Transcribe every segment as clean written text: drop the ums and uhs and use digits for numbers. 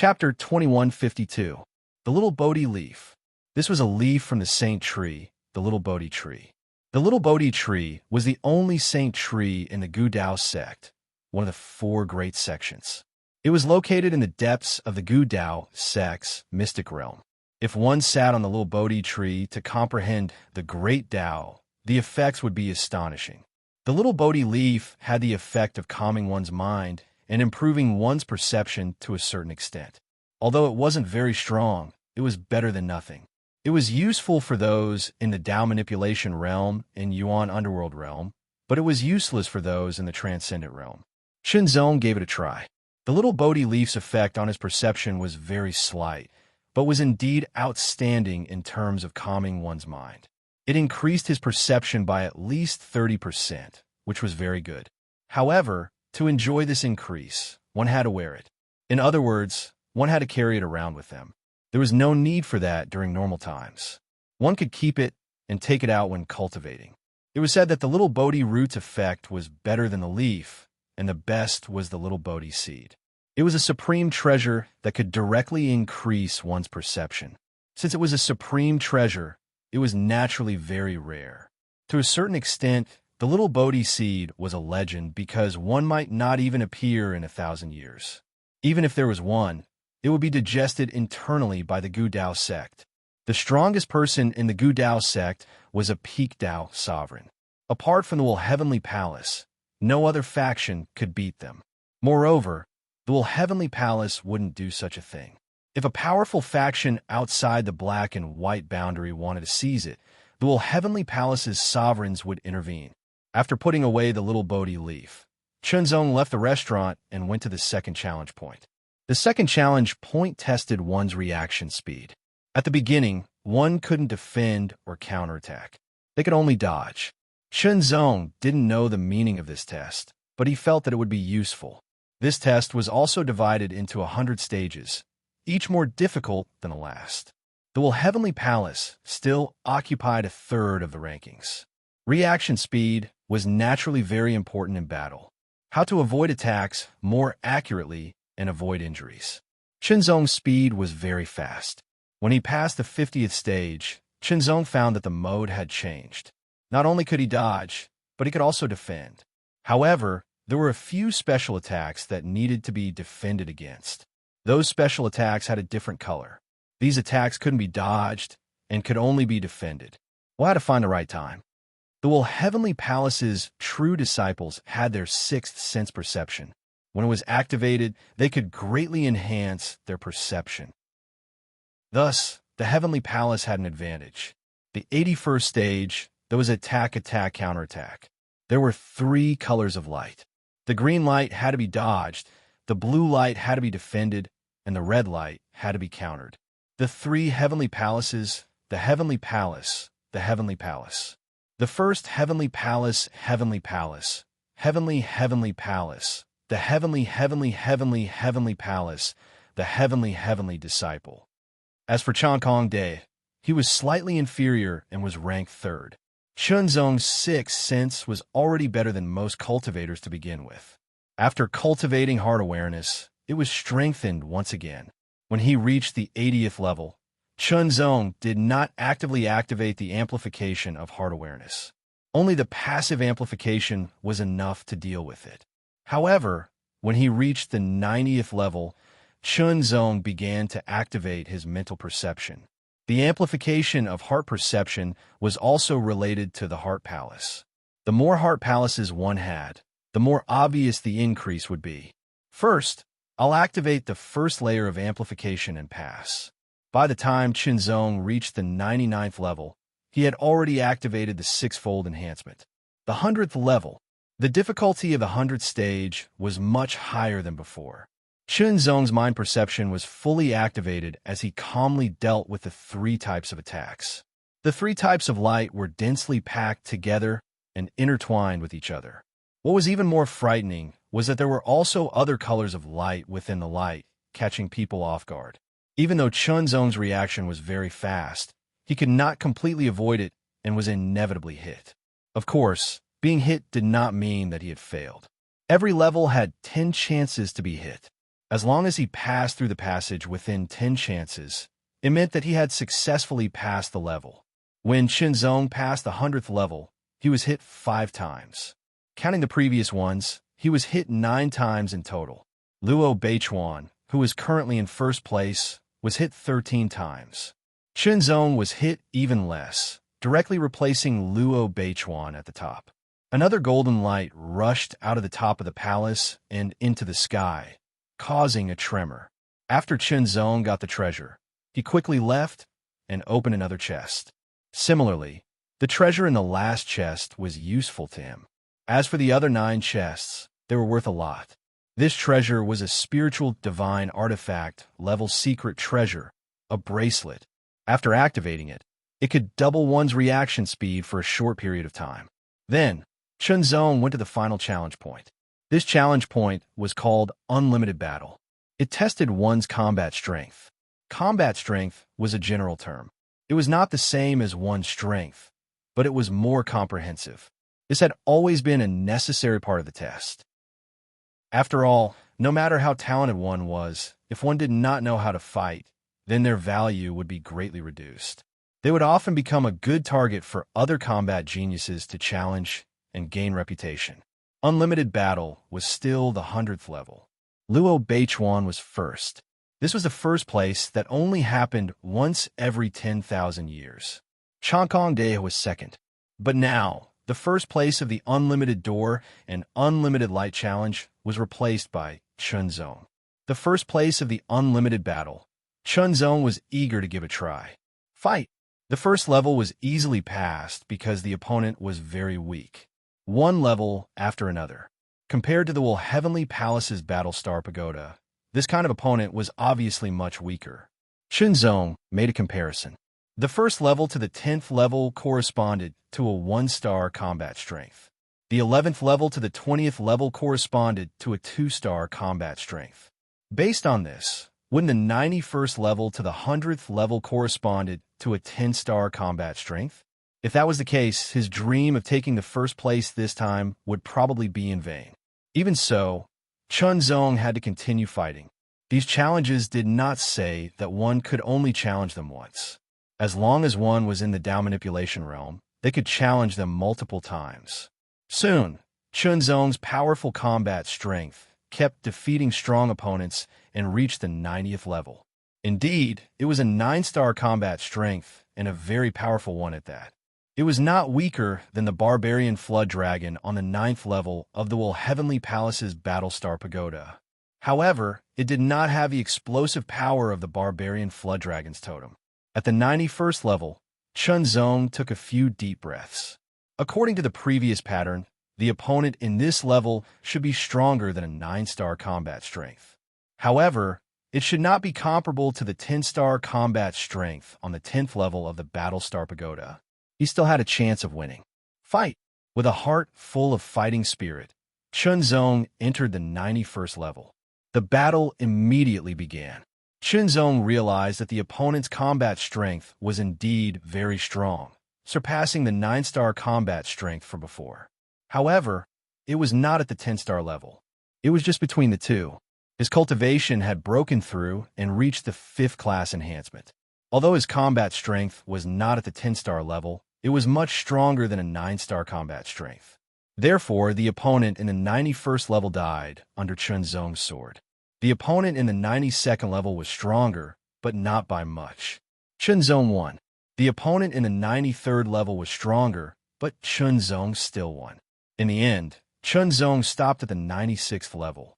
Chapter 2152. The Little Bodhi Leaf. This was a leaf from the saint tree, the Little Bodhi tree. The Little Bodhi tree was the only saint tree in the Gu Dao sect, one of the 4 great sections. It was located in the depths of the Gu Dao sect's mystic realm. If one sat on the Little Bodhi tree to comprehend the great Dao, the effects would be astonishing. The Little Bodhi leaf had the effect of calming one's mind and improving one's perception to a certain extent. Although it wasn't very strong, it was better than nothing. It was useful for those in the Dao manipulation realm and Yuan underworld realm, but it was useless for those in the transcendent realm. Shenzong gave it a try. The Little Bodhi leaf's effect on his perception was very slight, but was indeed outstanding in terms of calming one's mind. It increased his perception by at least 30%, which was very good. However, to enjoy this increase, one had to wear it. In other words, one had to carry it around with them. There was no need for that during normal times. One could keep it and take it out when cultivating. It was said that the Little Bodhi root's effect was better than the leaf, and the best was the Little Bodhi seed. It was a supreme treasure that could directly increase one's perception. Since it was a supreme treasure, it was naturally very rare. To a certain extent, the Little Bodhi seed was a legend because one might not even appear in 1,000 years. Even if there was one, it would be digested internally by the Gu Dao sect. The strongest person in the Gu Dao sect was a peak Dao sovereign. Apart from the Will Heavenly Palace, no other faction could beat them. Moreover, the Will Heavenly Palace wouldn't do such a thing. If a powerful faction outside the black and white boundary wanted to seize it, the Will Heavenly Palace's sovereigns would intervene. After putting away the Little Bodhi leaf, Chunzong left the restaurant and went to the second challenge point. The second challenge point tested one's reaction speed. At the beginning, one couldn't defend or counterattack. They could only dodge. Chunzong didn't know the meaning of this test, but he felt that it would be useful. This test was also divided into 100 stages, each more difficult than the last. The Will Heavenly Palace still occupied 1/3 of the rankings. Reaction speed was naturally very important in battle. How to avoid attacks more accurately and avoid injuries. Chunzong's speed was very fast. When he passed the 50th stage, Chunzong found that the mode had changed. Not only could he dodge, but he could also defend. However, there were a few special attacks that needed to be defended against. Those special attacks had a different color. These attacks couldn't be dodged and could only be defended. We'll have to find the right time. The Will Heavenly Palace's true disciples had their 6th sense perception. When it was activated, they could greatly enhance their perception. Thus, the Heavenly Palace had an advantage. The 81st stage, there was attack, counterattack. There were 3 colors of light. The green light had to be dodged, the blue light had to be defended, and the red light had to be countered. The 3 Heavenly Palaces, the Heavenly Palace, the Heavenly Palace. The first Heavenly Palace, Heavenly Palace, Heavenly Palace, the Heavenly Palace, the Heavenly Disciple. As for Changkong Day, he was slightly inferior and was ranked 3rd. Chunzong's 6th sense was already better than most cultivators to begin with. After cultivating heart awareness, it was strengthened once again. When he reached the 80th level, Chunzong did not actively activate the amplification of heart awareness. Only the passive amplification was enough to deal with it. However, when he reached the 90th level, Chunzong began to activate his mental perception. The amplification of heart perception was also related to the heart palace. The more heart palaces one had, the more obvious the increase would be. First, I'll activate the first layer of amplification and pass. By the time Chunzong reached the 99th level, he had already activated the 6-fold enhancement. The 100th level, the difficulty of the 100th stage was much higher than before. Chunzong's mind perception was fully activated as he calmly dealt with the 3 types of attacks. The 3 types of light were densely packed together and intertwined with each other. What was even more frightening was that there were also other colors of light within the light, catching people off guard. Even though Chunzong's reaction was very fast, he could not completely avoid it and was inevitably hit. Of course, being hit did not mean that he had failed. Every level had 10 chances to be hit. As long as he passed through the passage within 10 chances, it meant that he had successfully passed the level. When Chunzong passed the 100th level, he was hit 5 times. Counting the previous ones, he was hit 9 times in total. Luo Beichuan, who is currently in first place, was hit 13 times. Chunzong was hit even less, directly replacing Luo Beichuan at the top. Another golden light rushed out of the top of the palace and into the sky, causing a tremor. After Chunzong got the treasure, he quickly left and opened another chest. Similarly, the treasure in the last chest was useful to him. As for the other 9 chests, they were worth a lot. This treasure was a spiritual divine artifact level secret treasure, a bracelet. After activating it, it could double one's reaction speed for a short period of time. Then, Chunzong went to the final challenge point. This challenge point was called Unlimited Battle. It tested one's combat strength. Combat strength was a general term. It was not the same as one's strength, but it was more comprehensive. This had always been a necessary part of the test. After all, no matter how talented one was, if one did not know how to fight, then their value would be greatly reduced. They would often become a good target for other combat geniuses to challenge and gain reputation. Unlimited Battle was still the 100th level. Luo Beichuan was first. This was the first place that only happened once every 10,000 years. Changkong De was second. But now, the first place of the Unlimited Door and Unlimited Light Challenge was replaced by Chunzong. The first place of the Unlimited Battle, Chunzong was eager to give a try. Fight! The first level was easily passed because the opponent was very weak. One level after another. Compared to the Will Heavenly Palace's Battlestar Pagoda, this kind of opponent was obviously much weaker. Chunzong made a comparison. The first level to the 10th level corresponded to a 1-star combat strength. The 11th level to the 20th level corresponded to a 2-star combat strength. Based on this, wouldn't the 91st level to the 100th level corresponded to a 10-star combat strength? If that was the case, his dream of taking the first place this time would probably be in vain. Even so, Chunzong had to continue fighting. These challenges did not say that one could only challenge them once. As long as one was in the Dao manipulation realm, they could challenge them multiple times. Soon, Chunzong's powerful combat strength kept defeating strong opponents and reached the 90th level. Indeed, it was a 9-star combat strength, and a very powerful one at that. It was not weaker than the Barbarian Flood Dragon on the 9th level of the Will Heavenly Palace's Battlestar Pagoda. However, it did not have the explosive power of the Barbarian Flood Dragon's totem. At the 91st level, Chunzong took a few deep breaths. According to the previous pattern, the opponent in this level should be stronger than a 9-star combat strength. However, it should not be comparable to the 10-star combat strength on the 10th level of the Battlestar Pagoda. He still had a chance of winning. Fight! With a heart full of fighting spirit, Chunzong entered the 91st level. The battle immediately began. Chunzong realized that the opponent's combat strength was indeed very strong, surpassing the 9-star combat strength from before. However, it was not at the 10-star level. It was just between the two. His cultivation had broken through and reached the 5th class enhancement. Although his combat strength was not at the 10-star level, it was much stronger than a 9-star combat strength. Therefore, the opponent in the 91st level died under Chunzong's sword. The opponent in the 92nd level was stronger, but not by much. Chunzong won. The opponent in the 93rd level was stronger, but Chunzong still won. In the end, Chunzong stopped at the 96th level.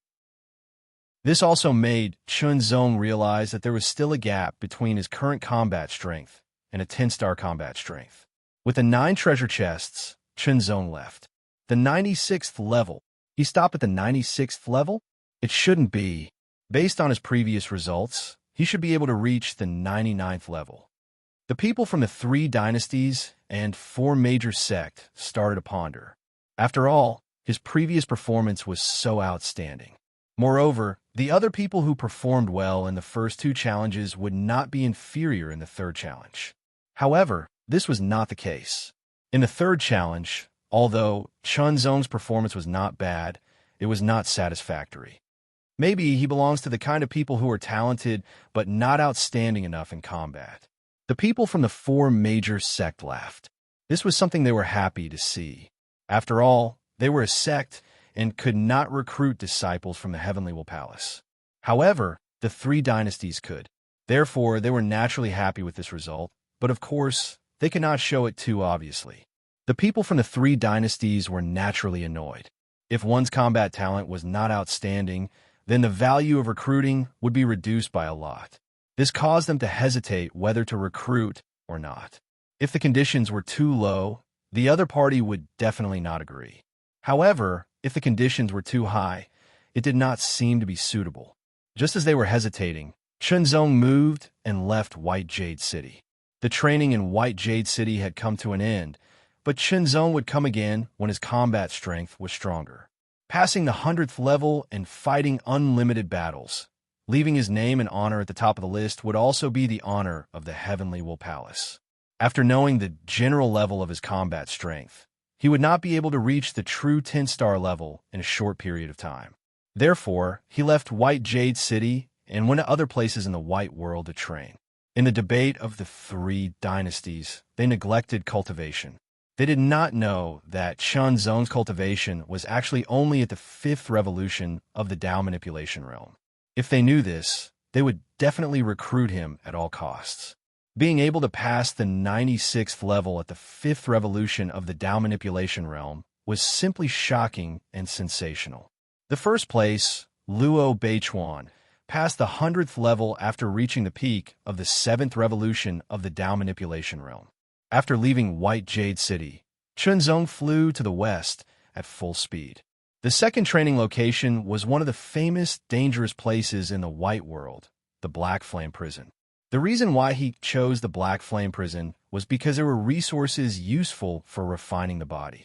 This also made Chunzong realize that there was still a gap between his current combat strength and a 10-star combat strength. With the 9 treasure chests, Chunzong left. The 96th level. He stopped at the 96th level? It shouldn't be. Based on his previous results, he should be able to reach the 99th level. The people from the 3 dynasties and 4 major sects started to ponder. After all, his previous performance was so outstanding. Moreover, the other people who performed well in the first 2 challenges would not be inferior in the 3rd challenge. However, this was not the case. In the 3rd challenge, although Chunzong's performance was not bad, it was not satisfactory. Maybe he belongs to the kind of people who are talented but not outstanding enough in combat. The people from the four major sects laughed. This was something they were happy to see. After all, they were a sect and could not recruit disciples from the Heavenly Will Palace. However, the three dynasties could. Therefore, they were naturally happy with this result, but of course, they could not show it too obviously. The people from the three dynasties were naturally annoyed. If one's combat talent was not outstanding, then the value of recruiting would be reduced by a lot. This caused them to hesitate whether to recruit or not. If the conditions were too low, the other party would definitely not agree. However, if the conditions were too high, it did not seem to be suitable. Just as they were hesitating, Chunzong moved and left White Jade City. The training in White Jade City had come to an end, but Chunzong would come again when his combat strength was stronger. Passing the 100th level and fighting unlimited battles, leaving his name and honor at the top of the list would also be the honor of the Heavenly Will Palace. After knowing the general level of his combat strength, he would not be able to reach the true 10-star level in a short period of time. Therefore, he left White Jade City and went to other places in the White World to train. In the debate of the three dynasties, they neglected cultivation. They did not know that Chunzong's cultivation was actually only at the 5th revolution of the Tao manipulation realm. If they knew this, they would definitely recruit him at all costs. Being able to pass the 96th level at the 5th revolution of the Tao manipulation realm was simply shocking and sensational. The first place, Luo Beichuan, passed the 100th level after reaching the peak of the 7th revolution of the Tao manipulation realm. After leaving White Jade City, Chunzong flew to the west at full speed. The second training location was one of the famous dangerous places in the White World, the Black Flame Prison. The reason why he chose the Black Flame Prison was because there were resources useful for refining the body.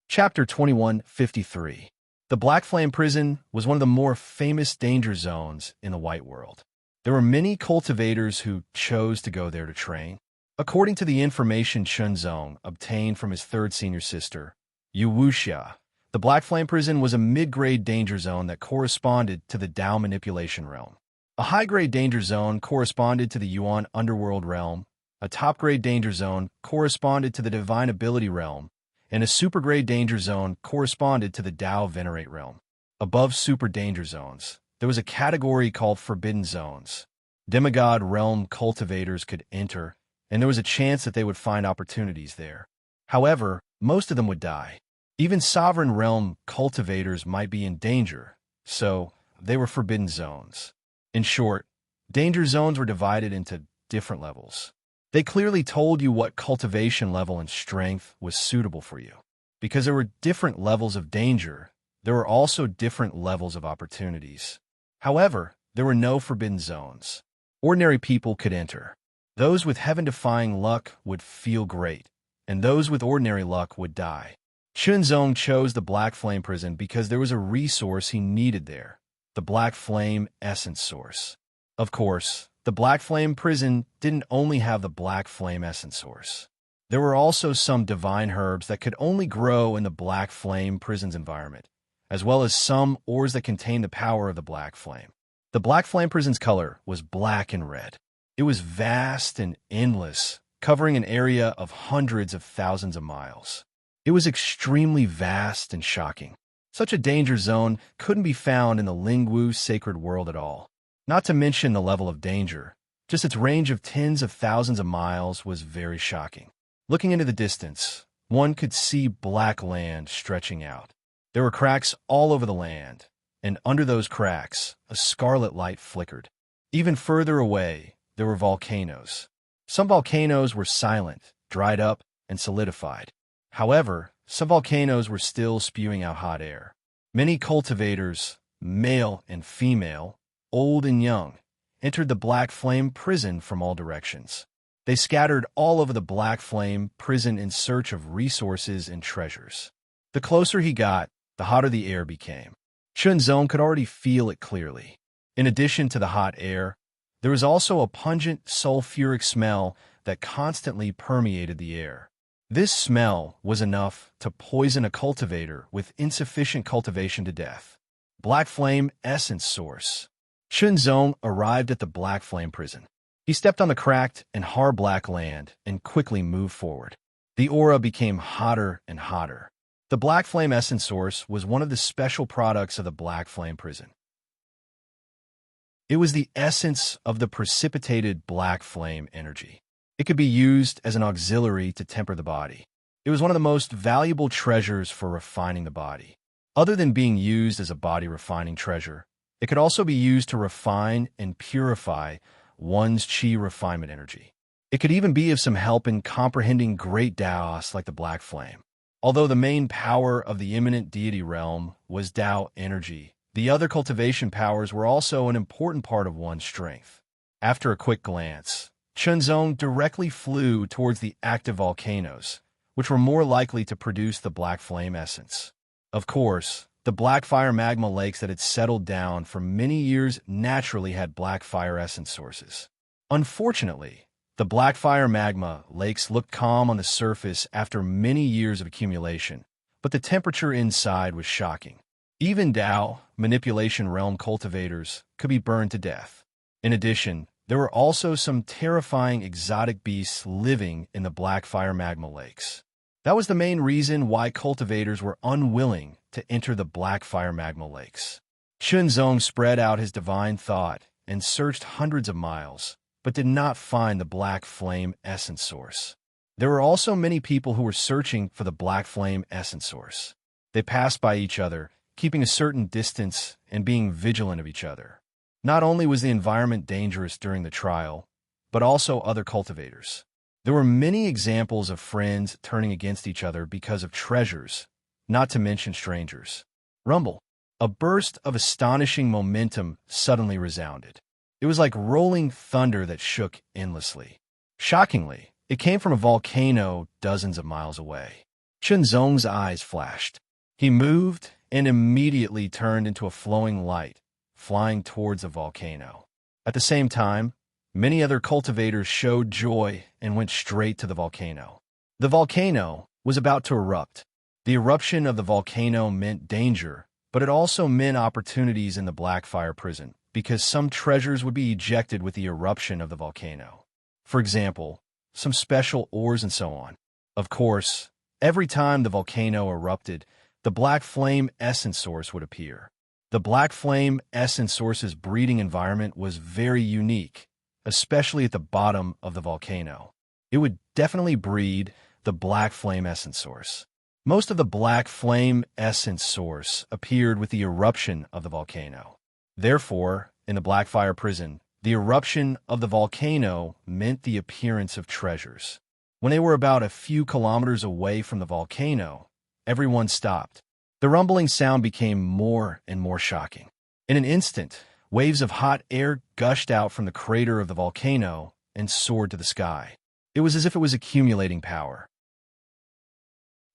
Chapter 2153. The Black Flame Prison was one of the more famous danger zones in the White World. There were many cultivators who chose to go there to train. According to the information Chunzong obtained from his third senior sister, Yu Wuxia, the Black Flame Prison was a mid-grade danger zone that corresponded to the Tao manipulation realm. A high-grade danger zone corresponded to the Yuan underworld realm, a top-grade danger zone corresponded to the divine ability realm, and a super-grade danger zone corresponded to the Tao venerate realm. Above super danger zones, there was a category called Forbidden Zones. Demigod realm cultivators could enter, and there was a chance that they would find opportunities there. However, most of them would die. Even Sovereign realm cultivators might be in danger, so they were Forbidden Zones. In short, danger zones were divided into different levels. They clearly told you what cultivation level and strength was suitable for you. Because there were different levels of danger, there were also different levels of opportunities. However, there were no forbidden zones. Ordinary people could enter. Those with heaven-defying luck would feel great, and those with ordinary luck would die. Chunzong chose the Black Flame Prison because there was a resource he needed there, the Black Flame Essence Source. Of course, the Black Flame Prison didn't only have the Black Flame Essence Source. There were also some divine herbs that could only grow in the Black Flame Prison's environment, as well as some ores that contained the power of the Black Flame. The Black Flame Prison's color was black and red. It was vast and endless, covering an area of hundreds of thousands of miles. It was extremely vast and shocking. Such a danger zone couldn't be found in the Lingwu sacred world at all. Not to mention the level of danger. Just its range of tens of thousands of miles was very shocking. Looking into the distance, one could see black land stretching out. There were cracks all over the land, and under those cracks, a scarlet light flickered. Even further away, there were volcanoes. Some volcanoes were silent, dried up, and solidified. However, some volcanoes were still spewing out hot air. Many cultivators, male and female, old and young, entered the Black Flame Prison from all directions. They scattered all over the Black Flame Prison in search of resources and treasures. The closer he got, the hotter the air became. Chunzong could already feel it clearly. In addition to the hot air, there was also a pungent, sulfuric smell that constantly permeated the air. This smell was enough to poison a cultivator with insufficient cultivation to death. Black Flame Essence Source. Chunzong arrived at the Black Flame prison. He stepped on the cracked and hard black land and quickly moved forward. The aura became hotter and hotter. The Black Flame Essence Source was one of the special products of the Black Flame prison. It was the essence of the precipitated Black Flame energy. It could be used as an auxiliary to temper the body. It was one of the most valuable treasures for refining the body. Other than being used as a body-refining treasure, it could also be used to refine and purify one's qi refinement energy. It could even be of some help in comprehending great Taoists like the Black Flame. Although the main power of the immanent deity realm was Tao energy, the other cultivation powers were also an important part of one's strength. After a quick glance, Chunzong directly flew towards the active volcanoes, which were more likely to produce the Black Flame essence. Of course, the black fire magma lakes that had settled down for many years naturally had black fire essence sources. Unfortunately, the black fire magma lakes looked calm on the surface after many years of accumulation, but the temperature inside was shocking. Even Tao, manipulation realm cultivators, could be burned to death. In addition, there were also some terrifying exotic beasts living in the black fire magma lakes. That was the main reason why cultivators were unwilling to enter the black fire magma lakes. Chunzong spread out his divine thought and searched hundreds of miles, but did not find the Black Flame essence source. There were also many people who were searching for the Black Flame essence source. They passed by each other, keeping a certain distance and being vigilant of each other. Not only was the environment dangerous during the trial, but also other cultivators. There were many examples of friends turning against each other because of treasures, not to mention strangers. Rumble. A burst of astonishing momentum suddenly resounded. It was like rolling thunder that shook endlessly. Shockingly, it came from a volcano dozens of miles away. Chunzong's eyes flashed. He moved and immediately turned into a flowing light, flying towards the volcano. At the same time, many other cultivators showed joy and went straight to the volcano. The volcano was about to erupt. The eruption of the volcano meant danger, but it also meant opportunities in the Black Fire prison, because some treasures would be ejected with the eruption of the volcano. For example, some special ores and so on. Of course, every time the volcano erupted, the Black Flame essence source would appear. The Black Flame essence source's breeding environment was very unique, especially at the bottom of the volcano. It would definitely breed the Black Flame essence source. Most of the Black Flame essence source appeared with the eruption of the volcano. Therefore, in the Black Fire prison, the eruption of the volcano meant the appearance of treasures. When they were about a few kilometers away from the volcano, everyone stopped. The rumbling sound became more and more shocking. In an instant, waves of hot air gushed out from the crater of the volcano and soared to the sky. It was as if it was accumulating power.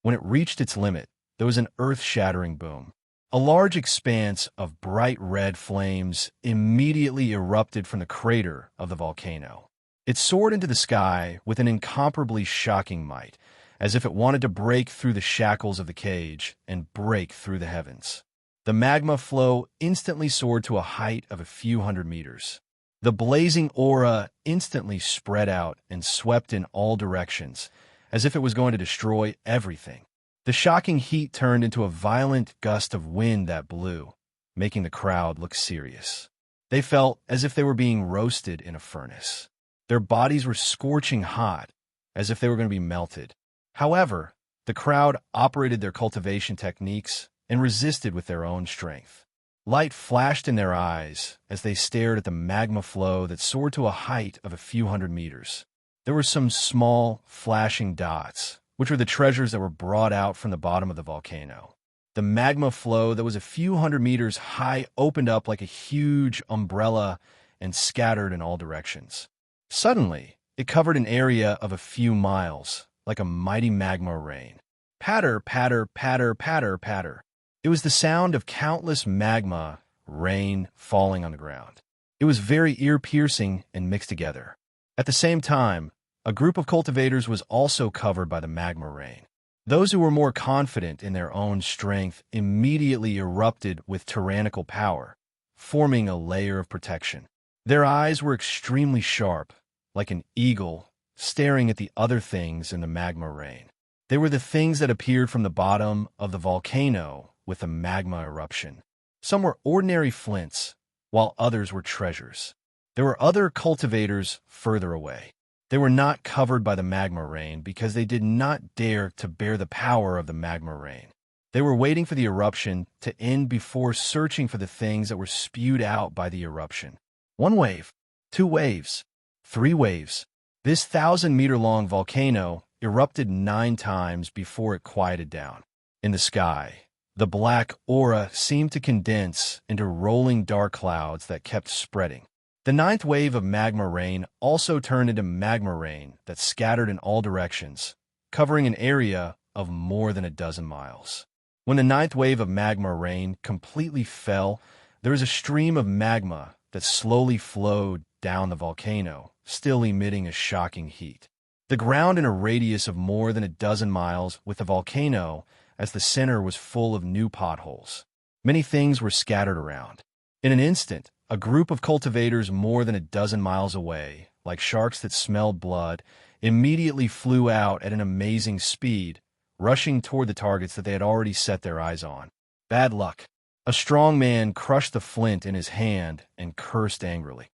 When it reached its limit, there was an earth-shattering boom. A large expanse of bright red flames immediately erupted from the crater of the volcano. It soared into the sky with an incomparably shocking might, as if it wanted to break through the shackles of the cage and break through the heavens. The magma flow instantly soared to a height of a few hundred meters. The blazing aura instantly spread out and swept in all directions, as if it was going to destroy everything. The shocking heat turned into a violent gust of wind that blew, making the crowd look serious. They felt as if they were being roasted in a furnace. Their bodies were scorching hot, as if they were going to be melted. However, the crowd operated their cultivation techniques and resisted with their own strength. Light flashed in their eyes as they stared at the magma flow that soared to a height of a few hundred meters. There were some small, flashing dots, which were the treasures that were brought out from the bottom of the volcano. The magma flow that was a few hundred meters high opened up like a huge umbrella and scattered in all directions. Suddenly, it covered an area of a few miles, like a mighty magma rain. Patter, patter, patter, patter, patter. It was the sound of countless magma rain falling on the ground. It was very ear-piercing and mixed together. At the same time, a group of cultivators was also covered by the magma rain. Those who were more confident in their own strength immediately erupted with tyrannical power, forming a layer of protection. Their eyes were extremely sharp, like an eagle staring at the other things in the magma rain. They were the things that appeared from the bottom of the volcano with a magma eruption. Some were ordinary flints, while others were treasures. There were other cultivators further away. They were not covered by the magma rain because they did not dare to bear the power of the magma rain. They were waiting for the eruption to end before searching for the things that were spewed out by the eruption. 1 wave, 2 waves, 3 waves. This 1,000-meter-long volcano erupted 9 times before it quieted down. In the sky, the black aura seemed to condense into rolling dark clouds that kept spreading. The 9th wave of magma rain also turned into magma rain that scattered in all directions, covering an area of more than a dozen miles. When the 9th wave of magma rain completely fell, there was a stream of magma that slowly flowed down the volcano, still emitting a shocking heat. The ground in a radius of more than a dozen miles with the volcano as the center was full of new potholes. Many things were scattered around. In an instant, a group of cultivators more than a dozen miles away, like sharks that smelled blood, immediately flew out at an amazing speed, rushing toward the targets that they had already set their eyes on. Bad luck. A strong man crushed the flint in his hand and cursed angrily.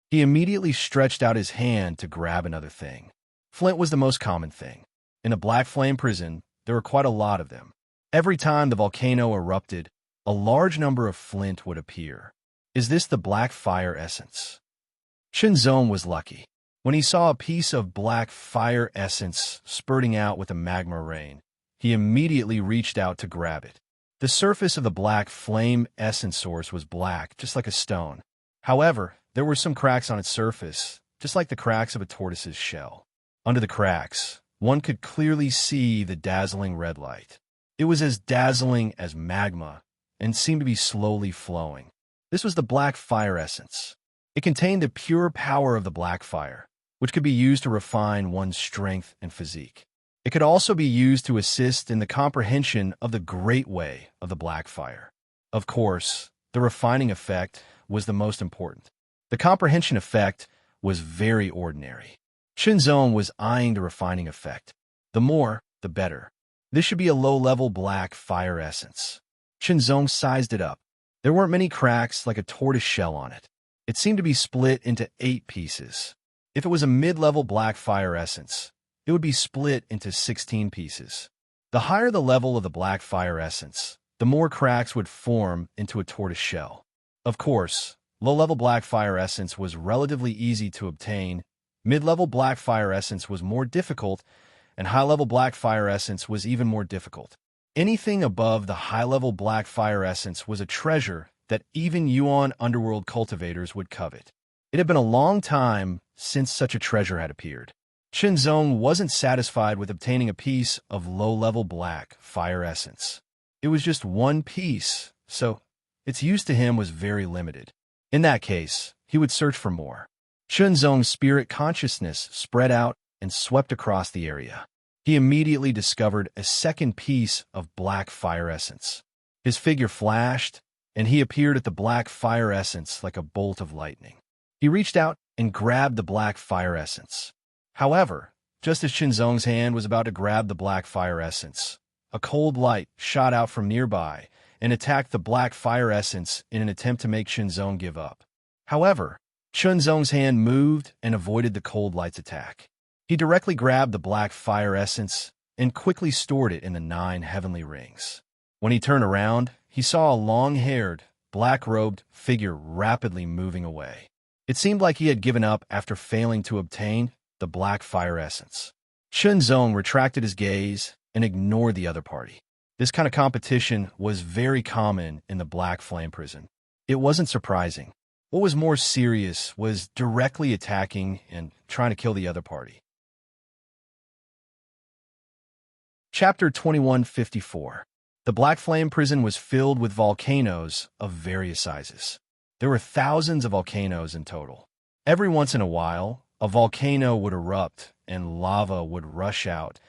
He immediately stretched out his hand to grab another thing. Flint was the most common thing. In a black flame prison, there were quite a lot of them. Every time the volcano erupted, a large number of flint would appear. Is this the black fire essence? Shinzong was lucky. When he saw a piece of black fire essence spurting out with a magma rain, he immediately reached out to grab it. The surface of the black flame essence source was black, just like a stone. However, there were some cracks on its surface, just like the cracks of a tortoise's shell. Under the cracks, one could clearly see the dazzling red light. It was as dazzling as magma and seemed to be slowly flowing. This was the black fire essence. It contained the pure power of the black fire, which could be used to refine one's strength and physique. It could also be used to assist in the comprehension of the great way of the black fire. Of course, the refining effect was the most important. The comprehension effect was very ordinary. Shinzong was eyeing the refining effect. The more, the better. This should be a low-level black fire essence. Shinzong sized it up. There weren't many cracks like a tortoise shell on it. It seemed to be split into 8 pieces. If it was a mid-level black fire essence, it would be split into 16 pieces. The higher the level of the black fire essence, the more cracks would form into a tortoise shell. Of course, low-level black fire essence was relatively easy to obtain, mid-level black fire essence was more difficult, and high-level black fire essence was even more difficult. Anything above the high-level black fire essence was a treasure that even Yuan underworld cultivators would covet. It had been a long time since such a treasure had appeared. Shinzong wasn't satisfied with obtaining a piece of low-level black fire essence. It was just 1 piece, so its use to him was very limited. In that case, he would search for more. Shinzong's spirit consciousness spread out and swept across the area. He immediately discovered a 2nd piece of black fire essence. His figure flashed, and he appeared at the black fire essence like a bolt of lightning. He reached out and grabbed the black fire essence. However, just as Shinzong's hand was about to grab the black fire essence, a cold light shot out from nearby and attacked the black fire essence in an attempt to make Shinzong give up. However, Shinzong's hand moved and avoided the cold light's attack. He directly grabbed the black fire essence and quickly stored it in the 9 heavenly rings. When he turned around, he saw a long-haired, black-robed figure rapidly moving away. It seemed like he had given up after failing to obtain the black fire essence. Shinzong retracted his gaze and ignored the other party. This kind of competition was very common in the black flame prison. It wasn't surprising. What was more serious was directly attacking and trying to kill the other party. Chapter 2154. The black flame prison was filled with volcanoes of various sizes. There were thousands of volcanoes in total. Every once in a while, a volcano would erupt and lava would rush out,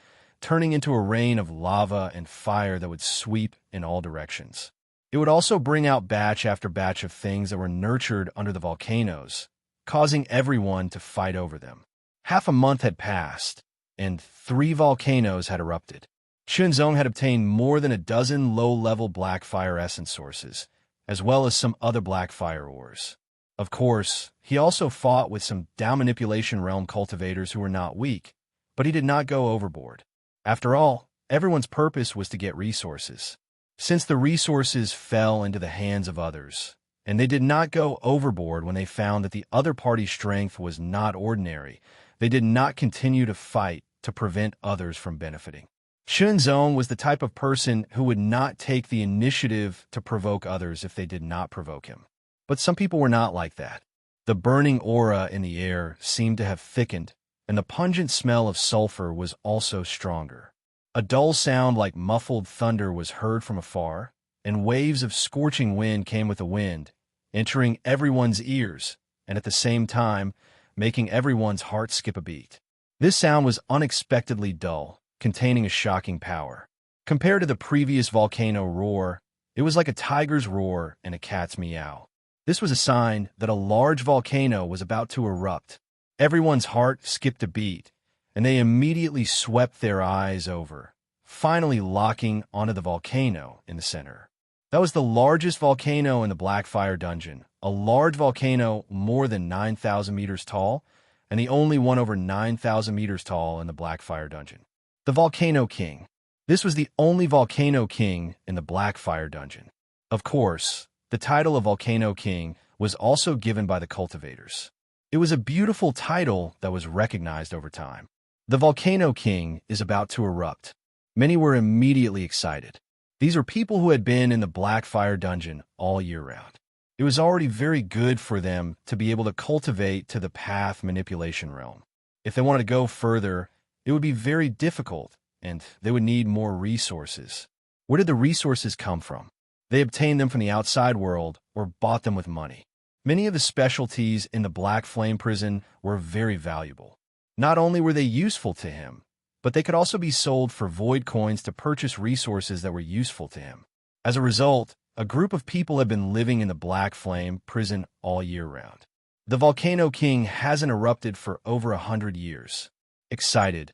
turning into a rain of lava and fire that would sweep in all directions. It would also bring out batch after batch of things that were nurtured under the volcanoes, causing everyone to fight over them. Half a month had passed, and 3 volcanoes had erupted. Shenzong had obtained more than a dozen low-level black fire essence sources, as well as some other black fire ores. Of course, he also fought with some Dao Manipulation Realm cultivators who were not weak, but he did not go overboard. After all, everyone's purpose was to get resources. Since the resources fell into the hands of others, and they did not go overboard when they found that the other party's strength was not ordinary, they did not continue to fight to prevent others from benefiting. Shenzong was the type of person who would not take the initiative to provoke others if they did not provoke him. But some people were not like that. The burning aura in the air seemed to have thickened, and the pungent smell of sulfur was also stronger. A dull sound like muffled thunder was heard from afar, and waves of scorching wind came with the wind, entering everyone's ears, and at the same time, making everyone's heart skip a beat. This sound was unexpectedly dull, containing a shocking power. Compared to the previous volcano roar, it was like a tiger's roar and a cat's meow. This was a sign that a large volcano was about to erupt. Everyone's heart skipped a beat, and they immediately swept their eyes over, finally locking onto the volcano in the center. That was the largest volcano in the Blackfire Dungeon, a large volcano more than 9,000 meters tall, and the only one over 9,000 meters tall in the Blackfire Dungeon. The Volcano King. This was the only Volcano King in the Blackfire Dungeon. Of course, the title of Volcano King was also given by the cultivators. It was a beautiful title that was recognized over time. The Volcano King is about to erupt. Many were immediately excited. These were people who had been in the Blackfire Dungeon all year round. It was already very good for them to be able to cultivate to the Path Manipulation Realm. If they wanted to go further, it would be very difficult, and they would need more resources. Where did the resources come from? They obtained them from the outside world or bought them with money. Many of the specialties in the Black Flame Prison were very valuable. Not only were they useful to him, but they could also be sold for void coins to purchase resources that were useful to him. As a result, a group of people have been living in the Black Flame Prison all year round. The Volcano King hasn't erupted for over 100 years. Excited,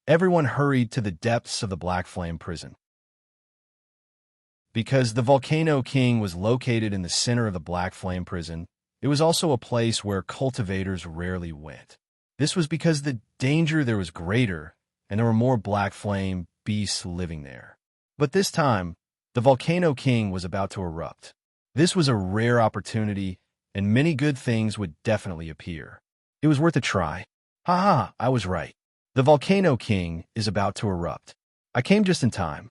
everyone hurried to the depths of the Black Flame Prison. Because the Volcano King was located in the center of the Black Flame Prison, it was also a place where cultivators rarely went. This was because the danger there was greater, and there were more Black Flame beasts living there. But this time, the Volcano King was about to erupt. This was a rare opportunity, and many good things would definitely appear. It was worth a try. Haha, I was right. The Volcano King is about to erupt. I came just in time.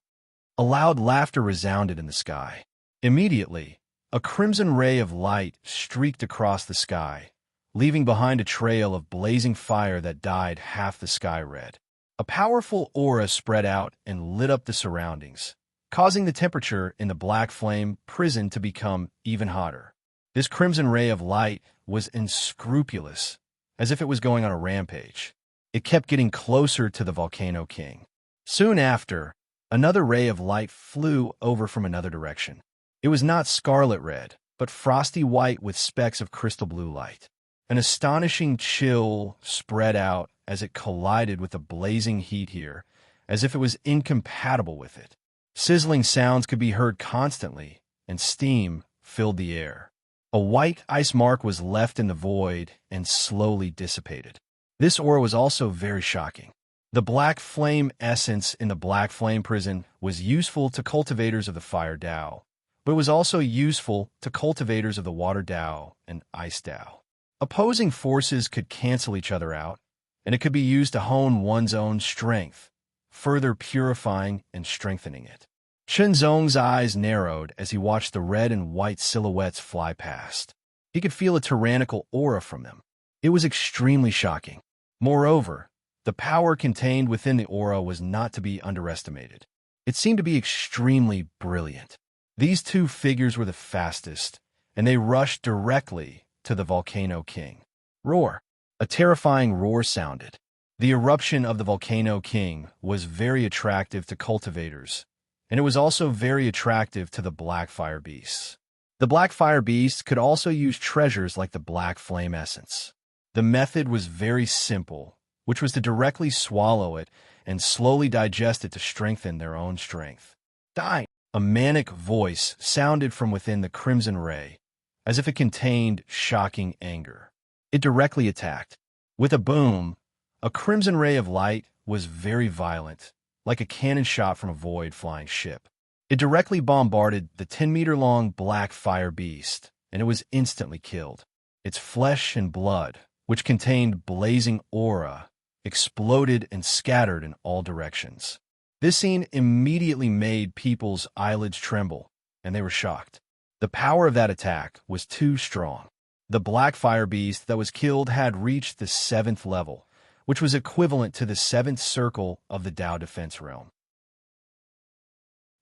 A loud laughter resounded in the sky. Immediately, a crimson ray of light streaked across the sky, leaving behind a trail of blazing fire that dyed half the sky red. A powerful aura spread out and lit up the surroundings, causing the temperature in the Black Flame Prison to become even hotter. This crimson ray of light was unscrupulous, as if it was going on a rampage. It kept getting closer to the Volcano King. Soon after, another ray of light flew over from another direction. It was not scarlet red, but frosty white with specks of crystal blue light. An astonishing chill spread out as it collided with the blazing heat here, as if it was incompatible with it. Sizzling sounds could be heard constantly, and steam filled the air. A white ice mark was left in the void and slowly dissipated. This aura was also very shocking. The Black Flame essence in the Black Flame Prison was useful to cultivators of the Fire Dao, but it was also useful to cultivators of the Water Dao and Ice Dao. Opposing forces could cancel each other out, and it could be used to hone one's own strength, further purifying and strengthening it. Shenzong's eyes narrowed as he watched the red and white silhouettes fly past. He could feel a tyrannical aura from them. It was extremely shocking. Moreover, the power contained within the aura was not to be underestimated. It seemed to be extremely brilliant. These two figures were the fastest, and they rushed directly to the Volcano King. Roar! A terrifying roar sounded. The eruption of the Volcano King was very attractive to cultivators, and it was also very attractive to the black fire beasts. The black fire beasts could also use treasures like the black flame essence. The method was very simple, which was to directly swallow it and slowly digest it to strengthen their own strength. Die! A manic voice sounded from within the crimson ray, as if it contained shocking anger. It directly attacked. With a boom, a crimson ray of light was very violent, like a cannon shot from a void-flying ship. It directly bombarded the 10-meter-long black fire beast, and it was instantly killed. Its flesh and blood, which contained blazing aura, exploded and scattered in all directions. This scene immediately made people's eyelids tremble, and they were shocked. The power of that attack was too strong. The black fire beast that was killed had reached the 7th level, which was equivalent to the 7th circle of the Tao defense realm.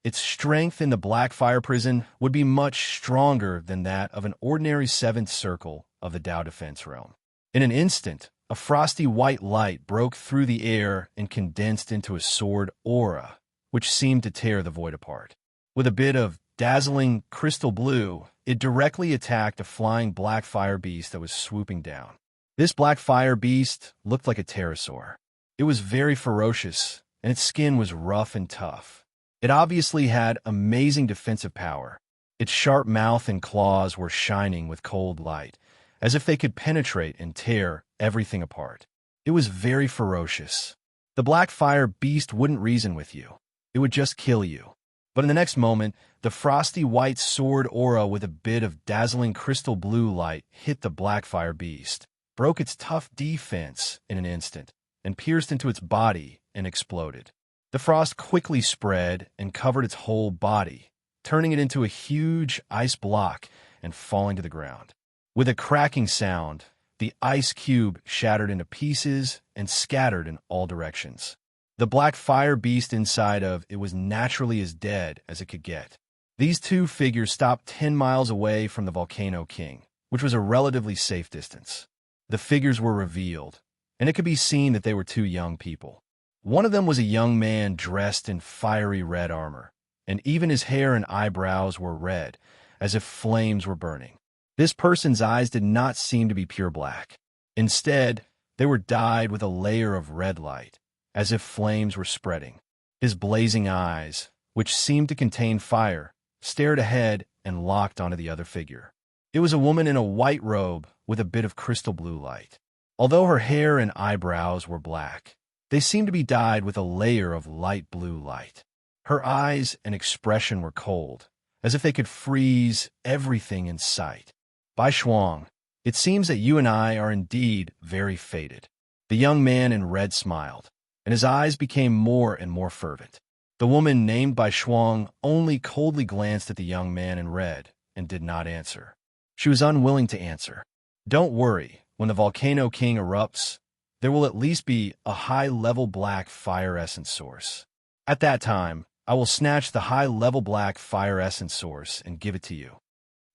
Its strength in the black fire prison would be much stronger than that of an ordinary 7th circle of the Tao defense realm. In an instant, a frosty white light broke through the air and condensed into a sword aura, which seemed to tear the void apart. With a bit of dazzling crystal blue, it directly attacked a flying black fire beast that was swooping down. This black fire beast looked like a pterosaur. It was very ferocious, and its skin was rough and tough. It obviously had amazing defensive power. Its sharp mouth and claws were shining with cold light, as if they could penetrate and tear everything apart. It was very ferocious. The black fire beast wouldn't reason with you. It would just kill you. But in the next moment, the frosty white sword aura with a bit of dazzling crystal blue light hit the black fire beast, broke its tough defense in an instant, and pierced into its body and exploded. The frost quickly spread and covered its whole body, turning it into a huge ice block and falling to the ground. With a cracking sound, the ice cube shattered into pieces and scattered in all directions. The black fire beast inside of it was naturally as dead as it could get. These two figures stopped 10 miles away from the Volcano King, which was a relatively safe distance. The figures were revealed, and it could be seen that they were two young people. One of them was a young man dressed in fiery red armor, and even his hair and eyebrows were red, as if flames were burning. This person's eyes did not seem to be pure black. Instead, they were dyed with a layer of red light, as if flames were spreading. His blazing eyes, which seemed to contain fire, stared ahead and locked onto the other figure. It was a woman in a white robe with a bit of crystal blue light. Although her hair and eyebrows were black, they seemed to be dyed with a layer of light blue light. Her eyes and expression were cold, as if they could freeze everything in sight. Bai Shuang, it seems that you and I are indeed very fated. The young man in red smiled, and his eyes became more and more fervent. The woman named Bai Shuang only coldly glanced at the young man in red and did not answer. She was unwilling to answer. Don't worry, when the Volcano King erupts, there will at least be a high-level black fire essence source. At that time, I will snatch the high-level black fire essence source and give it to you.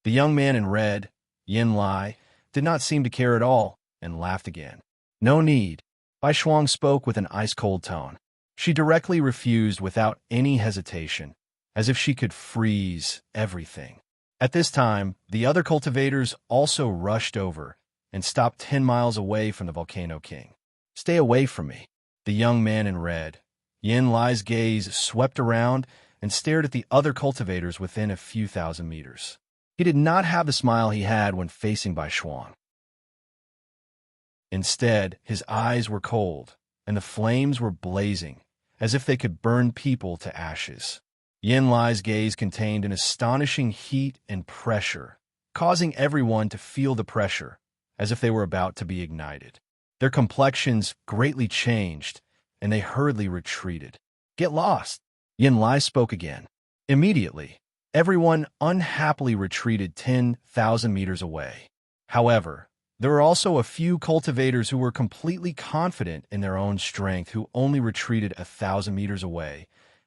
The young man in red, Yin Lai, did not seem to care at all and laughed again. No need. Bai Shuang spoke with an ice-cold tone. She directly refused without any hesitation, as if she could freeze everything. At this time, the other cultivators also rushed over and stopped 10 miles away from the Volcano King. Stay away from me. The young man in red, Yin Lai's gaze swept around and stared at the other cultivators within a few thousand meters. He did not have the smile he had when facing Bai Shuang. Instead, his eyes were cold, and the flames were blazing, as if they could burn people to ashes. Yin Lai's gaze contained an astonishing heat and pressure, causing everyone to feel the pressure, as if they were about to be ignited. Their complexions greatly changed, and they hurriedly retreated. Get lost! Yin Lai spoke again. Immediately, everyone unhappily retreated 10,000 meters away. However, there were also a few cultivators who were completely confident in their own strength who only retreated 1,000 meters away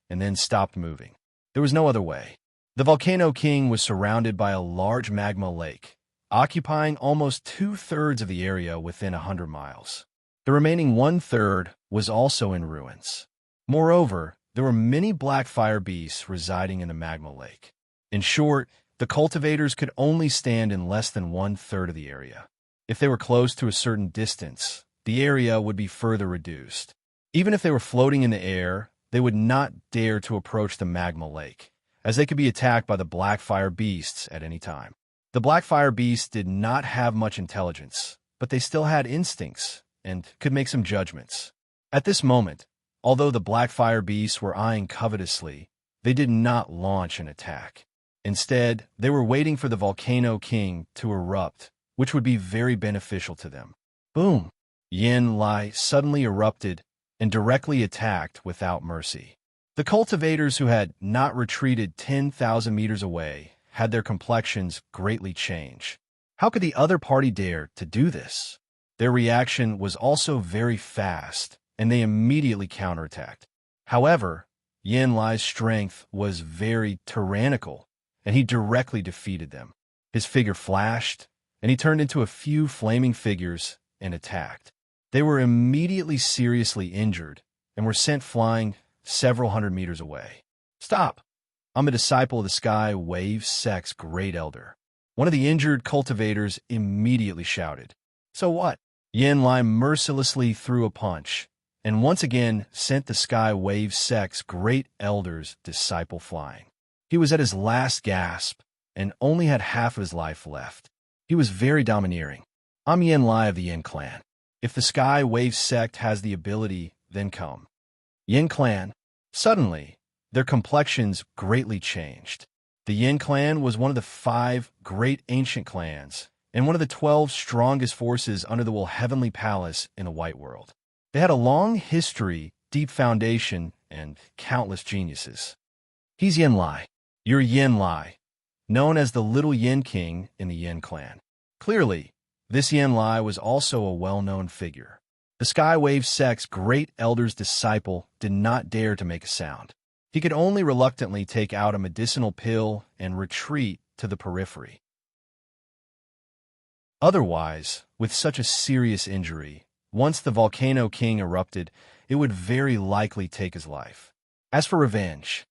and then stopped moving. There was no other way. The Volcano King was surrounded by a large magma lake, occupying almost 2/3 of the area within 100 miles. The remaining one-third was also in ruins. Moreover, there were many black fire beasts residing in the magma lake. In short, the cultivators could only stand in less than one-third of the area. If they were close to a certain distance, the area would be further reduced. Even if they were floating in the air, they would not dare to approach the magma lake, as they could be attacked by the black fire beasts at any time. The black fire beasts did not have much intelligence, but they still had instincts and could make some judgments. At this moment, although the black fire beasts were eyeing covetously, they did not launch an attack. Instead, they were waiting for the Volcano King to erupt, which would be very beneficial to them. Boom! Yin Lai suddenly erupted and directly attacked without mercy. The cultivators who had not retreated 10,000 meters away had their complexions greatly change. How could the other party dare to do this? Their reaction was also very fast, and they immediately counterattacked. However, Yin Lai's strength was very tyrannical, and he directly defeated them. His figure flashed, and he turned into a few flaming figures and attacked. They were immediately seriously injured and were sent flying several hundred meters away. Stop! I'm a disciple of the Sky Wave Sect's Great Elder. One of the injured cultivators immediately shouted. So what? Yin Lai mercilessly threw a punch, and once again sent the Sky Wave Sect's Great Elder's disciple flying. He was at his last gasp, and only had half of his life left. He was very domineering. I'm Yin Lai of the Yin Clan. If the Sky Wave Sect has the ability, then come. Yin Clan. Suddenly, their complexions greatly changed. The Yin Clan was one of the 5 great ancient clans, and one of the 12 strongest forces under the Heavenly Palace in the White World. They had a long history, deep foundation, and countless geniuses. He's Yin Lai. You're Yin Lai, known as the Little Yin King in the Yin Clan. Clearly, this Yin Lai was also a well-known figure. The Sky Wave Sect's Great Elder's disciple did not dare to make a sound. He could only reluctantly take out a medicinal pill and retreat to the periphery. Otherwise, with such a serious injury, once the Volcano King erupted, it would very likely take his life. As for revenge,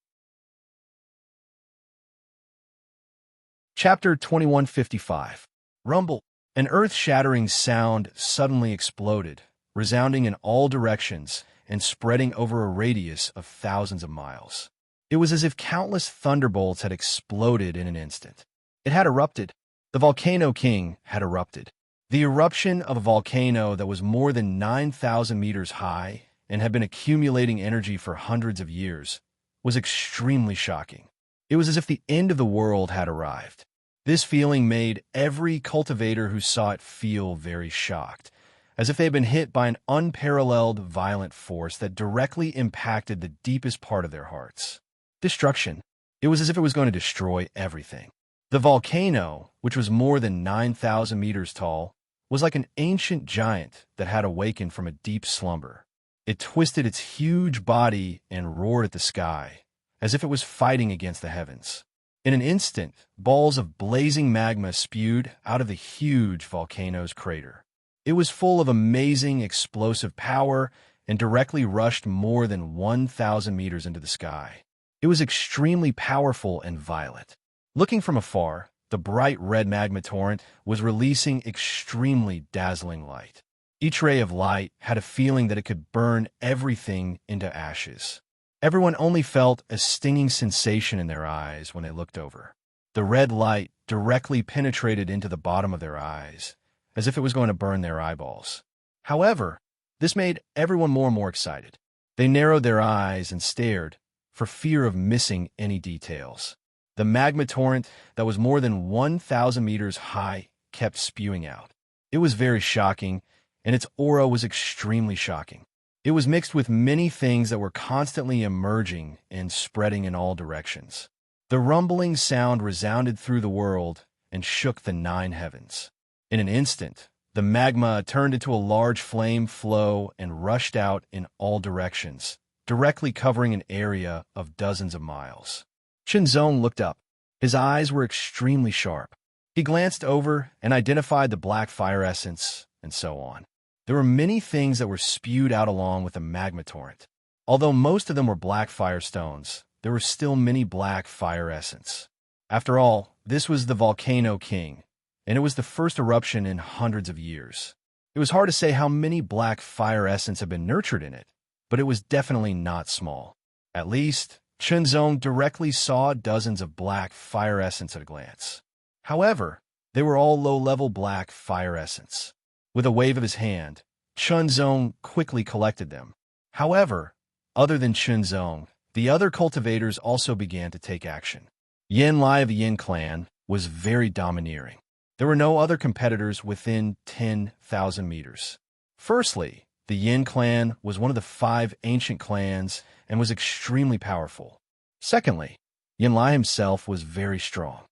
Chapter 2155. Rumble. An earth-shattering sound suddenly exploded, resounding in all directions and spreading over a radius of thousands of miles. It was as if countless thunderbolts had exploded in an instant. It had erupted. The Volcano King had erupted. The eruption of a volcano that was more than 9,000 meters high and had been accumulating energy for hundreds of years was extremely shocking. It was as if the end of the world had arrived. This feeling made every cultivator who saw it feel very shocked, as if they had been hit by an unparalleled violent force that directly impacted the deepest part of their hearts. Destruction. It was as if it was going to destroy everything. The volcano, which was more than 9,000 meters tall, was like an ancient giant that had awakened from a deep slumber. It twisted its huge body and roared at the sky, as if it was fighting against the heavens. In an instant, balls of blazing magma spewed out of the huge volcano's crater. It was full of amazing explosive power and directly rushed more than 1,000 meters into the sky. It was extremely powerful and violent. Looking from afar, the bright red magma torrent was releasing extremely dazzling light. Each ray of light had a feeling that it could burn everything into ashes. Everyone only felt a stinging sensation in their eyes when they looked over. The red light directly penetrated into the bottom of their eyes, as if it was going to burn their eyeballs. However, this made everyone more and more excited. They narrowed their eyes and stared, for fear of missing any details. The magma torrent that was more than 1,000 meters high kept spewing out. It was very shocking, and its aura was extremely shocking. It was mixed with many things that were constantly emerging and spreading in all directions. The rumbling sound resounded through the world and shook the 9 heavens. In an instant, the magma turned into a large flame flow and rushed out in all directions, directly covering an area of dozens of miles. Chinzong looked up. His eyes were extremely sharp. He glanced over and identified the black fire essence, and so on. There were many things that were spewed out along with the magma torrent. Although most of them were black firestones, there were still many black fire essence. After all, this was the Volcano King, and it was the first eruption in hundreds of years. It was hard to say how many black fire essence had been nurtured in it, but it was definitely not small. At least, Chunzong directly saw dozens of black fire essence at a glance. However, they were all low-level black fire essence. With a wave of his hand, Chunzong quickly collected them. However, other than Chunzong, the other cultivators also began to take action. Yin Lai of the Yin clan was very domineering. There were no other competitors within 10,000 meters. Firstly, the Yin clan was one of the 5 ancient clans and was extremely powerful. Secondly, Yin Lai himself was very strong.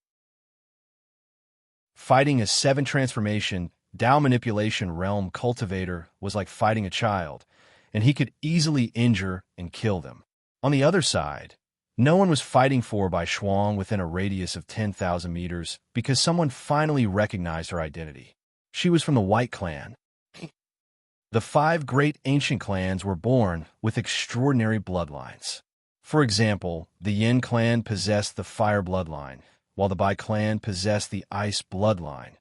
Fighting a 7 transformation, Tao manipulation realm cultivator was like fighting a child, and he could easily injure and kill them. On the other side, no one was fighting for Bai Shuang within a radius of 10,000 meters because someone finally recognized her identity. She was from the White Clan. The 5 great ancient clans were born with extraordinary bloodlines. For example, the Yin clan possessed the fire bloodline, while the Bai clan possessed the ice bloodline.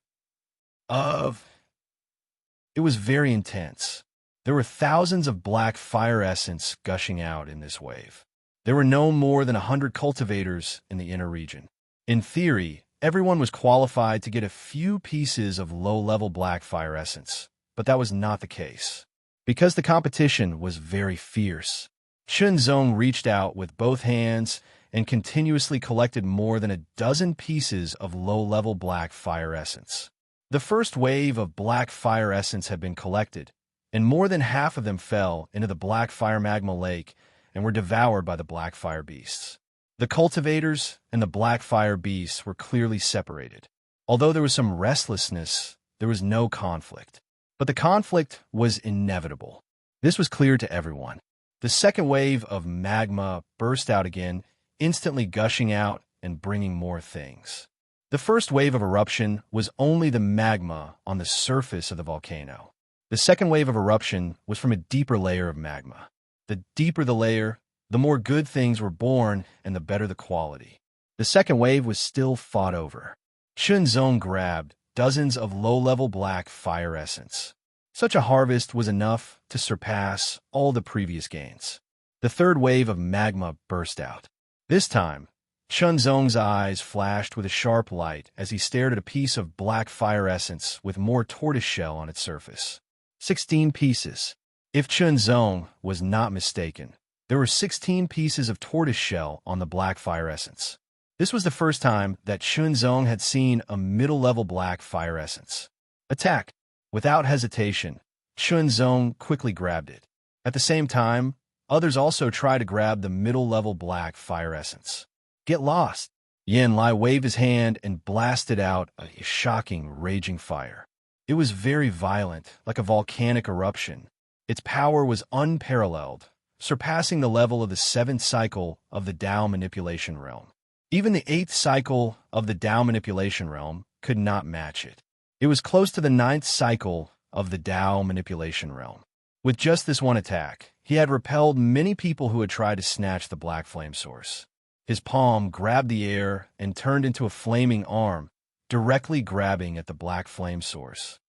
It was very intense. There were thousands of black fire essence gushing out in this wave. There were no more than 100 cultivators in the inner region. In theory, everyone was qualified to get a few pieces of low-level black fire essence, but that was not the case. Because the competition was very fierce, Chunzong reached out with both hands and continuously collected more than a dozen pieces of low-level black fire essence. The first wave of black fire essence had been collected, and more than half of them fell into the black fire magma lake and were devoured by the black fire beasts. The cultivators and the black fire beasts were clearly separated. Although there was some restlessness, there was no conflict. But the conflict was inevitable. This was clear to everyone. The second wave of magma burst out again, instantly gushing out and bringing more things. The first wave of eruption was only the magma on the surface of the volcano. The second wave of eruption was from a deeper layer of magma. The deeper the layer, the more good things were born and the better the quality. The second wave was still fought over. Chunzong grabbed dozens of low-level black fire essence. Such a harvest was enough to surpass all the previous gains. The third wave of magma burst out. This time, Chunzong's eyes flashed with a sharp light as he stared at a piece of black fire essence with more tortoiseshell on its surface. 16 pieces. If Chunzong was not mistaken, there were 16 pieces of tortoiseshell on the black fire essence. This was the first time that Chunzong had seen a middle-level black fire essence. Attack! Without hesitation, Chunzong quickly grabbed it. At the same time, others also tried to grab the middle-level black fire essence. Get lost! Yin Lai waved his hand and blasted out a shocking, raging fire. It was very violent, like a volcanic eruption. Its power was unparalleled, surpassing the level of the 7th cycle of the Tao manipulation realm. Even the 8th cycle of the Tao manipulation realm could not match it. It was close to the 9th cycle of the Tao manipulation realm. With just this one attack, he had repelled many people who had tried to snatch the black flame source. His palm grabbed the air and turned into a flaming arm, directly grabbing at the black flame source.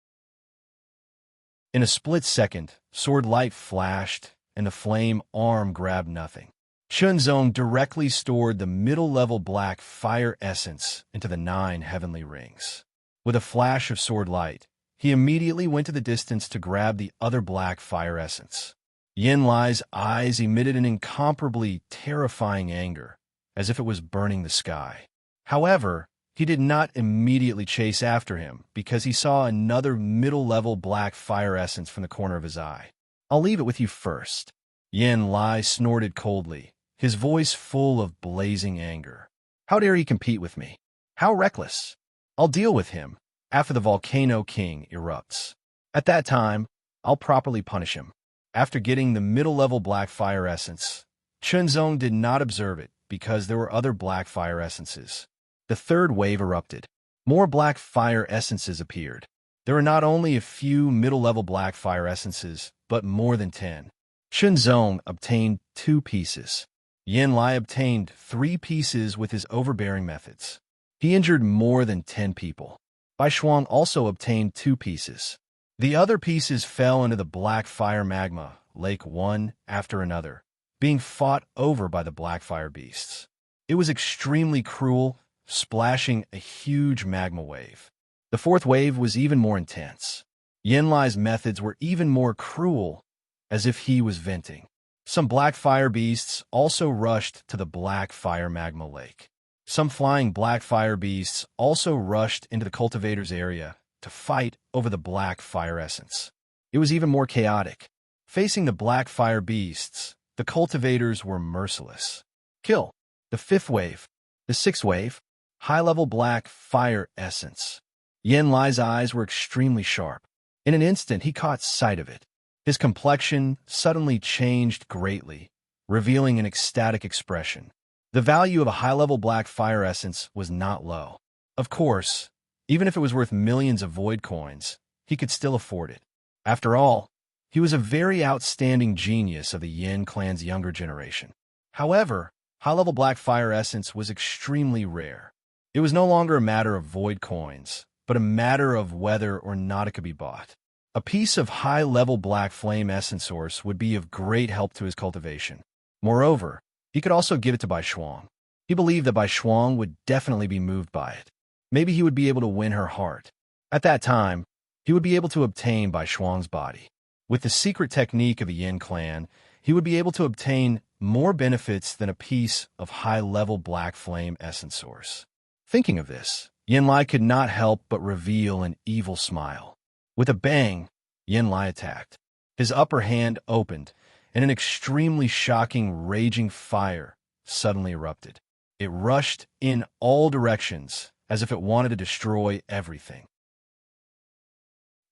In a split second, sword light flashed, and the flame arm grabbed nothing. Chunzong directly stored the middle-level black fire essence into the 9 heavenly rings. With a flash of sword light, he immediately went to the distance to grab the other black fire essence. Yin Lai's eyes emitted an incomparably terrifying anger, as if it was burning the sky. However, he did not immediately chase after him because he saw another middle-level black fire essence from the corner of his eye. I'll leave it with you first. Yin Lai snorted coldly, his voice full of blazing anger. How dare he compete with me? How reckless! I'll deal with him after the Volcano King erupts. At that time, I'll properly punish him. After getting the middle-level black fire essence, Chunzong did not observe it because there were other black fire essences. The third wave erupted. More black fire essences appeared. There were not only a few middle-level black fire essences, but more than 10. Chunzong obtained 2 pieces. Yin Lai obtained 3 pieces with his overbearing methods. He injured more than 10 people. Bai Shuang also obtained 2 pieces. The other pieces fell into the black fire magma lake one after another, being fought over by the black fire beasts. It was extremely cruel, splashing a huge magma wave. The 4th wave was even more intense. Yin Lai's methods were even more cruel, as if he was venting. Some black fire beasts also rushed to the black fire magma lake. Some flying black fire beasts also rushed into the cultivator's area to fight over the black fire essence. It was even more chaotic. Facing the black fire beasts, the cultivators were merciless. Kill. The 5th wave. The 6th wave. High-level black fire essence. Yin Lai's eyes were extremely sharp. In an instant, he caught sight of it. His complexion suddenly changed greatly, revealing an ecstatic expression. The value of a high-level black fire essence was not low. Of course, even if it was worth millions of void coins, he could still afford it. After all, he was a very outstanding genius of the Yin clan's younger generation. However, high-level black fire essence was extremely rare. It was no longer a matter of void coins, but a matter of whether or not it could be bought. A piece of high-level black flame essence source would be of great help to his cultivation. Moreover, he could also give it to Bai Shuang. He believed that Bai Shuang would definitely be moved by it. Maybe he would be able to win her heart. At that time, he would be able to obtain Bai Shuang's body. With the secret technique of the Yin clan, he would be able to obtain more benefits than a piece of high-level black flame essence source. Thinking of this, Yin Lai could not help but reveal an evil smile. With a bang, Yin Lai attacked. His upper hand opened, and an extremely shocking, raging fire suddenly erupted. It rushed in all directions, as if it wanted to destroy everything.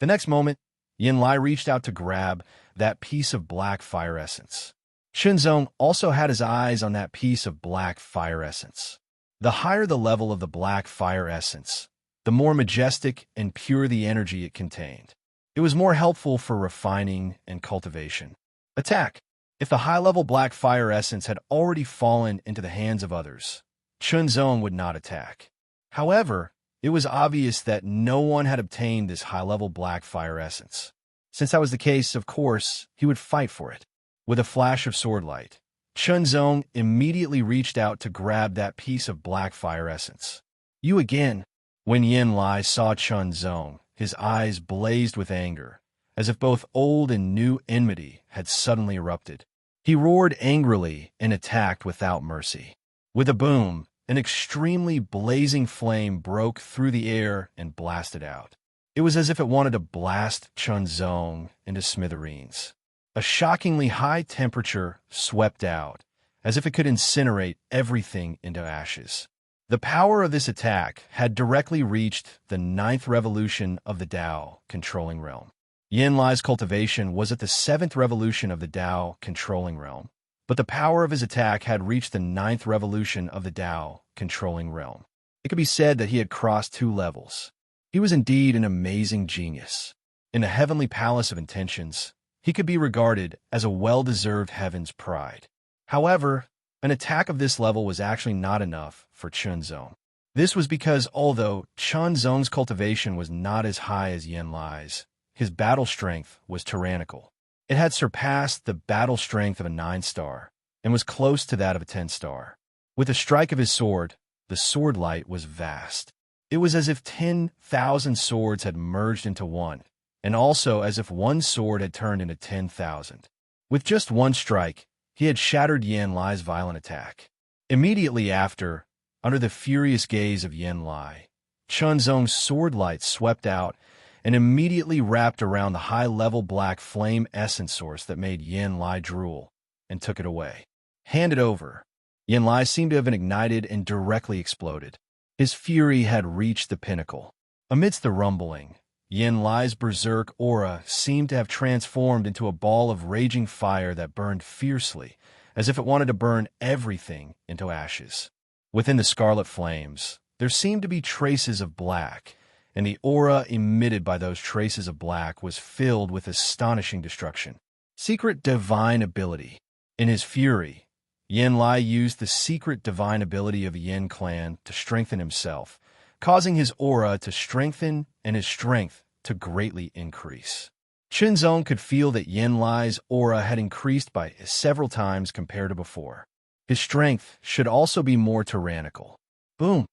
The next moment, Yin Lai reached out to grab that piece of black fire essence. Chunzong also had his eyes on that piece of black fire essence. The higher the level of the black fire essence, the more majestic and pure the energy it contained. It was more helpful for refining and cultivation. Attack. If the high-level black fire essence had already fallen into the hands of others, Chunzong would not attack. However, it was obvious that no one had obtained this high-level black fire essence. Since that was the case, of course, he would fight for it. With a flash of sword light, Chunzong immediately reached out to grab that piece of black fire essence. You again. When Yin Lai saw Chunzong, his eyes blazed with anger, as if both old and new enmity had suddenly erupted. He roared angrily and attacked without mercy. With a boom, an extremely blazing flame broke through the air and blasted out. It was as if it wanted to blast Chunzong into smithereens. A shockingly high temperature swept out, as if it could incinerate everything into ashes. The power of this attack had directly reached the 9th revolution of the Tao controlling realm. Yin Lai's cultivation was at the 7th revolution of the Tao controlling realm, but the power of his attack had reached the 9th revolution of the Tao controlling realm. It could be said that he had crossed 2 levels. He was indeed an amazing genius. In the heavenly palace of intentions, he could be regarded as a well-deserved heaven's pride. However, an attack of this level was actually not enough for Chunzong. This was because although Chunzong's cultivation was not as high as Yin Lai's, his battle strength was tyrannical. It had surpassed the battle strength of a 9-star and was close to that of a 10-star. With the strike of his sword, the sword light was vast. It was as if 10,000 swords had merged into one, and also as if one sword had turned into 10,000. With just one strike, he had shattered Yin Lai's violent attack. Immediately after, under the furious gaze of Yin Lai, Chunzong's sword light swept out and immediately wrapped around the high-level black flame essence source that made Yin Lai drool, and took it away. Hand it over. Yin Lai seemed to have been ignited and directly exploded. His fury had reached the pinnacle. Amidst the rumbling, Yin Lai's berserk aura seemed to have transformed into a ball of raging fire that burned fiercely, as if it wanted to burn everything into ashes. Within the scarlet flames, there seemed to be traces of black, and the aura emitted by those traces of black was filled with astonishing destruction. Secret divine ability. In his fury, Yin Lai used the secret divine ability of the Yin clan to strengthen himself, causing his aura to strengthen and his strength to greatly increase. Qinzong could feel that Yin Lai's aura had increased by several times compared to before. His strength should also be more tyrannical. Boom!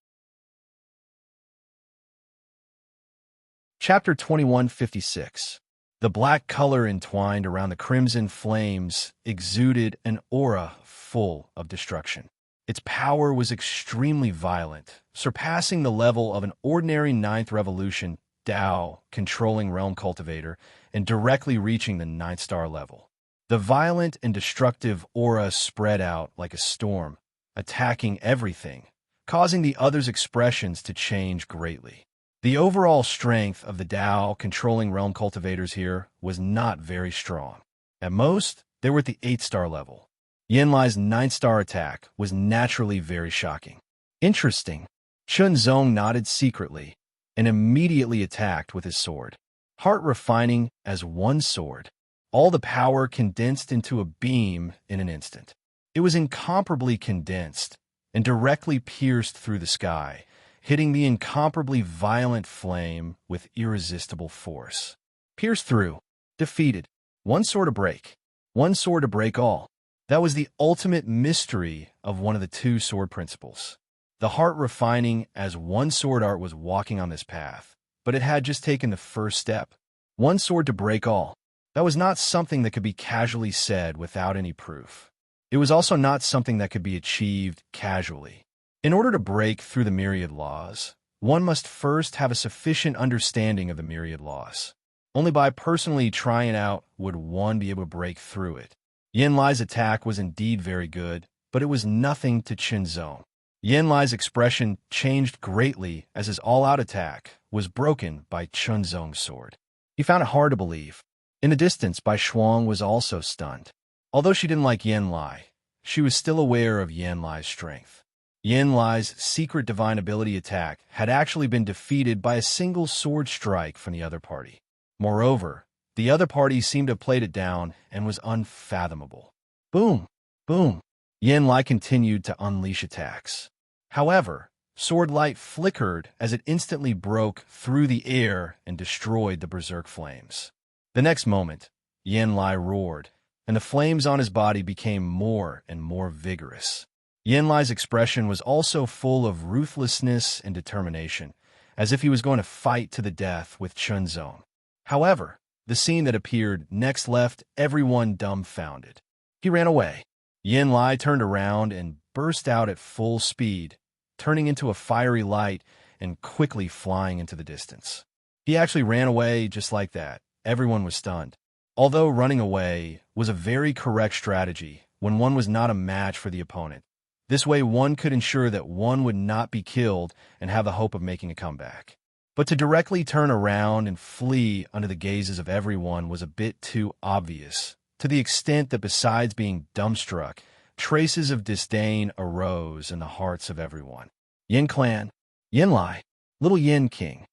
Chapter 2156. The black color entwined around the crimson flames exuded an aura full of destruction. Its power was extremely violent, surpassing the level of an ordinary ninth revolution Dao controlling realm cultivator and directly reaching the 9th star level. The violent and destructive aura spread out like a storm, attacking everything, causing the other's expressions to change greatly. The overall strength of the Dao controlling realm cultivators here was not very strong. At most, they were at the 8th star level. Yin Lai's 9th star attack was naturally very shocking. Interesting. Qinzong nodded secretly and immediately attacked with his sword. Heart refining as one sword. All the power condensed into a beam in an instant. It was incomparably condensed and directly pierced through the sky, hitting the incomparably violent flame with irresistible force. Pierced through. Defeated. One sword to break. One sword to break all. That was the ultimate mystery of one of the two sword principles. The heart refining as one sword art was walking on this path, but it had just taken the first step. One sword to break all. That was not something that could be casually said without any proof. It was also not something that could be achieved casually. In order to break through the myriad laws, one must first have a sufficient understanding of the myriad laws. Only by personally trying out would one be able to break through it. Yin Lai's attack was indeed very good, but it was nothing to Qinzong. Yin Lai's expression changed greatly as his all-out attack was broken by Qinzong's sword. He found it hard to believe. In the distance, Bai Shuang was also stunned. Although she didn't like Yin Lai, she was still aware of Yin Lai's strength. Yin Lai's secret divine ability attack had actually been defeated by a single sword strike from the other party. Moreover, the other party seemed to have played it down and was unfathomable. Boom! Boom! Yin Lai continued to unleash attacks. However, sword light flickered as it instantly broke through the air and destroyed the berserk flames. The next moment, Yin Lai roared, and the flames on his body became more and more vigorous. Yin Lai's expression was also full of ruthlessness and determination, as if he was going to fight to the death with Qinzong. However, the scene that appeared next left everyone dumbfounded. He ran away. Yin Lai turned around and burst out at full speed, turning into a fiery light and quickly flying into the distance. He actually ran away just like that. Everyone was stunned. Although running away was a very correct strategy when one was not a match for the opponent. This way one could ensure that one would not be killed and have the hope of making a comeback. But to directly turn around and flee under the gazes of everyone was a bit too obvious, to the extent that besides being dumbstruck, traces of disdain arose in the hearts of everyone. Yin Clan, Yin Lai, Little Yin King.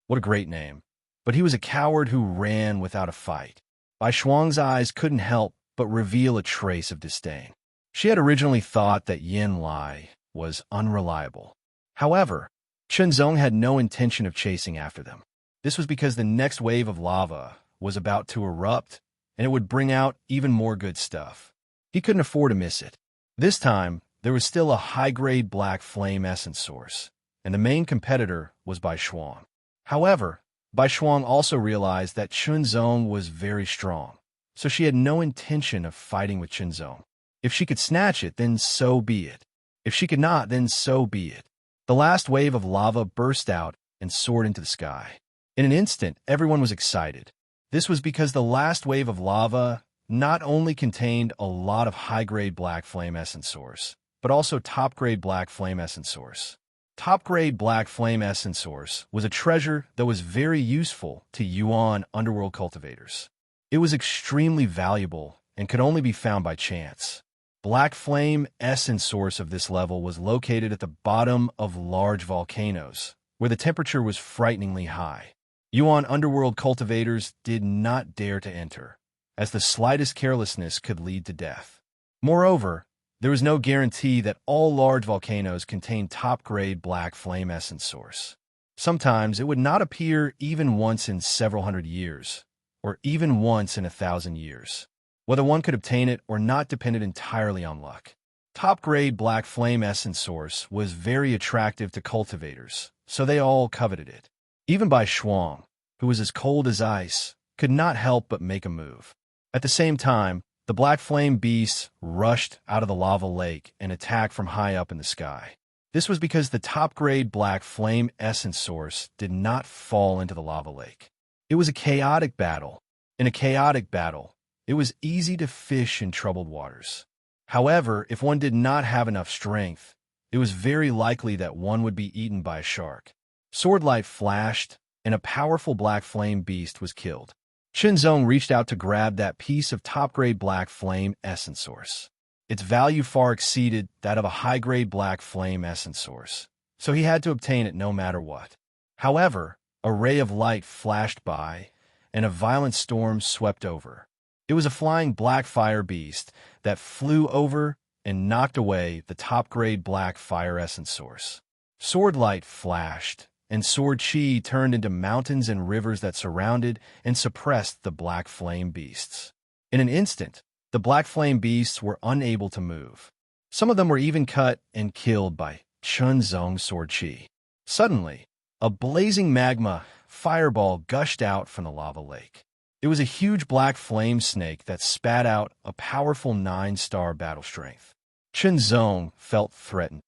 What a great name. But he was a coward who ran without a fight. Bai Shuang's eyes couldn't help but reveal a trace of disdain. She had originally thought that Yin Lai was unreliable. However, Qinzong had no intention of chasing after them. This was because the next wave of lava was about to erupt, and it would bring out even more good stuff. He couldn't afford to miss it. This time, there was still a high-grade black flame essence source, and the main competitor was Bai Shuang. However, Bai Shuang also realized that Qinzong was very strong, so she had no intention of fighting with Qinzong. If she could snatch it, then so be it. If she could not, then so be it. The last wave of lava burst out and soared into the sky. In an instant, everyone was excited. This was because the last wave of lava not only contained a lot of high-grade black flame essence source, but also top-grade black flame essence source. Top-grade black flame essence source was a treasure that was very useful to Yuan underworld cultivators. It was extremely valuable and could only be found by chance. Black flame essence source of this level was located at the bottom of large volcanoes, where the temperature was frighteningly high. Yuan underworld cultivators did not dare to enter, as the slightest carelessness could lead to death. Moreover, there was no guarantee that all large volcanoes contained top-grade black flame essence source. Sometimes it would not appear even once in several hundred years, or even once in 1,000 years. Whether one could obtain it or not depended entirely on luck. Top-grade black flame essence source was very attractive to cultivators, so they all coveted it. Even Bai Shuang, who was as cold as ice, could not help but make a move. At the same time, the black flame beasts rushed out of the lava lake and attacked from high up in the sky. This was because the top-grade black flame essence source did not fall into the lava lake. It was a chaotic battle. In a chaotic battle, it was easy to fish in troubled waters. However, if one did not have enough strength, it was very likely that one would be eaten by a shark. Swordlight flashed, and a powerful black flame beast was killed. Shenzong reached out to grab that piece of top-grade black flame essence source. Its value far exceeded that of a high-grade black flame essence source, so he had to obtain it no matter what. However, a ray of light flashed by, and a violent storm swept over. It was a flying black fire beast that flew over and knocked away the top-grade black fire essence source. Swordlight flashed, and sword chi turned into mountains and rivers that surrounded and suppressed the black flame beasts. In an instant, the black flame beasts were unable to move. Some of them were even cut and killed by Chunzong's sword chi. Suddenly, a blazing magma fireball gushed out from the lava lake. It was a huge black flame snake that spat out a powerful 9-star battle strength. Chunzong felt threatened.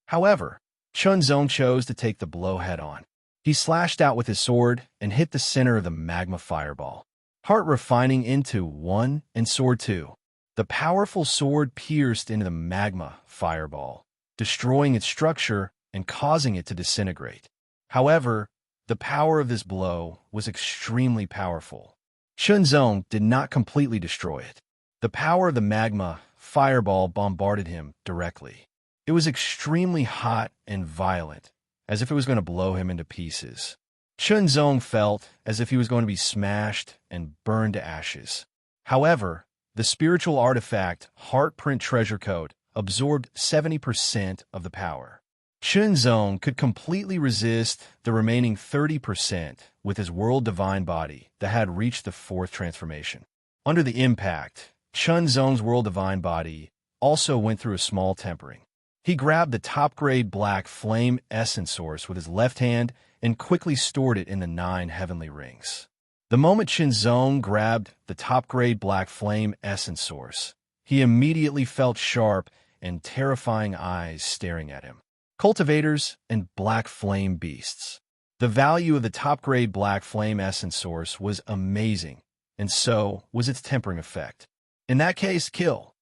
However, Chunzong chose to take the blow head-on. He slashed out with his sword and hit the center of the magma fireball. Heart refining into 1 and sword 2. The powerful sword pierced into the magma fireball, destroying its structure and causing it to disintegrate. However, the power of this blow was extremely powerful. Chunzong did not completely destroy it. The power of the magma fireball bombarded him directly. It was extremely hot and violent, as if it was going to blow him into pieces. Chunzong felt as if he was going to be smashed and burned to ashes. However, the spiritual artifact Heartprint Treasure Coat absorbed 70% of the power. Chunzong could completely resist the remaining 30% with his World Divine Body that had reached the 4th transformation. Under the impact, Chunzong's World Divine Body also went through a small tempering. He grabbed the top-grade black flame essence source with his left hand and quickly stored it in the 9 heavenly rings. The moment Chunzong grabbed the top-grade black flame essence source, he immediately felt sharp and terrifying eyes staring at him. Cultivators and black flame beasts. The value of the top-grade black flame essence source was amazing, and so was its tempering effect. In that case, kill.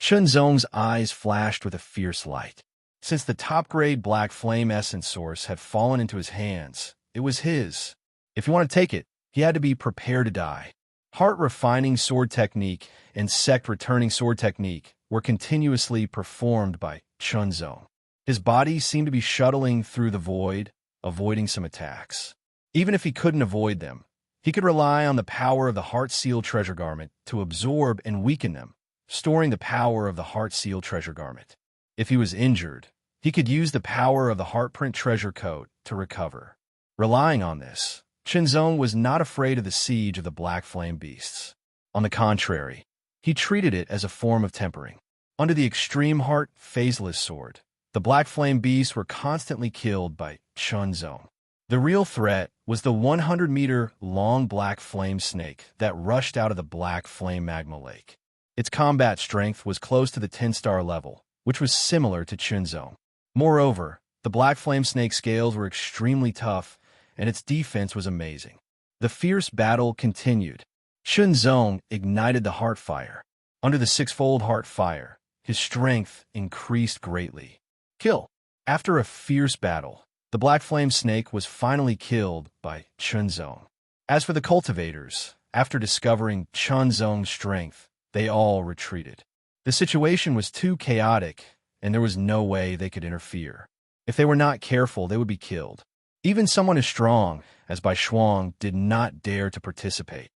Chunzong's eyes flashed with a fierce light. Since the top-grade black flame essence source had fallen into his hands, it was his. If he wanted to take it, he had to be prepared to die. Heart-refining sword technique and sect-returning sword technique were continuously performed by Chunzong. His body seemed to be shuttling through the void, avoiding some attacks. Even if he couldn't avoid them, he could rely on the power of the Heart Seal Treasure Garment to absorb and weaken them, storing the power of the Heart Seal Treasure Garment. If he was injured, he could use the power of the Heartprint Treasure Coat to recover. Relying on this, Chunzong was not afraid of the siege of the Black Flame Beasts. On the contrary, he treated it as a form of tempering. Under the Extreme Heart Phaseless Sword, the Black Flame Beasts were constantly killed by Chunzong. The real threat was the 100-meter-long Black Flame Snake that rushed out of the Black Flame Magma Lake. Its combat strength was close to the 10-star level, which was similar to Chunzong. Moreover, the Black Flame Snake scales were extremely tough, and its defense was amazing. The fierce battle continued. Chunzong ignited the Heart Fire. Under the 6-fold Heart Fire, his strength increased greatly. Kill. After a fierce battle, the Black Flame Snake was finally killed by Chunzong. As for the cultivators, after discovering Chunzong's strength, they all retreated. The situation was too chaotic, and there was no way they could interfere. If they were not careful, they would be killed. Even someone as strong as Bai Shuang did not dare to participate.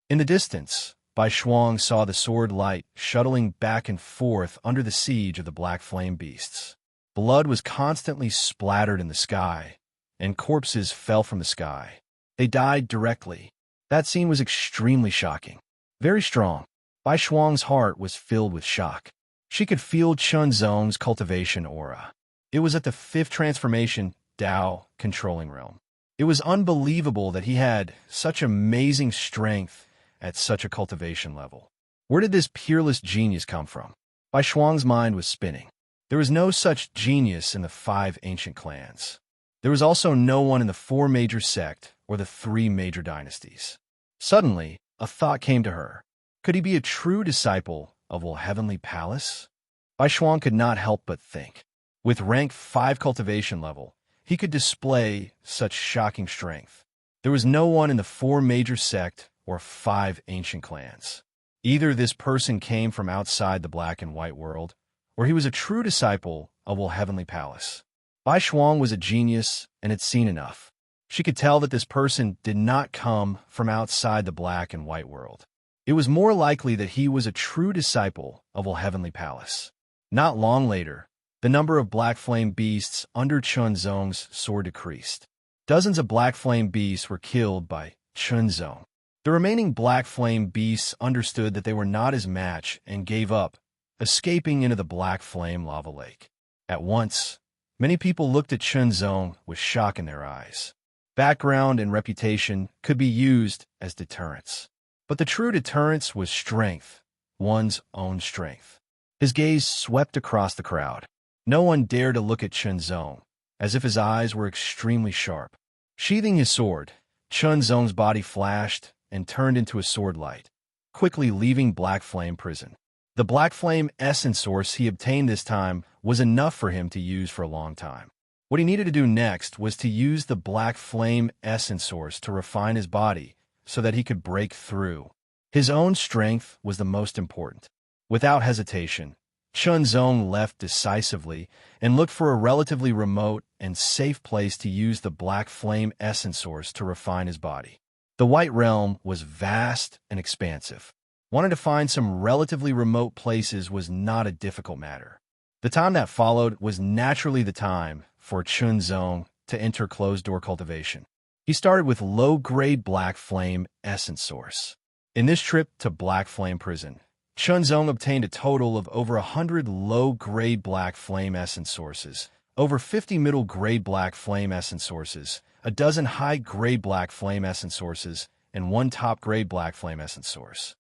In the distance, Bai Shuang saw the sword light shuttling back and forth under the siege of the black flame beasts. Blood was constantly splattered in the sky, and corpses fell from the sky. They died directly. That scene was extremely shocking. Very strong. Bai Shuang's heart was filled with shock. She could feel Chunzong's cultivation aura. It was at the 5th transformation, Dao, controlling realm. It was unbelievable that he had such amazing strength at such a cultivation level. Where did this peerless genius come from? Bai Shuang's mind was spinning. There was no such genius in the 5 ancient clans. There was also no one in the 4 major sect or the 3 major dynasties. Suddenly, a thought came to her. Could he be a true disciple of Will Heavenly Palace? Bai Shuang could not help but think. With rank 5 cultivation level, he could display such shocking strength. There was no one in the 4 major sect or 5 ancient clans. Either this person came from outside the black and white world, or he was a true disciple of Will Heavenly Palace. Bai Shuang was a genius and had seen enough. She could tell that this person did not come from outside the black and white world. It was more likely that he was a true disciple of Will Heavenly Palace. Not long later, the number of black flame beasts under Chunzong's sword decreased. Dozens of black flame beasts were killed by Chunzong. The remaining black flame beasts understood that they were not his match and gave up, escaping into the black flame lava lake. At once, many people looked at Chunzong with shock in their eyes. Background and reputation could be used as deterrents. But the true deterrence was strength, one's own strength. His gaze swept across the crowd. No one dared to look at Chunzong, as if his eyes were extremely sharp. Sheathing his sword, Chunzong's body flashed and turned into a sword light, quickly leaving Black Flame Prison. The Black Flame essence source he obtained this time was enough for him to use for a long time. What he needed to do next was to use the Black Flame essence source to refine his body so that he could break through. His own strength was the most important. Without hesitation, Chunzong left decisively and looked for a relatively remote and safe place to use the Black Flame essence source to refine his body. The White Realm was vast and expansive. Wanting to find some relatively remote places was not a difficult matter. The time that followed was naturally the time for Chunzong to enter closed-door cultivation. He started with low-grade Black Flame essence source. In this trip to Black Flame Prison, Chunzong obtained a total of over 100 low-grade Black Flame essence sources, over 50 middle-grade Black Flame essence sources, a dozen high-grade Black Flame essence sources, and 1 top-grade Black Flame essence source.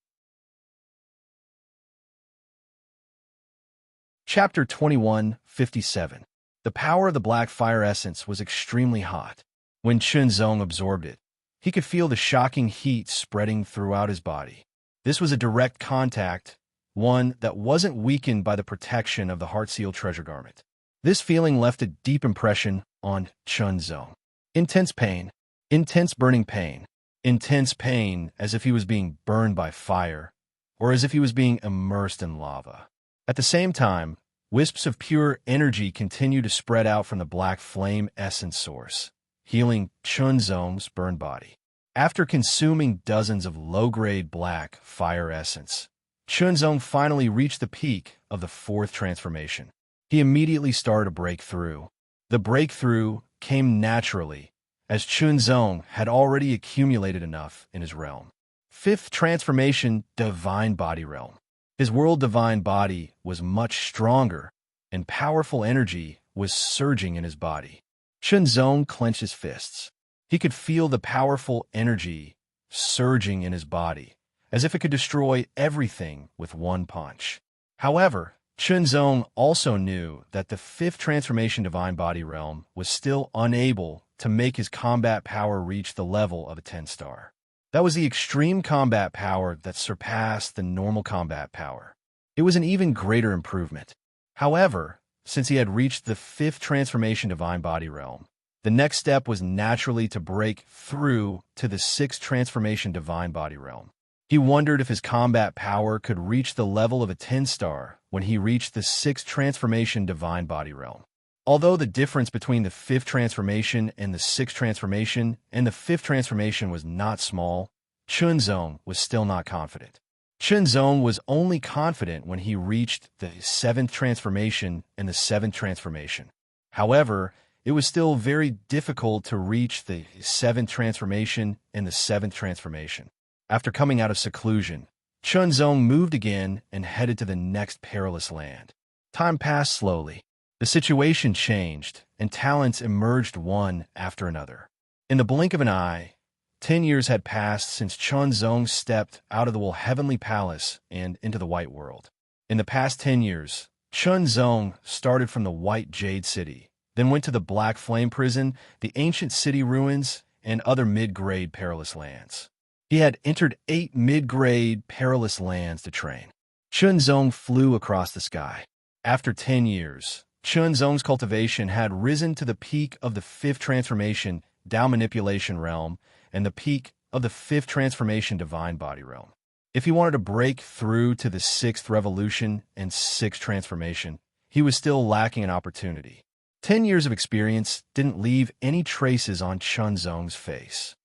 Chapter 21:57. The power of the Black Fire Essence was extremely hot. When Chunzong absorbed it, he could feel the shocking heat spreading throughout his body. This was a direct contact, one that wasn't weakened by the protection of the Heartseal treasure garment. This feeling left a deep impression on Chunzong. Intense pain, intense burning pain, intense pain as if he was being burned by fire, or as if he was being immersed in lava. At the same time, wisps of pure energy continued to spread out from the Black Flame essence source, healing Chunzong's burned body. After consuming dozens of low-grade Black Fire Essence, Chunzong finally reached the peak of the 4th transformation. He immediately started a breakthrough. The breakthrough came naturally, as Chunzong had already accumulated enough in his realm. 5th transformation, Divine Body Realm. His world divine body was much stronger, and powerful energy was surging in his body. Chunzong clenched his fists. He could feel the powerful energy surging in his body, as if it could destroy everything with one punch. However, Chunzong also knew that the 5th transformation divine body realm was still unable to make his combat power reach the level of a 10-star. That was the extreme combat power that surpassed the normal combat power. It was an even greater improvement. However, since he had reached the 5th transformation divine body realm, the next step was naturally to break through to the 6th transformation divine body realm. He wondered if his combat power could reach the level of a 10-star when he reached the 6th transformation divine body realm. Although the difference between the 5th transformation and the 6th transformation and the 5th transformation was not small, Chunzong was still not confident. Chunzong was only confident when he reached the 7th transformation and the 7th transformation. However, it was still very difficult to reach the 7th transformation and the 7th transformation. After coming out of seclusion, Chunzong moved again and headed to the next perilous land. Time passed slowly. The situation changed, and talents emerged one after another. In the blink of an eye, 10 years had passed since Chunzong stepped out of the Heavenly Palace and into the White World. In the past 10 years, Chunzong started from the White Jade City, then went to the Black Flame Prison, the ancient city ruins, and other mid-grade perilous lands. He had entered 8 mid-grade perilous lands to train. Chunzong flew across the sky. After 10 years, Chunzong's cultivation had risen to the peak of the 5th transformation Tao manipulation realm and the peak of the 5th transformation divine body realm. If he wanted to break through to the 6th revolution and 6th transformation, he was still lacking an opportunity. 10 years of experience didn't leave any traces on Chunzong's face.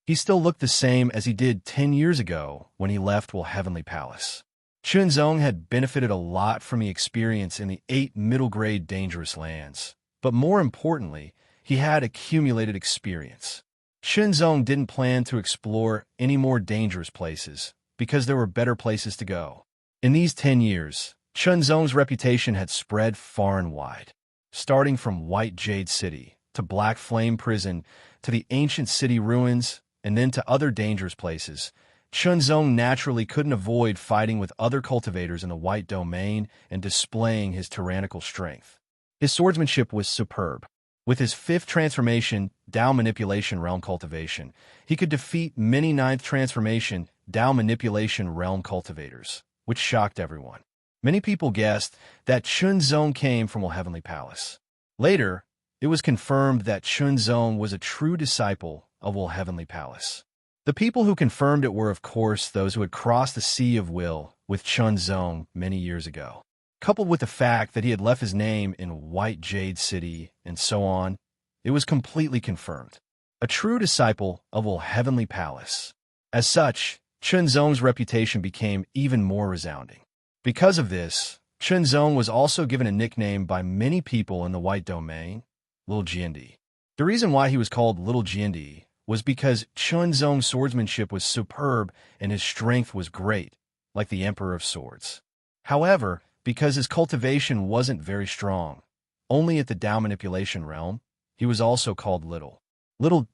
He still looked the same as he did 10 years ago when he left Heavenly Palace. Chunzong had benefited a lot from the experience in the 8 middle-grade dangerous lands, but more importantly, he had accumulated experience. Chunzong didn't plan to explore any more dangerous places because there were better places to go. In these 10 years, Chunzong's reputation had spread far and wide, starting from White Jade City to Black Flame Prison to the ancient city ruins and then to other dangerous places. Chunzong naturally couldn't avoid fighting with other cultivators in the White Domain and displaying his tyrannical strength. His swordsmanship was superb. With his 5th transformation, Tao manipulation realm cultivation, he could defeat many 9th transformation, Tao manipulation realm cultivators, which shocked everyone. Many people guessed that Chunzong came from Heavenly Palace. Later, it was confirmed that Chunzong was a true disciple of Heavenly Palace. The people who confirmed it were, of course, those who had crossed the Sea of Will with Chunzong many years ago. Coupled with the fact that he had left his name in White Jade City and so on, it was completely confirmed. A true disciple of Heavenly Palace. As such, Chunzong's reputation became even more resounding. Because of this, Chunzong was also given a nickname by many people in the White Domain, Little Jiandi. The reason why he was called Little Jiandi was because Chunzong's swordsmanship was superb and his strength was great, like the Emperor of Swords. However, because his cultivation wasn't very strong, only at the Tao manipulation realm, he was also called Little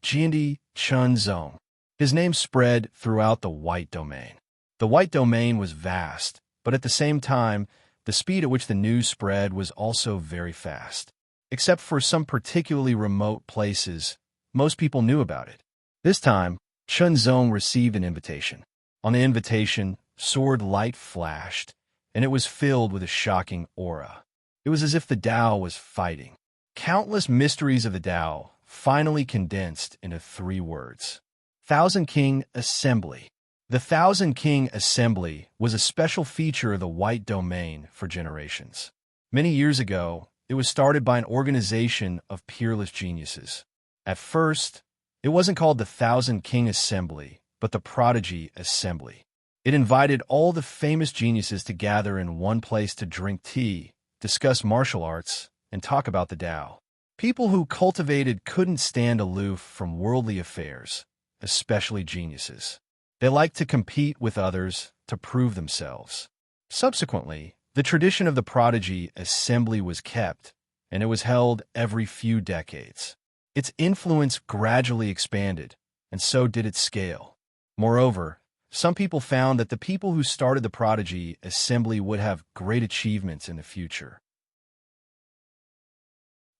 Jiandi Chunzong. His name spread throughout the White Domain. The White Domain was vast, but at the same time, the speed at which the news spread was also very fast. Except for some particularly remote places, most people knew about it. This time, Chunzong received an invitation. On the invitation, sword light flashed, and it was filled with a shocking aura. It was as if the Tao was fighting. Countless mysteries of the Tao finally condensed into 3 words. Thousand King Assembly. The Thousand King Assembly was a special feature of the White Domain for generations. Many years ago, it was started by an organization of peerless geniuses. At first, it wasn't called the Thousand King Assembly, but the Prodigy Assembly. It invited all the famous geniuses to gather in one place to drink tea, discuss martial arts, and talk about the Tao. People who cultivated couldn't stand aloof from worldly affairs, especially geniuses. They liked to compete with others to prove themselves. Subsequently, the tradition of the Prodigy Assembly was kept, and it was held every few decades. Its influence gradually expanded, and so did its scale. Moreover, some people found that the people who started the Prodigy Assembly would have great achievements in the future.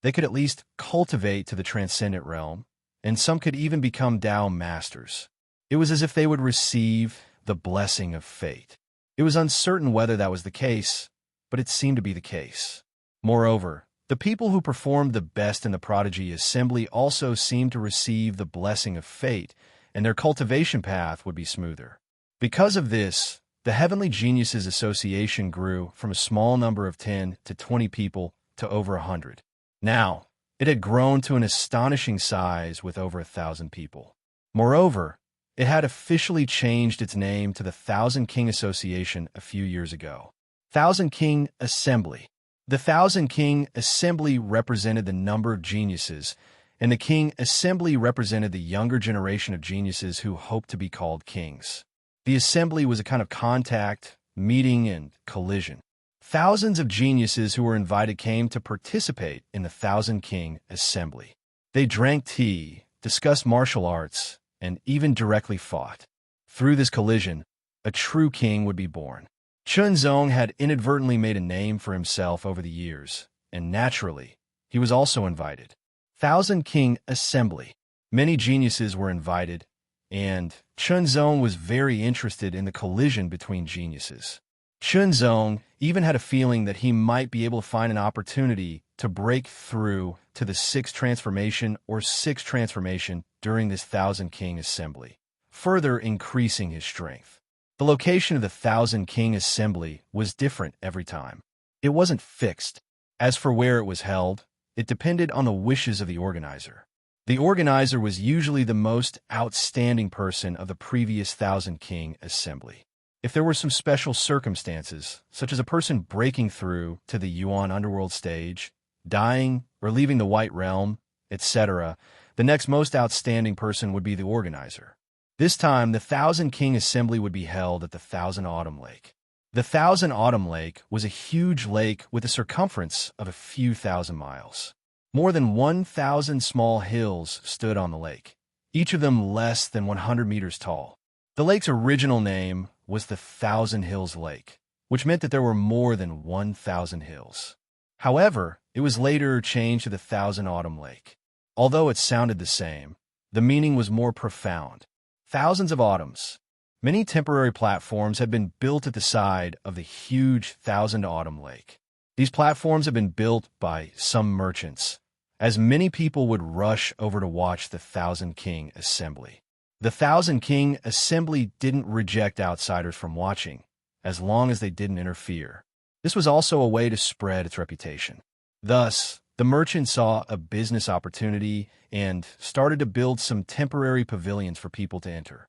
They could at least cultivate to the transcendent realm, and some could even become Tao masters. It was as if they would receive the blessing of fate. It was uncertain whether that was the case, but it seemed to be the case. Moreover, the people who performed the best in the Prodigy Assembly also seemed to receive the blessing of fate, and their cultivation path would be smoother. Because of this, The Heavenly Geniuses Association grew from a small number of 10 to 20 people to over 100. Now, it had grown to an astonishing size with over 1,000 people. Moreover, it had officially changed its name to the Thousand King Association a few years ago. Thousand King Assembly. The Thousand King Assembly represented the number of geniuses, and the King Assembly represented the younger generation of geniuses who hoped to be called kings. The assembly was a kind of contact, meeting, and collision. Thousands of geniuses who were invited came to participate in the Thousand King Assembly. They drank tea, discussed martial arts, and even directly fought. Through this collision, a true king would be born. Chunzong had inadvertently made a name for himself over the years, and naturally, he was also invited. Thousand King Assembly. Many geniuses were invited, and Chunzong was very interested in the collision between geniuses. Chunzong even had a feeling that he might be able to find an opportunity to break through to the sixth transformation during this Thousand King Assembly, further increasing his strength. The location of the Thousand King Assembly was different every time. It wasn't fixed. As for where it was held, it depended on the wishes of the organizer. The organizer was usually the most outstanding person of the previous Thousand King Assembly. If there were some special circumstances, such as a person breaking through to the Yuan underworld stage, dying, or leaving the White Realm, etc., the next most outstanding person would be the organizer. This time, the Thousand King Assembly would be held at the Thousand Autumn Lake. The Thousand Autumn Lake was a huge lake with a circumference of a few thousand miles. More than 1,000 small hills stood on the lake, each of them less than 100 meters tall. The lake's original name was the Thousand Hills Lake, which meant that there were more than 1,000 hills. However, it was later changed to the Thousand Autumn Lake. Although it sounded the same, the meaning was more profound. Thousands of autumns. Many temporary platforms had been built at the side of the huge Thousand Autumn Lake. These platforms had been built by some merchants, as many people would rush over to watch the Thousand King Assembly. The Thousand King Assembly didn't reject outsiders from watching, as long as they didn't interfere. This was also a way to spread its reputation. Thus, the merchant saw a business opportunity and started to build some temporary pavilions for people to enter.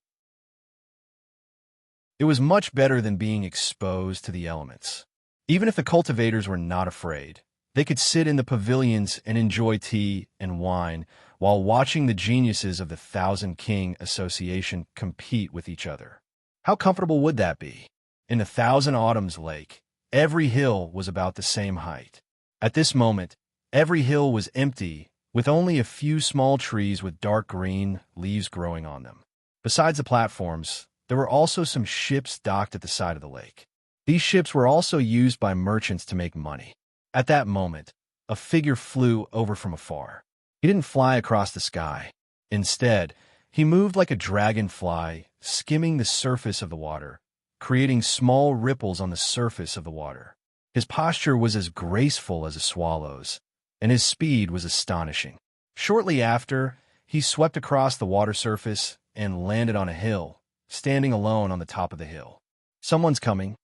It was much better than being exposed to the elements. Even if the cultivators were not afraid, they could sit in the pavilions and enjoy tea and wine while watching the geniuses of the Thousand King Association compete with each other. How comfortable would that be? In the Thousand Autumns Lake, every hill was about the same height. At this moment, every hill was empty, with only a few small trees with dark green leaves growing on them. Besides the platforms, there were also some ships docked at the side of the lake. These ships were also used by merchants to make money. At that moment, a figure flew over from afar. He didn't fly across the sky. Instead, he moved like a dragonfly, skimming the surface of the water, creating small ripples on the surface of the water. His posture was as graceful as a swallow's, and his speed was astonishing. Shortly after, he swept across the water surface and landed on a hill, standing alone on the top of the hill. Someone's coming.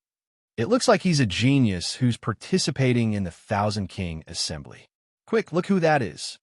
It looks like he's a genius who's participating in the Thousand King Assembly. Quick, look who that is.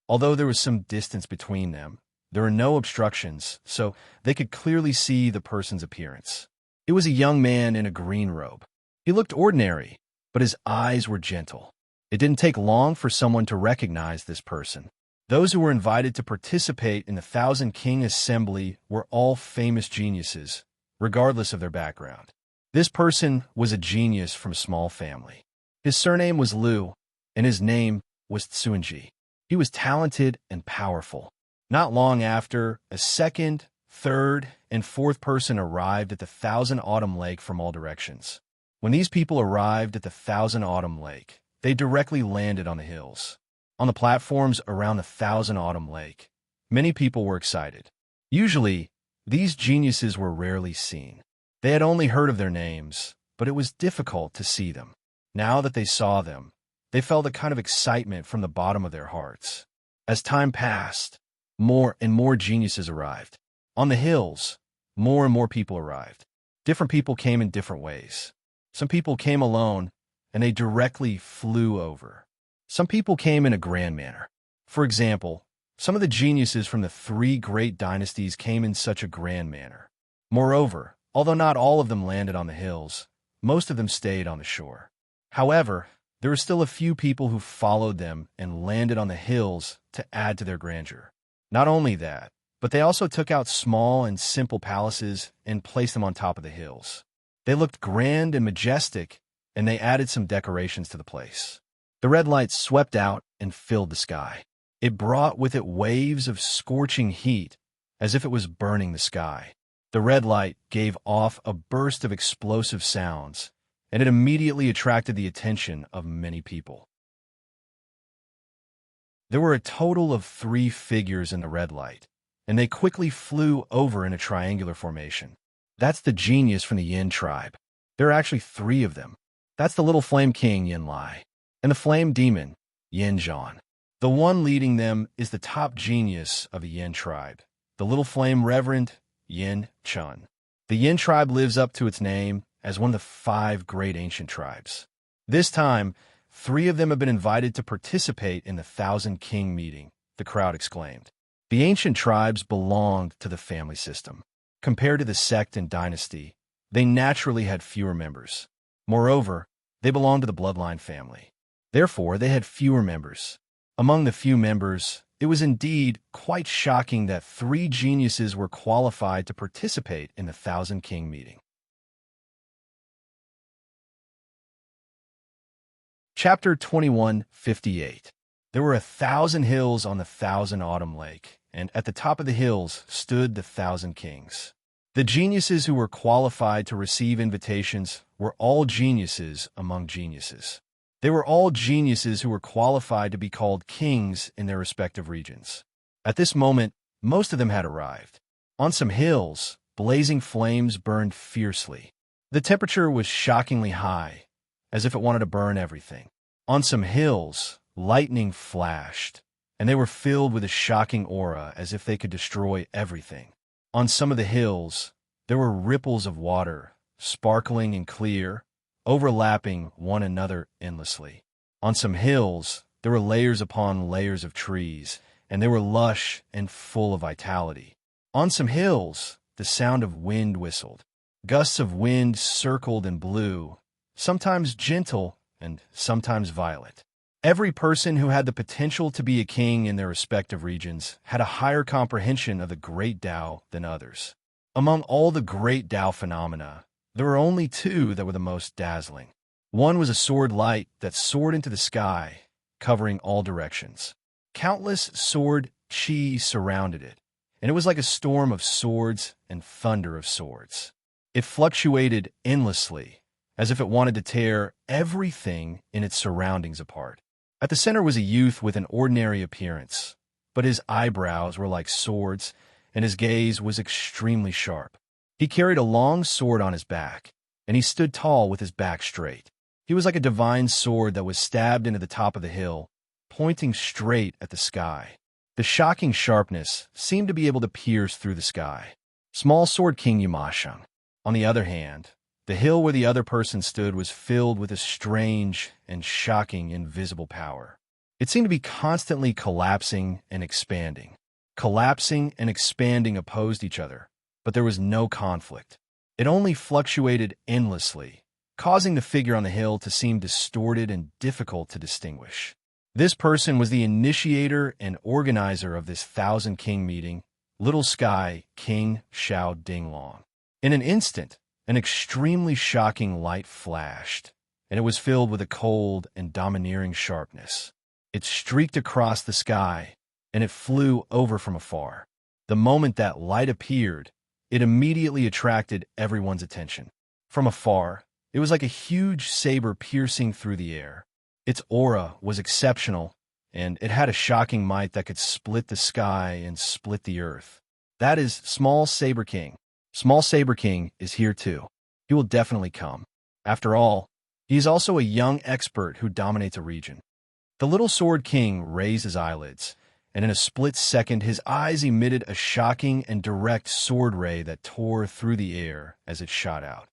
Although there was some distance between them, there were no obstructions, so they could clearly see the person's appearance. It was a young man in a green robe. He looked ordinary, but his eyes were gentle. It didn't take long for someone to recognize this person. Those who were invited to participate in the Thousand King Assembly were all famous geniuses, regardless of their background. This person was a genius from a small family. His surname was Liu, and his name was Tsuanji. He was talented and powerful. Not long after, a second, third, and fourth person arrived at the Thousand Autumn Lake from all directions. When these people arrived at the Thousand Autumn Lake, they directly landed on the hills. On the platforms around the Thousand Autumn Lake, many people were excited. Usually, these geniuses were rarely seen. They had only heard of their names, but it was difficult to see them. Now that they saw them, they felt a kind of excitement from the bottom of their hearts. As time passed, more and more geniuses arrived. On the hills, more and more people arrived. Different people came in different ways. Some people came alone, and they directly flew over. Some people came in a grand manner. For example, some of the geniuses from the three great dynasties came in such a grand manner. Moreover, although not all of them landed on the hills, most of them stayed on the shore. However, there were still a few people who followed them and landed on the hills to add to their grandeur. Not only that, but they also took out small and simple palaces and placed them on top of the hills. They looked grand and majestic, and they added some decorations to the place. The red light swept out and filled the sky. It brought with it waves of scorching heat, as if it was burning the sky. The red light gave off a burst of explosive sounds, and it immediately attracted the attention of many people. There were a total of 3 figures in the red light, and they quickly flew over in a triangular formation. That's the genius from the Yin tribe. There are actually 3 of them. That's the little flame king, Yin Lai, and the flame demon, Yin Zhan. The one leading them is the top genius of the Yin tribe, the little flame reverend, Yin Chun. The Yin tribe lives up to its name as one of the 5 great ancient tribes. This time, 3 of them have been invited to participate in the 1,000 King meeting, the crowd exclaimed. The ancient tribes belonged to the family system. Compared to the sect and dynasty, they naturally had fewer members. Moreover, they belonged to the bloodline family. Therefore, they had fewer members. Among the few members, it was indeed quite shocking that 3 geniuses were qualified to participate in the 1,000 King meeting. Chapter 21:58. There were 1,000 hills on the 1,000 Autumn Lake, and at the top of the hills stood the 1,000 kings. The geniuses who were qualified to receive invitations were all geniuses among geniuses. They were all geniuses who were qualified to be called kings in their respective regions. At this moment, most of them had arrived. On some hills, blazing flames burned fiercely. The temperature was shockingly high, as if it wanted to burn everything. On some hills, lightning flashed, and they were filled with a shocking aura as if they could destroy everything. On some of the hills, there were ripples of water, sparkling and clear, overlapping one another endlessly. On some hills, there were layers upon layers of trees, and they were lush and full of vitality. On some hills, the sound of wind whistled. Gusts of wind circled and blew, sometimes gentle and sometimes violent. Every person who had the potential to be a king in their respective regions had a higher comprehension of the great Tao than others. Among all the great Tao phenomena, there were only 2 that were the most dazzling. One was a sword light that soared into the sky, covering all directions. Countless sword chi surrounded it, and it was like a storm of swords and thunder of swords. It fluctuated endlessly, as if it wanted to tear everything in its surroundings apart. At the center was a youth with an ordinary appearance, but his eyebrows were like swords, and his gaze was extremely sharp. He carried a long sword on his back, and he stood tall with his back straight. He was like a divine sword that was stabbed into the top of the hill, pointing straight at the sky. The shocking sharpness seemed to be able to pierce through the sky. Small Sword King Yamashang. On the other hand, the hill where the other person stood was filled with a strange and shocking invisible power. It seemed to be constantly collapsing and expanding. Collapsing and expanding opposed each other, but there was no conflict. It only fluctuated endlessly, causing the figure on the hill to seem distorted and difficult to distinguish. This person was the initiator and organizer of this 1,000 King meeting, Little Sky King Xiao Dinglong. In an instant, an extremely shocking light flashed, and it was filled with a cold and domineering sharpness. It streaked across the sky, and it flew over from afar. The moment that light appeared, it immediately attracted everyone's attention. From afar, it was like a huge saber piercing through the air. Its aura was exceptional, and it had a shocking might that could split the sky and split the earth. That is Small Saber King. Small Saber King is here too. He will definitely come. After all, he is also a young expert who dominates a region. The Little Sword King raised his eyelids, and in a split second his eyes emitted a shocking and direct sword ray that tore through the air as it shot out.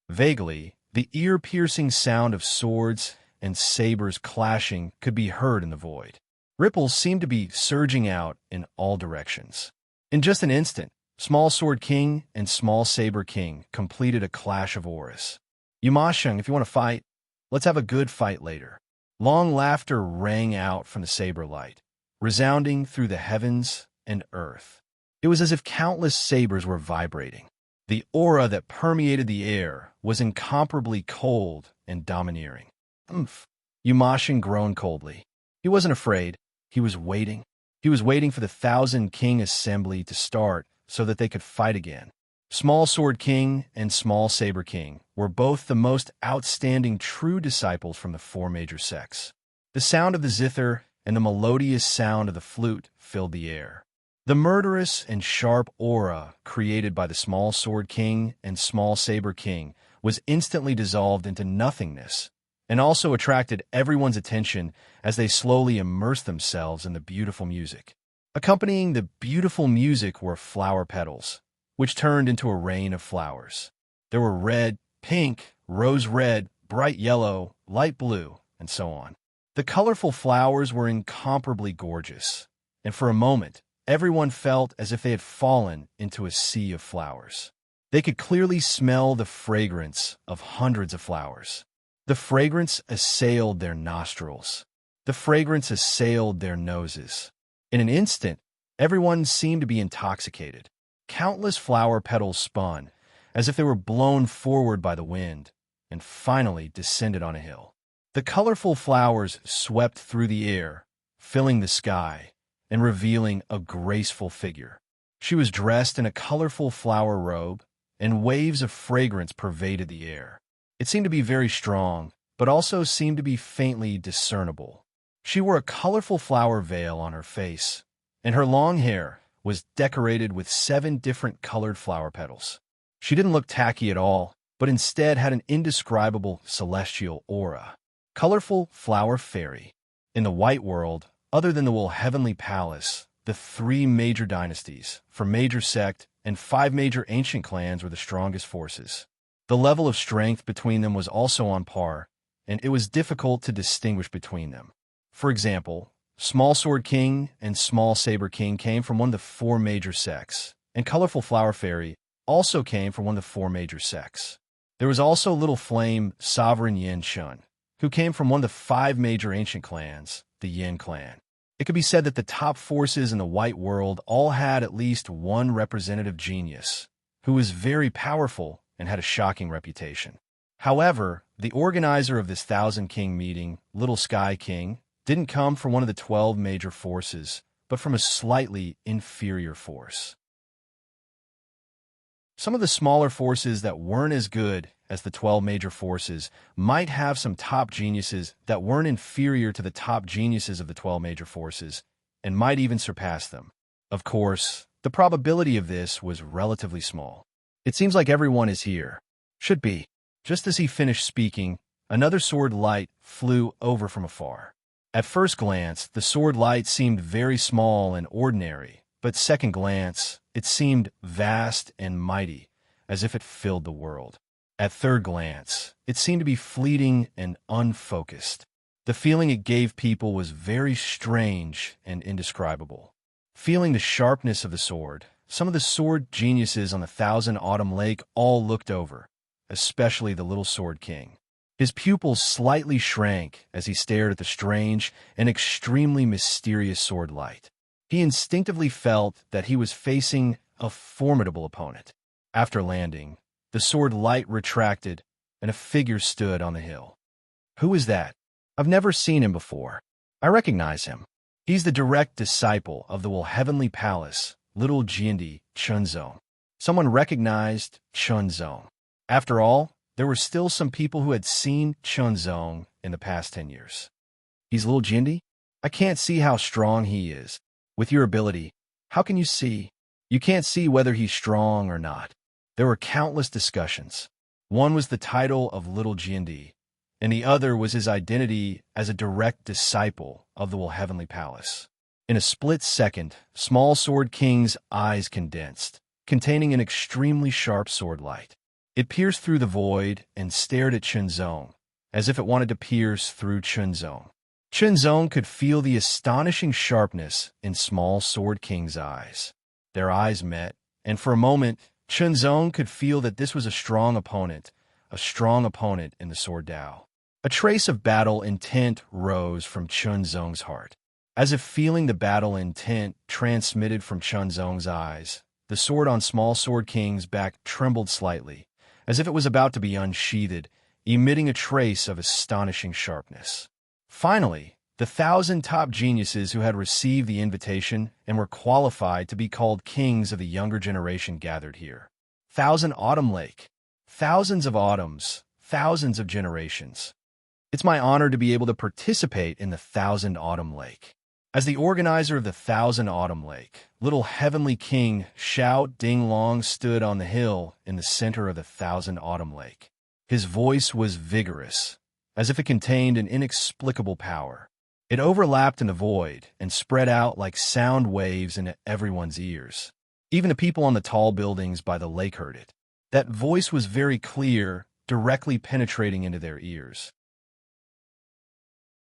Vaguely, the ear-piercing sound of swords and sabers clashing could be heard in the void. Ripples seemed to be surging out in all directions. In just an instant, Small Sword King and Small Saber King completed a clash of auras. Yumasheng, if you want to fight, let's have a good fight later. Long laughter rang out from the saber light, resounding through the heavens and earth. It was as if countless sabers were vibrating. The aura that permeated the air was incomparably cold and domineering. Umph! Yumasheng groaned coldly. He wasn't afraid. He was waiting. He was waiting for the Thousand King Assembly to start so that they could fight again. Small Sword King and Small Saber King were both the most outstanding true disciples from the four major sects. The sound of the zither and the melodious sound of the flute filled the air. The murderous and sharp aura created by the Small Sword King and Small Saber King was instantly dissolved into nothingness, and also attracted everyone's attention as they slowly immersed themselves in the beautiful music. Accompanying the beautiful music were flower petals, which turned into a rain of flowers. There were red, pink, rose red, bright yellow, light blue, and so on. The colorful flowers were incomparably gorgeous, and for a moment, everyone felt as if they had fallen into a sea of flowers. They could clearly smell the fragrance of hundreds of flowers. The fragrance assailed their nostrils. The fragrance assailed their noses. In an instant, everyone seemed to be intoxicated. Countless flower petals spun, as if they were blown forward by the wind, and finally descended on a hill. The colorful flowers swept through the air, filling the sky, and revealing a graceful figure. She was dressed in a colorful flower robe, and waves of fragrance pervaded the air. It seemed to be very strong, but also seemed to be faintly discernible. She wore a colorful flower veil on her face, and her long hair was decorated with 7 different colored flower petals. She didn't look tacky at all, but instead had an indescribable celestial aura. Colorful flower fairy. In the white world, other than the Will Heavenly Palace, the 3 major dynasties, for major sect, and 5 major ancient clans were the strongest forces. The level of strength between them was also on par, and it was difficult to distinguish between them. For example, Small Sword King and Small Saber King came from one of the 4 major sects, and Colorful Flower Fairy also came from one of the 4 major sects. There was also Little Flame Sovereign Yin Shun, who came from one of the 5 major ancient clans, the Yin clan. It could be said that the top forces in the white world all had at least one representative genius, who was very powerful and had a shocking reputation. However, the organizer of this Thousand King meeting, Little Sky King, didn't come from one of the 12 major forces, but from a slightly inferior force. Some of the smaller forces that weren't as good as the 12 major forces might have some top geniuses that weren't inferior to the top geniuses of the 12 major forces, and might even surpass them. Of course, the probability of this was relatively small. It seems like everyone is here. Should be. Just as he finished speaking, another sword light flew over from afar. At first glance, the sword light seemed very small and ordinary, but second glance, it seemed vast and mighty, as if it filled the world. At third glance, it seemed to be fleeting and unfocused. The feeling it gave people was very strange and indescribable. Feeling the sharpness of the sword, some of the sword geniuses on the Thousand Autumn Lake all looked over, especially the Little Sword King. His pupils slightly shrank as he stared at the strange and extremely mysterious sword light. He instinctively felt that he was facing a formidable opponent. After landing, the sword light retracted, and a figure stood on the hill. Who is that? I've never seen him before. I recognize him. He's the direct disciple of the Will Heavenly Palace, Little Jiandi Chunzong. Someone recognized Chunzong. After all, there were still some people who had seen Chunzong in the past 10 years. He's Little Jiandi? I can't see how strong he is. With your ability, how can you see? You can't see whether he's strong or not. There were countless discussions. One was the title of Little Jiandi, and the other was his identity as a direct disciple of the Heavenly Palace. In a split second, Small Sword King's eyes condensed, containing an extremely sharp sword light. It pierced through the void and stared at Chunzong, as if it wanted to pierce through Chunzong. Chunzong could feel the astonishing sharpness in Small Sword King's eyes. Their eyes met, and for a moment, Chunzong could feel that this was a strong opponent in the Sword Dao. A trace of battle intent rose from Chunzong's heart. As if feeling the battle intent transmitted from Chunzong's eyes, the sword on Small Sword King's back trembled slightly, as if it was about to be unsheathed, emitting a trace of astonishing sharpness. Finally, the 1,000 top geniuses who had received the invitation and were qualified to be called kings of the younger generation gathered here. 1,000 Autumn Lake. Thousands of autumns, thousands of generations. It's my honor to be able to participate in the 1,000 Autumn Lake. As the organizer of the 1,000 Autumn Lake, little Heavenly King Xiao Dinglong stood on the hill in the center of the 1,000 Autumn Lake. His voice was vigorous, as if it contained an inexplicable power. It overlapped in the void and spread out like sound waves into everyone's ears. Even the people on the tall buildings by the lake heard it. That voice was very clear, directly penetrating into their ears.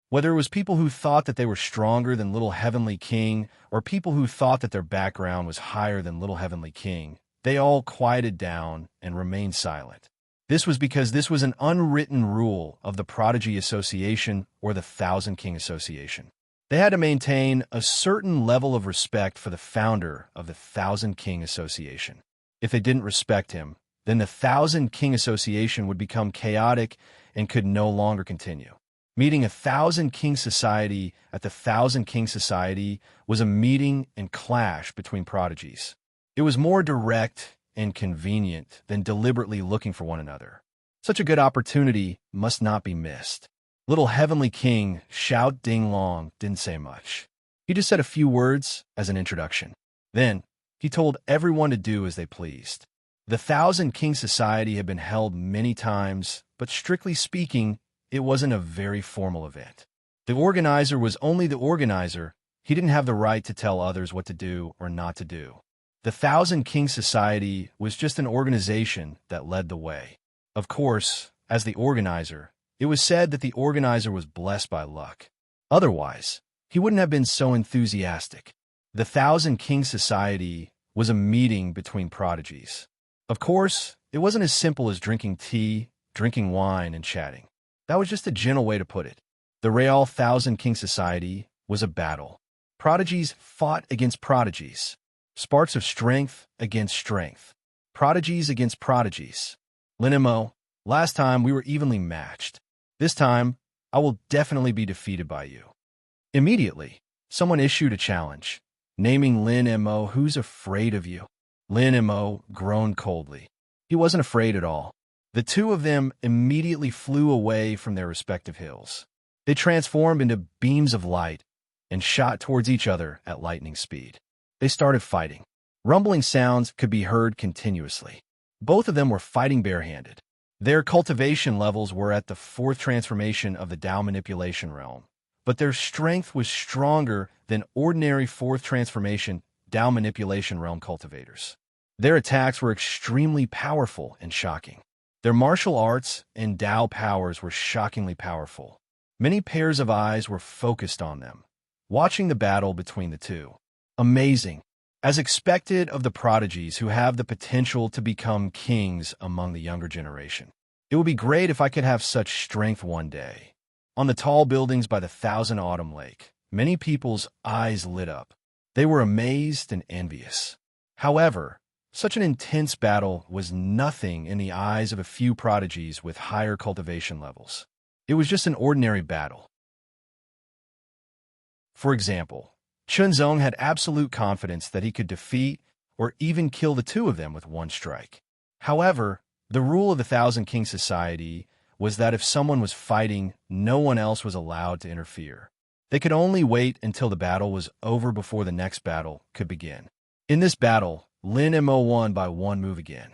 Whether it was people who thought that they were stronger than Little Heavenly King, or people who thought that their background was higher than Little Heavenly King, they all quieted down and remained silent. This was because this was an unwritten rule of the Prodigy Association or the 1,000 King Association. They had to maintain a certain level of respect for the founder of the 1,000 King Association. If they didn't respect him, then the 1,000 King Association would become chaotic and could no longer continue. Meeting a 1,000 King Society at the 1,000 King Society was a meeting and clash between prodigies. It was more direct and convenient than deliberately looking for one another. Such a good opportunity must not be missed. Little Heavenly King Xiao Dinglong didn't say much. He just said a few words as an introduction. Then, he told everyone to do as they pleased. The 1,000 King Society had been held many times, but strictly speaking, it wasn't a very formal event. The organizer was only the organizer. He didn't have the right to tell others what to do or not to do. The 1,000 King Society was just an organization that led the way. Of course, as the organizer, it was said that the organizer was blessed by luck. Otherwise, he wouldn't have been so enthusiastic. The 1,000 King Society was a meeting between prodigies. Of course, it wasn't as simple as drinking tea, drinking wine, and chatting. That was just a gentle way to put it. The Real 1,000 King Society was a battle. Prodigies fought against prodigies. Sparks of strength against strength. Prodigies against prodigies. Linimo, last time we were evenly matched. This time, I will definitely be defeated by you. Immediately, someone issued a challenge, naming Lin Mo, who's afraid of you. Lin Mo groaned coldly. He wasn't afraid at all. The two of them immediately flew away from their respective hills. They transformed into beams of light and shot towards each other at lightning speed. They started fighting. Rumbling sounds could be heard continuously. Both of them were fighting barehanded. Their cultivation levels were at the 4th transformation of the Dao manipulation realm, but their strength was stronger than ordinary 4th transformation Dao manipulation realm cultivators. Their attacks were extremely powerful and shocking. Their martial arts and Dao powers were shockingly powerful. Many pairs of eyes were focused on them, watching the battle between the two. Amazing. As expected of the prodigies who have the potential to become kings among the younger generation. It would be great if I could have such strength one day. On the tall buildings by the 1,000 Autumn Lake, many people's eyes lit up. They were amazed and envious. However, such an intense battle was nothing in the eyes of a few prodigies with higher cultivation levels. It was just an ordinary battle. For example, Chunzong had absolute confidence that he could defeat or even kill the two of them with one strike. However, the rule of the 1,000 King Society was that if someone was fighting, no one else was allowed to interfere. They could only wait until the battle was over before the next battle could begin. In this battle, Lin Mo won by one move again.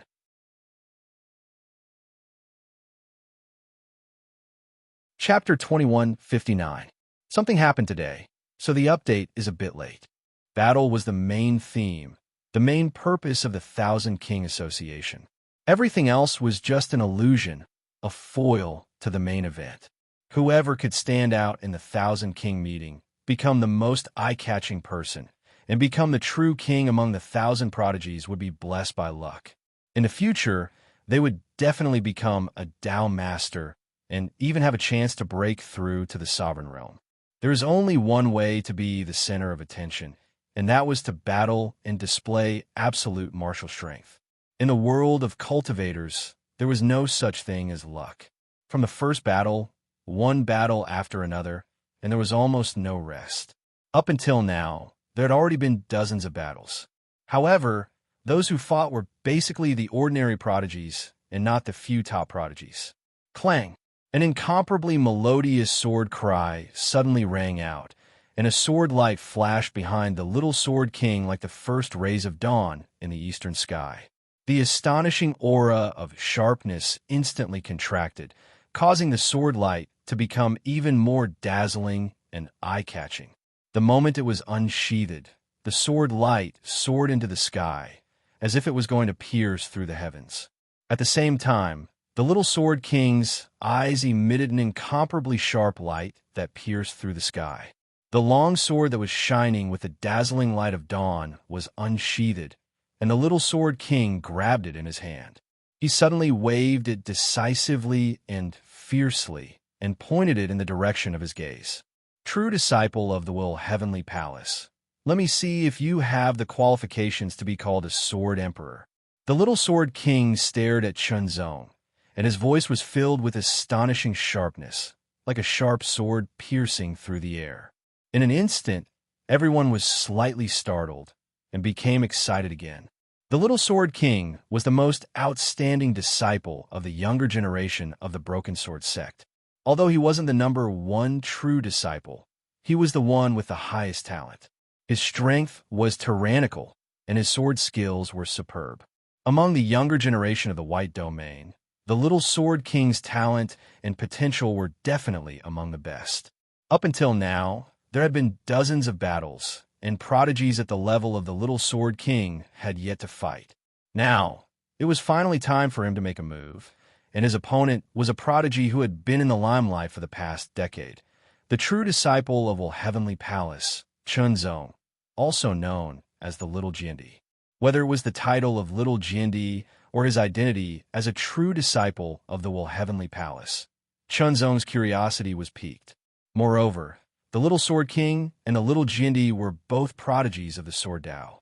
Chapter 2159. Something happened today, so the update is a bit late. Battle was the main theme, the main purpose of the Thousand King Association. Everything else was just an illusion, a foil to the main event. Whoever could stand out in the Thousand King meeting, become the most eye-catching person, and become the true king among the 1,000 prodigies would be blessed by luck. In the future, they would definitely become a Tao master and even have a chance to break through to the sovereign realm. There is only one way to be the center of attention, and that was to battle and display absolute martial strength. In the world of cultivators, there was no such thing as luck. From the first battle, one battle after another, and there was almost no rest. Up until now, there had already been dozens of battles. However, those who fought were basically the ordinary prodigies and not the few top prodigies. Clang! An incomparably melodious sword cry suddenly rang out, and a sword light flashed behind the little sword king like the first rays of dawn in the eastern sky. The astonishing aura of sharpness instantly contracted, causing the sword light to become even more dazzling and eye-catching. The moment it was unsheathed, the sword light soared into the sky, as if it was going to pierce through the heavens. At the same time, the little sword king's eyes emitted an incomparably sharp light that pierced through the sky. The long sword that was shining with the dazzling light of dawn was unsheathed, and the little sword king grabbed it in his hand. He suddenly waved it decisively and fiercely, and pointed it in the direction of his gaze. True disciple of the Will Heavenly Palace, let me see if you have the qualifications to be called a sword emperor. The little sword king stared at Chunzong, and his voice was filled with astonishing sharpness, like a sharp sword piercing through the air. In an instant, everyone was slightly startled and became excited again. The little sword king was the most outstanding disciple of the younger generation of the Broken Sword sect. Although he wasn't the number one true disciple, he was the one with the highest talent. His strength was tyrannical, and his sword skills were superb. Among the younger generation of the White Domain, the little sword king's talent and potential were definitely among the best. Up until now, there had been dozens of battles, and prodigies at the level of the little sword king had yet to fight. Now, it was finally time for him to make a move, and his opponent was a prodigy who had been in the limelight for the past decade, the true disciple of Will Heavenly Palace, Chunzong, also known as the Little Jindy. Whether it was the title of Little Jindy or his identity as a true disciple of the Will Heavenly Palace, Chunzong's curiosity was piqued. Moreover, the Little Sword King and the Little Jindy were both prodigies of the Sword Tao.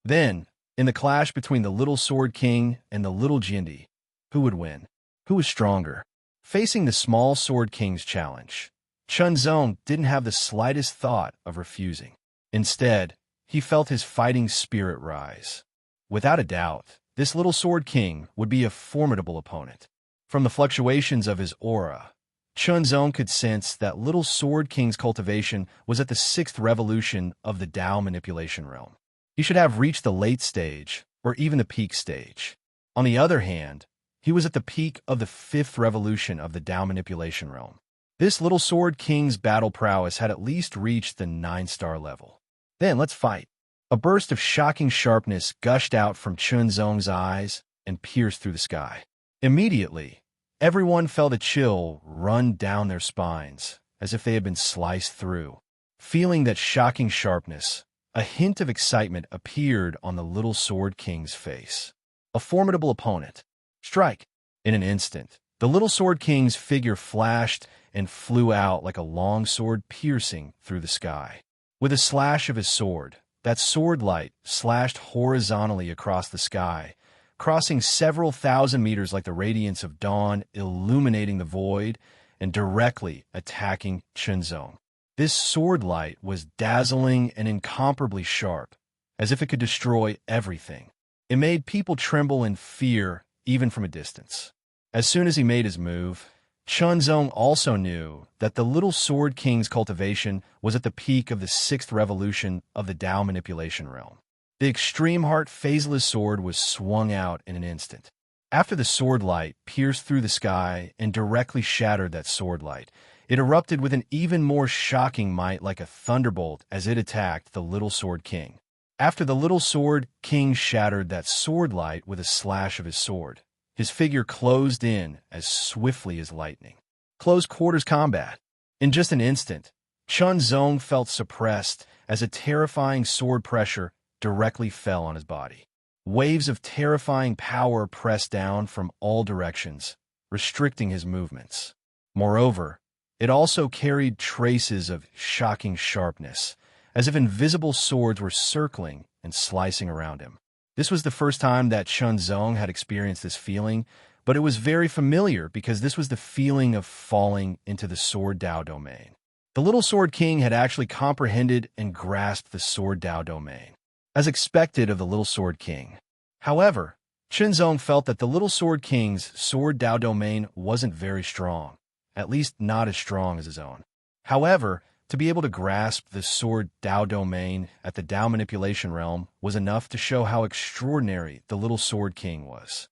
Then, in the clash between the Little Sword King and the Little Jindy, who would win? Who was stronger? Facing the Small Sword King's challenge, Chunzong didn't have the slightest thought of refusing. Instead, he felt his fighting spirit rise. Without a doubt, this Little Sword King would be a formidable opponent. From the fluctuations of his aura, Chunzong could sense that Little Sword King's cultivation was at the 6th revolution of the Tao manipulation realm. He should have reached the late stage, or even the peak stage. On the other hand, he was at the peak of the 5th revolution of the Tao manipulation realm. This Little Sword King's battle prowess had at least reached the 9-star level. Then let's fight. A burst of shocking sharpness gushed out from Chunzong's eyes and pierced through the sky. Immediately, everyone felt a chill run down their spines, as if they had been sliced through. Feeling that shocking sharpness, a hint of excitement appeared on the Little Sword King's face. A formidable opponent. Strike! In an instant, the Little Sword King's figure flashed and flew out like a long sword piercing through the sky. With a slash of his sword, that sword light slashed horizontally across the sky, crossing several thousand meters like the radiance of dawn, illuminating the void and directly attacking Chunzong. This sword light was dazzling and incomparably sharp, as if it could destroy everything. It made people tremble in fear, even from a distance. As soon as he made his move, Chunzong also knew that the Little Sword King's cultivation was at the peak of the 6th revolution of the Tao manipulation realm. The Extreme Heart Phaseless Sword was swung out in an instant. After the sword light pierced through the sky and directly shattered that sword light, it erupted with an even more shocking might like a thunderbolt as it attacked the Little Sword King. After the Little Sword King shattered that sword light with a slash of his sword, his figure closed in as swiftly as lightning. Close quarters combat. In just an instant, Chun Zong felt suppressed as a terrifying sword pressure directly fell on his body. Waves of terrifying power pressed down from all directions, restricting his movements. Moreover, it also carried traces of shocking sharpness, as if invisible swords were circling and slicing around him. This was the first time that Chun Zong had experienced this feeling, but it was very familiar because this was the feeling of falling into the Sword Dao domain. The Little Sword King had actually comprehended and grasped the Sword Dao domain, as expected of the Little Sword King. However, Chun Zong felt that the Little Sword King's Sword Dao domain wasn't very strong, at least not as strong as his own. However, to be able to grasp the Sword Dao domain at the Dao manipulation realm was enough to show how extraordinary the Little Sword King was.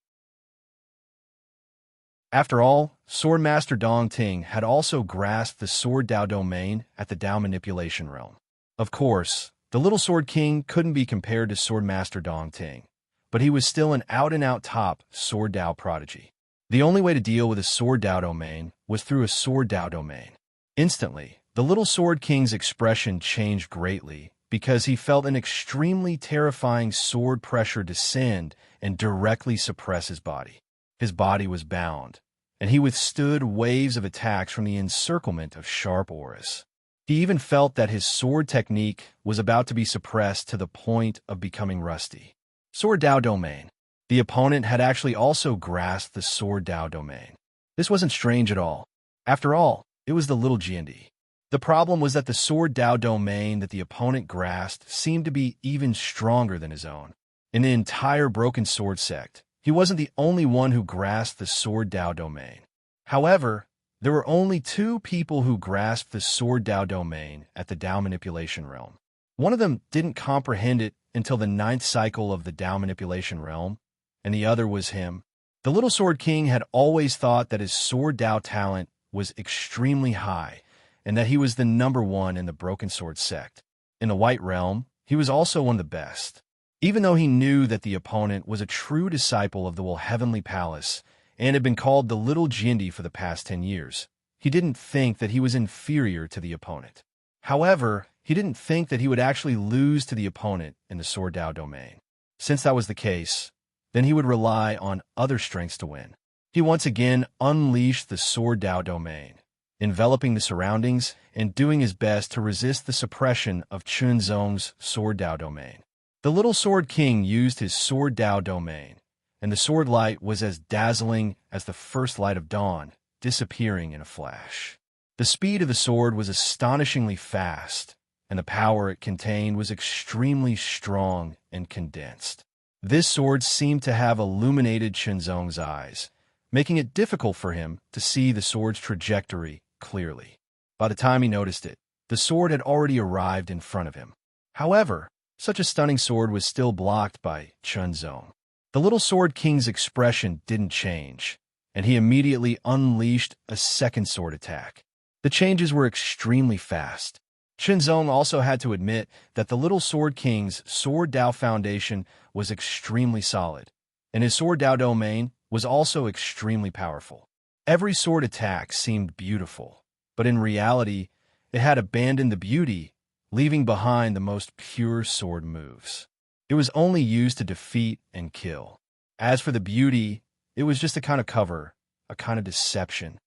After all, Sword Master Dong Ting had also grasped the Sword Dao domain at the Dao manipulation realm. Of course, the Little Sword King couldn't be compared to Sword Master Dong Ting, but he was still an out-and-out top Sword Dao prodigy. The only way to deal with a Sword Dao domain was through a Sword Dao domain. Instantly, the Little Sword King's expression changed greatly because he felt an extremely terrifying sword pressure descend and directly suppress his body. His body was bound, and he withstood waves of attacks from the encirclement of sharp auras. He even felt that his sword technique was about to be suppressed to the point of becoming rusty. Sword Dao domain. The opponent had actually also grasped the Sword Dao domain. This wasn't strange at all. After all, it was the Little Jiandi. The problem was that the Sword Dao domain that the opponent grasped seemed to be even stronger than his own. In the entire Broken Sword sect, he wasn't the only one who grasped the Sword Dao domain. However, there were only 2 people who grasped the Sword Dao domain at the Dao manipulation realm. One of them didn't comprehend it until the 9th cycle of the Dao manipulation realm, and the other was him. The Little Sword King had always thought that his Sword Dao talent was extremely high, and that he was the #1 in the Broken Sword sect. In the White Realm, he was also one of the best. Even though he knew that the opponent was a true disciple of the Heavenly Palace and had been called the Little Jiandi for the past 10 years, he didn't think that he was inferior to the opponent. However, he didn't think that he would actually lose to the opponent in the Sword Dao domain. Since that was the case, then he would rely on other strengths to win. He once again unleashed the Sword Dao domain, enveloping the surroundings and doing his best to resist the suppression of Chun Zong's Sword Dao domain. The Little Sword King used his Sword Dao domain, and the sword light was as dazzling as the first light of dawn, disappearing in a flash. The speed of the sword was astonishingly fast, and the power it contained was extremely strong and condensed. This sword seemed to have illuminated Chun Zong's eyes, making it difficult for him to see the sword's trajectory clearly. By the time he noticed it, the sword had already arrived in front of him. However, such a stunning sword was still blocked by Chun Zong. The Little Sword King's expression didn't change, and he immediately unleashed a second sword attack. The changes were extremely fast. Chun Zong also had to admit that the Little Sword King's Sword Dao foundation was extremely solid, and his Sword Dao domain was also extremely powerful. Every sword attack seemed beautiful, but in reality, it had abandoned the beauty, leaving behind the most pure sword moves. It was only used to defeat and kill. As for the beauty, it was just a kind of cover, a kind of deception.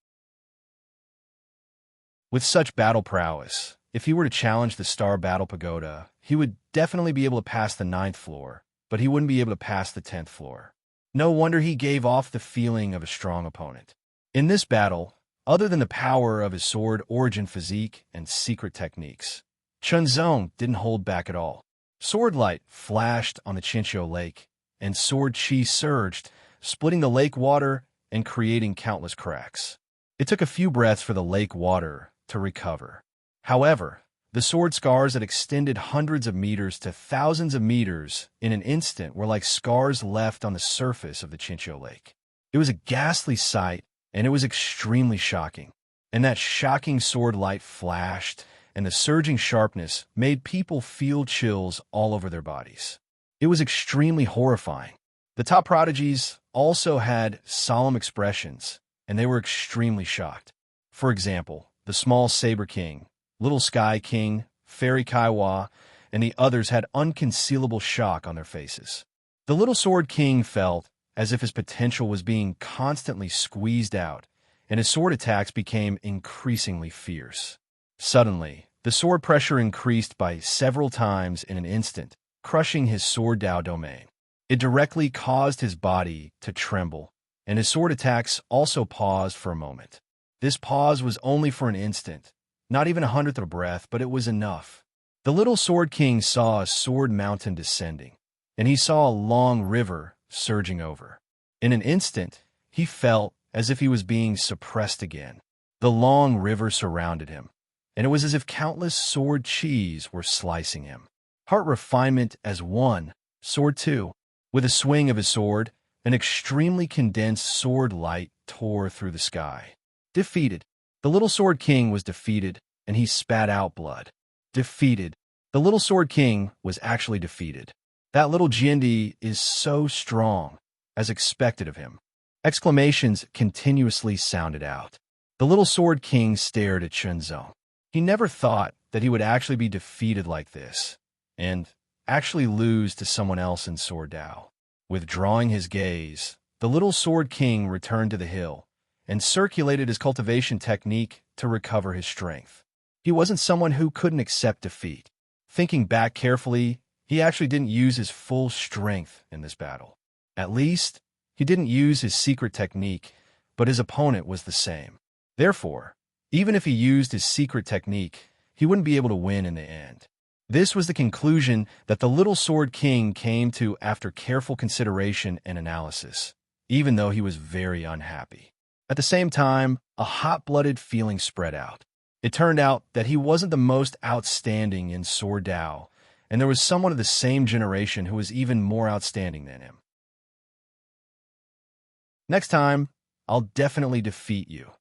With such battle prowess, if he were to challenge the Star Battle Pagoda, he would definitely be able to pass the 9th floor, but he wouldn't be able to pass the 10th floor. No wonder he gave off the feeling of a strong opponent. In this battle, other than the power of his sword origin physique and secret techniques, Chun Zong didn't hold back at all. Sword light flashed on the Chinchou Lake, and sword chi surged, splitting the lake water and creating countless cracks. It took a few breaths for the lake water to recover. However, the sword scars that extended hundreds of meters to thousands of meters in an instant were like scars left on the surface of the Chinchou Lake. It was a ghastly sight, and it was extremely shocking. And that shocking sword light flashed, and the surging sharpness made people feel chills all over their bodies. It was extremely horrifying. The top prodigies also had solemn expressions, and they were extremely shocked. For example, the small Saber King, Little Sky King, Fairy Kaiwa, and the others had unconcealable shock on their faces. The Little Sword King felt as if his potential was being constantly squeezed out, and his sword attacks became increasingly fierce. Suddenly, the sword pressure increased by several times in an instant, crushing his sword Dao domain. It directly caused his body to tremble, and his sword attacks also paused for a moment. This pause was only for an instant, not even 1/100th of a breath, but it was enough. The Little Sword King saw a sword mountain descending, and he saw a long river surging over. In an instant, he felt as if he was being suppressed again. The long river surrounded him, and it was as if countless sword chis were slicing him. Heart refinement as one, sword two. With a swing of his sword, an extremely condensed sword light tore through the sky. Defeated. The Little Sword King was defeated, and he spat out blood. Defeated. The Little Sword King was actually defeated. That little Jindi is so strong, as expected of him. Exclamations continuously sounded out. The Little Sword King stared at Chunzong. He never thought that he would actually be defeated like this, and actually lose to someone else in Sword Dao. Withdrawing his gaze, the Little Sword King returned to the hill and circulated his cultivation technique to recover his strength. He wasn't someone who couldn't accept defeat. Thinking back carefully, he actually didn't use his full strength in this battle. At least, he didn't use his secret technique, but his opponent was the same. Therefore, even if he used his secret technique, he wouldn't be able to win in the end. This was the conclusion that the Little Sword King came to after careful consideration and analysis, even though he was very unhappy. At the same time, a hot-blooded feeling spread out. It turned out that he wasn't the most outstanding in Sword Dao, and there was someone of the same generation who was even more outstanding than him. Next time, I'll definitely defeat you,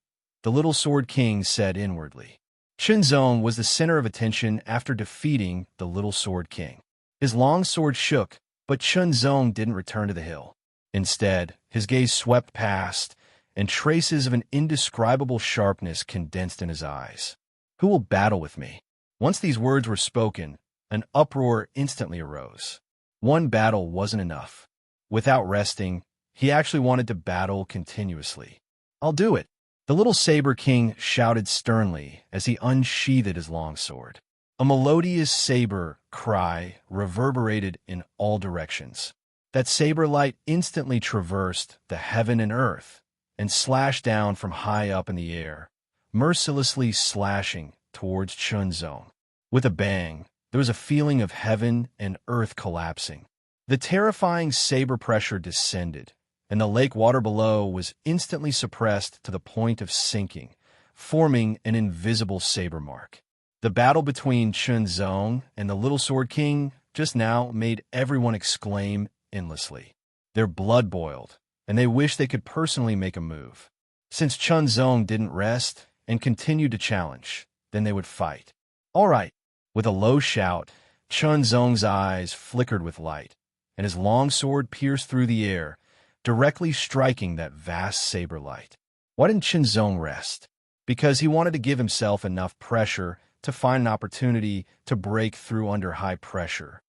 the Little Sword King said inwardly. Chunzong was the center of attention after defeating the Little Sword King. His long sword shook, but Chunzong didn't return to the hill. Instead, his gaze swept past, and traces of an indescribable sharpness condensed in his eyes. Who will battle with me? Once these words were spoken, an uproar instantly arose. One battle wasn't enough. Without resting, he actually wanted to battle continuously. I'll do it. The Little Saber King shouted sternly as he unsheathed his long sword. A melodious saber cry reverberated in all directions. That saber light instantly traversed the heaven and earth and slashed down from high up in the air, mercilessly slashing towards Chunzong. With a bang, there was a feeling of heaven and earth collapsing. The terrifying saber pressure descended, and the lake water below was instantly suppressed to the point of sinking, forming an invisible saber mark. The battle between Chunzong and the Little Sword King just now made everyone exclaim endlessly. Their blood boiled, and they wished they could personally make a move. Since Chunzong didn't rest and continued to challenge, then they would fight. All right. With a low shout, Chunzong's eyes flickered with light, and his long sword pierced through the air, directly striking that vast saber light. Why didn't Chunzong rest? Because he wanted to give himself enough pressure to find an opportunity to break through under high pressure.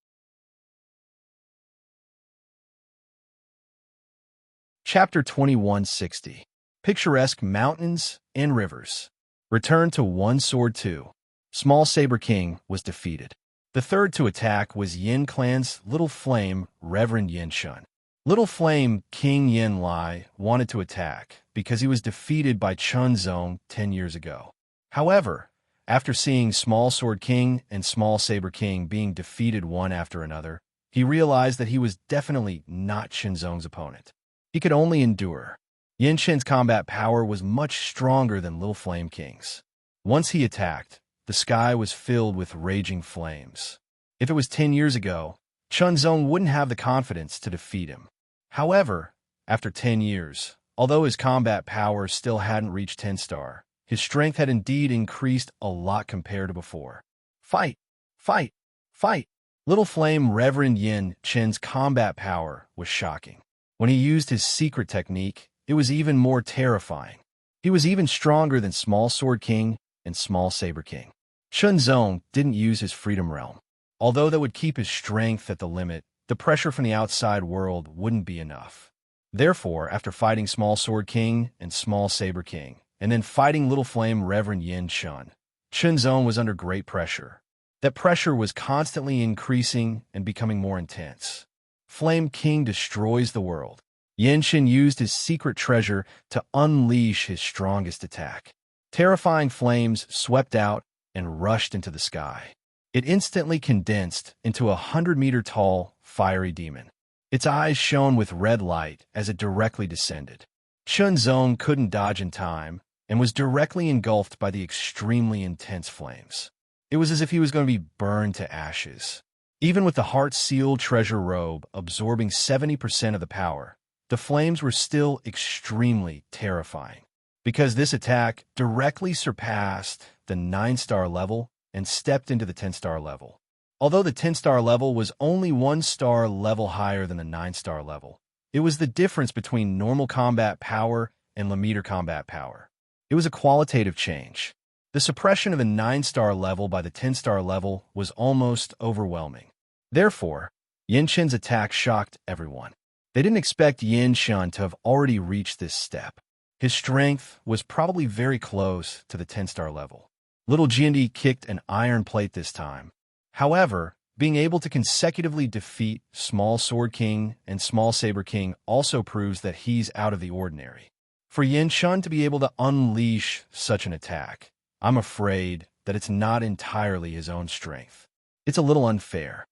Chapter 2160. Picturesque Mountains and Rivers. Return to One Sword 2. Small Saber King was defeated. The third to attack was Yin Clan's Little Flame, Reverend Yin Shun. Little Flame King Yin Lai wanted to attack because he was defeated by Chunzong 10 years ago. However, after seeing Small Sword King and Small Saber King being defeated one after another, he realized that he was definitely not Chunzong's opponent. He could only endure. Yin Shen's combat power was much stronger than Little Flame King's. Once he attacked, the sky was filled with raging flames. If it was 10 years ago, Chunzong wouldn't have the confidence to defeat him. However, after 10 years, Although his combat power still hadn't reached 10-star, his strength had indeed increased a lot compared to before. Fight! Fight! Fight! Little Flame Reverend Yin Chen's combat power was shocking. When he used his secret technique, it was even more terrifying. He was even stronger than Small Sword King and Small Saber King. Chun Zong didn't use his Freedom Realm. Although that would keep his strength at the limit, the pressure from the outside world wouldn't be enough. Therefore, after fighting Small Sword King and Small Saber King, and then fighting Little Flame Reverend Yin Chun, Chun Zong was under great pressure. That pressure was constantly increasing and becoming more intense. Flame King destroys the world. Yin Chen used his secret treasure to unleash his strongest attack. Terrifying flames swept out and rushed into the sky. It instantly condensed into a 100-meter-tall, fiery demon. Its eyes shone with red light as it directly descended. Chun Zong couldn't dodge in time and was directly engulfed by the extremely intense flames. It was as if he was going to be burned to ashes. Even with the heart-sealed treasure robe absorbing 70% of the power, the flames were still extremely terrifying. Because this attack directly surpassed the 9-star level and stepped into the 10-star level. Although the 10-star level was only 1-star level higher than the 9-star level, it was the difference between normal combat power and Lemmeter combat power. It was a qualitative change. The suppression of the 9-star level by the 10-star level was almost overwhelming. Therefore, Yin Chen's attack shocked everyone. They didn't expect Yin Chen to have already reached this step. His strength was probably very close to the 10-star level. Little Jindy kicked an iron plate this time. However, being able to consecutively defeat Small Sword King and Small Saber King also proves that he's out of the ordinary. For Yin Chen to be able to unleash such an attack, I'm afraid that it's not entirely his own strength. It's a little unfair.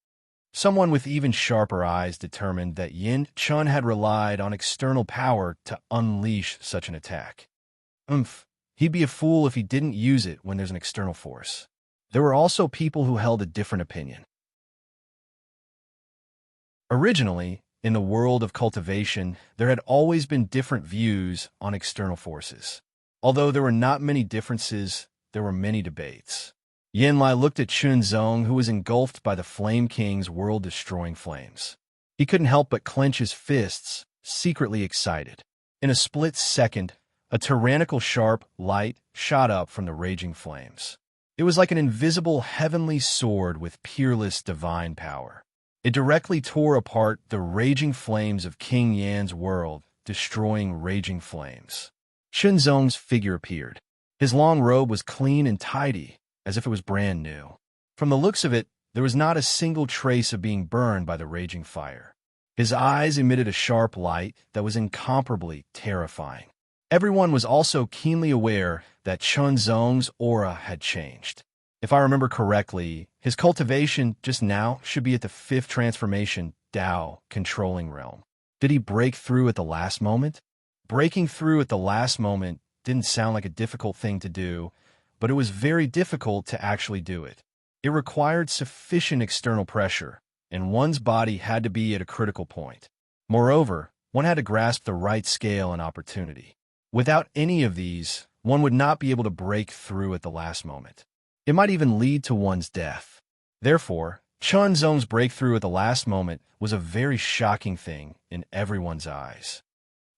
Someone with even sharper eyes determined that Yin Chen had relied on external power to unleash such an attack. He'd be a fool if he didn't use it when there's an external force. There were also people who held a different opinion. Originally, in the world of cultivation, there had always been different views on external forces. Although there were not many differences, there were many debates. Yin Lai looked at Chun Zong, who was engulfed by the Flame King's world-destroying flames. He couldn't help but clench his fists, secretly excited. In a split second, a tyrannical sharp light shot up from the raging flames. It was like an invisible heavenly sword with peerless divine power. It directly tore apart the raging flames of King Yan's world, destroying raging flames. Chun Zong's figure appeared. His long robe was clean and tidy, as if it was brand new. From the looks of it, there was not a single trace of being burned by the raging fire. His eyes emitted a sharp light that was incomparably terrifying. Everyone was also keenly aware that Chun Zong's aura had changed. If I remember correctly, his cultivation just now should be at the 5th transformation, Dao, controlling realm. Did he break through at the last moment? Breaking through at the last moment didn't sound like a difficult thing to do, but it was very difficult to actually do it. It required sufficient external pressure, and one's body had to be at a critical point. Moreover, one had to grasp the right scale and opportunity. Without any of these, one would not be able to break through at the last moment. It might even lead to one's death. Therefore, Chun Zong's breakthrough at the last moment was a very shocking thing in everyone's eyes.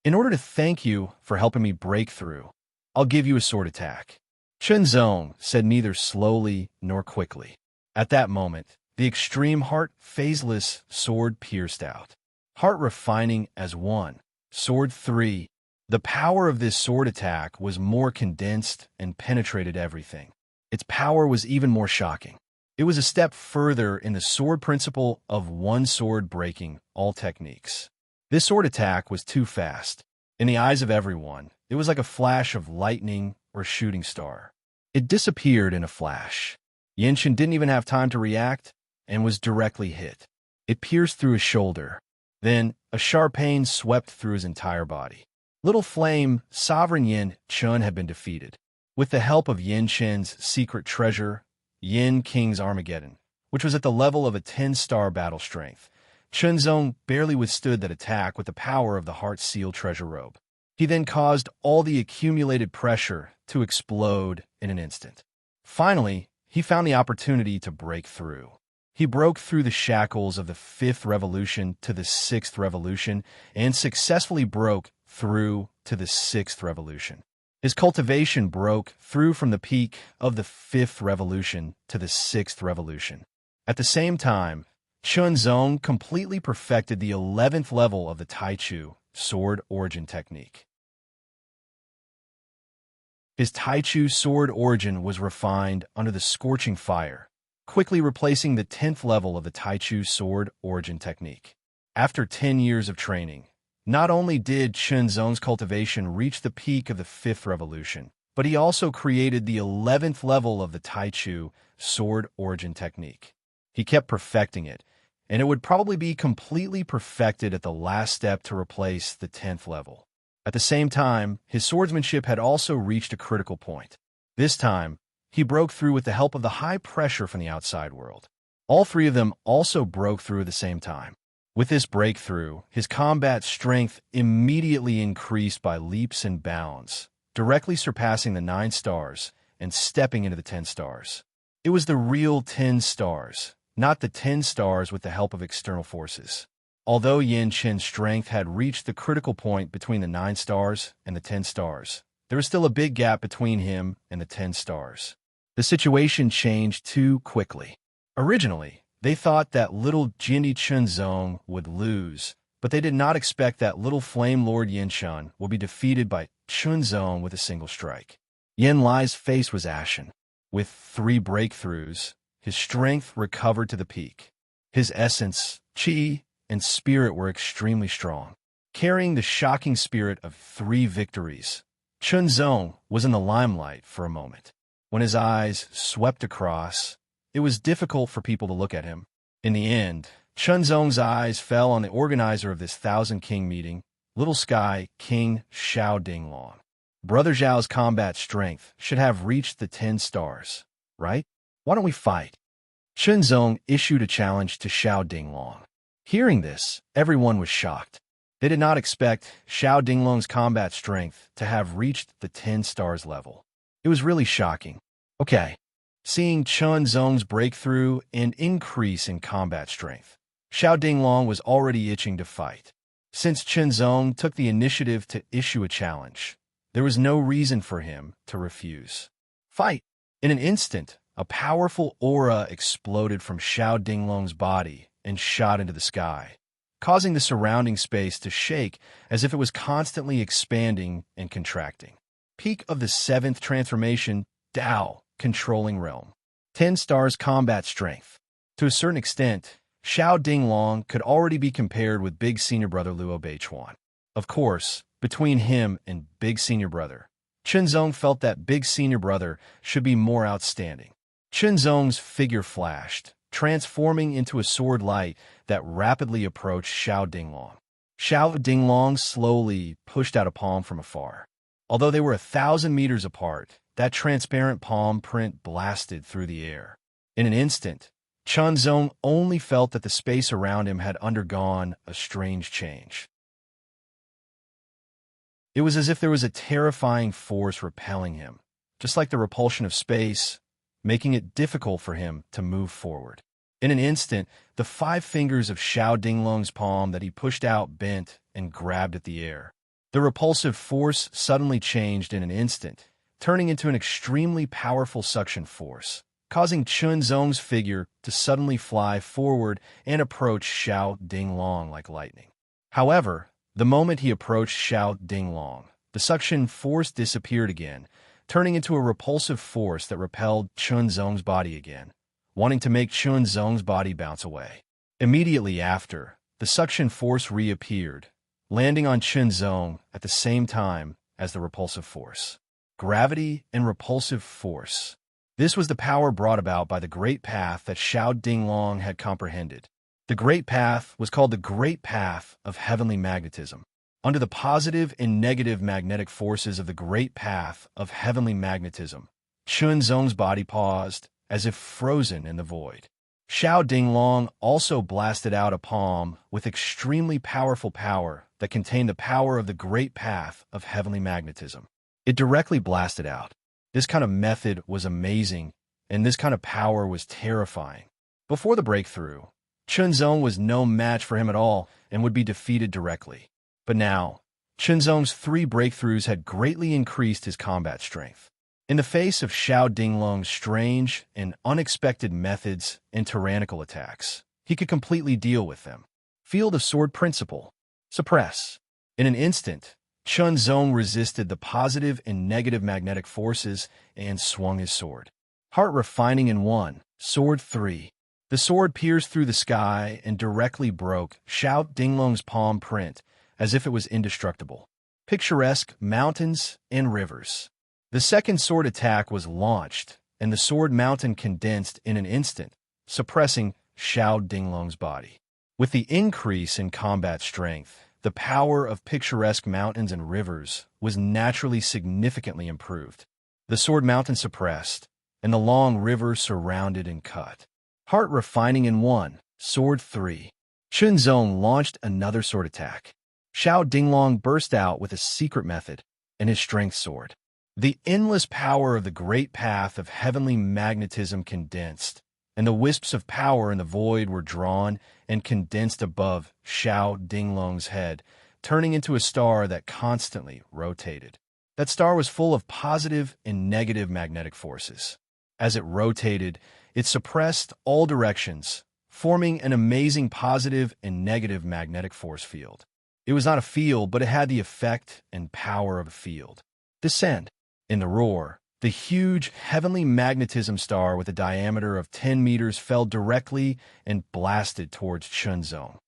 In order to thank you for helping me break through, I'll give you a sword attack. Chun Zong said neither slowly nor quickly. At that moment, the extreme heart phaseless sword pierced out. Heart refining as 1. Sword 3. The power of this sword attack was more condensed and penetrated everything. Its power was even more shocking. It was a step further in the sword principle of one sword breaking all techniques. This sword attack was too fast. In the eyes of everyone, it was like a flash of lightning or a shooting star. It disappeared in a flash. Yin Chen didn't even have time to react and was directly hit. It pierced through his shoulder. Then, a sharp pain swept through his entire body. Little Flame, Sovereign Yin Chun had been defeated. With the help of Yin Chen's secret treasure, Yin King's Armageddon, which was at the level of a 10-star battle strength, Chun Zong barely withstood that attack with the power of the Heart Seal treasure robe. He then caused all the accumulated pressure to explode in an instant. Finally, he found the opportunity to break through. He broke through the shackles of the fifth revolution to the sixth revolution and successfully broke through to the sixth revolution. His cultivation broke through from the peak of the fifth revolution to the sixth revolution. At the same time, Chunzong completely perfected the 11th level of the Taichu sword origin technique. His Taichu sword origin was refined under the scorching fire, quickly replacing the 10th level of the Taichu sword origin technique. After 10 years of training, not only did Chunzong's cultivation reach the peak of the fifth revolution, but he also created the 11th level of the Taichu sword origin technique. He kept perfecting it, and it would probably be completely perfected at the last step to replace the 10th level. At the same time, his swordsmanship had also reached a critical point. This time, he broke through with the help of the high pressure from the outside world. All three of them also broke through at the same time. With this breakthrough, his combat strength immediately increased by leaps and bounds, directly surpassing the 9 stars and stepping into the 10 stars. It was the real 10 stars, not the 10 stars with the help of external forces. Although Yin Chen's strength had reached the critical point between the 9 stars and the 10 stars, there was still a big gap between him and the 10 stars. The situation changed too quickly. Originally, they thought that little Jindy Chunzong would lose, but they did not expect that little Flame Lord Yin Chun would be defeated by Chunzong with a single strike. Yin Lai's face was ashen. With 3 breakthroughs, his strength recovered to the peak. His essence, qi, and spirit were extremely strong. Carrying the shocking spirit of 3 victories, Chunzong was in the limelight for a moment. When his eyes swept across, it was difficult for people to look at him. In the end, Chunzong's eyes fell on the organizer of this Thousand King meeting, Little Sky King Xiao Dinglong. Brother Zhao's combat strength should have reached the 10 stars, right? Why don't we fight? Chunzong issued a challenge to Xiao Dinglong. Hearing this, everyone was shocked. They did not expect Xiao Dinglong's combat strength to have reached the 10 stars level. It was really shocking. Okay. Seeing Chunzong's breakthrough and increase in combat strength, Xiao Dinglong was already itching to fight. Since Chunzong took the initiative to issue a challenge, there was no reason for him to refuse. Fight! In an instant, a powerful aura exploded from Xiao Dinglong's body and shot into the sky, causing the surrounding space to shake as if it was constantly expanding and contracting. Peak of the 7th transformation, Dao, controlling realm. 10 stars combat strength. To a certain extent, Xiao Dinglong could already be compared with big senior brother Luo Beichuan. Of course, between him and big senior brother, Chunzong felt that big senior brother should be more outstanding. Chunzong's figure flashed, transforming into a sword light that rapidly approached Xiao Dinglong. Xiao Dinglong slowly pushed out a palm from afar. Although they were 1,000 meters apart, that transparent palm print blasted through the air. In an instant, Chunzong only felt that the space around him had undergone a strange change. It was as if there was a terrifying force repelling him, just like the repulsion of space, making it difficult for him to move forward. In an instant, the 5 fingers of Xiao Dinglong's palm that he pushed out bent and grabbed at the air. The repulsive force suddenly changed in an instant, turning into an extremely powerful suction force, causing Chunzong's figure to suddenly fly forward and approach Xiao Dinglong like lightning. However, the moment he approached Xiao Dinglong, the suction force disappeared again, turning into a repulsive force that repelled Chunzong's body again, wanting to make Chunzong's body bounce away. Immediately after, the suction force reappeared, landing on Chunzong at the same time as the repulsive force. Gravity and repulsive force. This was the power brought about by the Great Path that Xiao Dinglong had comprehended. The Great Path was called the Great Path of Heavenly Magnetism. Under the positive and negative magnetic forces of the Great Path of Heavenly Magnetism, Chunzong's body paused, as if frozen in the void. Xiao Dinglong also blasted out a palm with extremely powerful power that contained the power of the great path of heavenly magnetism. It directly blasted out. This kind of method was amazing, and this kind of power was terrifying. Before the breakthrough, Chunzong was no match for him at all and would be defeated directly. But now, Chunzong's 3 breakthroughs had greatly increased his combat strength. In the face of Xiao Dinglong's strange and unexpected methods and tyrannical attacks, he could completely deal with them. Field of Sword Principle. Suppress. In an instant, Chunzong resisted the positive and negative magnetic forces and swung his sword. Heart Refining in 1. Sword 3. The sword pierced through the sky and directly broke Xiao Dinglong's palm print as if it was indestructible. Picturesque mountains and rivers. The second sword attack was launched, and the sword mountain condensed in an instant, suppressing Xiao Dinglong's body. With the increase in combat strength, the power of picturesque mountains and rivers was naturally significantly improved. The sword mountain suppressed, and the long river surrounded and cut. Heart Refining in 1. Sword 3. Chunzong launched another sword attack. Xiao Dinglong burst out with a secret method and his strength sword. The endless power of the great path of heavenly magnetism condensed, and the wisps of power in the void were drawn and condensed above Xiao Dinglong's head, turning into a star that constantly rotated. That star was full of positive and negative magnetic forces. As it rotated, it suppressed all directions, forming an amazing positive and negative magnetic force field. It was not a field, but it had the effect and power of a field. Descend. In the roar, the huge heavenly magnetism star with a diameter of 10 meters fell directly and blasted towards Chunzong.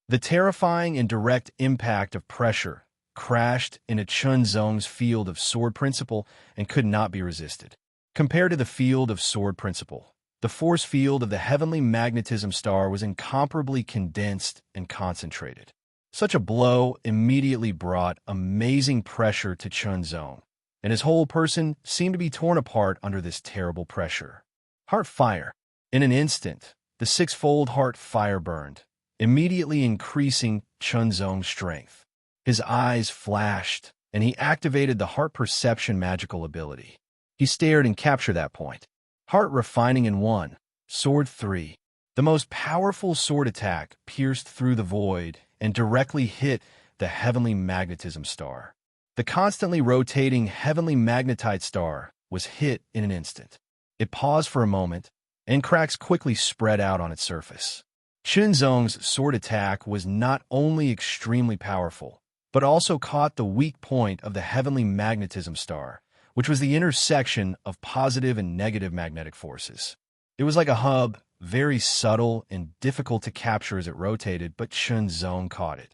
The terrifying and direct impact of pressure crashed into Chunzong's field of sword principle and could not be resisted. Compared to the field of sword principle, the force field of the heavenly magnetism star was incomparably condensed and concentrated. Such a blow immediately brought amazing pressure to Chunzong, and his whole person seemed to be torn apart under this terrible pressure. Heart Fire. In an instant, the 6-fold heart fire burned, immediately increasing Chunzong's strength. His eyes flashed, and he activated the heart perception magical ability. He stared and captured that point. Heart Refining in 1. Sword 3. The most powerful sword attack pierced through the void and directly hit the heavenly magnetism star. The constantly rotating heavenly magnetite star was hit in an instant. It paused for a moment, and cracks quickly spread out on its surface. Chunzong's sword attack was not only extremely powerful, but also caught the weak point of the heavenly magnetism star, which was the intersection of positive and negative magnetic forces. It was like a hub, very subtle and difficult to capture as it rotated, but Chunzong caught it.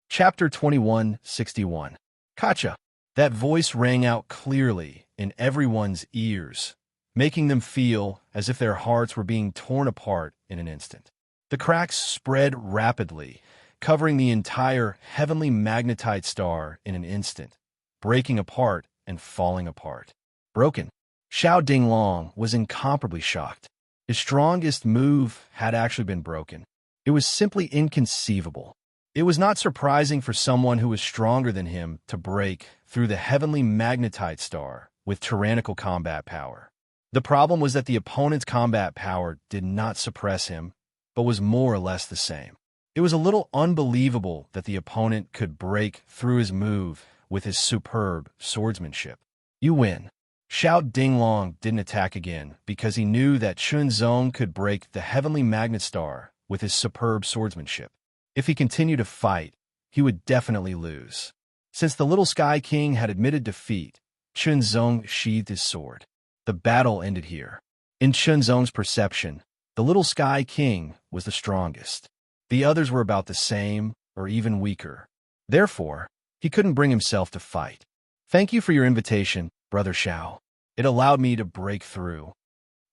Chapter 2161. Kacha. That voice rang out clearly in everyone's ears, making them feel as if their hearts were being torn apart in an instant. The cracks spread rapidly, covering the entire heavenly magnetite star in an instant, breaking apart and falling apart. Broken. Xiao Dinglong was incomparably shocked. His strongest move had actually been broken. It was simply inconceivable. It was not surprising for someone who was stronger than him to break through the heavenly magnetite star with tyrannical combat power. The problem was that the opponent's combat power did not suppress him, but was more or less the same. It was a little unbelievable that the opponent could break through his move with his superb swordsmanship. You win. Xiao Dinglong didn't attack again because he knew that Chunzong could break the heavenly magnet star with his superb swordsmanship. If he continued to fight, he would definitely lose. Since the little Sky King had admitted defeat, Chunzong sheathed his sword. The battle ended here. In Chunzong's perception, the little Sky King was the strongest. The others were about the same or even weaker. Therefore, he couldn't bring himself to fight. Thank you for your invitation, Brother Xiao. It allowed me to break through.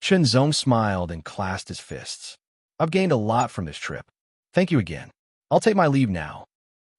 Chunzong smiled and clasped his fists. I've gained a lot from this trip. Thank you again. I'll take my leave now.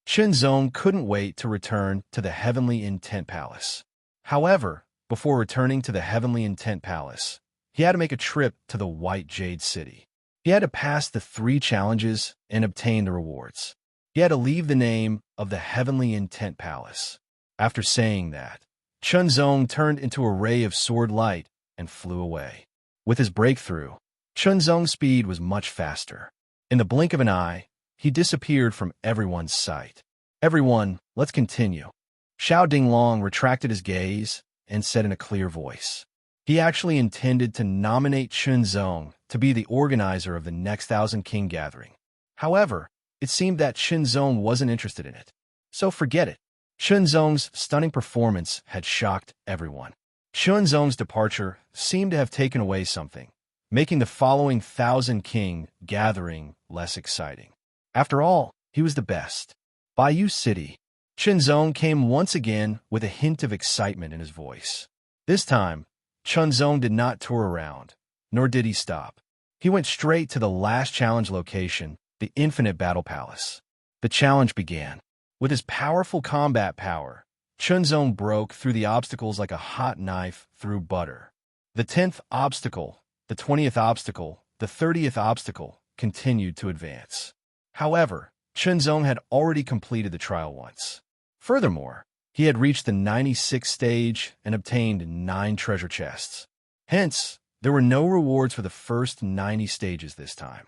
Chunzong couldn't wait to return to the Heavenly Intent Palace. However, before returning to the Heavenly Intent Palace, he had to make a trip to the White Jade City. He had to pass the 3 challenges and obtain the rewards. He had to leave the name of the Heavenly Intent Palace. After saying that, Chunzong turned into a ray of sword light and flew away. With his breakthrough, Chunzong's speed was much faster. In the blink of an eye, he disappeared from everyone's sight. "Everyone, let's continue." Xiao Dinglong retracted his gaze and said in a clear voice. He actually intended to nominate Chunzong to be the organizer of the next Thousand King gathering. However, it seemed that Chunzong wasn't interested in it. So forget it. Chunzong's stunning performance had shocked everyone. Chunzong's departure seemed to have taken away something, making the following Thousand King gathering less exciting. After all, he was the best. Bayou City. Chunzong came once again with a hint of excitement in his voice. This time, Chunzong did not tour around, nor did he stop. He went straight to the last challenge location, the Infinite Battle Palace. The challenge began. With his powerful combat power, Chunzong broke through the obstacles like a hot knife through butter. The 10th obstacle, the 20th obstacle, the 30th obstacle continued to advance. However, Chunzong had already completed the trial once. Furthermore, he had reached the 96th stage and obtained 9 treasure chests. Hence, there were no rewards for the first 90 stages this time.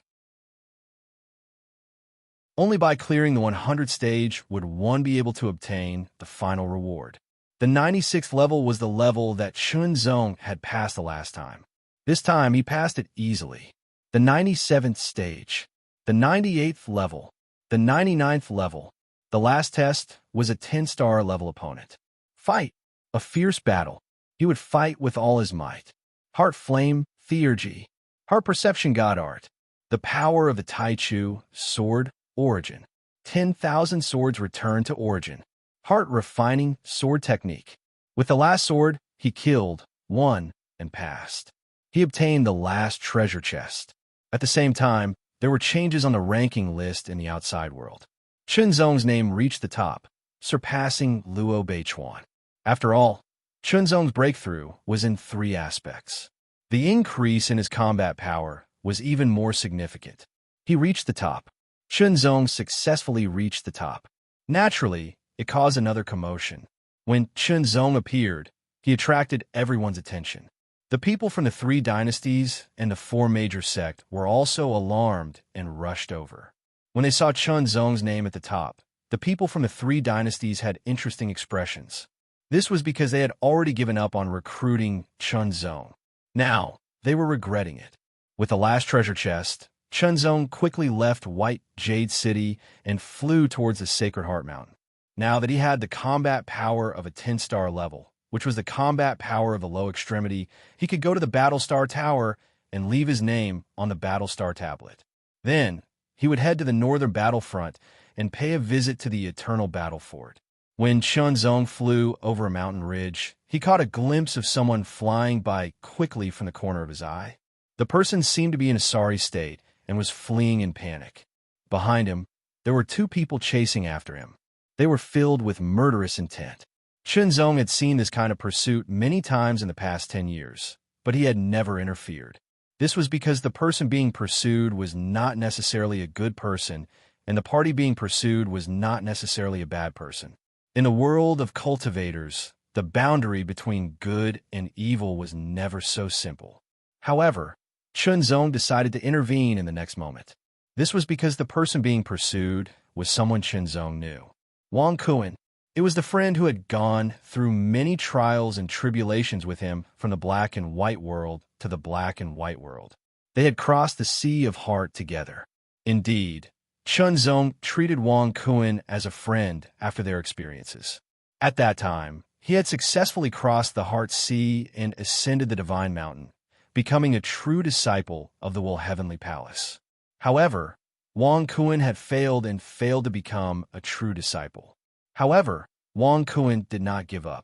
Only by clearing the 100th stage would one be able to obtain the final reward. The 96th level was the level that Chunzong had passed the last time. This time, he passed it easily. The 97th stage, the 98th level, the 99th level. The last test was a 10-star level opponent. Fight. A fierce battle. He would fight with all his might. Heart Flame, Theurgy. Heart Perception God Art. The power of the Taichu, Sword, Origin. 10,000 swords return to origin. Heart Refining, Sword Technique. With the last sword, he killed, won, and passed. He obtained the last treasure chest. At the same time, there were changes on the ranking list in the outside world. Chunzong's name reached the top, surpassing Luo Beichuan. After all, Chunzong's breakthrough was in 3 aspects. The increase in his combat power was even more significant. He reached the top. Chunzong successfully reached the top. Naturally, it caused another commotion. When Chunzong appeared, he attracted everyone's attention. The people from the 3 dynasties and the 4 major sects were also alarmed and rushed over. When they saw Chunzong's name at the top, the people from the 3 dynasties had interesting expressions. This was because they had already given up on recruiting Chunzong. Now, they were regretting it. With the last treasure chest, Chunzong quickly left White Jade City and flew towards the Sacred Heart Mountain. Now that he had the combat power of a 10-star level, which was the combat power of the low extremity, he could go to the Battlestar Tower and leave his name on the Battlestar tablet. Then, he would head to the northern battlefront and pay a visit to the Eternal Battle Fort. When Chunzong flew over a mountain ridge, he caught a glimpse of someone flying by quickly from the corner of his eye. The person seemed to be in a sorry state and was fleeing in panic. Behind him, there were 2 people chasing after him. They were filled with murderous intent. Chunzong had seen this kind of pursuit many times in the past 10 years, but he had never interfered. This was because the person being pursued was not necessarily a good person, and the party being pursued was not necessarily a bad person. In the world of cultivators, the boundary between good and evil was never so simple. However, Chunzong decided to intervene in the next moment. This was because the person being pursued was someone Chunzong knew. Wang Kuan. It was the friend who had gone through many trials and tribulations with him from the black and white world to the black and white world. They had crossed the Sea of Heart together. Indeed, Chunzong treated Wang Kuan as a friend after their experiences. At that time, he had successfully crossed the Heart Sea and ascended the Divine Mountain, becoming a true disciple of the Heavenly Palace. However, Wang Kuan had failed to become a true disciple. However, Wang Kuan did not give up.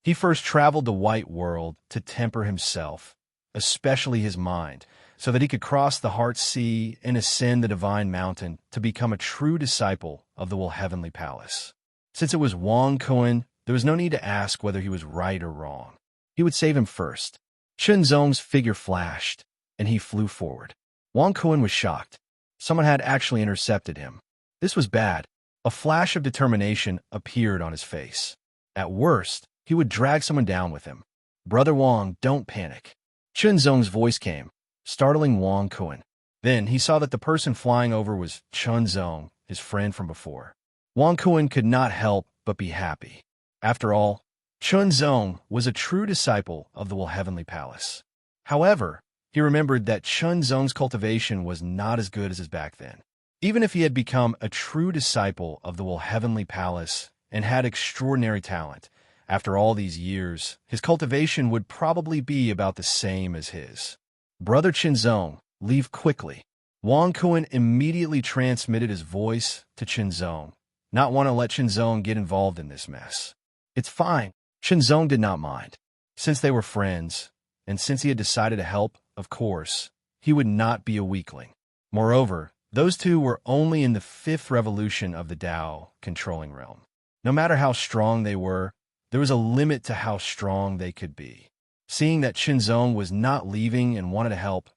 He first traveled the white world to temper himself, especially his mind, so that he could cross the Heart Sea and ascend the Divine Mountain to become a true disciple of the Heavenly Palace. Since it was Wang Kuan, there was no need to ask whether he was right or wrong. He would save him first. Chen Zong's figure flashed, and he flew forward. Wang Kun was shocked. Someone had actually intercepted him. This was bad. A flash of determination appeared on his face. At worst, he would drag someone down with him. Brother Wang, don't panic. Chen Zong's voice came, startling Wang Kun. Then he saw that the person flying over was Chen Zong, his friend from before. Wang Kun could not help but be happy. After all, Chen Zong was a true disciple of the Heavenly Palace. However, he remembered that Chen Zong's cultivation was not as good as his back then. Even if he had become a true disciple of the Heavenly Palace and had extraordinary talent, after all these years, his cultivation would probably be about the same as his. Brother Chen Zong, leave quickly. Wang Kun immediately transmitted his voice to Chen Zong, not want to let Chen Zong get involved in this mess. It's fine. Chen Zong did not mind. Since they were friends, and since he had decided to help, of course, he would not be a weakling. Moreover, those two were only in the 5th revolution of the Tao controlling realm. No matter how strong they were, there was a limit to how strong they could be. Seeing that Chen Zong was not leaving and wanted to help,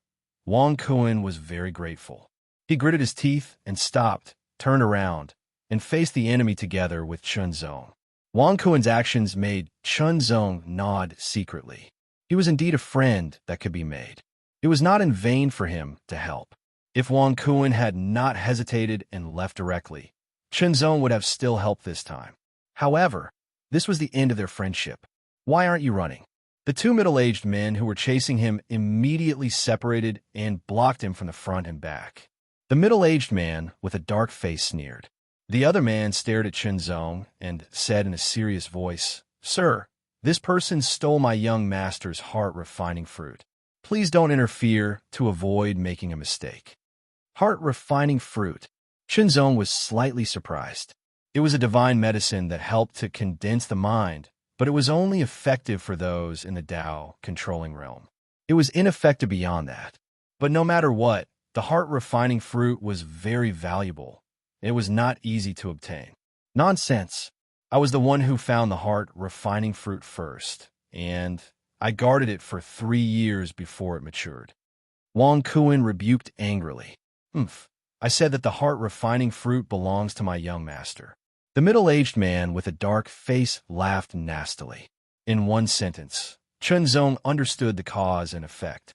Wang Kun was very grateful. He gritted his teeth and stopped, turned around, and faced the enemy together with Chen Zong. Wang Kun's actions made Chen Zong nod secretly. He was indeed a friend that could be made. It was not in vain for him to help. If Wang Kun had not hesitated and left directly, Chen Zong would have still helped this time. However, this was the end of their friendship. Why aren't you running? The two middle-aged men who were chasing him immediately separated and blocked him from the front and back. The middle-aged man with a dark face sneered. The other man stared at Chen Zong and said in a serious voice, "Sir, this person stole my young master's heart-refining fruit. Please don't interfere to avoid making a mistake." Heart-refining fruit. Chen Zong was slightly surprised. It was a divine medicine that helped to condense the mind, but it was only effective for those in the Tao controlling realm. It was ineffective beyond that. But no matter what, the heart-refining fruit was very valuable. It was not easy to obtain. Nonsense. I was the one who found the heart-refining fruit first, and I guarded it for 3 years before it matured. Wang Kun rebuked angrily. I said that the heart-refining fruit belongs to my young master. The middle-aged man with a dark face laughed nastily. In one sentence, Chen Zong understood the cause and effect.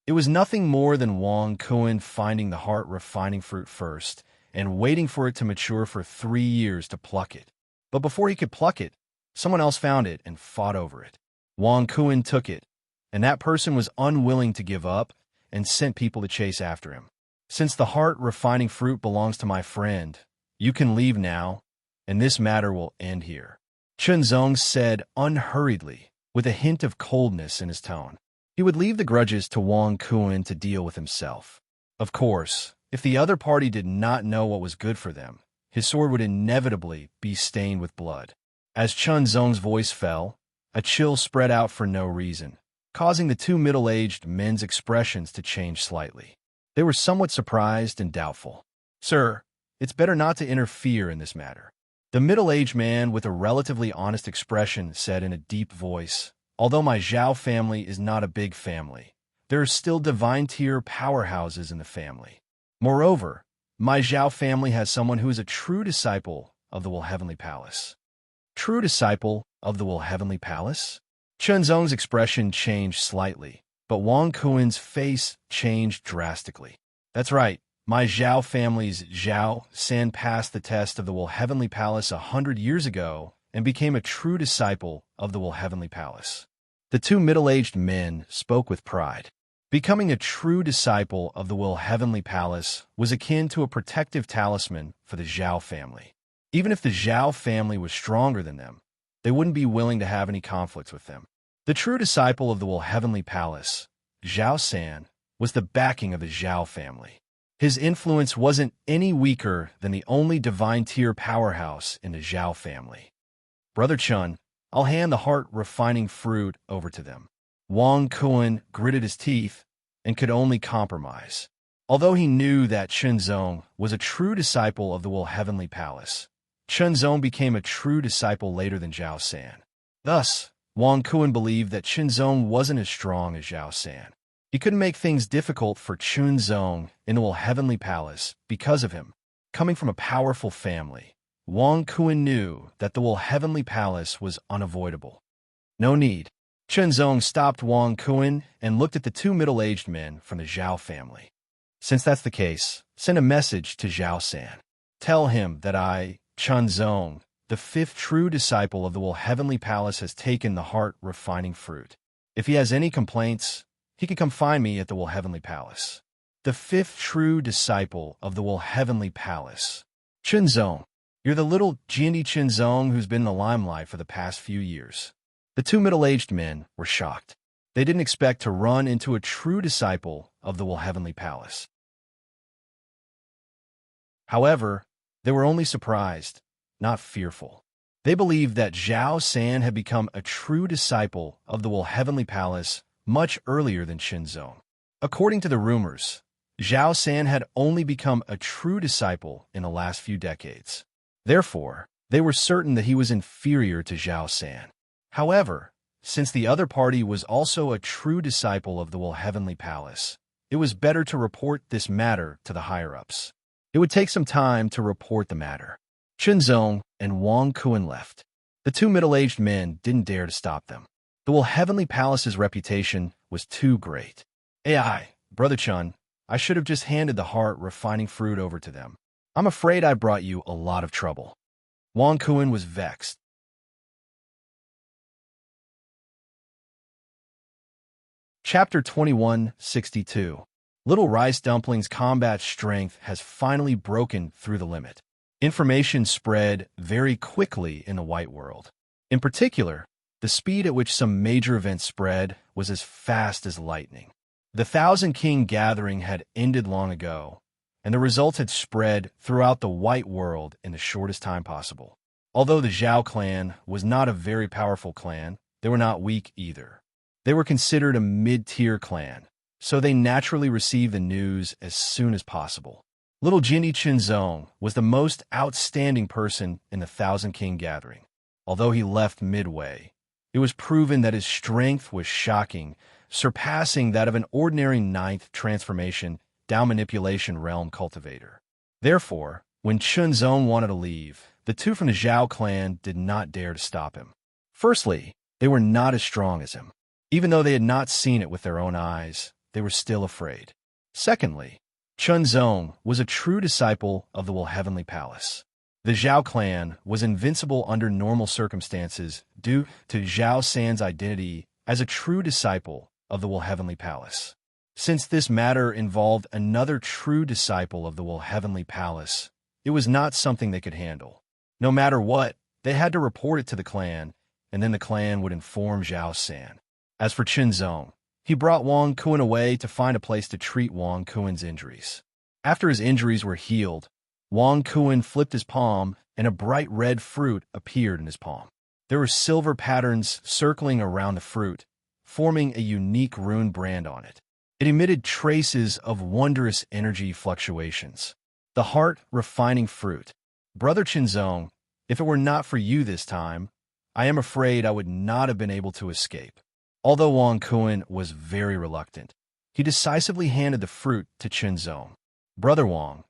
It was nothing more than Wang Kun finding the heart-refining fruit first and waiting for it to mature for 3 years to pluck it. But before he could pluck it, someone else found it and fought over it. Wang Kun took it, and that person was unwilling to give up and sent people to chase after him. Since the heart-refining fruit belongs to my friend, you can leave now, and this matter will end here. Chen Zong said unhurriedly, with a hint of coldness in his tone. He would leave the grudges to Wang Kun to deal with himself. Of course, if the other party did not know what was good for them, his sword would inevitably be stained with blood. As Chen Zong's voice fell, a chill spread out for no reason, causing the two middle-aged men's expressions to change slightly. They were somewhat surprised and doubtful. "Sir, it's better not to interfere in this matter." The middle-aged man with a relatively honest expression said in a deep voice, "Although my Zhao family is not a big family, there are still divine-tier powerhouses in the family. Moreover, my Zhao family has someone who is a true disciple of the Heavenly Palace." True disciple of the Heavenly Palace? Chen Zong's expression changed slightly, but Wang Kun's face changed drastically. "That's right. My Zhao family's Zhao San passed the test of the Heavenly Palace 100 years ago and became a true disciple of the Heavenly Palace." The two middle-aged men spoke with pride. Becoming a true disciple of the Heavenly Palace was akin to a protective talisman for the Zhao family. Even if the Zhao family was stronger than them, they wouldn't be willing to have any conflicts with them. The true disciple of the Heavenly Palace, Zhao San, was the backing of the Zhao family. His influence wasn't any weaker than the only divine-tier powerhouse in the Zhao family. "Brother Chen, I'll hand the heart-refining fruit over to them." Wang Kun gritted his teeth and could only compromise. Although he knew that Chen Zong was a true disciple of the Heavenly Palace, Chen Zong became a true disciple later than Zhao San. Thus, Wang Kuan believed that Qinzong wasn't as strong as Zhao San. He couldn't make things difficult for Qinzong in the heavenly palace because of him. Coming from a powerful family, Wang Kuan knew that the heavenly palace was unavoidable. No need. Qinzong stopped Wang Kuan and looked at the two middle-aged men from the Zhao family. Since that's the case, send a message to Zhao San. Tell him that I, Qinzong, the fifth true disciple of the heavenly palace, has taken the heart-refining fruit. If he has any complaints, he can come find me at the heavenly palace. The fifth true disciple of the heavenly palace. Qinzong, you're the little Jindy Qinzong who's been in the limelight for the past few years. The two middle-aged men were shocked. They didn't expect to run into a true disciple of the heavenly palace. However, they were only surprised, not fearful. They believed that Zhao San had become a true disciple of the heavenly palace much earlier than Qinzong. According to the rumors, Zhao San had only become a true disciple in the last few decades. Therefore, they were certain that he was inferior to Zhao San. However, since the other party was also a true disciple of the heavenly palace, it was better to report this matter to the higher-ups. It would take some time to report the matter. Qinzong and Wang Kuan left. The two middle-aged men didn't dare to stop them. The heavenly palace's reputation was too great. Brother Chun, I should have just handed the heart-refining fruit over to them. I'm afraid I brought you a lot of trouble. Wang Kuan was vexed. Chapter 2162. Little Rice Dumpling's combat strength has finally broken through the limit. Information spread very quickly in the white world. In particular, the speed at which some major events spread was as fast as lightning. The Thousand King gathering had ended long ago, and the results had spread throughout the white world in the shortest time possible. Although the Zhao clan was not a very powerful clan, they were not weak either. They were considered a mid-tier clan, so they naturally received the news as soon as possible. Little Jindy Qinzong was the most outstanding person in the Thousand King gathering. Although he left midway, it was proven that his strength was shocking, surpassing that of an ordinary ninth transformation Dao manipulation realm cultivator. Therefore, when Qinzong wanted to leave, the two from the Zhao clan did not dare to stop him. Firstly, they were not as strong as him. Even though they had not seen it with their own eyes, they were still afraid. Secondly, Qinzong was a true disciple of the heavenly palace. The Zhao clan was invincible under normal circumstances due to Zhao San's identity as a true disciple of the heavenly palace. Since this matter involved another true disciple of the heavenly palace, it was not something they could handle. No matter what, they had to report it to the clan, and then the clan would inform Zhao San. As for Qinzong, he brought Wang Kuan away to find a place to treat Wang Kuan's injuries. After his injuries were healed, Wang Kuan flipped his palm, and a bright red fruit appeared in his palm. There were silver patterns circling around the fruit, forming a unique rune brand on it. It emitted traces of wondrous energy fluctuations. The heart-refining fruit. Brother Qinzong, if it were not for you this time, I am afraid I would not have been able to escape. Although Wang Kuan was very reluctant, he decisively handed the fruit to Qinzong. Brother Wang,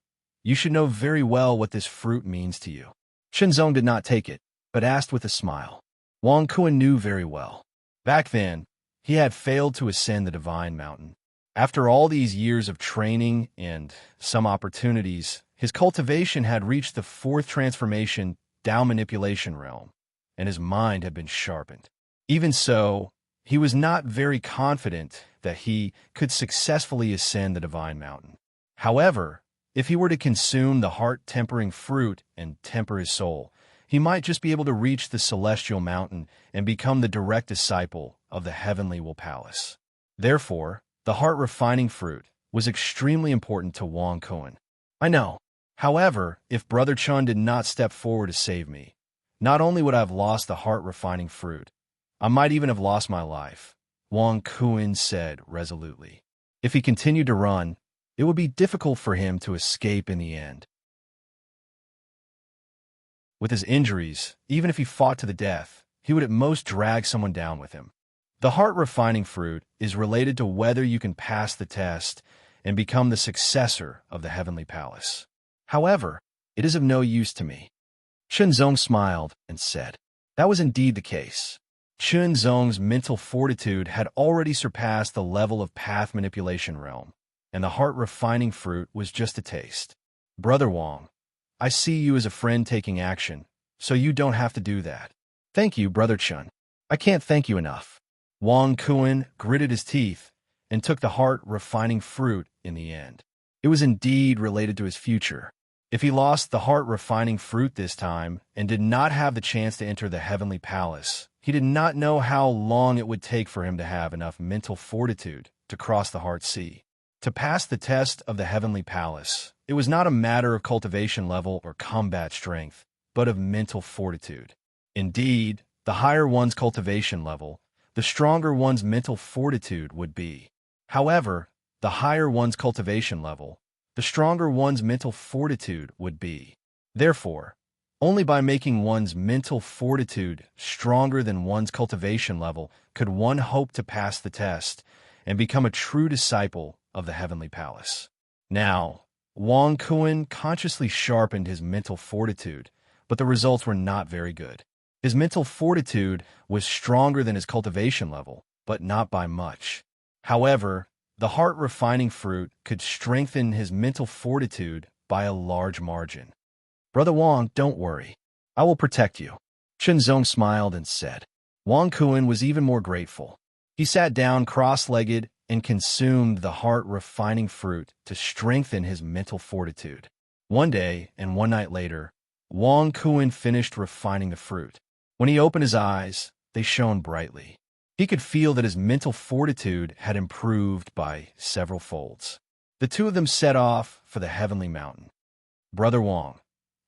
you should know very well what this fruit means to you. Qinzong did not take it, but asked with a smile. Wang Kuan knew very well. Back then, he had failed to ascend the divine mountain. After all these years of training and some opportunities, his cultivation had reached the fourth transformation Dao manipulation realm, and his mind had been sharpened. Even so, he was not very confident that he could successfully ascend the divine mountain. However, if he were to consume the heart-tempering fruit and temper his soul, he might just be able to reach the celestial mountain and become the direct disciple of the heavenly palace. Therefore, the heart-refining fruit was extremely important to Wang Kuan. I know. However, if Brother Chun did not step forward to save me, not only would I have lost the heart-refining fruit, I might even have lost my life, Wang Kuan said resolutely. If he continued to run, it would be difficult for him to escape in the end. With his injuries, even if he fought to the death, he would at most drag someone down with him. The heart-refining fruit is related to whether you can pass the test and become the successor of the heavenly palace. However, it is of no use to me. Chunzong smiled and said, that was indeed the case. Chunzong's mental fortitude had already surpassed the level of path manipulation realm, and the heart-refining fruit was just a taste. Brother Wang, I see you as a friend taking action, so you don't have to do that. Thank you, Brother Chun. I can't thank you enough. Wang Kuan gritted his teeth and took the heart-refining fruit in the end. It was indeed related to his future. If he lost the heart-refining fruit this time and did not have the chance to enter the heavenly palace, he did not know how long it would take for him to have enough mental fortitude to cross the heart sea. To pass the test of the heavenly palace, it was not a matter of cultivation level or combat strength, but of mental fortitude. Indeed, the higher one's cultivation level, the stronger one's mental fortitude would be. However, the higher one's cultivation level, the stronger one's mental fortitude would be. Therefore, only by making one's mental fortitude stronger than one's cultivation level could one hope to pass the test and become a true disciple of the heavenly palace. Now, Wang Kuan consciously sharpened his mental fortitude, but the results were not very good. His mental fortitude was stronger than his cultivation level, but not by much. However, the heart-refining fruit could strengthen his mental fortitude by a large margin. Brother Wang, don't worry. I will protect you. Chunzong smiled and said. Wang Kuan was even more grateful. He sat down cross-legged and consumed the heart-refining fruit to strengthen his mental fortitude. One day and one night later, Wang Kuan finished refining the fruit. When he opened his eyes, they shone brightly. He could feel that his mental fortitude had improved by several folds. The two of them set off for the heavenly mountain. Brother Wang,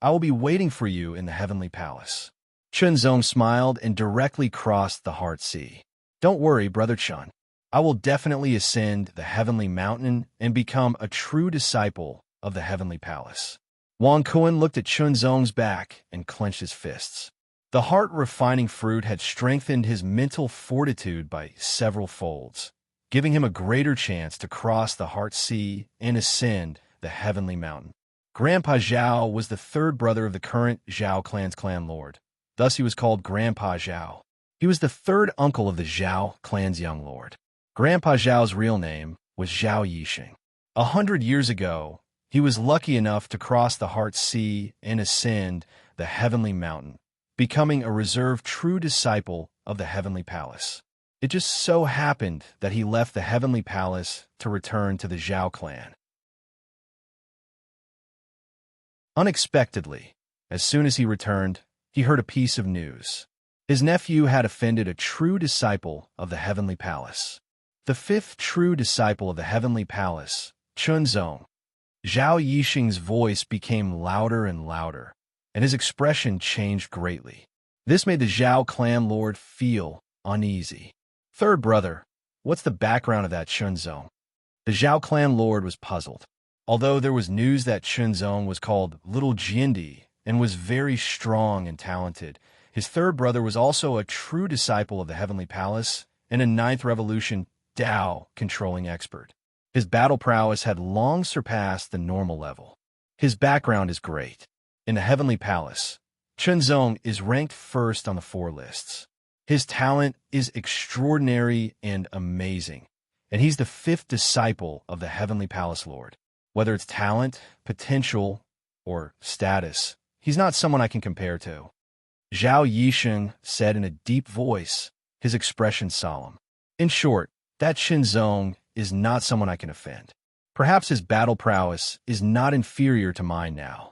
I will be waiting for you in the heavenly palace. Chunzong smiled and directly crossed the heart sea. Don't worry, Brother Chun. I will definitely ascend the heavenly mountain and become a true disciple of the heavenly palace. Wang Kuan looked at Chunzong's back and clenched his fists. The heart-refining fruit had strengthened his mental fortitude by several folds, giving him a greater chance to cross the heart sea and ascend the heavenly mountain. Grandpa Zhao was the third brother of the current Zhao clan's clan lord. Thus he was called Grandpa Zhao. He was the third uncle of the Zhao clan's young lord. Grandpa Zhao's real name was Zhao Yixing. 100 years ago, he was lucky enough to cross the heart sea and ascend the heavenly mountain, becoming a reserved true disciple of the heavenly palace. It just so happened that he left the heavenly palace to return to the Zhao clan. Unexpectedly, as soon as he returned, he heard a piece of news. His nephew had offended a true disciple of the heavenly palace. The fifth true disciple of the heavenly palace, Chunzong. Zhao Yixing's voice became louder and louder, and his expression changed greatly. This made the Zhao clan lord feel uneasy. Third brother, what's the background of that Chunzong? The Zhao clan lord was puzzled. Although there was news that Chunzong was called Little Jindi and was very strong and talented, his third brother was also a true disciple of the heavenly palace and a ninth revolution Dao controlling expert. His battle prowess had long surpassed the normal level. His background is great. In the heavenly palace, Chunzong is ranked first on the 4 lists. His talent is extraordinary and amazing, and he's the 5th disciple of the heavenly palace lord. Whether it's talent, potential, or status, he's not someone I can compare to. Zhao Yixing said in a deep voice, his expression solemn. In short, that Chunzong is not someone I can offend. Perhaps his battle prowess is not inferior to mine now.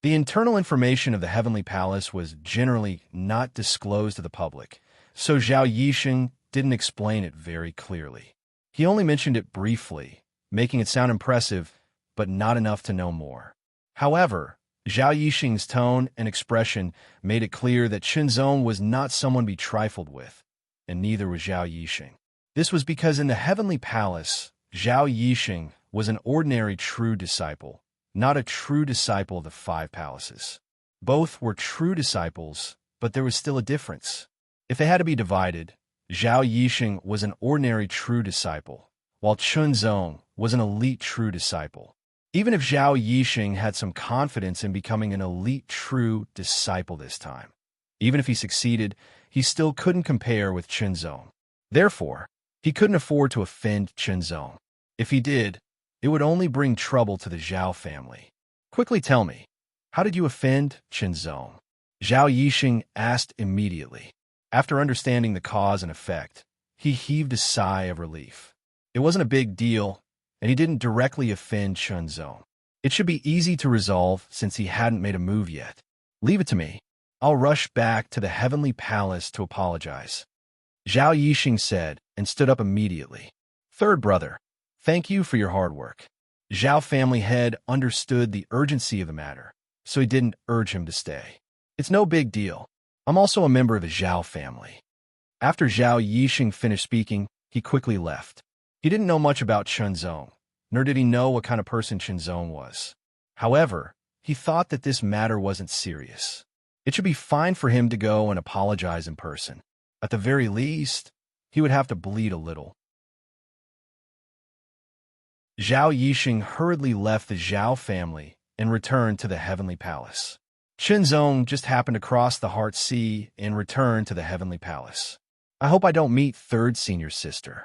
The internal information of the heavenly palace was generally not disclosed to the public, so Zhao Yixing didn't explain it very clearly. He only mentioned it briefly, making it sound impressive, but not enough to know more. However, Zhao Yixing's tone and expression made it clear that Chunzong was not someone to be trifled with, and neither was Zhao Yixing. This was because in the heavenly palace, Zhao Yixing was an ordinary true disciple, not a true disciple of the 5 palaces. Both were true disciples, but there was still a difference. If they had to be divided, Zhao Yixing was an ordinary true disciple, while Chunzong was an elite true disciple. Even if Zhao Yixing had some confidence in becoming an elite true disciple this time, even if he succeeded, he still couldn't compare with Chunzong. Therefore, he couldn't afford to offend Chunzong. If he did, it would only bring trouble to the Zhao family. Quickly tell me, how did you offend Chunzong? Zhao Yixing asked immediately. After understanding the cause and effect, he heaved a sigh of relief. It wasn't a big deal, and he didn't directly offend Chunzong. It should be easy to resolve since he hadn't made a move yet. Leave it to me. I'll rush back to the heavenly palace to apologize. Zhao Yixing said and stood up immediately. Third brother, thank you for your hard work. Zhao family head understood the urgency of the matter, so he didn't urge him to stay. It's no big deal. I'm also a member of the Zhao family. After Zhao Yixing finished speaking, he quickly left. He didn't know much about Chunzong, nor did he know what kind of person Chunzong was. However, he thought that this matter wasn't serious. It should be fine for him to go and apologize in person. At the very least, he would have to bleed a little. Zhao Yixing hurriedly left the Zhao family and returned to the heavenly palace. Chunzong just happened to cross the Heart Sea and return to the heavenly palace. I hope I don't meet third senior sister.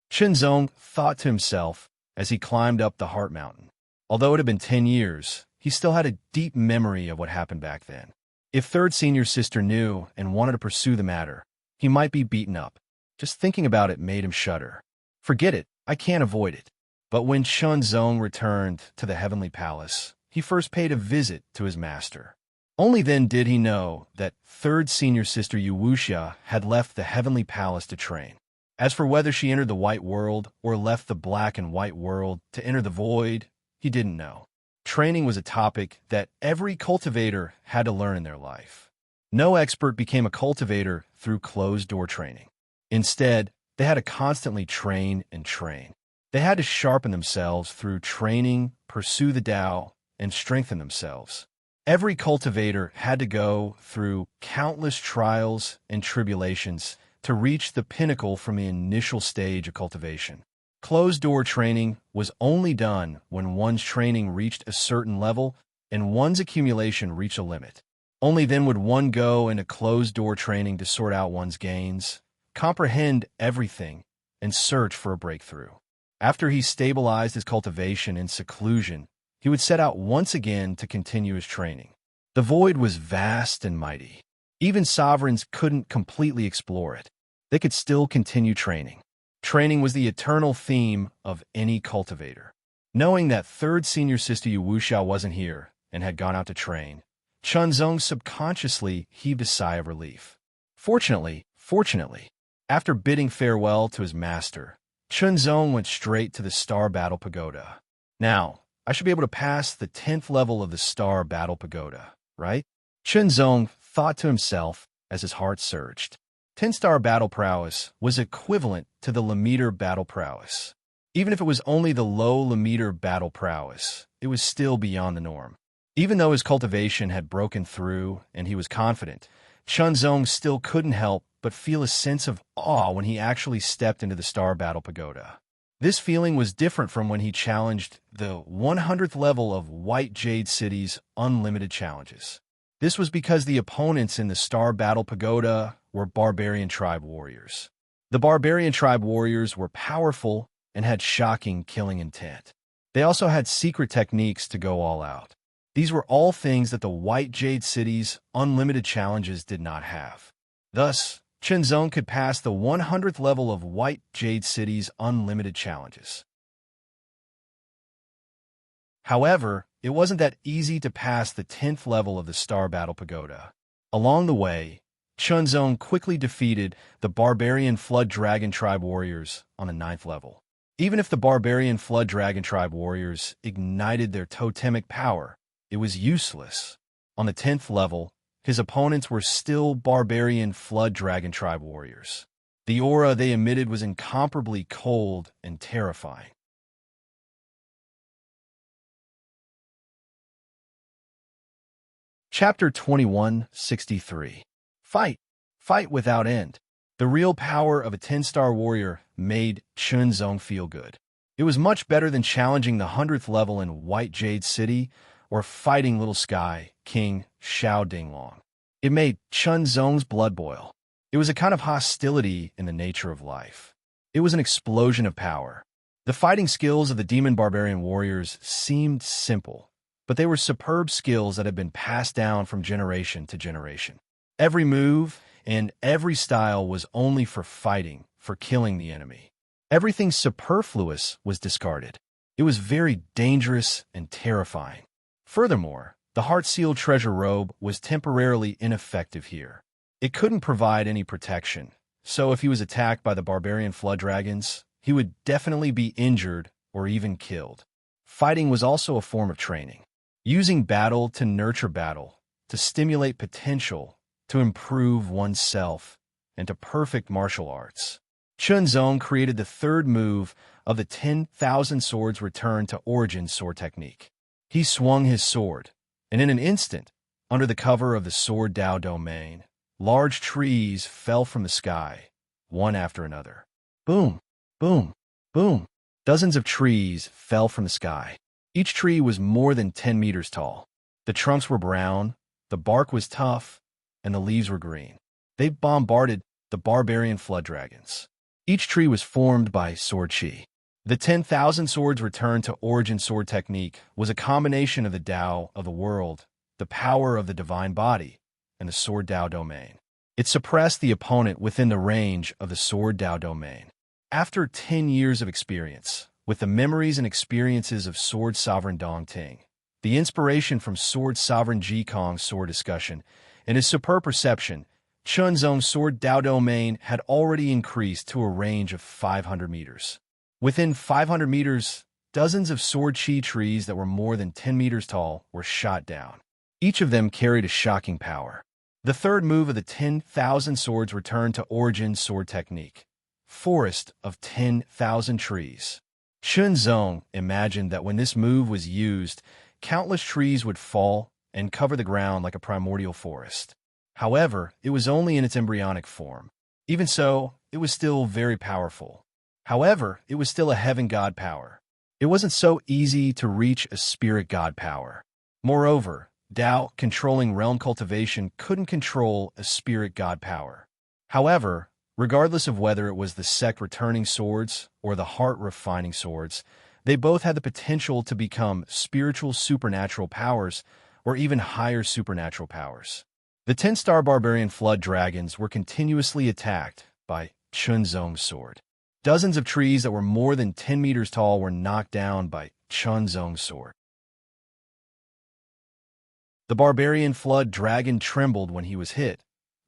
Chunzong thought to himself as he climbed up the Heart Mountain. Although it had been 10 years, he still had a deep memory of what happened back then. If third senior sister knew and wanted to pursue the matter, he might be beaten up. Just thinking about it made him shudder. Forget it, I can't avoid it. But when Chunzong returned to the heavenly palace, he first paid a visit to his master. Only then did he know that third senior sister Yuwuxia had left the heavenly palace to train. As for whether she entered the white world or left the black and white world to enter the void, he didn't know. Training was a topic that every cultivator had to learn in their life. No expert became a cultivator through closed-door training. Instead, they had to constantly train and train. They had to sharpen themselves through training, pursue the Tao, and strengthen themselves. Every cultivator had to go through countless trials and tribulations to reach the pinnacle from the initial stage of cultivation. Closed-door training was only done when one's training reached a certain level and one's accumulation reached a limit. Only then would one go into closed-door training to sort out one's gains, comprehend everything, and search for a breakthrough. After he stabilized his cultivation in seclusion, he would set out once again to continue his training. The void was vast and mighty. Even sovereigns couldn't completely explore it. They could still continue training. Training was the eternal theme of any cultivator. Knowing that third senior sister Yuwuxia wasn't here and had gone out to train, Chunzong subconsciously heaved a sigh of relief. Fortunately, after bidding farewell to his master, Chunzong went straight to the Star Battle Pagoda. Now, I should be able to pass the 10th level of the Star Battle Pagoda, right? Chunzong thought to himself as his heart surged. 10-star battle prowess was equivalent to the Lemeter battle prowess. Even if it was only the low Lemeter battle prowess, it was still beyond the norm. Even though his cultivation had broken through and he was confident, Chunzong still couldn't help but feel a sense of awe when he actually stepped into the Star Battle Pagoda. This feeling was different from when he challenged the 100th level of White Jade City's unlimited challenges. This was because the opponents in the Star Battle Pagoda were barbarian tribe warriors. The barbarian tribe warriors were powerful and had shocking killing intent. They also had secret techniques to go all out. These were all things that the White Jade City's unlimited challenges did not have. Thus, Chunzong could pass the 100th level of White Jade City's unlimited challenges. However, it wasn't that easy to pass the 10th level of the Star Battle Pagoda. Along the way, Chunzong quickly defeated the Barbarian Flood Dragon Tribe warriors on the 9th level. Even if the Barbarian Flood Dragon Tribe warriors ignited their totemic power, it was useless. On the 10th level, his opponents were still Barbarian Flood Dragon Tribe warriors. The aura they emitted was incomparably cold and terrifying. Chapter 2163. Fight! Fight without end. The real power of a 10-star warrior made Chun Zong feel good. It was much better than challenging the 100th level in White Jade City or fighting Little Sky King Xiao Dinglong. It made Chun Zong's blood boil. It was a kind of hostility in the nature of life. It was an explosion of power. The fighting skills of the demon barbarian warriors seemed simple, but they were superb skills that had been passed down from generation to generation. Every move and every style was only for fighting, for killing the enemy. Everything superfluous was discarded. It was very dangerous and terrifying. Furthermore, the heart-sealed treasure robe was temporarily ineffective here. It couldn't provide any protection, so if he was attacked by the barbarian flood dragons, he would definitely be injured or even killed. Fighting was also a form of training. Using battle to nurture battle, to stimulate potential, to improve oneself, and to perfect martial arts. Chun Zong created the third move of the 10,000 Swords Return to Origin sword technique. He swung his sword, and in an instant, under the cover of the Sword Dao domain, large trees fell from the sky, one after another. Boom, boom, boom. Dozens of trees fell from the sky. Each tree was more than 10 meters tall. The trunks were brown, the bark was tough, and the leaves were green. They bombarded the barbarian flood dragons. Each tree was formed by sword chi. The 10,000 Swords Return to Origin sword technique was a combination of the Tao of the world, the power of the divine body, and the Sword Dao domain. It suppressed the opponent within the range of the Sword Dao domain. After 10 years of experience, with the memories and experiences of Sword Sovereign Dong Ting, the inspiration from Sword Sovereign Ji Kong's sword discussion, and his superb perception, Chun Zong's Sword Dao domain had already increased to a range of 500 meters. Within 500 meters, dozens of sword chi trees that were more than 10 meters tall were shot down. Each of them carried a shocking power. The third move of the 10,000 Swords Return to Origin sword technique. Forest of 10,000 trees. Chun Zong imagined that when this move was used, countless trees would fall and cover the ground like a primordial forest. However, it was only in its embryonic form. Even so, it was still very powerful. However, it was still a heaven god power. It wasn't so easy to reach a spirit god power. Moreover, Dao controlling realm cultivation couldn't control a spirit god power. However, regardless of whether it was the sect returning swords or the heart refining swords, they both had the potential to become spiritual supernatural powers or even higher supernatural powers. The 10-star barbarian flood dragons were continuously attacked by Chun Zong's sword. Dozens of trees that were more than 10 meters tall were knocked down by Chun Zong's sword. The barbarian flood dragon trembled when he was hit,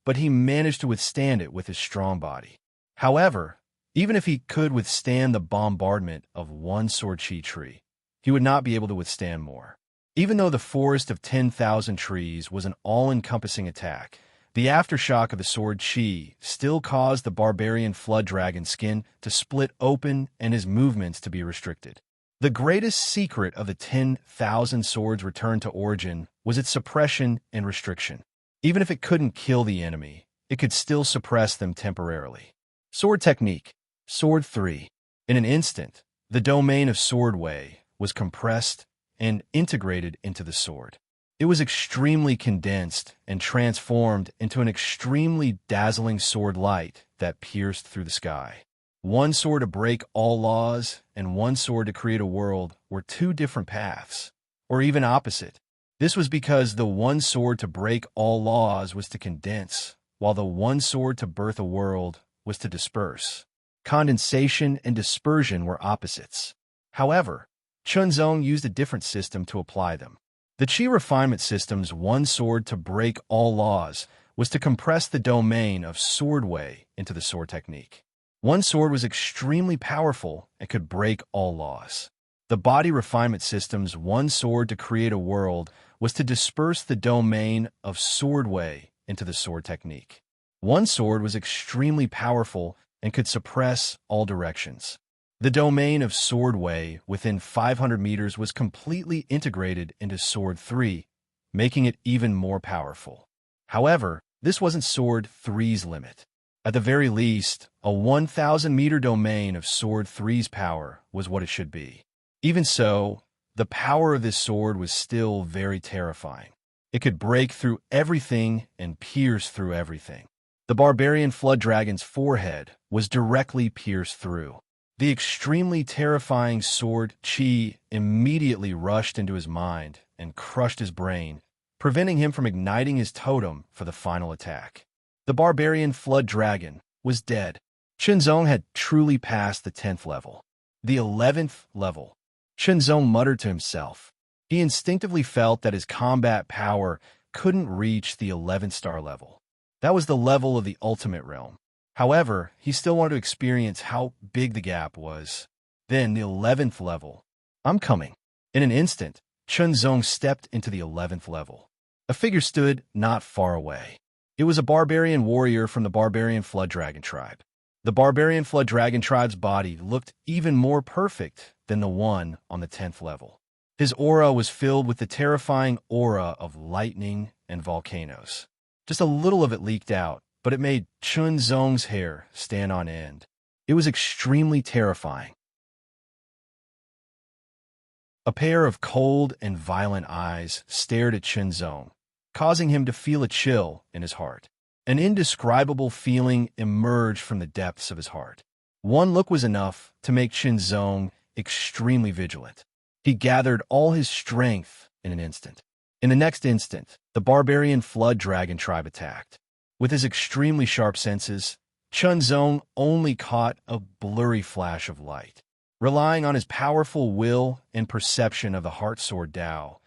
but he managed to withstand it with his strong body. However, even if he could withstand the bombardment of one sword chi tree, he would not be able to withstand more. Even though the forest of 10,000 trees was an all-encompassing attack, the aftershock of the sword chi still caused the barbarian flood dragon's skin to split open and his movements to be restricted. The greatest secret of the 10,000 Swords Return to Origin was its suppression and restriction. Even if it couldn't kill the enemy, it could still suppress them temporarily. Sword Technique. Sword 3. In an instant, the domain of Sword Wei was compressed and integrated into the sword. It was extremely condensed and transformed into an extremely dazzling sword light that pierced through the sky. One sword to break all laws and one sword to create a world were two different paths, or even opposite. This was because the one sword to break all laws was to condense, while the one sword to birth a world was to disperse. Condensation and dispersion were opposites. However, Chun Zong used a different system to apply them. The Qi Refinement System's one sword to break all laws was to compress the domain of Sword Wei into the sword technique. One sword was extremely powerful and could break all laws. The Body Refinement System's one sword to create a world was to disperse the domain of Sword Wei into the sword technique. One sword was extremely powerful and could suppress all directions. The domain of Sword Wei within 500 meters was completely integrated into Sword 3, making it even more powerful. However, This wasn't Sword 3's limit. At the very least, a 1,000-meter domain of Sword 3's power was what it should be. Even so, the power of this sword was still very terrifying. It could break through everything and pierce through everything. The barbarian flood dragon's forehead was directly pierced through. The extremely terrifying sword chi immediately rushed into his mind and crushed his brain, preventing him from igniting his totem for the final attack. The barbarian flood dragon was dead. Chenzong had truly passed the 10th level. The 11th level. Chenzong muttered to himself. He instinctively felt that his combat power couldn't reach the 11th star level. That was the level of the ultimate realm. However, he still wanted to experience how big the gap was. Then the 11th level. I'm coming. In an instant, Chenzong stepped into the 11th level. A figure stood not far away. It was a barbarian warrior from the barbarian flood dragon tribe. The barbarian flood dragon tribe's body looked even more perfect than the one on the 10th level. His aura was filled with the terrifying aura of lightning and volcanoes. Just a little of it leaked out, but it made Chenzong's hair stand on end. It was extremely terrifying. A pair of cold and violent eyes stared at Chenzong, causing him to feel a chill in his heart. An indescribable feeling emerged from the depths of his heart. One look was enough to make Chenzong extremely vigilant. He gathered all his strength in an instant. In the next instant, the barbarian flood dragon tribe attacked. With his extremely sharp senses, Chenzong only caught a blurry flash of light. Relying on his powerful will and perception of the heart sword Dao,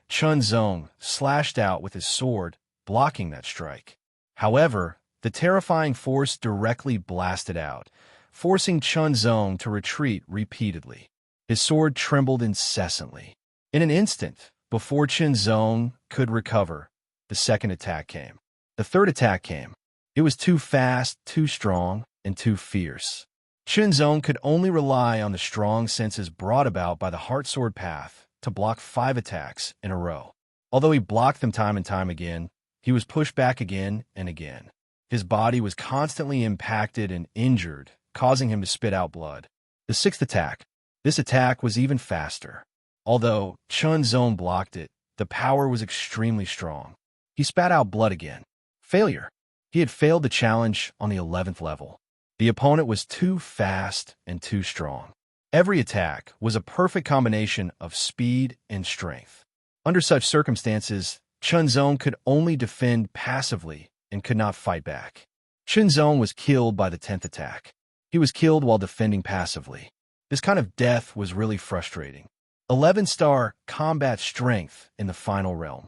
Chenzong slashed out with his sword, blocking that strike. However, the terrifying force directly blasted out, forcing Chenzong to retreat repeatedly. His sword trembled incessantly. In an instant, before Chenzong could recover, the second attack came. The third attack came. It was too fast, too strong, and too fierce. Chenzong could only rely on the strong senses brought about by the heart sword path to block 5 attacks in a row. Although he blocked them time and time again, he was pushed back again and again. His body was constantly impacted and injured, causing him to spit out blood. The 6th attack. This attack was even faster. Although Chenzong blocked it, the power was extremely strong. He spat out blood again. Failure. He had failed the challenge on the 11th level. The opponent was too fast and too strong. Every attack was a perfect combination of speed and strength. Under such circumstances, Chenzong could only defend passively and could not fight back. Chenzong was killed by the 10th attack. He was killed while defending passively. This kind of death was really frustrating. 11-star combat strength in the final realm.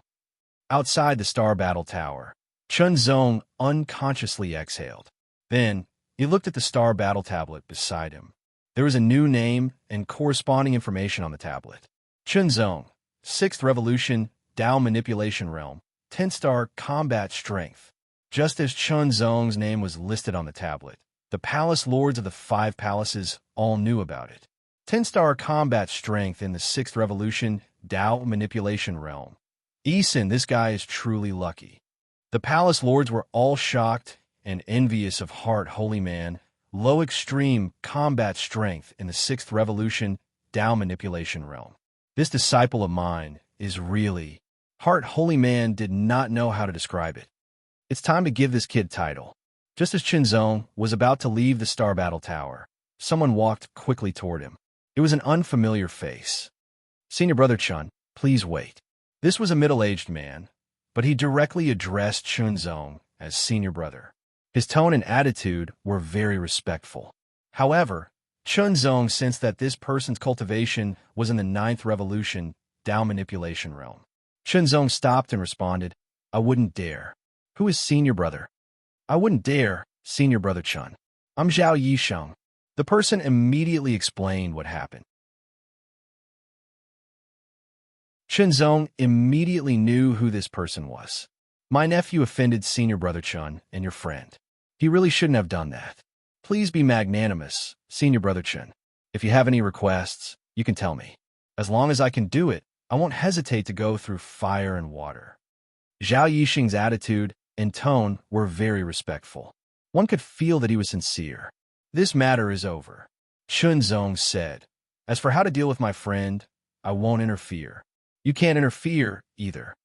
Outside the Star Battle Tower, Chenzong unconsciously exhaled. Then, he looked at the Star Battle tablet beside him. There was a new name and corresponding information on the tablet. Chenzong, 6th Revolution, Dao Manipulation Realm, 10-star combat strength. Just as Chenzong's name was listed on the tablet, the palace lords of the 5 palaces all knew about it. 10-star combat strength in the 6th Revolution, Dao Manipulation Realm. Eason, this guy is truly lucky. The palace lords were all shocked and envious of Heart Holy Man, low extreme combat strength in the 6th Revolution, Dao Manipulation Realm. This disciple of mine is really... Heart Holy Man did not know how to describe it. It's time to give this kid title. Just as Chenzong was about to leave the Star Battle Tower, someone walked quickly toward him. It was an unfamiliar face. Senior Brother Chun, please wait. This was a middle-aged man, but he directly addressed Chenzong as Senior Brother. His tone and attitude were very respectful. However, Chenzong sensed that this person's cultivation was in the 9th Revolution, Dao Manipulation Realm. Chenzong stopped and responded, I wouldn't dare. Who is Senior Brother? I wouldn't dare, Senior Brother Chun. I'm Zhao Yisheng. The person immediately explained what happened. Chenzong immediately knew who this person was. My nephew offended Senior Brother Chun and your friend. He really shouldn't have done that. Please be magnanimous, Senior Brother Chun. If you have any requests, you can tell me. As long as I can do it, I won't hesitate to go through fire and water. Zhao Yisheng's attitude and tone were very respectful. One could feel that he was sincere. "This matter is over," Chunzong said. "As for how to deal with my friend, I won't interfere. You can't interfere either."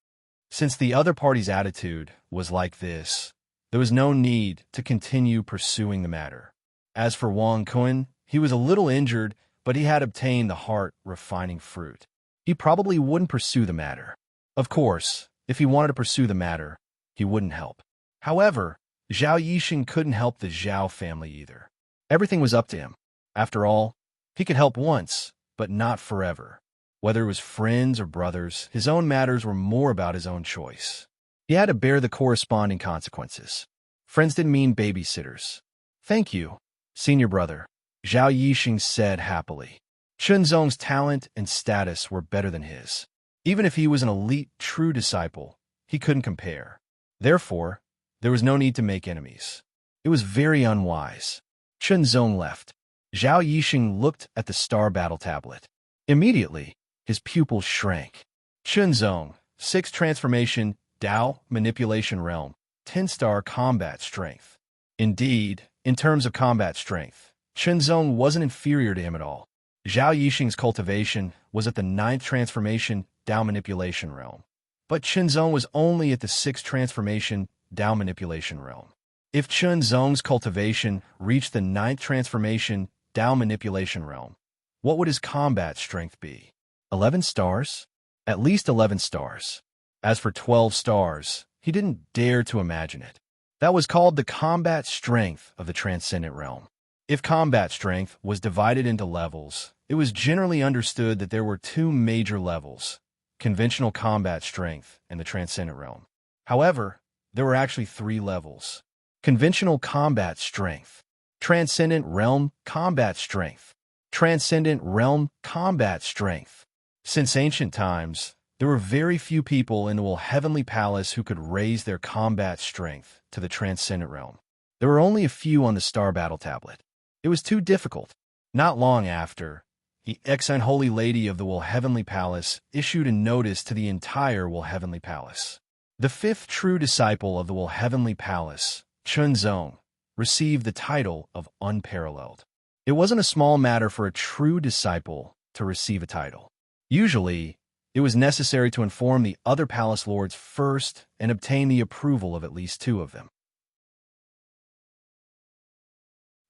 Since the other party's attitude was like this, there was no need to continue pursuing the matter. As for Wang Kun, he was a little injured, but he had obtained the heart-refining fruit. He probably wouldn't pursue the matter. Of course, if he wanted to pursue the matter, he wouldn't help. However, Zhao Yixing couldn't help the Zhao family either. Everything was up to him. After all, he could help once, but not forever. Whether it was friends or brothers, his own matters were more about his own choice. He had to bear the corresponding consequences. Friends didn't mean babysitters. "Thank you, senior brother," Zhao Yixing said happily. Chunzong's talent and status were better than his. Even if he was an elite true disciple, he couldn't compare. Therefore, there was no need to make enemies. It was very unwise. Chunzong left. Zhao Yixing looked at the star battle tablet. Immediately, his pupils shrank. Chunzong, 6 transformation, Dao, manipulation realm, 10-star combat strength. Indeed, in terms of combat strength, Chunzong wasn't inferior to him at all. Zhao Yixing's cultivation was at the 9th transformation, Dao manipulation realm. But Chunzong was only at the 6th transformation, Dao manipulation realm. If Chunzong's cultivation reached the 9th transformation, Dao manipulation realm, what would his combat strength be? 11 stars? At least 11 stars. As for 12 stars, he didn't dare to imagine it. That was called the combat strength of the transcendent realm. If combat strength was divided into levels, it was generally understood that there were 2 major levels, conventional combat strength and the transcendent realm. However, there were actually 3 levels. Conventional combat strength, transcendent realm combat strength, transcendent realm combat strength. Since ancient times, there were very few people in the Heavenly Palace who could raise their combat strength to the transcendent realm. There were only a few on the star battle tablet. It was too difficult. Not long after, the ex-unholy lady of the Heavenly Palace issued a notice to the entire Heavenly Palace. The 5th true disciple of the Heavenly Palace, Chunzong, received the title of unparalleled. It wasn't a small matter for a true disciple to receive a title. Usually, it was necessary to inform the other palace lords first and obtain the approval of at least 2 of them.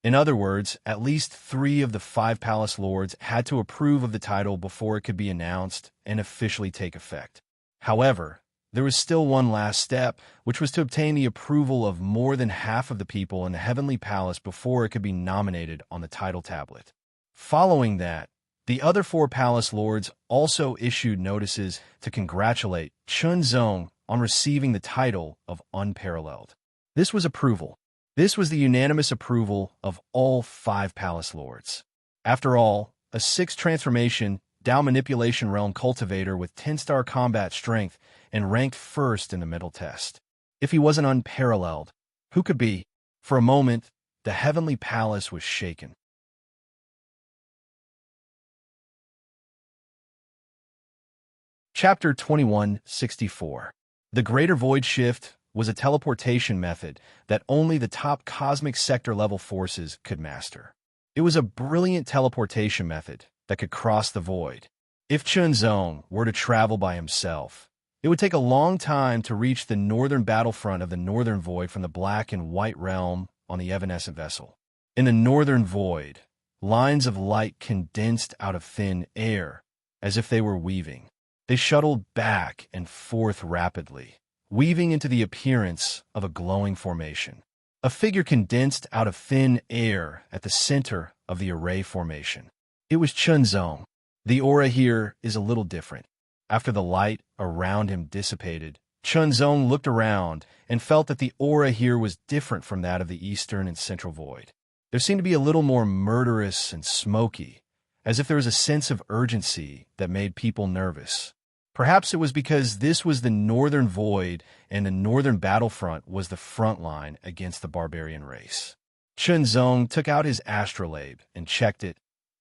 In other words, at least 3 of the 5 palace lords had to approve of the title before it could be announced and officially take effect. However, there was still one last step, which was to obtain the approval of more than half of the people in the Heavenly Palace before it could be nominated on the title tablet. Following that, the other 4 palace lords also issued notices to congratulate Chunzong on receiving the title of unparalleled. This was approval. This was the unanimous approval of all 5 palace lords. After all, a 6th transformation, Dao manipulation realm cultivator with 10-star combat strength and ranked 1st in the middle test. If he wasn't unparalleled, who could be? For a moment, the Heavenly Palace was shaken. Chapter 2164. The Greater Void Shift was a teleportation method that only the top cosmic sector level forces could master. It was a brilliant teleportation method that could cross the void. If Chunzong were to travel by himself, it would take a long time to reach the northern battlefront of the northern void from the black and white realm on the evanescent vessel. In the northern void, lines of light condensed out of thin air, as if they were weaving. They shuttled back and forth rapidly, weaving into the appearance of a glowing formation. A figure condensed out of thin air at the center of the array formation. It was Chunzong. The aura here is a little different. After the light around him dissipated, Chunzong looked around and felt that the aura here was different from that of the eastern and central void. There seemed to be a little more murderous and smoky, as if there was a sense of urgency that made people nervous. Perhaps it was because this was the northern void and the northern battlefront was the front line against the barbarian race. Chunzong took out his astrolabe and checked it,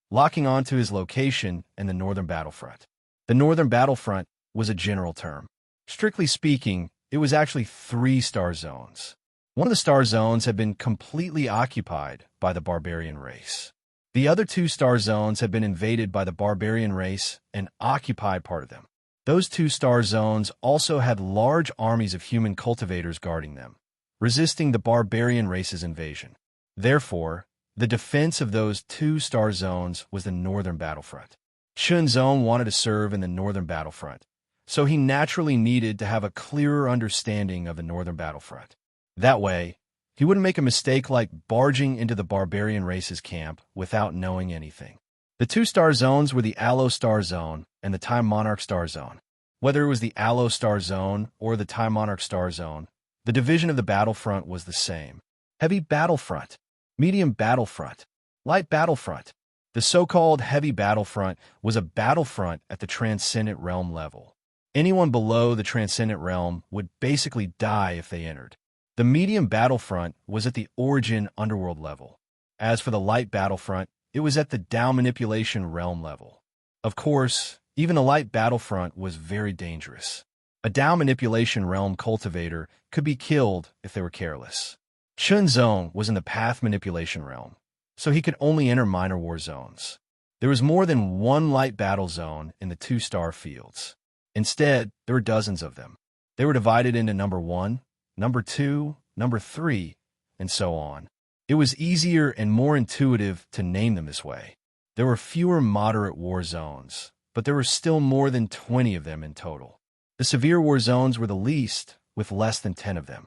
locking onto his location in the northern battlefront. The northern battlefront was a general term. Strictly speaking, it was actually 3 star zones. One of the star zones had been completely occupied by the barbarian race. The other 2 star zones had been invaded by the barbarian race and occupied part of them. Those 2 star zones also had large armies of human cultivators guarding them, resisting the barbarian race's invasion. Therefore, the defense of those 2 star zones was the northern battlefront. Chunzong wanted to serve in the northern battlefront, so he naturally needed to have a clearer understanding of the northern battlefront. That way, he wouldn't make a mistake like barging into the barbarian race's camp without knowing anything. The 2 star zones were the Aloe Star Zone and the Time Monarch Star Zone. Whether it was the Aloe Star Zone or the Time Monarch Star Zone, the division of the battlefront was the same. Heavy battlefront, medium battlefront, light battlefront. The so-called heavy battlefront was a battlefront at the Transcendent Realm level. Anyone below the Transcendent Realm would basically die if they entered. The medium battlefront was at the Origin Underworld level. As for the light battlefront, it was at the Down Manipulation Realm level. Of course, even the light battlefront was very dangerous. A Down Manipulation Realm cultivator could be killed if they were careless. Chunzong was in the Path Manipulation Realm, so he could only enter minor war zones. There was more than one light battle zone in the 2 star fields. Instead, there were dozens of them. They were divided into number 1, number 2, number 3, and so on. It was easier and more intuitive to name them this way. There were fewer moderate war zones, but there were still more than 20 of them in total. The severe war zones were the least, with less than 10 of them.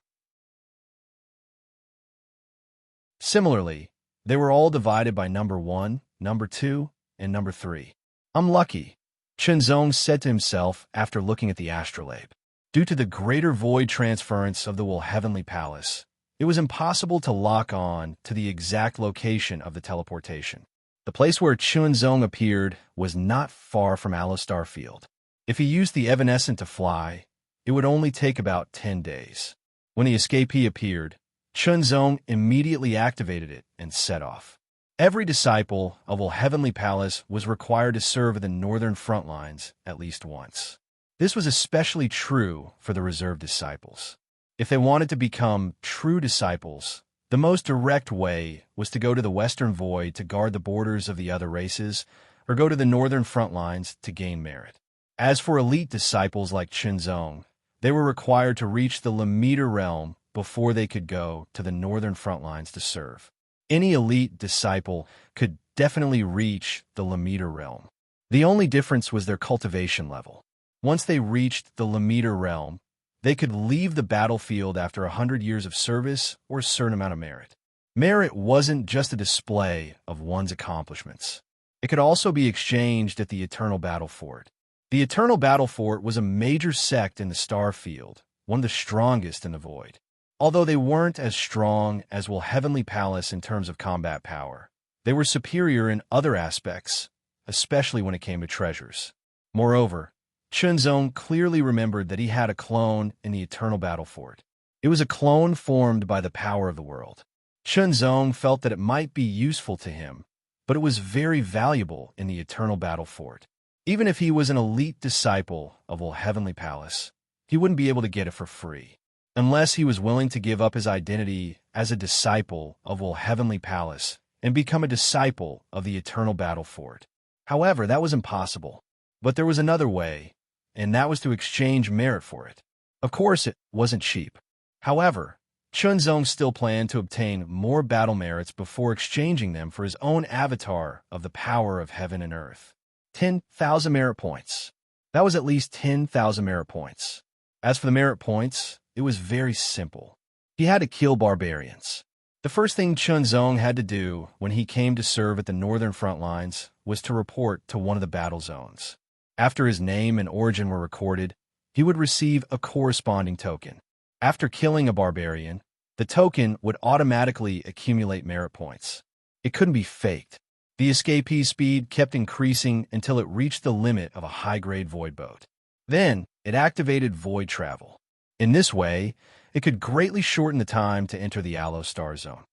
Similarly, they were all divided by number 1, number 2, and number 3. I'm lucky, Chunzong said to himself after looking at the astrolabe. Due to the greater void transference of the Heavenly Palace, it was impossible to lock on to the exact location of the teleportation. The place where Chunzong appeared was not far from Aloe Star Field. If he used the Evanescent to fly, it would only take about 10 days. When the escapee appeared, Chunzong immediately activated it and set off. Every disciple of Heavenly Palace was required to serve at the northern front lines at least once. This was especially true for the reserved disciples. If they wanted to become true disciples, the most direct way was to go to the Western Void to guard the borders of the other races, or go to the northern front lines to gain merit. As for elite disciples like Chunzong, they were required to reach the Lamita realm before they could go to the northern front lines to serve. Any elite disciple could definitely reach the Lamita realm. The only difference was their cultivation level. Once they reached the Lamita realm, they could leave the battlefield after 100 years of service or a certain amount of merit. Merit wasn't just a display of one's accomplishments. It could also be exchanged at the Eternal Battle Fort. The Eternal Battle Fort was a major sect in the star field, one of the strongest in the Void. Although they weren't as strong as Heavenly Palace in terms of combat power, they were superior in other aspects, especially when it came to treasures. Moreover, Chunzong clearly remembered that he had a clone in the Eternal Battle Fort. It was a clone formed by the power of the world. Chunzong felt that it might be useful to him, but it was very valuable in the Eternal Battle Fort. Even if he was an elite disciple of Heavenly Palace, he wouldn't be able to get it for free, unless he was willing to give up his identity as a disciple of Heavenly Palace and become a disciple of the Eternal Battle Fort. However, that was impossible. But there was another way, and that was to exchange merit for it. Of course, it wasn't cheap. However, Chunzong still planned to obtain more battle merits before exchanging them for his own avatar of the power of heaven and earth. 10,000 merit points. That was at least 10,000 merit points. As for the merit points, it was very simple. He had to kill barbarians. The first thing Chunzong had to do when he came to serve at the northern front lines was to report to one of the battle zones. After his name and origin were recorded, he would receive a corresponding token. After killing a barbarian, the token would automatically accumulate merit points. It couldn't be faked. The escapee's speed kept increasing until it reached the limit of a high-grade void boat. Then, it activated void travel. In this way, it could greatly shorten the time to enter the Aloe Star Zone.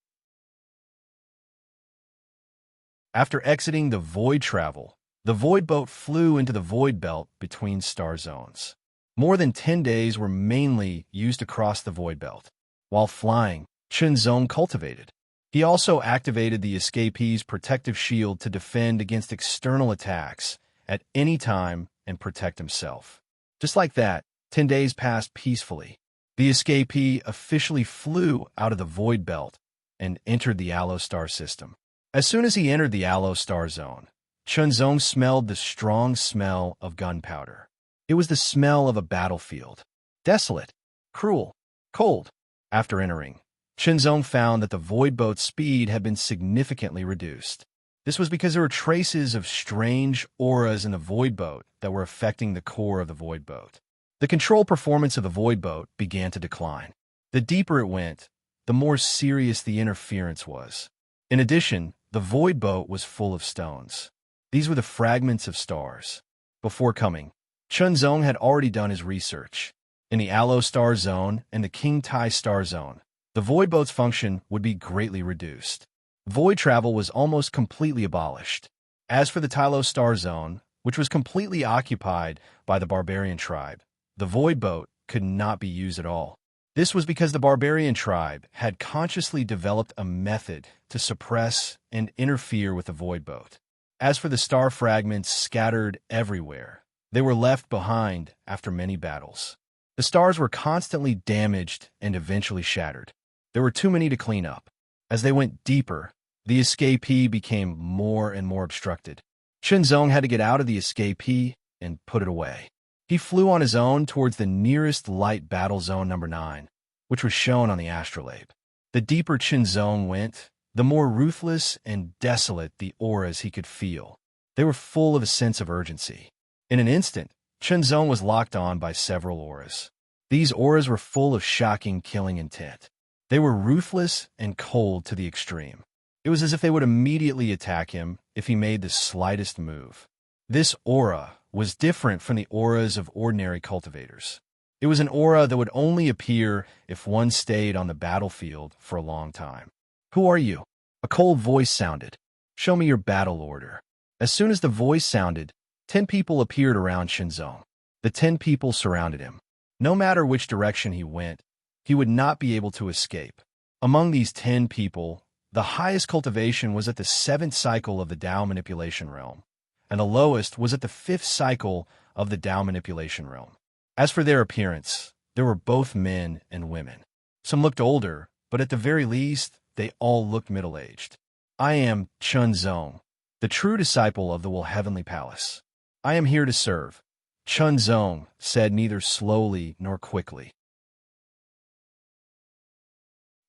After exiting the void travel, the void boat flew into the void belt between star zones. More than 10 days were mainly used to cross the void belt. While flying, Chunzong cultivated. He also activated the escapee's protective shield to defend against external attacks at any time and protect himself. Just like that, 10 days passed peacefully. The escapee officially flew out of the void belt and entered the Aloe Star system. As soon as he entered the Aloe Star zone, Chunzong smelled the strong smell of gunpowder. It was the smell of a battlefield. Desolate, cruel, cold. After entering, Chunzong found that the void boat's speed had been significantly reduced. This was because there were traces of strange auras in the void boat that were affecting the core of the void boat. The control performance of the void boat began to decline. The deeper it went, the more serious the interference was. In addition, the void boat was full of stones. These were the fragments of stars. Before coming, Chunzong had already done his research. In the Aloe Star Zone and the King Tai Star Zone, the void boat's function would be greatly reduced. Void travel was almost completely abolished. As for the Tylo Star Zone, which was completely occupied by the barbarian tribe, the void boat could not be used at all. This was because the barbarian tribe had consciously developed a method to suppress and interfere with the void boat. As for the star fragments scattered everywhere, they were left behind after many battles. The stars were constantly damaged and eventually shattered. There were too many to clean up. As they went deeper, the escapee became more and more obstructed. Chunzong had to get out of the escapee and put it away. He flew on his own towards the nearest light battle zone number 9, which was shown on the astrolabe. The deeper Chunzong went, the more ruthless and desolate the auras he could feel. They were full of a sense of urgency. In an instant, Chunzong was locked on by several auras. These auras were full of shocking, killing intent. They were ruthless and cold to the extreme. It was as if they would immediately attack him if he made the slightest move. This aura was different from the auras of ordinary cultivators. It was an aura that would only appear if one stayed on the battlefield for a long time. "Who are you?" A cold voice sounded. "Show me your battle order." As soon as the voice sounded, 10 people appeared around Chunzong. The 10 people surrounded him. No matter which direction he went, he would not be able to escape. Among these 10 people, the highest cultivation was at the 7th cycle of the Tao manipulation realm, and the lowest was at the 5th cycle of the Tao manipulation realm. As for their appearance, there were both men and women. Some looked older, but at the very least, they all looked middle-aged. "I am Chunzong, the true disciple of the Heavenly Palace. I am here to serve," Chunzong said, neither slowly nor quickly.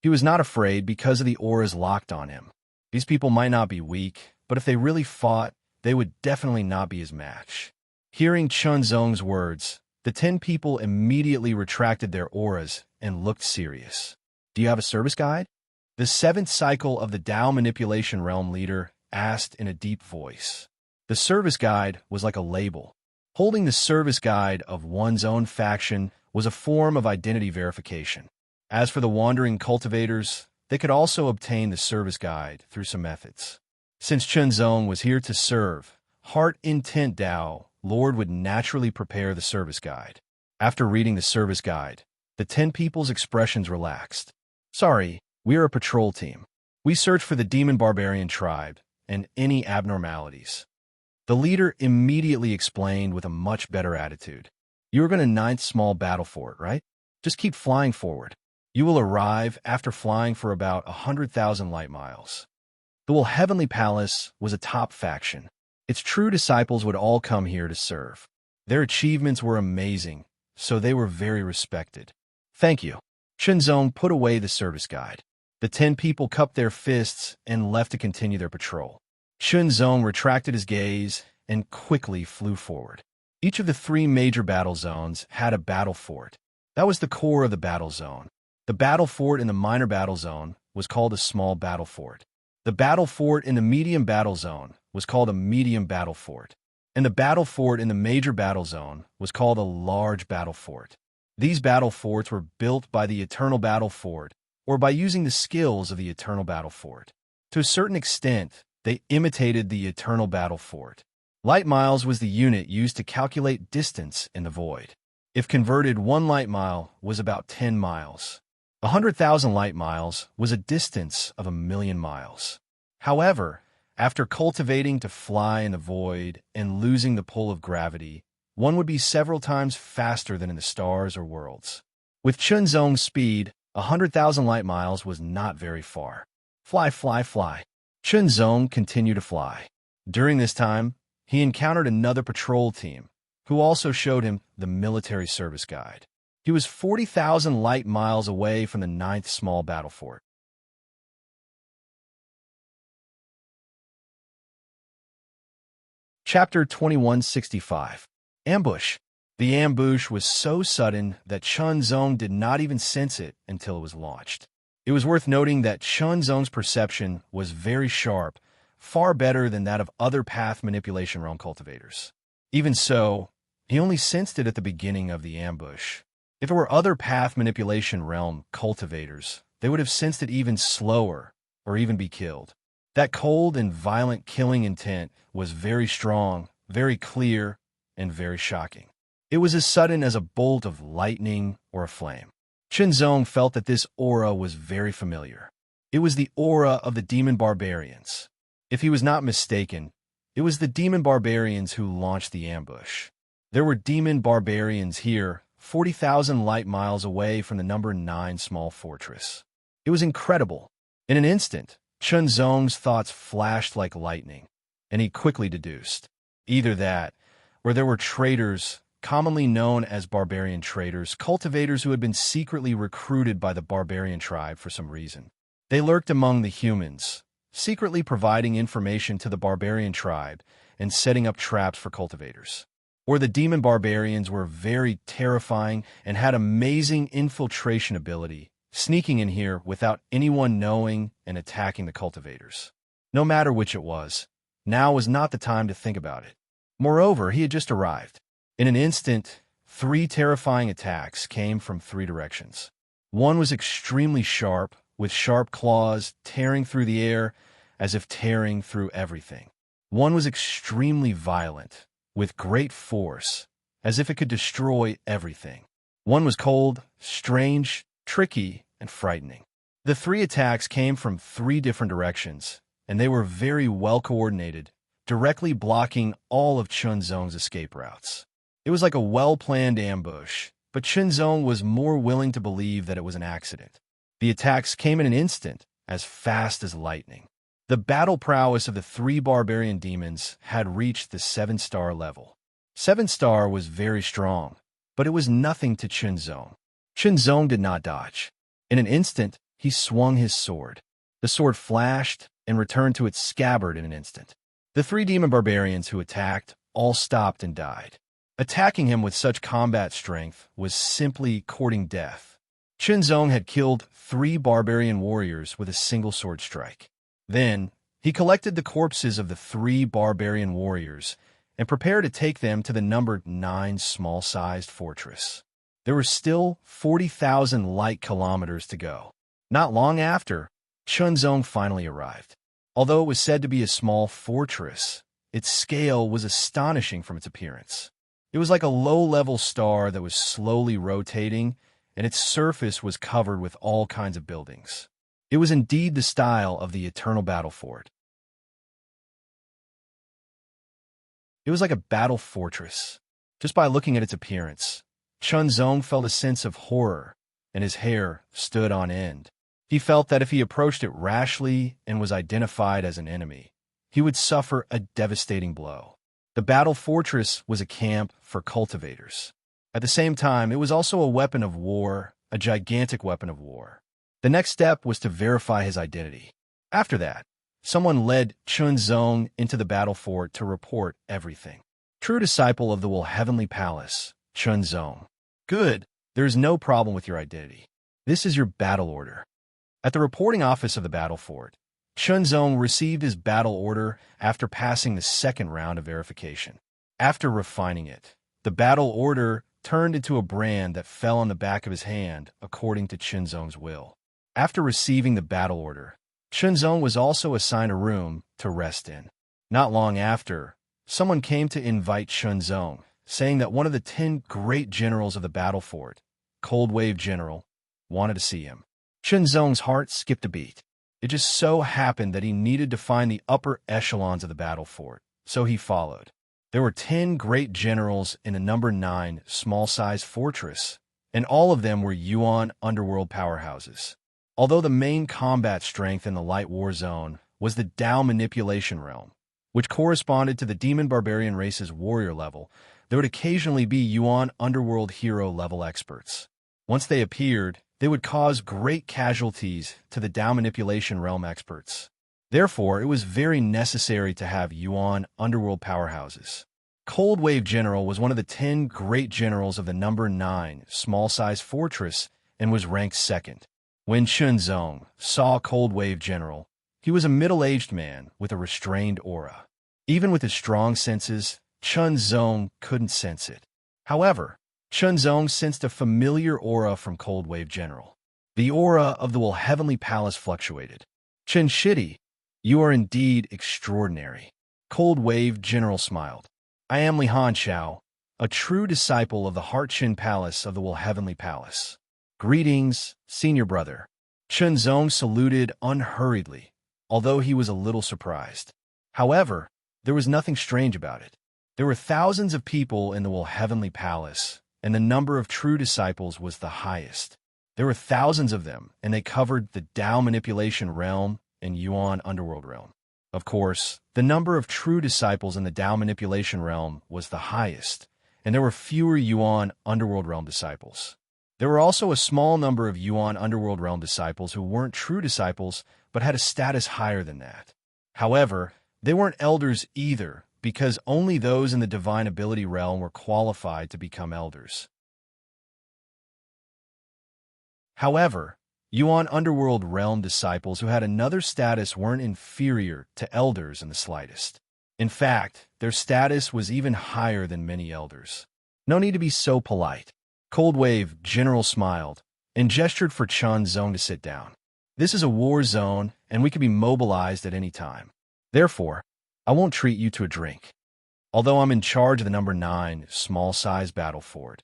He was not afraid because of the auras locked on him. These people might not be weak, but if they really fought, they would definitely not be his match. Hearing Chunzong's words, the 10 people immediately retracted their auras and looked serious. "Do you have a service guide?" The 7th cycle of the Tao manipulation realm leader asked in a deep voice. The service guide was like a label. Holding the service guide of one's own faction was a form of identity verification. As for the wandering cultivators, they could also obtain the service guide through some methods. Since Chunzong was here to serve, Heart Intent Tao, Lord would naturally prepare the service guide. After reading the service guide, the 10 people's expressions relaxed. "Sorry, we are a patrol team. We search for the demon barbarian tribe and any abnormalities." The leader immediately explained with a much better attitude. "You are going to 9th small battle fort, right? Just keep flying forward. You will arrive after flying for about 100,000 light miles." The Heavenly Palace was a top faction. Its true disciples would all come here to serve. Their achievements were amazing, so they were very respected. "Thank you." Chunzong put away the service guide. The 10 people cupped their fists and left to continue their patrol. Chunzong retracted his gaze and quickly flew forward. Each of the 3 major battle zones had a battle fort. That was the core of the battle zone. The battle fort in the minor battle zone was called a small battle fort. The battle fort in the medium battle zone was called a medium battle fort. And the battle fort in the major battle zone was called a large battle fort. These battle forts were built by the Eternal Battle Fort, or by using the skills of the Eternal Battle Fort. To a certain extent, they imitated the Eternal Battle Fort. Light miles was the unit used to calculate distance in the void. If converted, 1 light mile was about 10 miles. 100,000 light miles was a distance of 1,000,000 miles. However, after cultivating to fly in the void and losing the pull of gravity, one would be several times faster than in the stars or worlds. With Chunzong's speed, 100,000 light miles was not very far. Fly, fly, fly. Chunzong continued to fly. During this time, he encountered another patrol team, who also showed him the military service guide. He was 40,000 light miles away from the 9th small battle fort. Chapter 2165. Ambush. The ambush was so sudden that Chunzong did not even sense it until it was launched. It was worth noting that Chunzong's perception was very sharp, far better than that of other path manipulation realm cultivators. Even so, he only sensed it at the beginning of the ambush. If it were other path manipulation realm cultivators, they would have sensed it even slower, or even be killed. That cold and violent killing intent was very strong, very clear, and very shocking. It was as sudden as a bolt of lightning or a flame. Chunzong felt that this aura was very familiar. It was the aura of the demon barbarians. If he was not mistaken, it was the demon barbarians who launched the ambush. There were demon barbarians here, 40,000 light miles away from the number 9 small fortress. It was incredible. In an instant, Chunzong's thoughts flashed like lightning, and he quickly deduced. Either that, or there were traitors, commonly known as barbarian traders, cultivators who had been secretly recruited by the barbarian tribe for some reason. They lurked among the humans, secretly providing information to the barbarian tribe and setting up traps for cultivators. Or the demon barbarians were very terrifying and had amazing infiltration ability, sneaking in here without anyone knowing and attacking the cultivators. No matter which it was, now was not the time to think about it. Moreover, he had just arrived. In an instant, 3 terrifying attacks came from 3 directions. One was extremely sharp, with sharp claws tearing through the air as if tearing through everything. One was extremely violent, with great force, as if it could destroy everything. One was cold, strange, tricky, and frightening. The 3 attacks came from 3 different directions, and they were very well coordinated, directly blocking all of Chunzong's escape routes. It was like a well-planned ambush, but Chunzong was more willing to believe that it was an accident. The attacks came in an instant, as fast as lightning. The battle prowess of the 3 barbarian demons had reached the 7-star level. 7-star was very strong, but it was nothing to Chunzong. Chunzong did not dodge. In an instant, he swung his sword. The sword flashed and returned to its scabbard in an instant. The 3 demon barbarians who attacked all stopped and died. Attacking him with such combat strength was simply courting death. Chunzong had killed 3 barbarian warriors with a single sword strike. Then, he collected the corpses of the 3 barbarian warriors and prepared to take them to the numbered 9 small-sized fortress. There were still 40,000 light kilometers to go. Not long after, Chunzong finally arrived. Although it was said to be a small fortress, its scale was astonishing from its appearance. It was like a low-level star that was slowly rotating, and its surface was covered with all kinds of buildings. It was indeed the style of the Eternal Battle Fort. It was like a battle fortress. Just by looking at its appearance, Chunzong felt a sense of horror, and his hair stood on end. He felt that if he approached it rashly and was identified as an enemy, he would suffer a devastating blow. The battle fortress was a camp for cultivators. At the same time, it was also a weapon of war, a gigantic weapon of war. The next step was to verify his identity. After that, someone led Chunzong into the battle fort to report everything. True disciple of the Heavenly Palace, Chunzong. Good, there is no problem with your identity. This is your battle order. At the reporting office of the battle fort, Chunzong received his battle order after passing the 2nd round of verification. After refining it, the battle order turned into a brand that fell on the back of his hand according to Chunzong's will. After receiving the battle order, Chunzong was also assigned a room to rest in. Not long after, someone came to invite Chunzong, saying that one of the 10 great generals of the battle fort, Cold Wave General, wanted to see him. Shenzong's heart skipped a beat. It just so happened that he needed to find the upper echelons of the battle fort, so he followed. There were 10 great generals in a number 9 small-sized fortress, and all of them were Yuan underworld powerhouses. Although the main combat strength in the light war zone was the Dao manipulation realm, which corresponded to the demon barbarian race's warrior level, there would occasionally be Yuan underworld hero level experts. Once they appeared, they would cause great casualties to the Dao manipulation realm experts. Therefore, it was very necessary to have Yuan underworld powerhouses. Cold Wave General was one of the 10 great generals of the number 9 small-sized fortress and was ranked 2nd. When Shenzong saw Cold Wave General, he was a middle-aged man with a restrained aura. Even with his strong senses, Shenzong couldn't sense it. However, Shenzong sensed a familiar aura from Cold Wave General. The aura of the Heavenly Palace fluctuated. Chen Shidi, you are indeed extraordinary. Cold Wave General smiled. I am Li Hanxiao, a true disciple of the Heart Shin Palace of the Heavenly Palace. Greetings, senior brother. Shenzong saluted unhurriedly, although he was a little surprised. However, there was nothing strange about it. There were thousands of people in the Heavenly Palace, and the number of true disciples was the highest. There were thousands of them, and they covered the Dao manipulation realm and Yuan underworld realm. Of course, the number of true disciples in the Dao manipulation realm was the highest, and there were fewer Yuan underworld realm disciples. There were also a small number of Yuan underworld realm disciples who weren't true disciples but had a status higher than that. However, they weren't elders either, because only those in the divine ability realm were qualified to become elders. However, Yuan underworld realm disciples who had another status weren't inferior to elders in the slightest. In fact, their status was even higher than many elders. No need to be so polite. Cold Wave General smiled and gestured for Shenzong to sit down. This is a war zone, and we can be mobilized at any time. Therefore, I won't treat you to a drink. Although I'm in charge of the number 9 small-sized battle fort,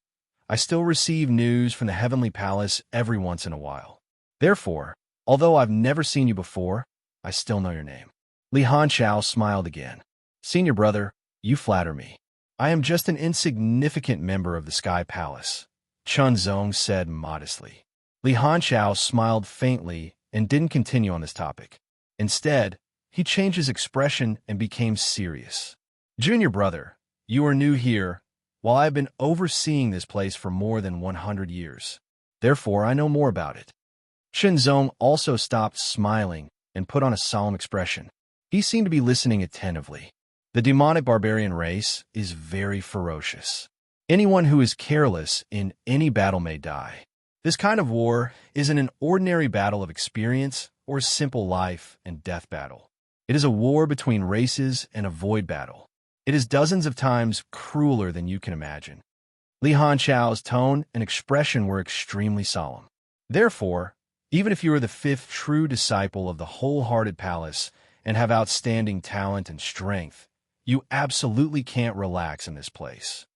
I still receive news from the Heavenly Palace every once in a while. Therefore, although I've never seen you before, I still know your name. Li Hanxiao smiled again. Senior brother, you flatter me. I am just an insignificant member of the Sky Palace, Shenzong said modestly. Li Hanxiao smiled faintly and didn't continue on this topic. Instead, he changed his expression and became serious. Junior brother, you are new here, while I have been overseeing this place for more than 100 years. Therefore, I know more about it. Shenzong also stopped smiling and put on a solemn expression. He seemed to be listening attentively. The demonic barbarian race is very ferocious. Anyone who is careless in any battle may die. This kind of war isn't an ordinary battle of experience or a simple life and death battle. It is a war between races and a void battle. It is dozens of times crueler than you can imagine. Li Hanxiao's tone and expression were extremely solemn. Therefore, even if you are the 5th true disciple of the wholehearted palace and have outstanding talent and strength, you absolutely can't relax in this place.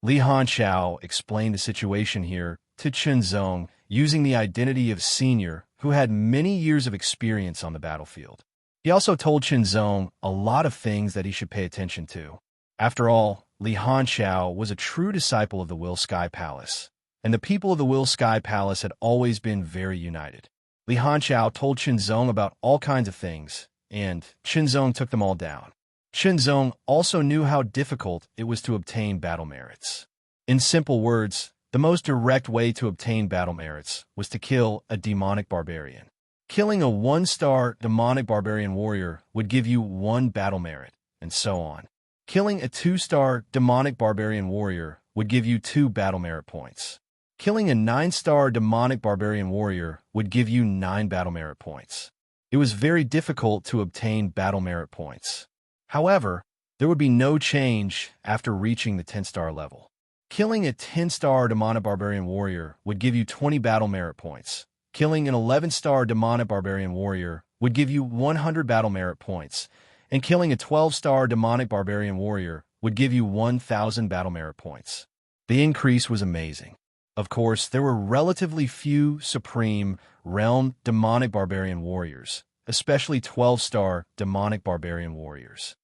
Li Hanxiao explained the situation here to Shenzong using the identity of senior who had many years of experience on the battlefield. He also told Shenzong a lot of things that he should pay attention to. After all, Li Hanxiao was a true disciple of the Will Sky Palace, and the people of the Will Sky Palace had always been very united. Li Hanxiao told Shenzong about all kinds of things, and Shenzong took them all down. Shenzong also knew how difficult it was to obtain battle merits. In simple words, the most direct way to obtain battle merits was to kill a demonic barbarian. Killing a 1-star demonic barbarian warrior would give you 1 battle merit, and so on. Killing a 2-star demonic barbarian warrior would give you 2 battle merit points. Killing a 9-star demonic barbarian warrior would give you 9 battle merit points. It was very difficult to obtain battle merit points. However, there would be no change after reaching the 10-star level. Killing a 10-star demonic barbarian warrior would give you 20 battle merit points. Killing an 11-star demonic barbarian warrior would give you 100 battle merit points, and killing a 12-star demonic barbarian warrior would give you 1,000 battle merit points. The increase was amazing. Of course, there were relatively few Supreme Realm Demonic Barbarian Warriors, especially 12-star Demonic Barbarian Warriors.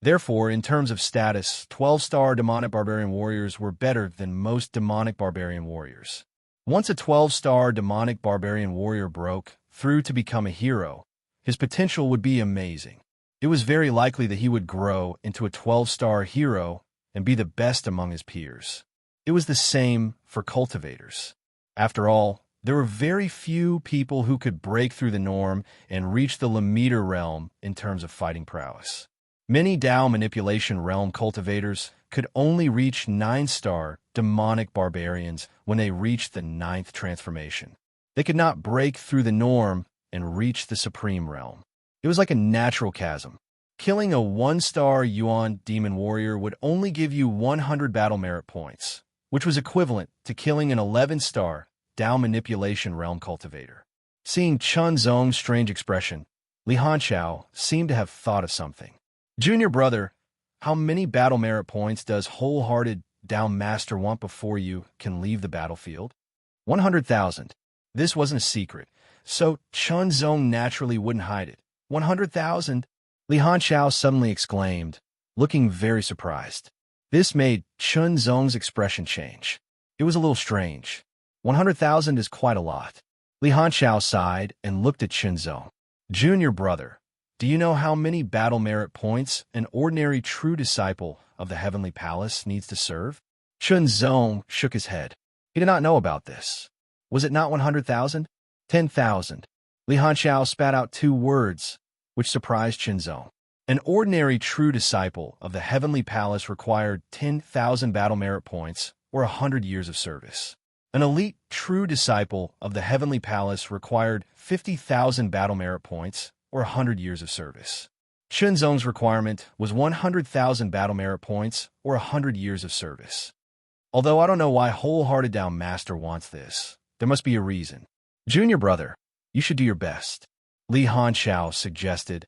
Therefore, in terms of status, 12-star Demonic Barbarian Warriors were better than most Demonic Barbarian Warriors. Once a 12-star Demonic Barbarian Warrior broke through to become a hero, his potential would be amazing. It was very likely that he would grow into a 12-star hero and be the best among his peers. It was the same for cultivators. After all, there were very few people who could break through the norm and reach the Limiter realm in terms of fighting prowess. Many Dao Manipulation Realm cultivators could only reach 9-star demonic barbarians when they reached the 9th transformation. They could not break through the norm and reach the Supreme Realm. It was like a natural chasm. Killing a 1-star Yuan Demon Warrior would only give you 100 battle merit points, which was equivalent to killing an 11-star Dao Manipulation Realm cultivator. Seeing Chun Zong's strange expression, Li Hanqiao seemed to have thought of something. Junior brother, how many battle merit points does wholehearted Dao Master want before you can leave the battlefield? 100,000. This wasn't a secret, so Chun Zong naturally wouldn't hide it. 100,000? Li Hanqiao suddenly exclaimed, looking very surprised. This made Chun Zong's expression change. It was a little strange. 100,000 is quite a lot. Li Hanqiao sighed and looked at Chun Zong. Junior brother, do you know how many battle merit points an ordinary true disciple of the Heavenly Palace needs to serve? Chun Zong shook his head. He did not know about this. Was it not 100,000? 10,000. Li Hanqiao spat out 2 words, which surprised Chun Zong. An ordinary true disciple of the Heavenly Palace required 10,000 battle merit points or 100 years of service. An elite true disciple of the Heavenly Palace required 50,000 battle merit points or 100 years of service. Chun Zong's requirement was 100,000 battle merit points or 100 years of service. Although I don't know why Wholehearted Dao Master wants this, there must be a reason. Junior brother, you should do your best. Li Hanqiao suggested.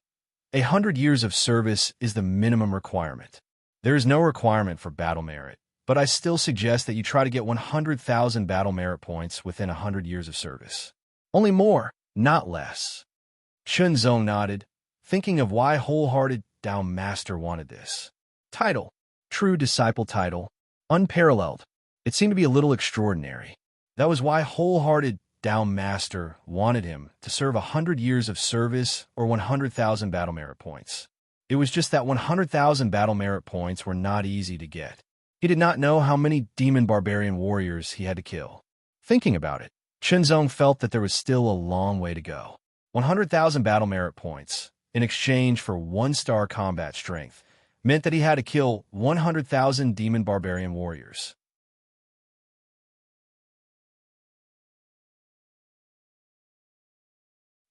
100 years of service is the minimum requirement. There is no requirement for battle merit, but I still suggest that you try to get 100,000 battle merit points within 100 years of service. Only more, not less. Chun Zong nodded, thinking of why Wholehearted Dao Master wanted this. Title. True Disciple title. Unparalleled. It seemed to be a little extraordinary. That was why Wholehearted Dao Master wanted him to serve 100 years of service or 100,000 battle merit points. It was just that 100,000 battle merit points were not easy to get. He did not know how many demon barbarian warriors he had to kill. Thinking about it, Chun Zong felt that there was still a long way to go. 100,000 battle merit points, in exchange for 1-star combat strength, meant that he had to kill 100,000 demon barbarian warriors.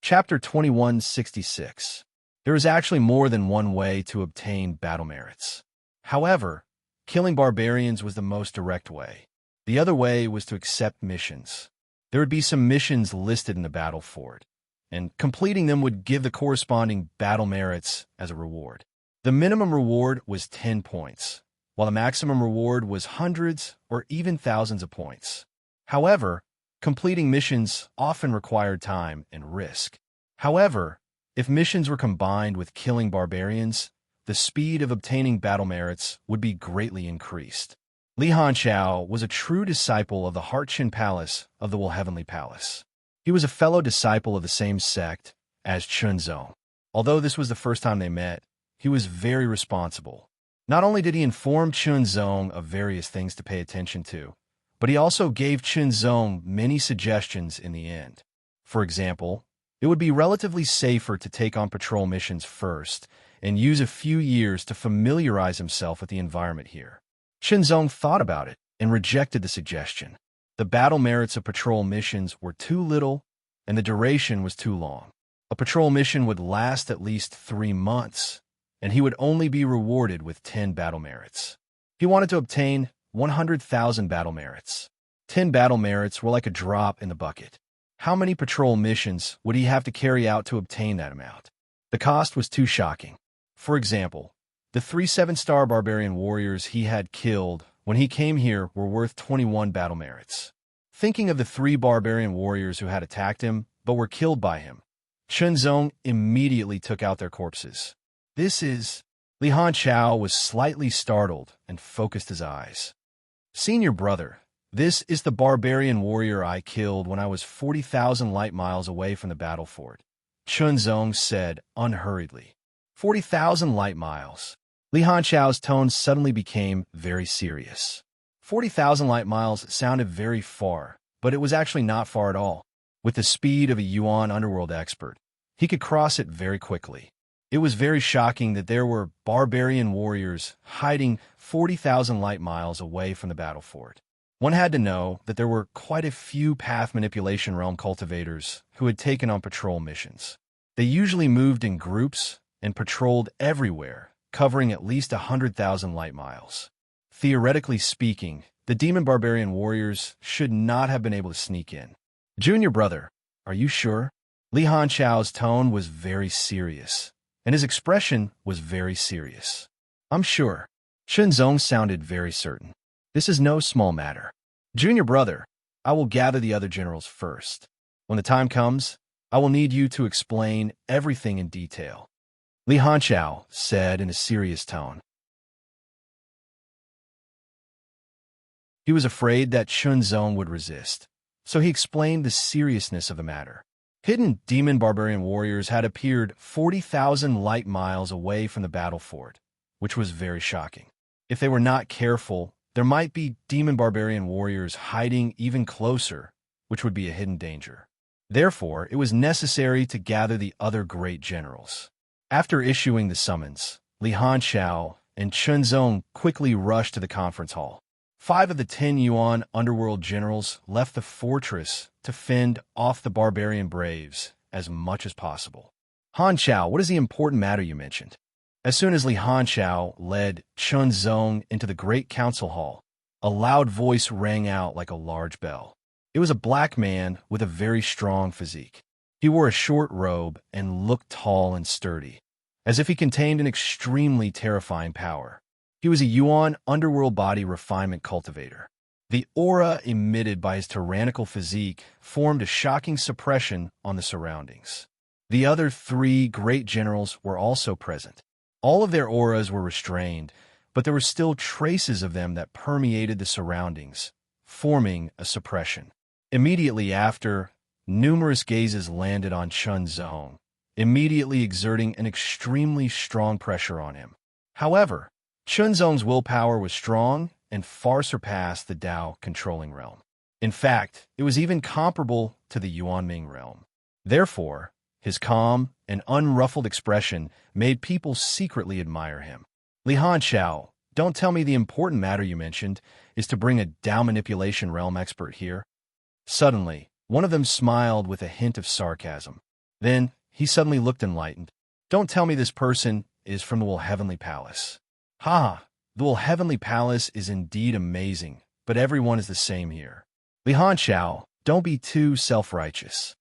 Chapter 2166. There is actually more than one way to obtain battle merits. However, killing barbarians was the most direct way. The other way was to accept missions. There would be some missions listed in the battle fort, and completing them would give the corresponding battle merits as a reward. The minimum reward was 10 points, while the maximum reward was hundreds or even thousands of points. However, completing missions often required time and risk. However, if missions were combined with killing barbarians, the speed of obtaining battle merits would be greatly increased. Li Hanqiao was a true disciple of the Heartchin Palace of the Heavenly Palace. He was a fellow disciple of the same sect as Chun Zong. Although this was the first time they met, he was very responsible. Not only did he inform Chun Zong of various things to pay attention to, but he also gave Chun Zong many suggestions in the end. For example, it would be relatively safer to take on patrol missions first and use a few years to familiarize himself with the environment here. Chun Zong thought about it and rejected the suggestion. The battle merits of patrol missions were too little and the duration was too long. A patrol mission would last at least 3 months, and he would only be rewarded with 10 battle merits. He wanted to obtain 100,000 battle merits. 10 battle merits were like a drop in the bucket. How many patrol missions would he have to carry out to obtain that amount? The cost was too shocking. For example, the 3 7-star barbarian warriors he had killed when he came here were worth 21 battle merits. Thinking of the 3 barbarian warriors who had attacked him but were killed by him, Chunzong immediately took out their corpses. This is... Li Hanchao was slightly startled and focused his eyes. Senior brother, this is the barbarian warrior I killed when I was 40,000 light miles away from the battle fort, Chunzong said unhurriedly. 40,000 light miles. Li Hanchao's tone suddenly became very serious. 40,000 light miles sounded very far, but it was actually not far at all. With the speed of a Yuan underworld expert, he could cross it very quickly. It was very shocking that there were barbarian warriors hiding 40,000 light miles away from the battle fort. One had to know that there were quite a few path manipulation realm cultivators who had taken on patrol missions. They usually moved in groups and patrolled everywhere, covering at least 100,000 light miles. Theoretically speaking, the demon barbarian warriors should not have been able to sneak in. Junior brother, are you sure? Li Hanchao's tone was very serious, and his expression was very serious. I'm sure. Chunzong sounded very certain. This is no small matter. Junior brother, I will gather the other generals first. When the time comes, I will need you to explain everything in detail. Li Hanchao said in a serious tone. He was afraid that Chunzong would resist, so he explained the seriousness of the matter. Hidden demon barbarian warriors had appeared 40,000 light miles away from the battle fort, which was very shocking. If they were not careful, there might be demon barbarian warriors hiding even closer, which would be a hidden danger. Therefore, it was necessary to gather the other great generals. After issuing the summons, Li Hanchao and Chunzong quickly rushed to the conference hall. 5 of the 10 Yuan underworld generals left the fortress to fend off the barbarian braves as much as possible. Hanchao, what is the important matter you mentioned? As soon as Li Hanchao led Chunzong into the great council hall, a loud voice rang out like a large bell. It was a black man with a very strong physique. He wore a short robe and looked tall and sturdy, as if he contained an extremely terrifying power. He was a Yuan underworld body refinement cultivator. The aura emitted by his tyrannical physique formed a shocking suppression on the surroundings. The other 3 great generals were also present. All of their auras were restrained, but there were still traces of them that permeated the surroundings, forming a suppression. Immediately after, numerous gazes landed on Chunzong, immediately exerting an extremely strong pressure on him. However, Chunzong's willpower was strong and far surpassed the Dao controlling realm. In fact, it was even comparable to the Yuanming realm. Therefore, his calm and unruffled expression made people secretly admire him. Li Hanchao, don't tell me the important matter you mentioned is to bring a Dao manipulation realm expert here. Suddenly, one of them smiled with a hint of sarcasm. Then, he suddenly looked enlightened. Don't tell me this person is from the Will Heavenly Palace. Ha! The Will Heavenly Palace is indeed amazing, but everyone is the same here. Li Hanchao, don't be too self-righteous.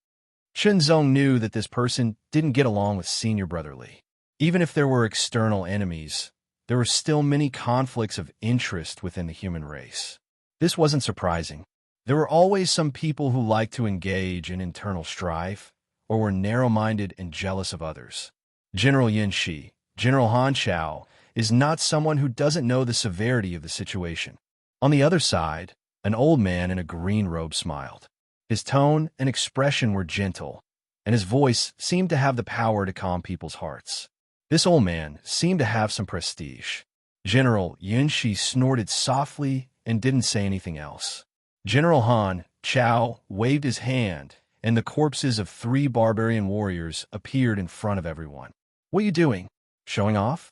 Chunzong knew that this person didn't get along with senior brother Li. Even if there were external enemies, there were still many conflicts of interest within the human race. This wasn't surprising. There were always some people who liked to engage in internal strife, or were narrow-minded and jealous of others. General Yanxi, General Hanchao, is not someone who doesn't know the severity of the situation. On the other side, an old man in a green robe smiled. His tone and expression were gentle, and his voice seemed to have the power to calm people's hearts. This old man seemed to have some prestige. General Yanxi snorted softly and didn't say anything else. General Han Chao waved his hand, and the corpses of 3 barbarian warriors appeared in front of everyone. What are you doing? Showing off?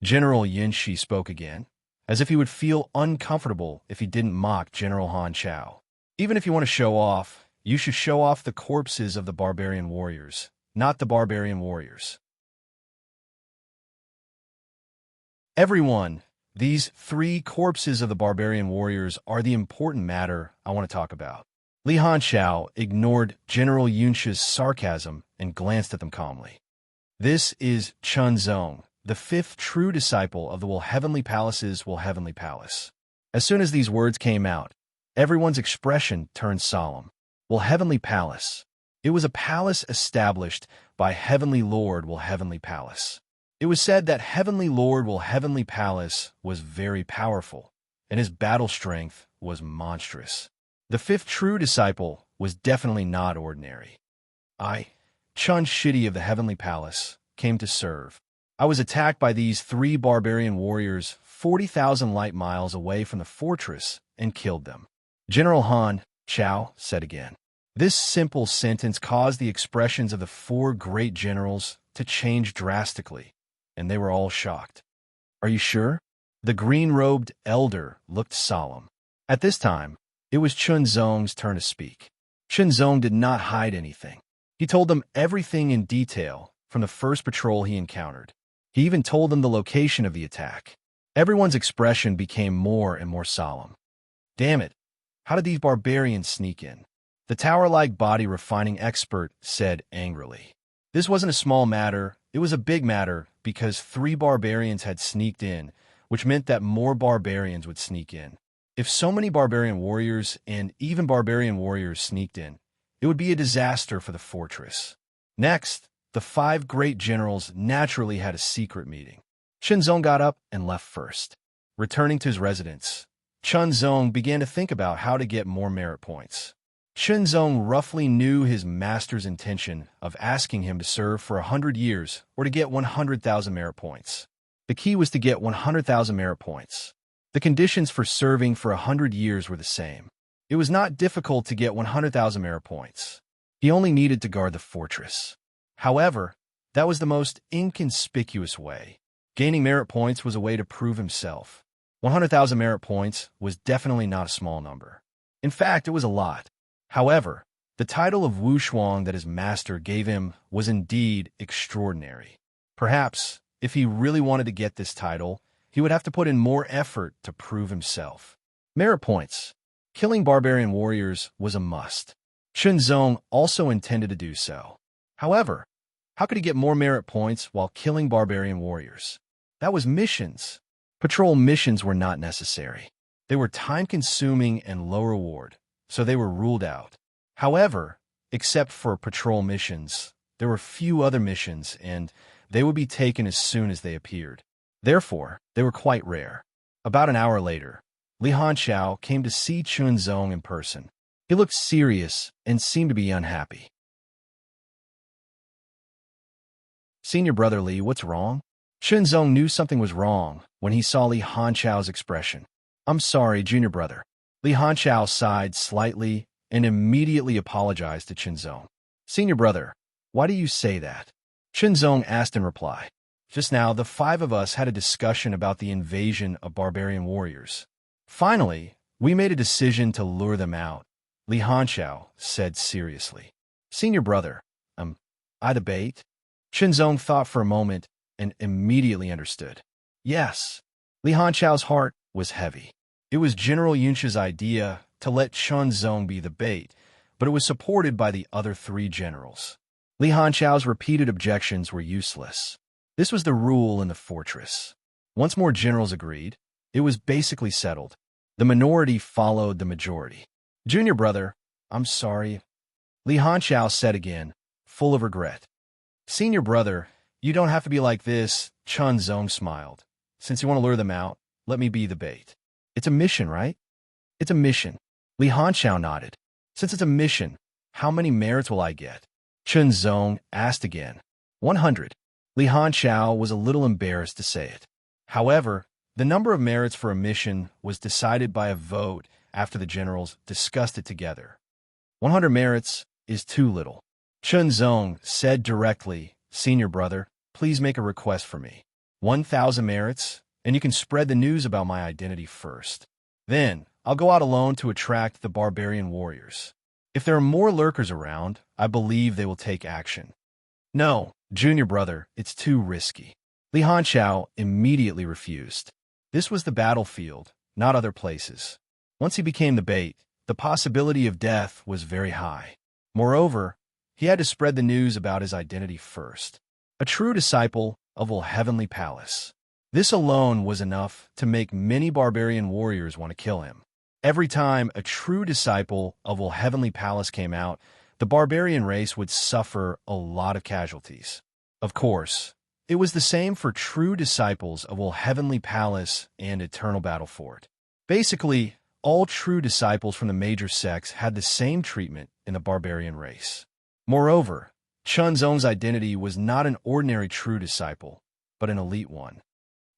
General Yanxi spoke again, as if he would feel uncomfortable if he didn't mock General Han Chao. Even if you want to show off, you should show off the corpses of the barbarian warriors, not the barbarian warriors. Everyone, these 3 corpses of the barbarian warriors are the important matter I want to talk about. Li Hanchao ignored General Yunxi's sarcasm and glanced at them calmly. This is Chunzong, the fifth true disciple of the heavenly palaces will heavenly palace. As soon as these words came out, everyone's expression turned solemn. Heavenly palace. It was a palace established by Heavenly Lord heavenly palace. It was said that Heavenly Lord heavenly palace was very powerful, and his battle strength was monstrous. The fifth true disciple was definitely not ordinary. I, Chun Shitty of the Heavenly Palace, came to serve. I was attacked by these 3 barbarian warriors 40,000 light miles away from the fortress and killed them. General Han Chao said again. This simple sentence caused the expressions of the 4 great generals to change drastically, and they were all shocked. Are you sure? The green-robed elder looked solemn. At this time, it was Chun Zong's turn to speak. Chun Zong did not hide anything. He told them everything in detail from the first patrol he encountered. He even told them the location of the attack. Everyone's expression became more and more solemn. Damn it! How did these barbarians sneak in? The tower-like body refining expert said angrily. This wasn't a small matter, it was a big matter because 3 barbarians had sneaked in, which meant that more barbarians would sneak in. If so many barbarian warriors and even barbarian warriors sneaked in, it would be a disaster for the fortress. Next, the 5 great generals naturally had a secret meeting. Chun Zong got up and left first. Returning to his residence, Chun Zong began to think about how to get more merit points. Chun Zong roughly knew his master's intention of asking him to serve for 100 years or to get 100,000 merit points. The key was to get 100,000 merit points. The conditions for serving for 100 years were the same. It was not difficult to get 100,000 merit points. He only needed to guard the fortress. However, that was the most inconspicuous way. Gaining merit points was a way to prove himself. 100,000 merit points was definitely not a small number. In fact, it was a lot. However, the title of Wu Shuang that his master gave him was indeed extraordinary. Perhaps, if he really wanted to get this title, he would have to put in more effort to prove himself. Merit points. Killing barbarian warriors was a must. Chun Zong also intended to do so. However, how could he get more merit points while killing barbarian warriors? That was missions. Patrol missions were not necessary. They were time-consuming and low reward, so they were ruled out. However, except for patrol missions, there were few other missions, and they would be taken as soon as they appeared. Therefore, they were quite rare. About an hour later, Li Hanchao came to see Chun Zong in person. He looked serious and seemed to be unhappy. Senior brother Li, what's wrong? Chun Zong knew something was wrong when he saw Li Hanchao's expression. I'm sorry, junior brother. Li Hanchao sighed slightly and immediately apologized to Chun Zong. Senior brother, why do you say that? Chun Zong asked in reply. Just now, the 5 of us had a discussion about the invasion of barbarian warriors. Finally, we made a decision to lure them out, Li Hanchao said seriously. Senior brother, I the bait? Chun Zong thought for a moment and immediately understood. Yes. Li Hanchao's heart was heavy. It was General Yunxi's idea to let Chun Zong be the bait, but it was supported by the other 3 generals. Li Hanchao's repeated objections were useless. This was the rule in the fortress. Once more generals agreed, it was basically settled. The minority followed the majority. Junior brother, I'm sorry, Li Hanchao said again, full of regret. Senior brother, you don't have to be like this, Chun Zong smiled. Since you want to lure them out, let me be the bait. It's a mission, right? It's a mission. Li Hanchao nodded. Since it's a mission, how many merits will I get? Chun Zong asked again. 100. Li Hanchao was a little embarrassed to say it. However, the number of merits for a mission was decided by a vote after the generals discussed it together. 100 merits is too little. Chun Zong said directly, Senior brother, please make a request for me. 1,000 merits, and you can spread the news about my identity first. Then, I'll go out alone to attract the barbarian warriors. If there are more lurkers around, I believe they will take action. No, junior brother, it's too risky. Li Hanchao immediately refused. This was the battlefield, not other places. Once he became the bait, the possibility of death was very high. Moreover, he had to spread the news about his identity first. A true disciple of the heavenly palace. This alone was enough to make many barbarian warriors want to kill him. Every time a true disciple of the heavenly palace came out, the barbarian race would suffer a lot of casualties. Of course, it was the same for true disciples of the heavenly palace and eternal battle fort. Basically, all true disciples from the major sects had the same treatment in the barbarian race. Moreover, Chunzong's identity was not an ordinary true disciple, but an elite one.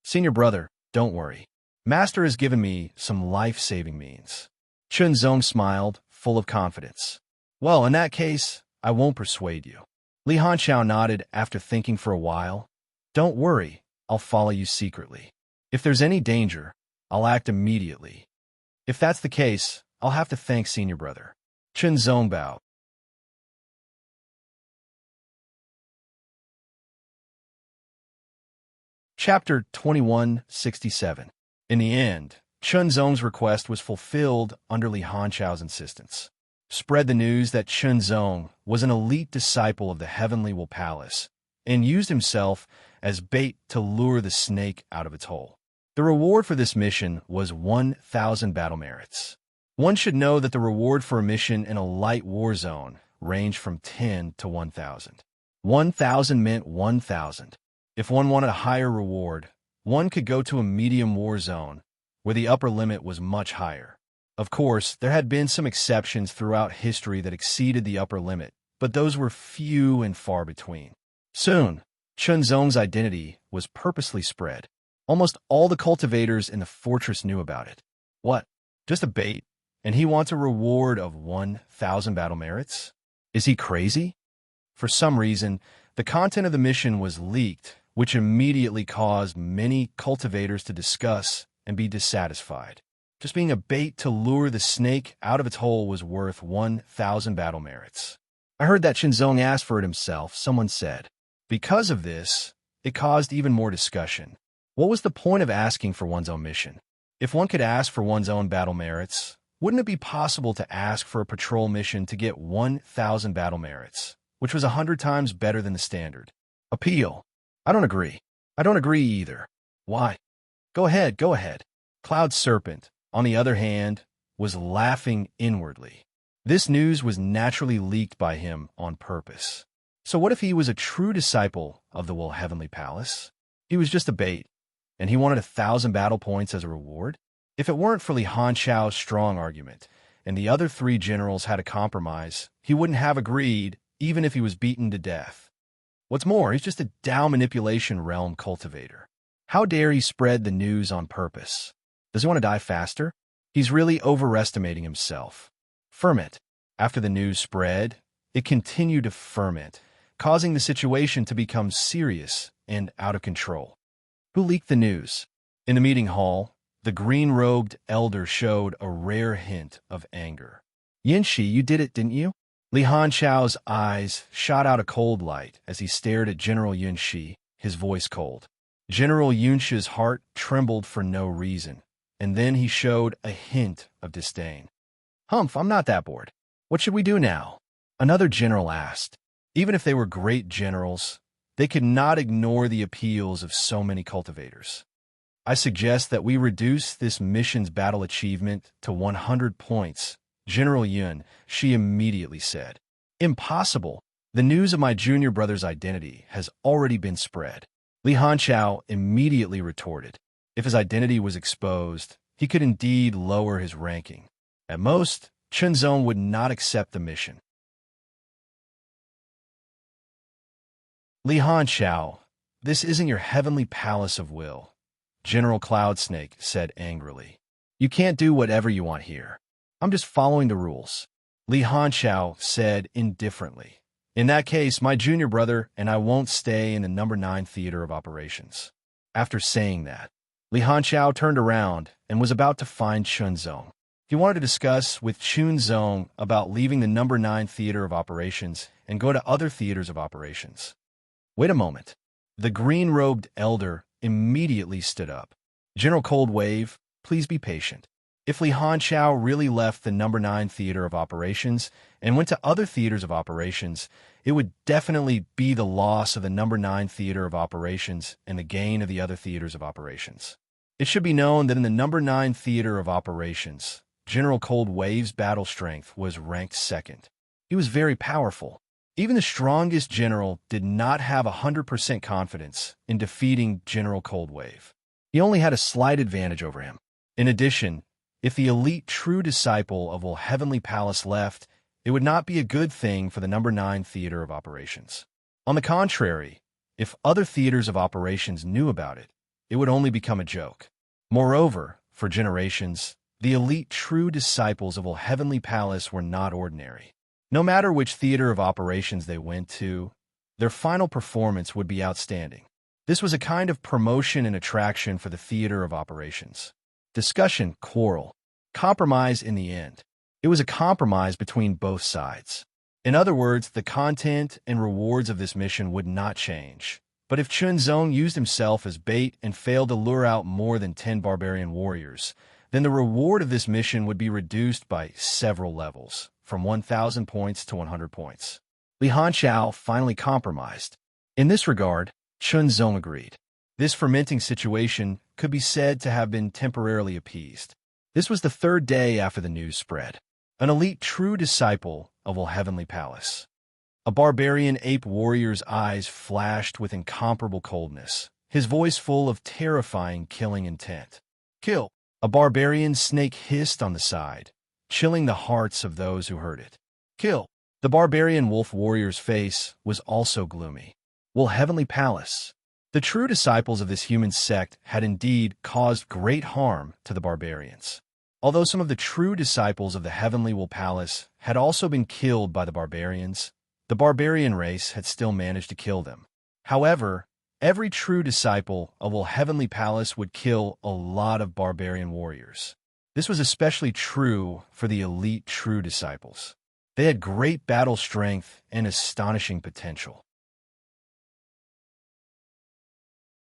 Senior brother, don't worry. Master has given me some life-saving means. Chunzong smiled, full of confidence. Well, in that case, I won't persuade you. Li Hanqiao nodded after thinking for a while. Don't worry, I'll follow you secretly. If there's any danger, I'll act immediately. If that's the case, I'll have to thank senior brother. Chunzong bowed. Chapter 2167. In the end, Chunzong's request was fulfilled under Li Hanqiao's insistence. Spread the news that Chunzong was an elite disciple of the Heavenly Will Palace and used himself as bait to lure the snake out of its hole. The reward for this mission was 1,000 battle merits. One should know that the reward for a mission in a light war zone ranged from 10 to 1,000. 1,000 meant 1,000. If one wanted a higher reward, one could go to a medium war zone, where the upper limit was much higher. Of course, there had been some exceptions throughout history that exceeded the upper limit, but those were few and far between. Soon, Chunzong's identity was purposely spread. Almost all the cultivators in the fortress knew about it. What? Just a bait? And he wants a reward of 1,000 battle merits? Is he crazy? For some reason, the content of the mission was leaked, which immediately caused many cultivators to discuss and be dissatisfied. Just being a bait to lure the snake out of its hole was worth 1,000 battle merits. I heard that Chunzong asked for it himself, someone said. Because of this, it caused even more discussion. What was the point of asking for one's own mission? If one could ask for one's own battle merits, wouldn't it be possible to ask for a patrol mission to get 1,000 battle merits, which was 100 times better than the standard? Appeal. I don't agree. I don't agree either. Why? Go ahead, go ahead. Cloud Serpent, on the other hand, was laughing inwardly. This news was naturally leaked by him on purpose. So what if he was a true disciple of the Heavenly Palace? He was just a bait, and he wanted 1,000 battle points as a reward? If it weren't for Li Hanqiao's strong argument, and the other 3 generals had a compromise, he wouldn't have agreed, even if he was beaten to death. What's more, he's just a Dao manipulation realm cultivator. How dare he spread the news on purpose? Does he want to die faster? He's really overestimating himself. Ferment. After the news spread, it continued to ferment, causing the situation to become serious and out of control. Who leaked the news? In the meeting hall, the green-robed elder showed a rare hint of anger. Yinshi, you did it, didn't you? Li Hanqiao's eyes shot out a cold light as he stared at General Yunshi, his voice cold. General Yunshi's heart trembled for no reason, and then he showed a hint of disdain. Humph, I'm not that bored. What should we do now? Another general asked. Even if they were great generals, they could not ignore the appeals of so many cultivators. I suggest that we reduce this mission's battle achievement to 100 points, General Yun, she immediately said. Impossible. The news of my junior brother's identity has already been spread. Li Hanqiao immediately retorted. If his identity was exposed, he could indeed lower his ranking. At most, Chunzong would not accept the mission. Li Hanqiao, this isn't your heavenly palace of will, General Cloudsnake said angrily. You can't do whatever you want here. I'm just following the rules. Li Hanqiao said indifferently. In that case, my junior brother and I won't stay in the number 9 theater of operations. After saying that, Li Hanqiao turned around and was about to find Chunzong. He wanted to discuss with Chunzong about leaving the number 9 theater of operations and go to other theaters of operations. Wait a moment. The green-robed elder immediately stood up. General Cold Wave, please be patient. If Li Hanchao really left the number 9 theater of operations and went to other theaters of operations, it would definitely be the loss of the number 9 theater of operations and the gain of the other theaters of operations. It should be known that in the number 9 theater of operations, General Cold Wave's battle strength was ranked second. He was very powerful. Even the strongest general did not have 100% confidence in defeating General Cold Wave. He only had a slight advantage over him. In addition, if the elite true disciple of Will Heavenly Palace left, it would not be a good thing for the number 9 theater of operations. On the contrary, if other theaters of operations knew about it, it would only become a joke. Moreover, for generations, the elite true disciples of Will Heavenly Palace were not ordinary. No matter which theater of operations they went to, their final performance would be outstanding. This was a kind of promotion and attraction for the theater of operations. Discussion, quarrel, compromise in the end. It was a compromise between both sides. In other words, the content and rewards of this mission would not change. But if Chunzong used himself as bait and failed to lure out more than 10 barbarian warriors, then the reward of this mission would be reduced by several levels, from 1,000 points to 100 points. Li Hanchao finally compromised. In this regard, Chunzong agreed. This fermenting situation could be said to have been temporarily appeased. This was the 3rd day after the news spread. An elite true disciple of Will Heavenly Palace. A barbarian ape warrior's eyes flashed with incomparable coldness, his voice full of terrifying killing intent. Kill! A barbarian snake hissed on the side, chilling the hearts of those who heard it. Kill! The barbarian wolf warrior's face was also gloomy. Will Heavenly Palace. The true disciples of this human sect had indeed caused great harm to the barbarians. Although some of the true disciples of the Heavenly Will Palace had also been killed by the barbarian race had still managed to kill them. However, every true disciple of Will Heavenly Palace would kill a lot of barbarian warriors. This was especially true for the elite true disciples. They had great battle strength and astonishing potential.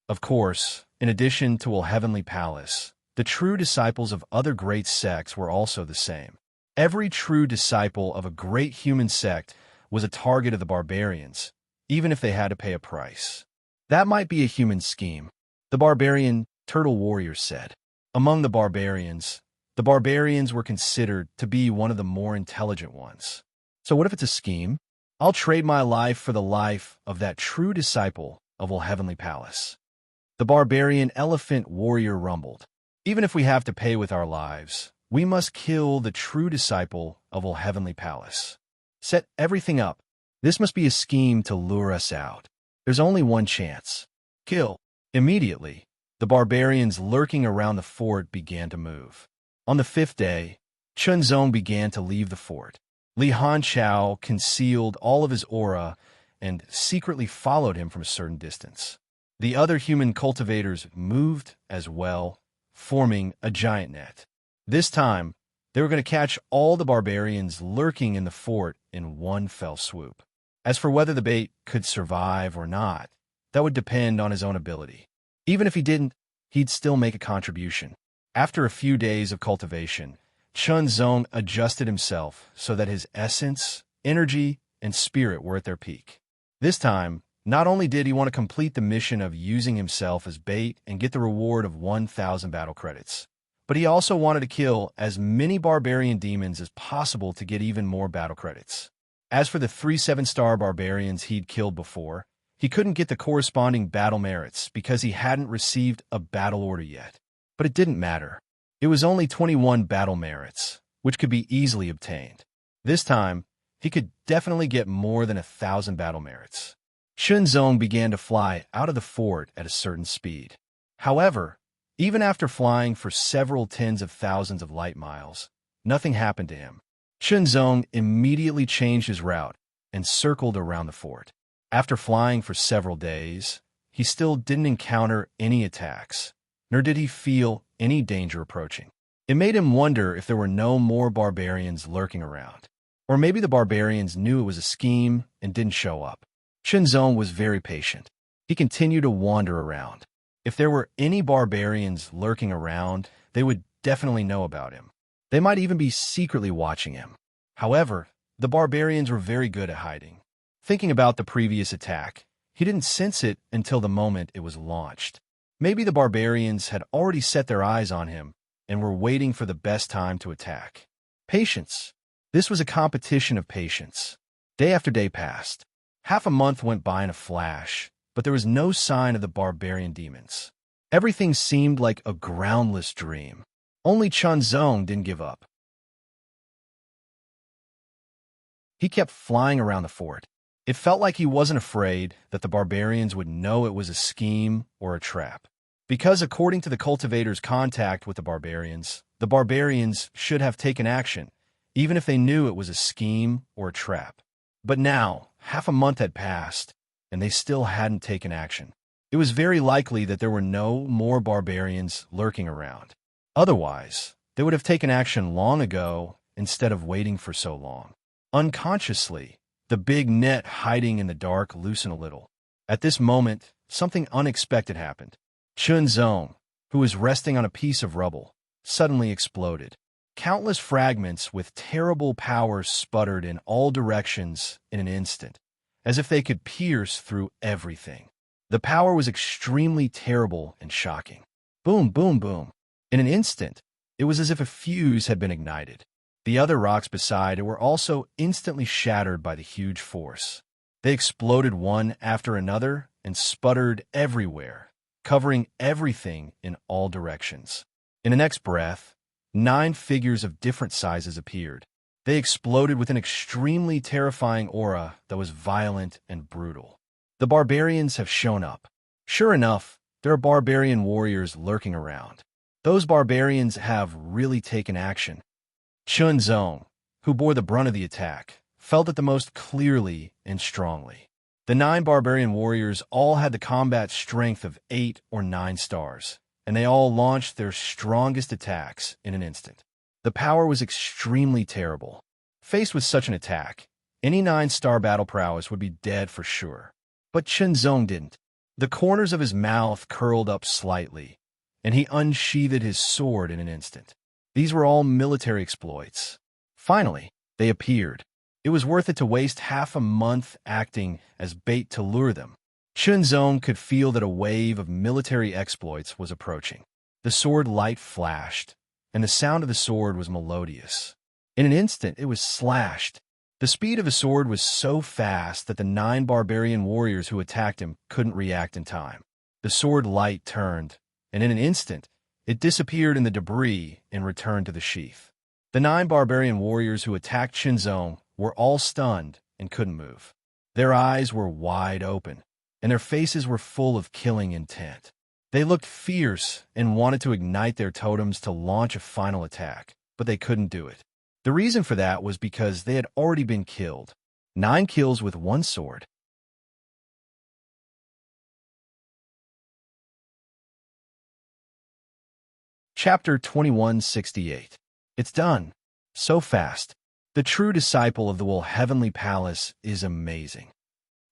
Of course, in addition to Will Heavenly Palace, the true disciples of other great sects were also the same. Every true disciple of a great human sect was a target of the barbarians, even if they had to pay a price. That might be a human scheme, the barbarian turtle warrior said. Among the barbarians were considered to be one of the more intelligent ones. So what if it's a scheme? I'll trade my life for the life of that true disciple of Will Heavenly Palace. The barbarian elephant warrior rumbled. Even if we have to pay with our lives, we must kill the true disciple of Will Heavenly Palace. Set everything up. This must be a scheme to lure us out. There's only one chance. Kill. Immediately, the barbarians lurking around the fort began to move. On the 5th day, Chunzong began to leave the fort. Li Hanchao concealed all of his aura and secretly followed him from a certain distance. The other human cultivators moved as well, forming a giant net. This time, they were going to catch all the barbarians lurking in the fort in one fell swoop. As for whether the bait could survive or not, that would depend on his own ability. Even if he didn't, he'd still make a contribution. After a few days of cultivation, Chunzong adjusted himself so that his essence, energy, and spirit were at their peak. This time, not only did he want to complete the mission of using himself as bait and get the reward of 1,000 battle credits, but he also wanted to kill as many barbarian demons as possible to get even more battle credits. As for the 3 7-star barbarians he'd killed before, he couldn't get the corresponding battle merits because he hadn't received a battle order yet. But it didn't matter. It was only 21 battle merits, which could be easily obtained. This time, he could definitely get more than 1,000 battle merits. Chunzong began to fly out of the fort at a certain speed. However, even after flying for several tens of thousands of light miles, nothing happened to him. Chunzong immediately changed his route and circled around the fort. After flying for several days, he still didn't encounter any attacks, nor did he feel any danger approaching. It made him wonder if there were no more barbarians lurking around. Or maybe the barbarians knew it was a scheme and didn't show up. Chunzong was very patient. He continued to wander around. If there were any barbarians lurking around, they would definitely know about him. They might even be secretly watching him. However, the barbarians were very good at hiding. Thinking about the previous attack, he didn't sense it until the moment it was launched. Maybe the barbarians had already set their eyes on him and were waiting for the best time to attack. Patience. This was a competition of patience. Day after day passed. Half a month went by in a flash, but there was no sign of the barbarian demons. Everything seemed like a groundless dream. Only Chunzong didn't give up. He kept flying around the fort. It felt like he wasn't afraid that the barbarians would know it was a scheme or a trap. Because according to the cultivator's contact with the barbarians should have taken action, even if they knew it was a scheme or a trap. But now, half a month had passed, and they still hadn't taken action. It was very likely that there were no more barbarians lurking around. Otherwise, they would have taken action long ago instead of waiting for so long. Unconsciously, the big net hiding in the dark loosened a little. At this moment, something unexpected happened. Chunzong, who was resting on a piece of rubble, suddenly exploded. Countless fragments with terrible power sputtered in all directions in an instant, as if they could pierce through everything. The power was extremely terrible and shocking. Boom, boom, boom. In an instant, it was as if a fuse had been ignited. The other rocks beside it were also instantly shattered by the huge force. They exploded one after another and sputtered everywhere, covering everything in all directions. In the next breath, 9 figures of different sizes appeared. They exploded with an extremely terrifying aura that was violent and brutal. The barbarians have shown up. Sure enough, there are barbarian warriors lurking around. Those barbarians have really taken action. Chunzong, who bore the brunt of the attack, felt it the most clearly and strongly. The 9 barbarian warriors all had the combat strength of 8 or 9 stars, and they all launched their strongest attacks in an instant. The power was extremely terrible. Faced with such an attack, any 9-star battle prowess would be dead for sure. But Chunzong didn't. The corners of his mouth curled up slightly, and he unsheathed his sword in an instant. These were all military exploits. Finally, they appeared. It was worth it to waste half a month acting as bait to lure them. Chunzong could feel that a wave of military exploits was approaching. The sword light flashed, and the sound of the sword was melodious. In an instant, it was slashed. The speed of the sword was so fast that the 9 barbarian warriors who attacked him couldn't react in time. The sword light turned, and in an instant, it disappeared in the debris and returned to the sheath. The 9 barbarian warriors who attacked Chunzong were all stunned and couldn't move. Their eyes were wide open, and their faces were full of killing intent. They looked fierce and wanted to ignite their totems to launch a final attack, but they couldn't do it. The reason for that was because they had already been killed. 9 kills with 1 sword. Chapter 2168. It's done. So fast. The true disciple of the Will Heavenly Palace is amazing.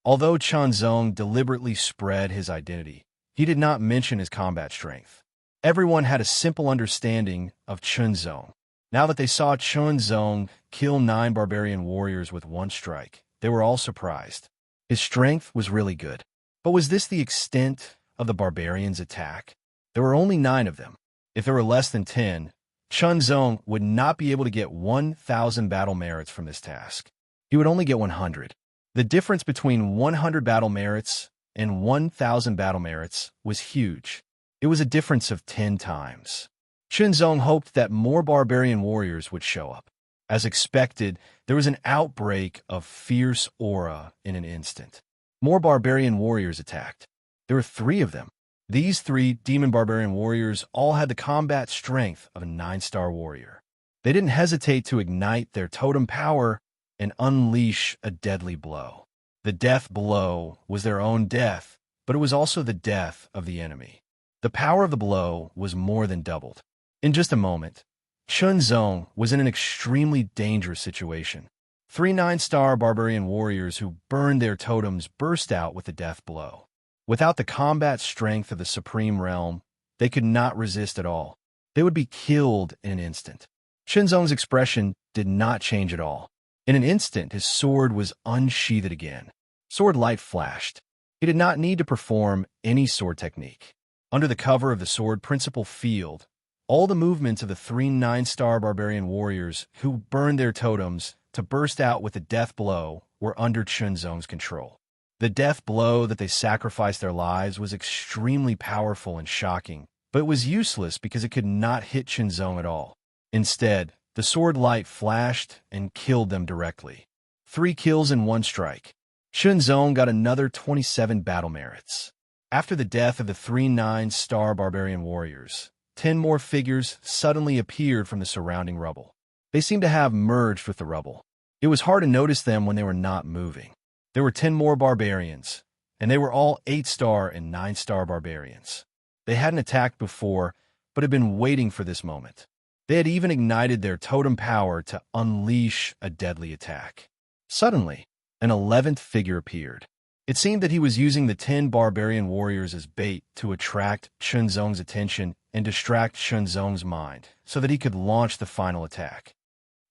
Although Chunzong deliberately spread his identity, he did not mention his combat strength. Everyone had a simple understanding of Chunzong. Now that they saw Chunzong kill 9 barbarian warriors with 1 strike, they were all surprised. His strength was really good. But was this the extent of the barbarians' attack? There were only 9 of them. If there were less than 10, Chunzong would not be able to get 1,000 battle merits from this task. He would only get 100. The difference between 100 battle merits and 1,000 battle merits was huge. It was a difference of 10 times. Chunzong hoped that more barbarian warriors would show up. As expected, there was an outbreak of fierce aura in an instant. More barbarian warriors attacked. There were 3 of them. These 3 demon barbarian warriors all had the combat strength of a 9-star warrior. They didn't hesitate to ignite their totem power and unleash a deadly blow. The death blow was their own death, but it was also the death of the enemy. The power of the blow was more than doubled. In just a moment, Chunzong was in an extremely dangerous situation. 3 9-star barbarian warriors who burned their totems burst out with the death blow. Without the combat strength of the Supreme Realm, they could not resist at all. They would be killed in an instant. Shenzong's expression did not change at all. In an instant, his sword was unsheathed again. Sword light flashed. He did not need to perform any sword technique. Under the cover of the sword principal field, all the movements of the 3 9-star barbarian warriors who burned their totems to burst out with the death blow were under Shenzong's control. The death blow that they sacrificed their lives was extremely powerful and shocking, but it was useless because it could not hit Shenzong at all. Instead, the sword light flashed and killed them directly. 3 kills in 1 strike. Shenzong got another 27 battle merits. After the death of the 3 9-star barbarian warriors, 10 more figures suddenly appeared from the surrounding rubble. They seemed to have merged with the rubble. It was hard to notice them when they were not moving. There were 10 more barbarians, and they were all 8-star and 9-star barbarians. They hadn't attacked before, but had been waiting for this moment. They had even ignited their totem power to unleash a deadly attack. Suddenly, an 11th figure appeared. It seemed that he was using the 10 barbarian warriors as bait to attract Shenzong's attention and distract Shenzong's mind so that he could launch the final attack.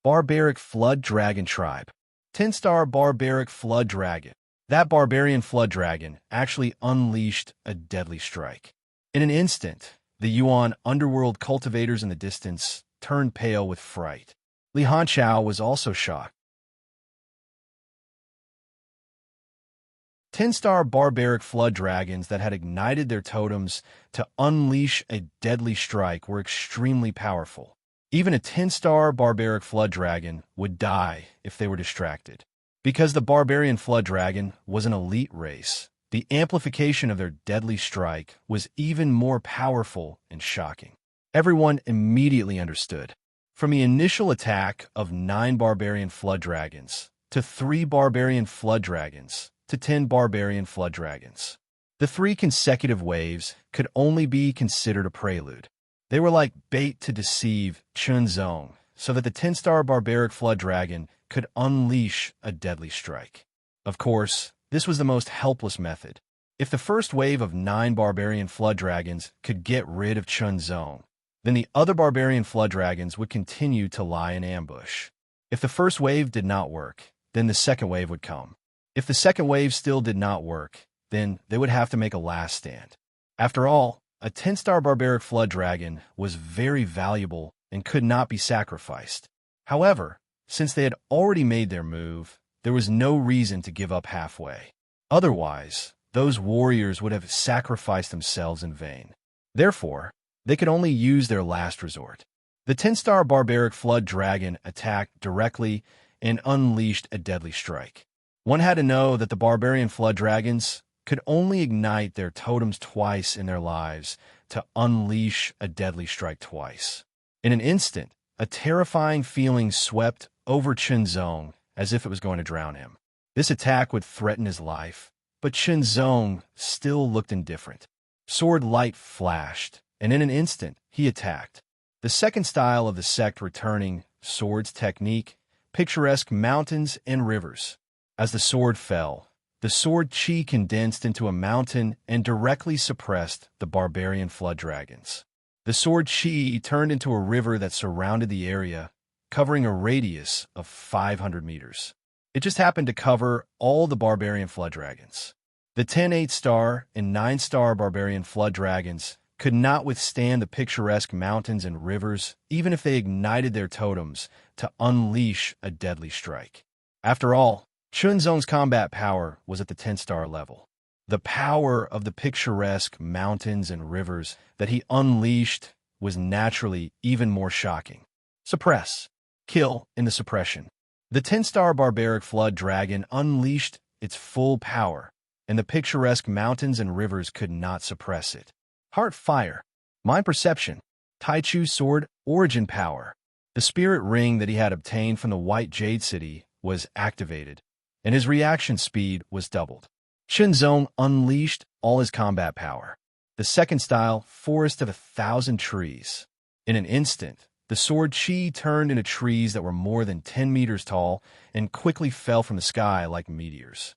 Barbaric Flood Dragon Tribe. 10-star Barbaric Flood Dragon. That barbarian flood dragon actually unleashed a deadly strike. In an instant, the Yuan underworld cultivators in the distance turned pale with fright. Li Hanchao was also shocked. 10-star barbaric flood dragons that had ignited their totems to unleash a deadly strike were extremely powerful. Even a 10-star barbaric flood dragon would die if they were distracted. Because the barbarian flood dragon was an elite race, the amplification of their deadly strike was even more powerful and shocking. Everyone immediately understood. From the initial attack of 9 barbarian flood dragons, to 3 barbarian flood dragons, to 10 barbarian flood dragons. The 3 consecutive waves could only be considered a prelude. They were like bait to deceive Shenzong so that the 10-star barbaric flood dragon could unleash a deadly strike. Of course, this was the most helpless method. If the first wave of 9 barbarian flood dragons could get rid of Shenzong, then the other barbarian flood dragons would continue to lie in ambush. If the first wave did not work, then the second wave would come. If the second wave still did not work, then they would have to make a last stand. After all, a 10-star barbaric flood dragon was very valuable and could not be sacrificed. However, since they had already made their move, there was no reason to give up halfway. Otherwise, those warriors would have sacrificed themselves in vain. Therefore, they could only use their last resort. The 10-star barbaric flood dragon attacked directly and unleashed a deadly strike. One had to know that the barbarian flood dragons could only ignite their totems twice in their lives to unleash a deadly strike twice. In an instant, a terrifying feeling swept over Shenzong as if it was going to drown him. This attack would threaten his life, but Shenzong still looked indifferent. Sword light flashed, and in an instant, he attacked. The second style of the sect returning, sword's technique, picturesque mountains and rivers. As the sword fell, the sword chi condensed into a mountain and directly suppressed the barbarian flood dragons. The sword chi turned into a river that surrounded the area, covering a radius of 500 meters. It just happened to cover all the barbarian flood dragons. The 10 8-star and 9-star barbarian flood dragons could not withstand the picturesque mountains and rivers even if they ignited their totems to unleash a deadly strike. After all, Shenzong's combat power was at the 10-star level. The power of the picturesque mountains and rivers that he unleashed was naturally even more shocking. Suppress. Kill in the suppression. The 10-star barbaric flood dragon unleashed its full power, and the picturesque mountains and rivers could not suppress it. Heart fire. Mind perception. Taichu sword origin power. The spirit ring that he had obtained from the White Jade City was activated, and his reaction speed was doubled. Shenzong unleashed all his combat power. The second style, Forest of 1,000 Trees. In an instant, the sword chi turned into trees that were more than 10 meters tall and quickly fell from the sky like meteors.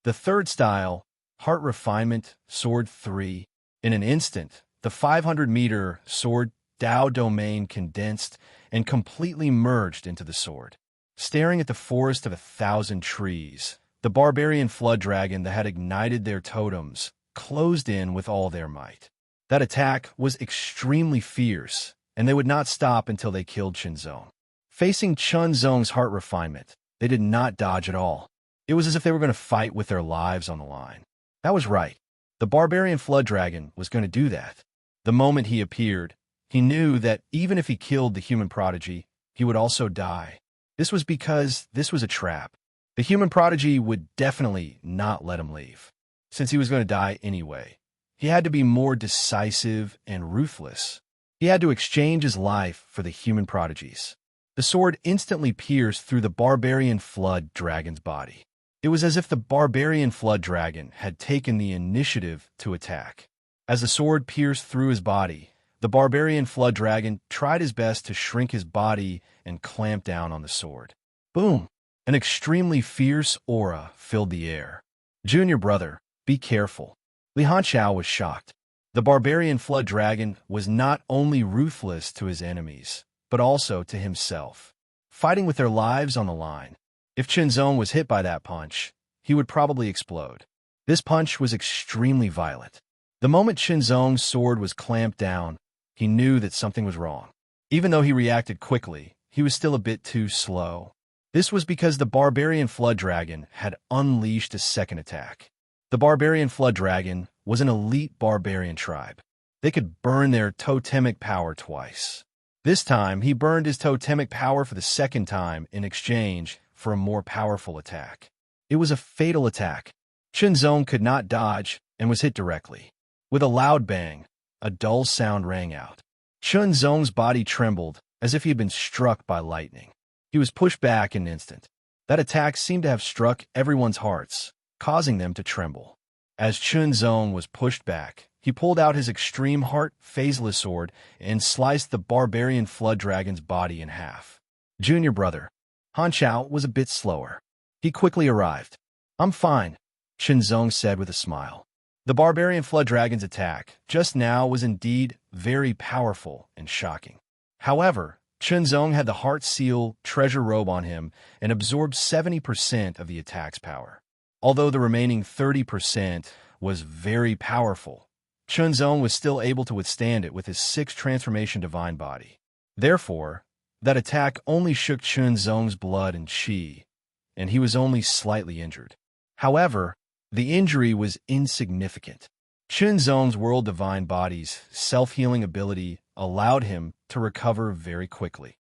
The third style, Heart Refinement, Sword 3. In an instant, the 500-meter sword Dao domain condensed and completely merged into the sword. Staring at the forest of 1,000 trees, the barbarian flood dragon that had ignited their totems closed in with all their might. That attack was extremely fierce, and they would not stop until they killed Qinzong. Facing Qinzong's heart refinement, they did not dodge at all. It was as if they were going to fight with their lives on the line. That was right. The barbarian flood dragon was going to do that. The moment he appeared, he knew that even if he killed the human prodigy, he would also die. This was because this was a trap. The human prodigy would definitely not let him leave. Since he was going to die anyway, he had to be more decisive and ruthless. He had to exchange his life for the human prodigy's. The sword instantly pierced through the barbarian flood dragon's body. It was as if the barbarian flood dragon had taken the initiative to attack. As the sword pierced through his body, the barbarian flood dragon tried his best to shrink his body and clamp down on the sword. Boom! An extremely fierce aura filled the air. Junior brother, be careful. Li Hanqiao was shocked. The barbarian flood dragon was not only ruthless to his enemies, but also to himself, fighting with their lives on the line. If Qinzong was hit by that punch, he would probably explode. This punch was extremely violent. The moment Qinzong's sword was clamped down, he knew that something was wrong. Even though he reacted quickly, he was still a bit too slow. This was because the barbarian flood dragon had unleashed a second attack. The barbarian flood dragon was an elite barbarian tribe. They could burn their totemic power twice. This time, he burned his totemic power for the second time in exchange for a more powerful attack. It was a fatal attack. Qinzong could not dodge and was hit directly. With a loud bang, a dull sound rang out. Qinzong's body trembled as if he had been struck by lightning. He was pushed back in an instant. That attack seemed to have struck everyone's hearts, causing them to tremble. As Qinzong was pushed back, he pulled out his extreme heart phaseless sword and sliced the barbarian flood dragon's body in half. Junior brother, Hanqiao was a bit slower. He quickly arrived. I'm fine, Qinzong said with a smile. The barbarian flood dragon's attack just now was indeed very powerful and shocking. However, Qinzong had the Heart Seal treasure robe on him and absorbed 70% of the attack's power. Although the remaining 30% was very powerful, Qinzong was still able to withstand it with his 6th transformation divine body. Therefore, that attack only shook Qinzong's blood and qi, and he was only slightly injured. However, the injury was insignificant. Qinzong's world divine body's self-healing ability allowed him to recover very quickly.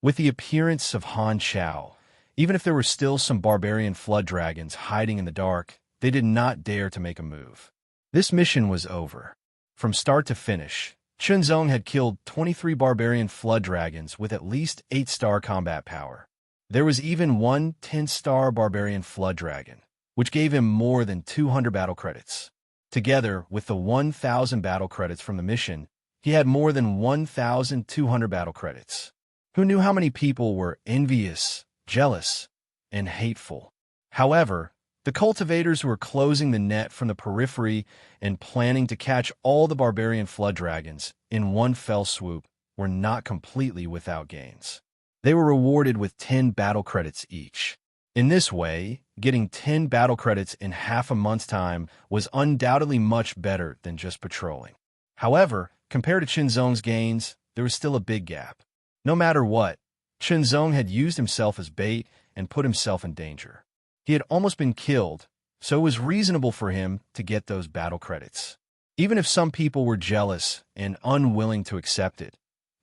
With the appearance of Hanqiao, even if there were still some barbarian flood dragons hiding in the dark, they did not dare to make a move. This mission was over. From start to finish, Qinzong had killed 23 barbarian flood dragons with at least 8-star combat power. There was even one 10-star barbarian flood dragon, which gave him more than 200 battle credits. Together with the 1,000 battle credits from the mission, he had more than 1,200 battle credits. Who knew how many people were envious, jealous, and hateful? However, the cultivators who were closing the net from the periphery and planning to catch all the barbarian flood dragons in one fell swoop were not completely without gains. They were rewarded with 10 battle credits each. In this way, getting 10 battle credits in half a month's time was undoubtedly much better than just patrolling. However, compared to Qinzong's gains, there was still a big gap. No matter what, Qinzong had used himself as bait and put himself in danger. He had almost been killed, so it was reasonable for him to get those battle credits. Even if some people were jealous and unwilling to accept it,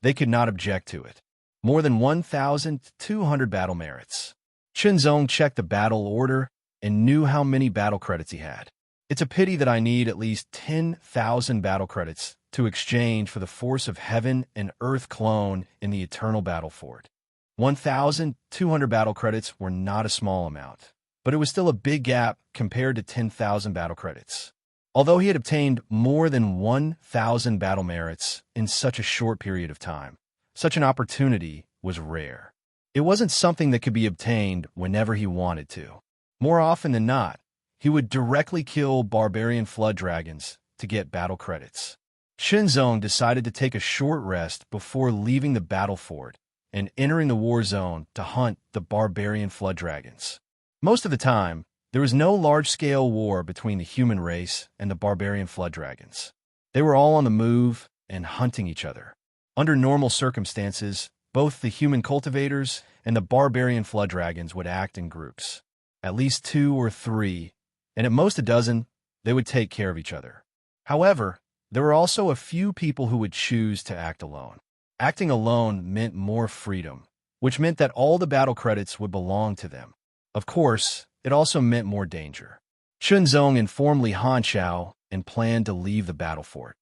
they could not object to it. More than 1,200 battle merits. Qinzong checked the battle order and knew how many battle credits he had. It's a pity that I need at least 10,000 battle credits to exchange for the Force of Heaven and Earth clone in the Eternal Battle Fort. 1,200 battle credits were not a small amount, but it was still a big gap compared to 10,000 battle credits. Although he had obtained more than 1,000 battle merits in such a short period of time, such an opportunity was rare. It wasn't something that could be obtained whenever he wanted to. More often than not, he would directly kill barbarian flood dragons to get battle credits. Shenzong decided to take a short rest before leaving the battle fort and entering the war zone to hunt the barbarian flood dragons. Most of the time, there was no large-scale war between the human race and the barbarian flood dragons. They were all on the move and hunting each other. Under normal circumstances, both the human cultivators and the barbarian flood dragons would act in groups. At least 2 or 3, and at most a dozen, they would take care of each other. However, there were also a few people who would choose to act alone. Acting alone meant more freedom, which meant that all the battle credits would belong to them. Of course, it also meant more danger. Shenzong informed Li Hanxiao and planned to leave the battle fort.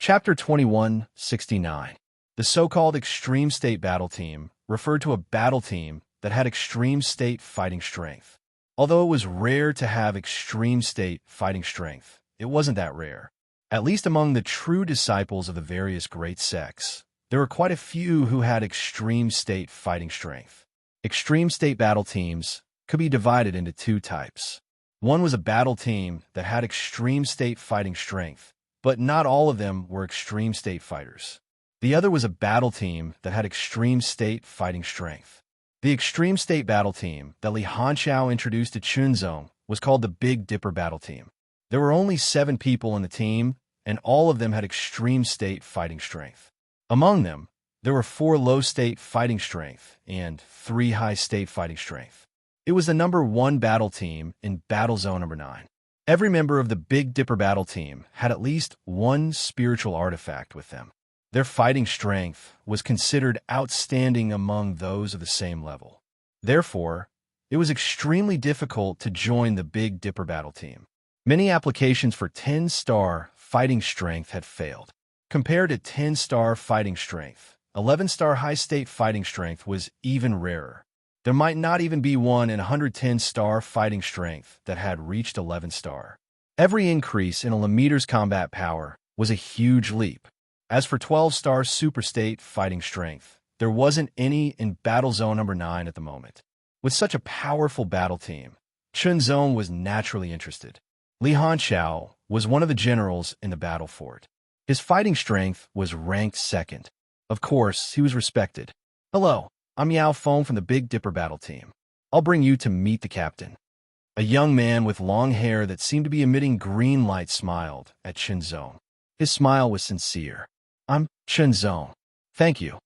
Chapter 2169. The so-called Extreme State Battle Team referred to a battle team that had extreme state fighting strength. Although it was rare to have extreme state fighting strength, it wasn't that rare. At least among the true disciples of the various great sects, there were quite a few who had extreme state fighting strength. Extreme state battle teams could be divided into 2 types. One was a battle team that had extreme state fighting strength, but not all of them were extreme state fighters. The other was a battle team that had extreme state fighting strength. The extreme state battle team that Li Hanxiao introduced to Chunzong was called the Big Dipper battle team. There were only 7 people in the team, and all of them had extreme state fighting strength. Among them, there were 4 low state fighting strength and 3 high state fighting strength. It was the number 1 battle team in Battle Zone number 9. Every member of the Big Dipper battle team had at least 1 spiritual artifact with them. Their fighting strength was considered outstanding among those of the same level. Therefore, it was extremely difficult to join the Big Dipper battle team. Many applications for 10-star fighting strength had failed. Compared to 10-star fighting strength, 11-star high-state fighting strength was even rarer. There might not even be one in 110-star fighting strength that had reached 11-star. Every increase in a Lemaitr's combat power was a huge leap. As for 12-star superstate fighting strength, there wasn't any in Battle Zone number 9 at the moment. With such a powerful battle team, Chunzong was naturally interested. Li Hanxiao was one of the generals in the battle fort. His fighting strength was ranked 2nd. Of course, he was respected. "Hello, I'm Yao Feng from the Big Dipper battle team. I'll bring you to meet the captain." A young man with long hair that seemed to be emitting green light smiled at Chunzong. His smile was sincere. "I'm Chunzong. Thank you."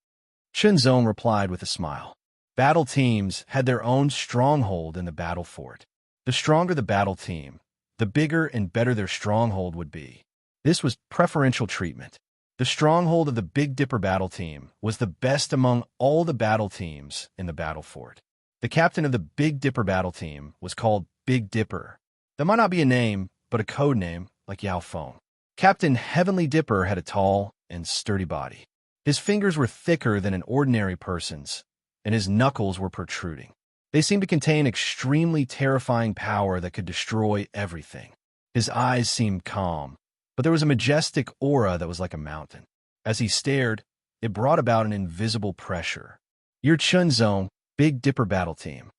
Chunzong replied with a smile. Battle teams had their own stronghold in the battle fort. The stronger the battle team, the bigger and better their stronghold would be. This was preferential treatment. The stronghold of the Big Dipper battle team was the best among all the battle teams in the battle fort. The captain of the Big Dipper battle team was called Big Dipper. That might not be a name, but a code name like Yao Feng. Captain Heavenly Dipper had a tall and sturdy body. His fingers were thicker than an ordinary person's, and his knuckles were protruding. They seemed to contain extremely terrifying power that could destroy everything. His eyes seemed calm, but there was a majestic aura that was like a mountain. As he stared, it brought about an invisible pressure. "You're Chunzong, Big Dipper battle team."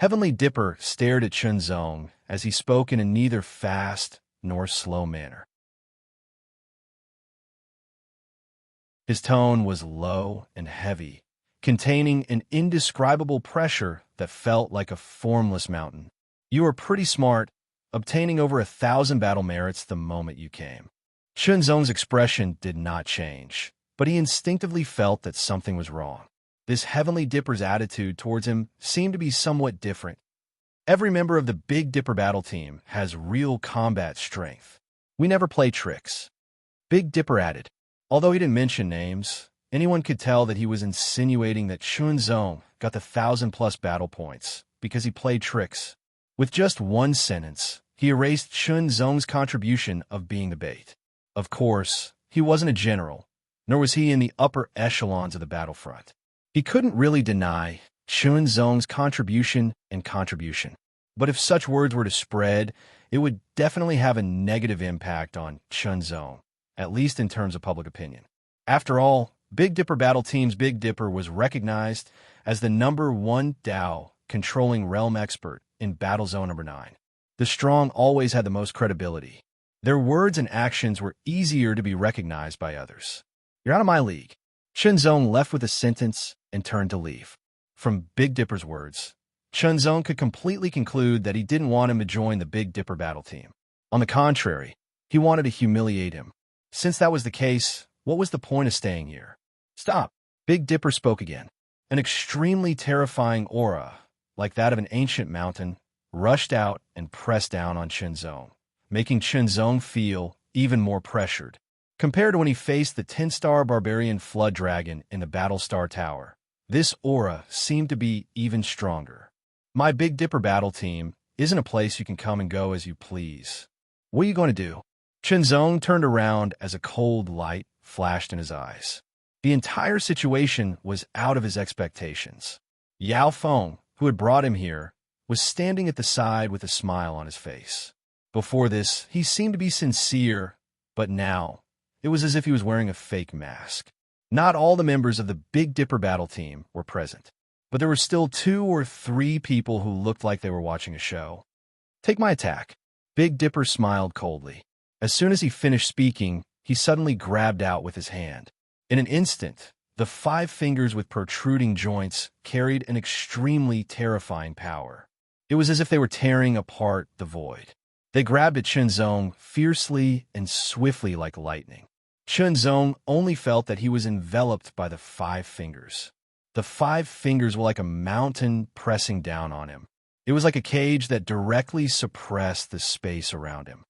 Heavenly Dipper stared at Chunzong as he spoke in a neither fast nor slow manner. His tone was low and heavy, containing an indescribable pressure that felt like a formless mountain. "You are pretty smart, obtaining over 1,000 battle merits the moment you came." Chunzong's expression did not change, but he instinctively felt that something was wrong. This Heavenly Dipper's attitude towards him seemed to be somewhat different. "Every member of the Big Dipper battle team has real combat strength. We never play tricks," Big Dipper added. Although he didn't mention names, anyone could tell that he was insinuating that Chunzong got the 1,000+ battle points because he played tricks. With just one sentence, he erased Chunzong's contribution of being the bait. Of course, he wasn't a general, nor was he in the upper echelons of the battlefront. He couldn't really deny Chunzong's contribution. But if such words were to spread, it would definitely have a negative impact on Chunzong, at least in terms of public opinion. After all, Big Dipper Battle Team's Big Dipper was recognized as the #1 Dao controlling realm expert in Battle Zone number 9. The strong always had the most credibility. Their words and actions were easier to be recognized by others. You're out of my league. Chunzong left with a sentence and turned to leave. From Big Dipper's words, Chunzong could completely conclude that he didn't want him to join the Big Dipper Battle Team. On the contrary, he wanted to humiliate him. Since that was the case, what was the point of staying here? Stop! Big Dipper spoke again. An extremely terrifying aura, like that of an ancient mountain, rushed out and pressed down on Chunzong, making Chunzong feel even more pressured. Compared to when he faced the 10-star barbarian flood dragon in the Battlestar Tower, this aura seemed to be even stronger. My Big Dipper Battle Team isn't a place you can come and go as you please. What are you going to do? Chunzong turned around as a cold light flashed in his eyes. The entire situation was out of his expectations. Yao Feng, who had brought him here, was standing at the side with a smile on his face. Before this, he seemed to be sincere, but now, it was as if he was wearing a fake mask. Not all the members of the Big Dipper Battle Team were present, but there were still 2 or 3 people who looked like they were watching a show. Take my attack. Big Dipper smiled coldly. As soon as he finished speaking, he suddenly grabbed out with his hand. In an instant, the 5 fingers with protruding joints carried an extremely terrifying power. It was as if they were tearing apart the void. They grabbed at Chunzong fiercely and swiftly like lightning. Chunzong only felt that he was enveloped by the 5 fingers. The 5 fingers were like a mountain pressing down on him. It was like a cage that directly suppressed the space around him.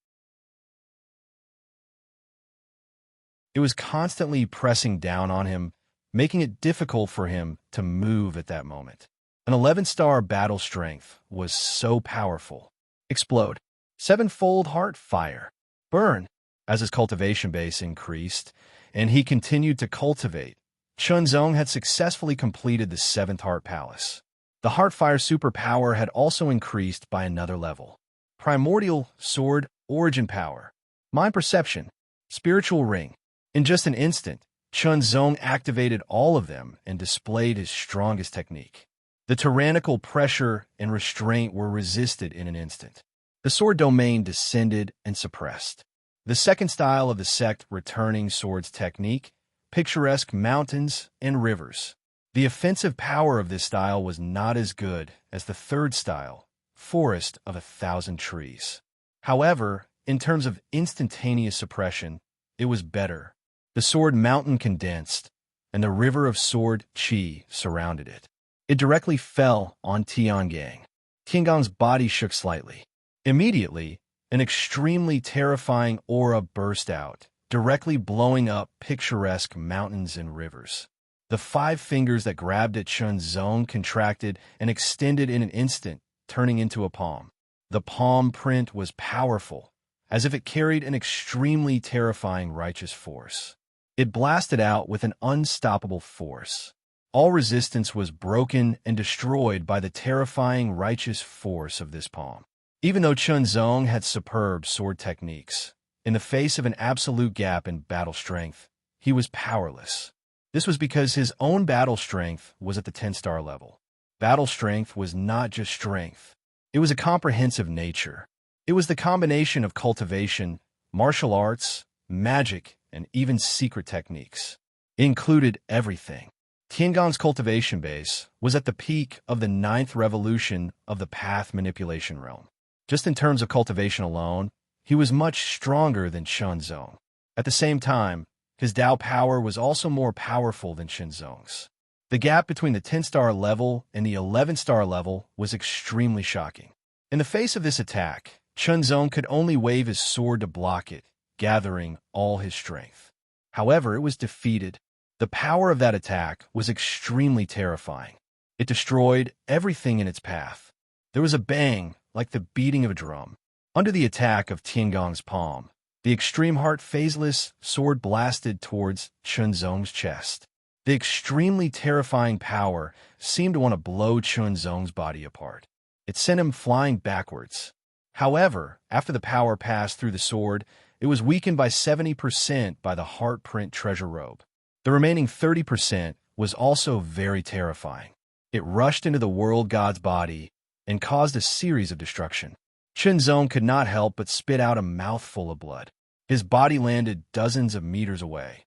It was constantly pressing down on him, making it difficult for him to move at that moment. An 11-star battle strength was so powerful. Explode. 7-fold heart fire. Burn. As his cultivation base increased, and he continued to cultivate, Chunzong had successfully completed the 7th Heart Palace. The Heartfire superpower had also increased by another level. Primordial Sword Origin Power. Mind Perception. Spiritual Ring. In just an instant, Chunzong activated all of them and displayed his strongest technique. The tyrannical pressure and restraint were resisted in an instant. The sword domain descended and suppressed. The second style of the sect returning swords technique, picturesque mountains and rivers. The offensive power of this style was not as good as the third style, forest of 1,000 trees. However, in terms of instantaneous suppression, it was better. The sword mountain condensed, and the river of sword qi surrounded it. It directly fell on Tiangang. Tiangong's body shook slightly. Immediately, an extremely terrifying aura burst out, directly blowing up picturesque mountains and rivers. The 5 fingers that grabbed at Chunzong contracted and extended in an instant, turning into a palm. The palm print was powerful, as if it carried an extremely terrifying righteous force. It blasted out with an unstoppable force. All resistance was broken and destroyed by the terrifying righteous force of this palm. Even though Chunzong had superb sword techniques, in the face of an absolute gap in battle strength, he was powerless. This was because his own battle strength was at the 10-star level. Battle strength was not just strength. It was a comprehensive nature. It was the combination of cultivation, martial arts, magic, and even secret techniques. It included everything. Tiangong's cultivation base was at the peak of the 9th revolution of the path manipulation realm. Just in terms of cultivation alone, he was much stronger than Chunzong. At the same time, his Dao power was also more powerful than Chunzong's. The gap between the 10-star level and the 11-star level was extremely shocking. In the face of this attack, Chunzong could only wave his sword to block it, gathering all his strength. However, it was defeated. The power of that attack was extremely terrifying. It destroyed everything in its path. There was a bang, like the beating of a drum. Under the attack of Tiangong's palm, the extreme heart phaseless sword blasted towards Chunzong's chest. The extremely terrifying power seemed to want to blow Chunzong's body apart. It sent him flying backwards. However, after the power passed through the sword, it was weakened by 70% by the heart print treasure robe. The remaining 30% was also very terrifying. It rushed into the world god's body and caused a series of destruction. Chunzong could not help but spit out a mouthful of blood. His body landed dozens of meters away.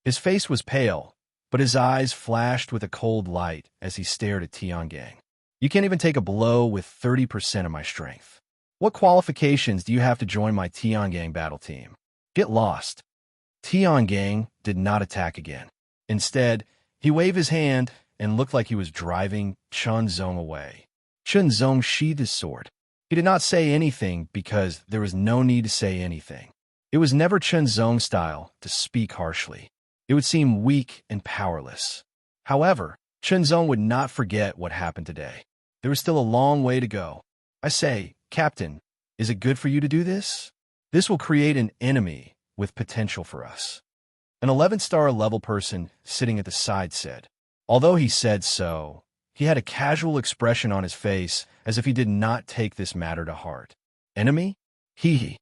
His face was pale, but his eyes flashed with a cold light as he stared at Tiangang. You can't even take a blow with 30% of my strength. What qualifications do you have to join my Tiangang battle team? Get lost. Tiangang did not attack again. Instead, he waved his hand and looked like he was driving Chunzong away. Chunzong sheathed his sword. He did not say anything because there was no need to say anything. It was never Chunzong's style to speak harshly. It would seem weak and powerless. However, Chunzong would not forget what happened today. There was still a long way to go. I say, Captain, is it good for you to do this? This will create an enemy with potential for us. An 11-star level person sitting at the side said. Although he said so, he had a casual expression on his face as if he did not take this matter to heart. Enemy? Hee.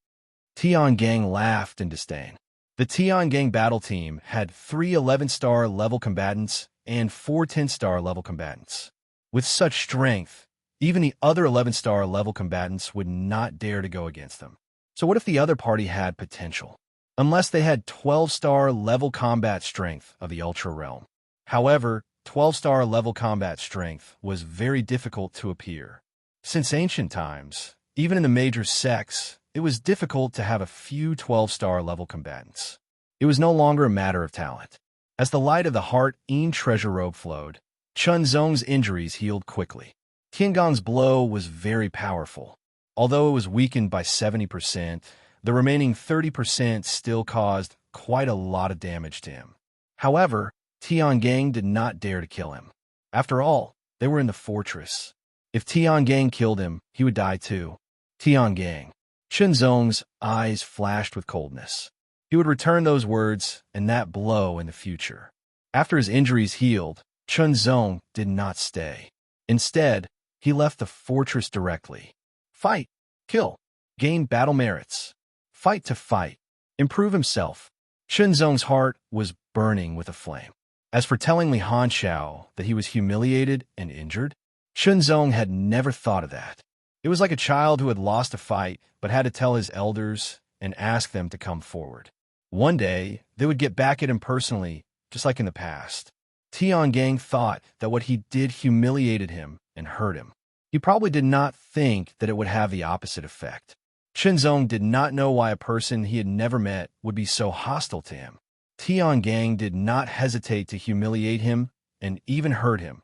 Tiangang laughed in disdain. The Tiangang battle team had 3 11-star level combatants and 4 10-star level combatants. With such strength, even the other 11-star level combatants would not dare to go against them. So what if the other party had potential? Unless they had 12-star level combat strength of the Ultra Realm. However, 12-star level combat strength was very difficult to appear. Since ancient times, even in the major sects, it was difficult to have a few 12-star level combatants. It was no longer a matter of talent. As the light of the heart-in treasure robe flowed, Chunzong's injuries healed quickly. Tiangong's blow was very powerful. Although it was weakened by 70%, the remaining 30% still caused quite a lot of damage to him. However, Tiangang did not dare to kill him. After all, they were in the fortress. If Tiangang killed him, he would die too. Tiangang. Chunzong's eyes flashed with coldness. He would return those words and that blow in the future. After his injuries healed, Chunzong did not stay. Instead, he left the fortress directly. Fight, kill, gain battle merits. Fight to fight, improve himself. Chunzong's heart was burning with a flame. As for telling Li Hanxiao that he was humiliated and injured, Chunzong had never thought of that. It was like a child who had lost a fight but had to tell his elders and ask them to come forward. One day, they would get back at him personally, just like in the past. Tiangang thought that what he did humiliated him and hurt him. He probably did not think that it would have the opposite effect. Chunzong did not know why a person he had never met would be so hostile to him. Tiangang did not hesitate to humiliate him and even hurt him,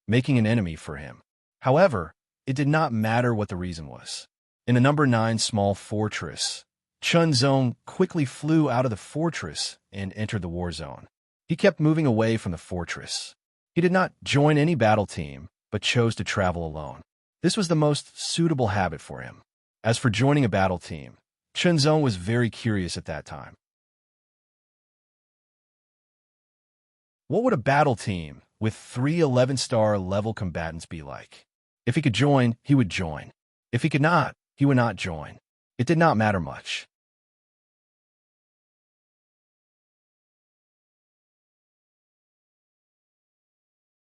making an enemy for him. However, it did not matter what the reason was. In the number 9 small fortress, Chunzong quickly flew out of the fortress and entered the war zone. He kept moving away from the fortress. He did not join any battle team, but chose to travel alone. This was the most suitable habit for him. As for joining a battle team, Chunzong was very curious at that time. What would a battle team with 3 11-star level combatants be like? If he could join, he would join. If he could not, he would not join. It did not matter much.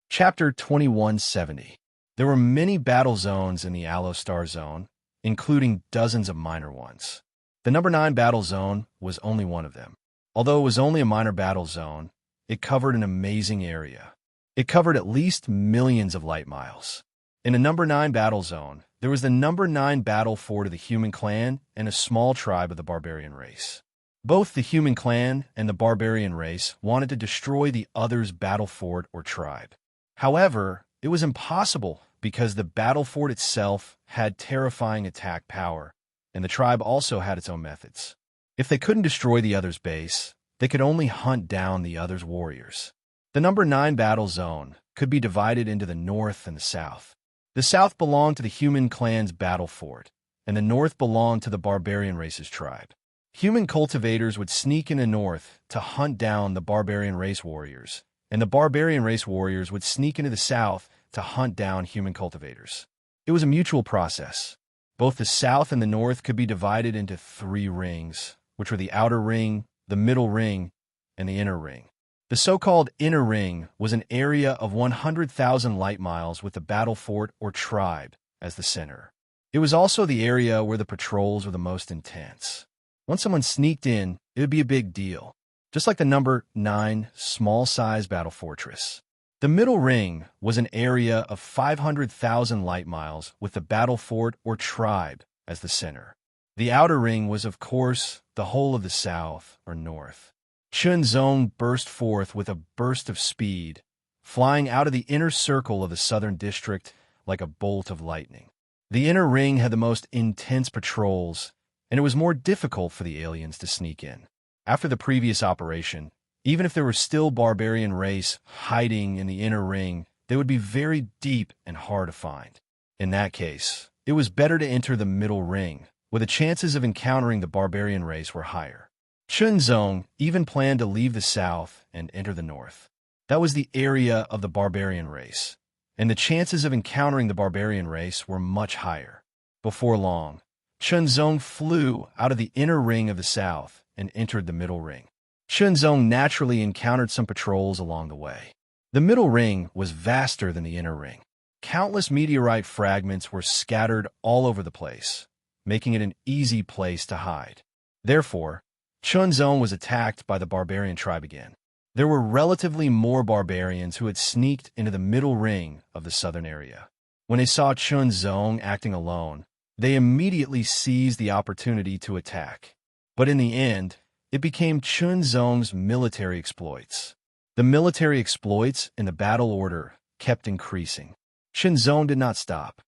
Chapter 2170. There were many battle zones in the Allo-Star Zone, including dozens of minor ones. The number 9 battle zone was only one of them. Although it was only a minor battle zone, it covered an amazing area. It covered at least millions of light miles. In a number 9 battle zone, there was the number 9 battle fort of the human clan and a small tribe of the barbarian race. Both the human clan and the barbarian race wanted to destroy the other's battle fort or tribe. However, it was impossible because the battle fort itself had terrifying attack power, and the tribe also had its own methods. If they couldn't destroy the other's base, they could only hunt down the other's warriors. The number 9 battle zone could be divided into the north and the south. The south belonged to the human clan's battle fort, and the north belonged to the barbarian race's tribe. Human cultivators would sneak in the north to hunt down the barbarian race warriors, and the barbarian race warriors would sneak into the south to hunt down human cultivators. It was a mutual process. Both the south and the north could be divided into 3 rings, which were the outer ring, the middle ring, and the inner ring. The so-called inner ring was an area of 100,000 light miles with the battle fort or tribe as the center. It was also the area where the patrols were the most intense. Once someone sneaked in, it would be a big deal, just like the number 9 small-size battle fortress. The middle ring was an area of 500,000 light miles with the battle fort or tribe as the center. The outer ring was, of course, the whole of the south or north. Chunzong burst forth with a burst of speed, flying out of the inner circle of the southern district like a bolt of lightning. The inner ring had the most intense patrols, and it was more difficult for the aliens to sneak in. After the previous operation, even if there were still barbarian race hiding in the inner ring, they would be very deep and hard to find. In that case, it was better to enter the middle ring, where the chances of encountering the barbarian race were higher. Chunzong even planned to leave the south and enter the north. That was the area of the barbarian race, and the chances of encountering the barbarian race were much higher. Before long, Chunzong flew out of the inner ring of the south and entered the middle ring. Chunzong naturally encountered some patrols along the way. The middle ring was vaster than the inner ring. Countless meteorite fragments were scattered all over the place, making it an easy place to hide. Therefore, Chunzong was attacked by the barbarian tribe again. There were relatively more barbarians who had sneaked into the middle ring of the southern area. When they saw Chunzong acting alone, they immediately seized the opportunity to attack. But in the end, it became Chunzong's military exploits. The military exploits in the battle order kept increasing. Chunzong did not stop.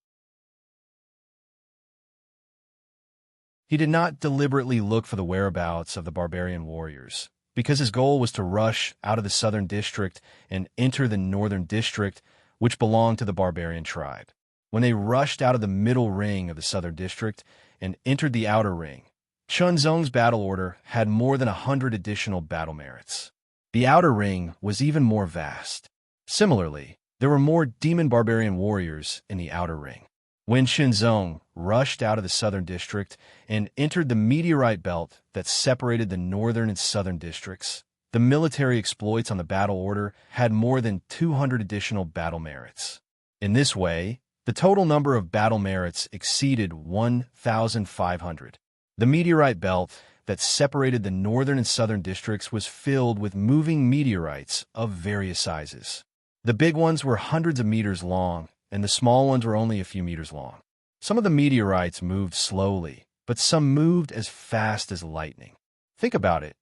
He did not deliberately look for the whereabouts of the barbarian warriors, because his goal was to rush out of the southern district and enter the northern district, which belonged to the barbarian tribe. When they rushed out of the middle ring of the southern district and entered the outer ring, Chunzong's battle order had more than 100 additional battle merits. The outer ring was even more vast. Similarly, there were more demon barbarian warriors in the outer ring. When Chunzong rushed out of the southern district and entered the meteorite belt that separated the northern and southern districts, the military exploits on the battle order had more than 200 additional battle merits. In this way, the total number of battle merits exceeded 1,500. The meteorite belt that separated the northern and southern districts was filled with moving meteorites of various sizes. The big ones were hundreds of meters long, and the small ones were only a few meters long. Some of the meteorites moved slowly, but some moved as fast as lightning. Think about it.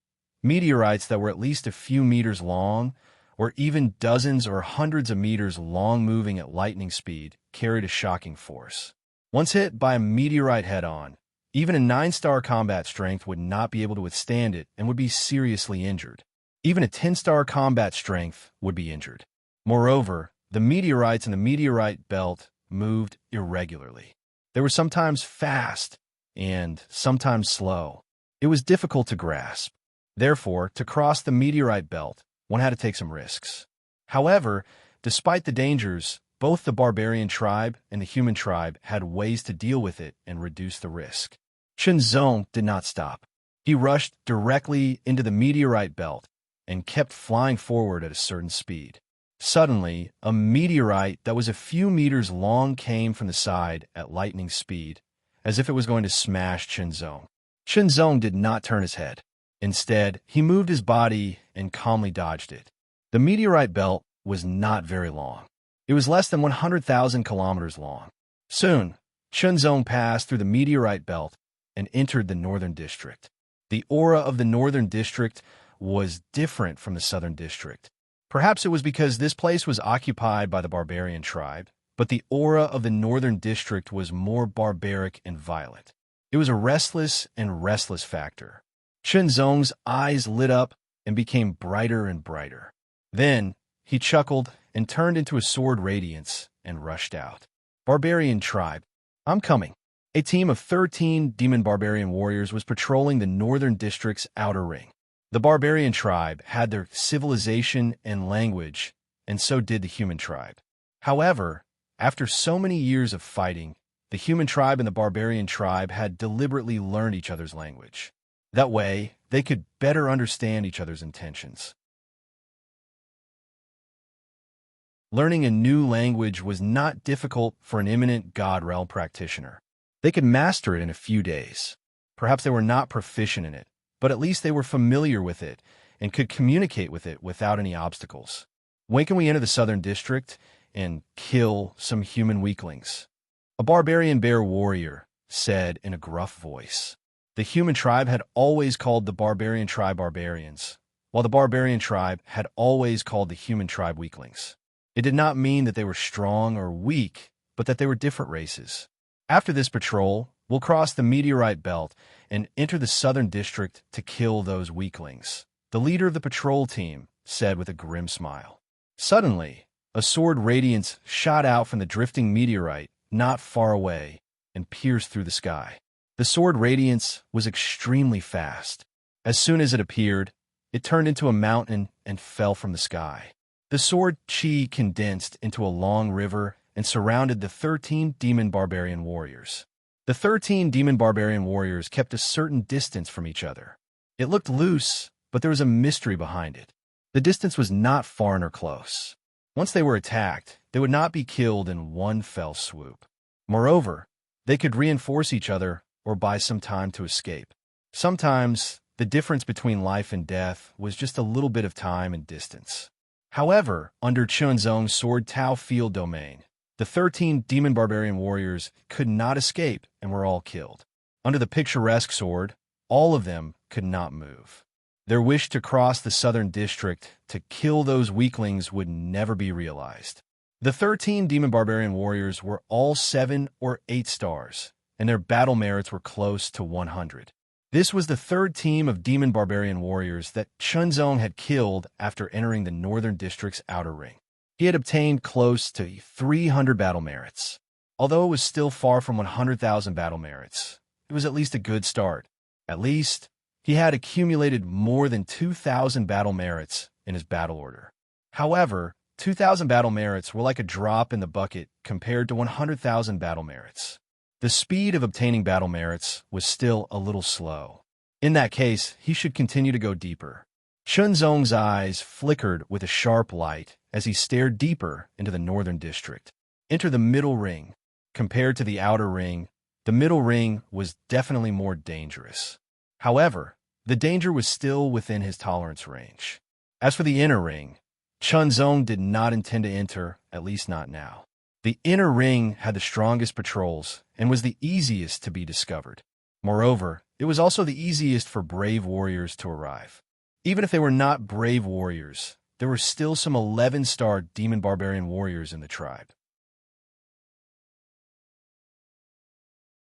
Meteorites that were at least a few meters long, or even dozens or hundreds of meters long moving at lightning speed, carried a shocking force. Once hit by a meteorite head-on, even a 9-star combat strength would not be able to withstand it and would be seriously injured. Even a 10-star combat strength would be injured. Moreover, the meteorites in the meteorite belt moved irregularly. They were sometimes fast and sometimes slow. It was difficult to grasp. Therefore, to cross the meteorite belt, one had to take some risks. However, despite the dangers, both the barbarian tribe and the human tribe had ways to deal with it and reduce the risk. Chunzong did not stop. He rushed directly into the meteorite belt and kept flying forward at a certain speed. Suddenly, a meteorite that was a few meters long came from the side at lightning speed, as if it was going to smash Chunzong. Chunzong did not turn his head. Instead, he moved his body and calmly dodged it. The meteorite belt was not very long. It was less than 100,000 kilometers long. Soon, Chunzong passed through the meteorite belt and entered the northern district. The aura of the northern district was different from the southern district. Perhaps it was because this place was occupied by the barbarian tribe, but the aura of the northern district was more barbaric and violent. It was a restless factor. Chunzong's eyes lit up and became brighter and brighter. Then, he chuckled and turned into a sword radiance and rushed out. Barbarian tribe, I'm coming. A team of 13 demon barbarian warriors was patrolling the northern district's outer ring. The barbarian tribe had their civilization and language, and so did the human tribe. However, after so many years of fighting, the human tribe and the barbarian tribe had deliberately learned each other's language. That way, they could better understand each other's intentions. Learning a new language was not difficult for an eminent God realm practitioner. They could master it in a few days. Perhaps they were not proficient in it, but at least they were familiar with it and could communicate with it without any obstacles. When can we enter the southern district and kill some human weaklings? A barbarian bear warrior said in a gruff voice. The human tribe had always called the barbarian tribe barbarians, while the barbarian tribe had always called the human tribe weaklings. It did not mean that they were strong or weak, but that they were different races. After this patrol, we'll cross the meteorite belt and enter the southern district to kill those weaklings, the leader of the patrol team said with a grim smile. Suddenly, a sword radiance shot out from the drifting meteorite not far away and pierced through the sky. The sword radiance was extremely fast. As soon as it appeared, it turned into a mountain and fell from the sky. The sword chi condensed into a long river and surrounded the 13 demon barbarian warriors. The 13 demon barbarian warriors kept a certain distance from each other. It looked loose, but there was a mystery behind it. The distance was not far nor close. Once they were attacked, they would not be killed in one fell swoop. Moreover, they could reinforce each other or buy some time to escape. Sometimes, the difference between life and death was just a little bit of time and distance. However, under Chunzong's Sword Tao field domain, the 13 demon barbarian warriors could not escape and were all killed. Under the picturesque sword, all of them could not move. Their wish to cross the southern district to kill those weaklings would never be realized. The 13 demon barbarian warriors were all 7 or 8 stars, and their battle merits were close to 100. This was the third team of demon barbarian warriors that Chunzong had killed after entering the northern district's outer ring. He had obtained close to 300 battle merits. Although it was still far from 100,000 battle merits, it was at least a good start. At least, he had accumulated more than 2,000 battle merits in his battle order. However, 2,000 battle merits were like a drop in the bucket compared to 100,000 battle merits. The speed of obtaining battle merits was still a little slow. In that case, he should continue to go deeper. Chunzong's eyes flickered with a sharp light as he stared deeper into the northern district. Enter the middle ring. Compared to the outer ring, the middle ring was definitely more dangerous. However, the danger was still within his tolerance range. As for the inner ring, Chunzong did not intend to enter, at least not now. The inner ring had the strongest patrols and was the easiest to be discovered. Moreover, it was also the easiest for brave warriors to arrive. Even if they were not brave warriors, there were still some 11-star demon barbarian warriors in the tribe.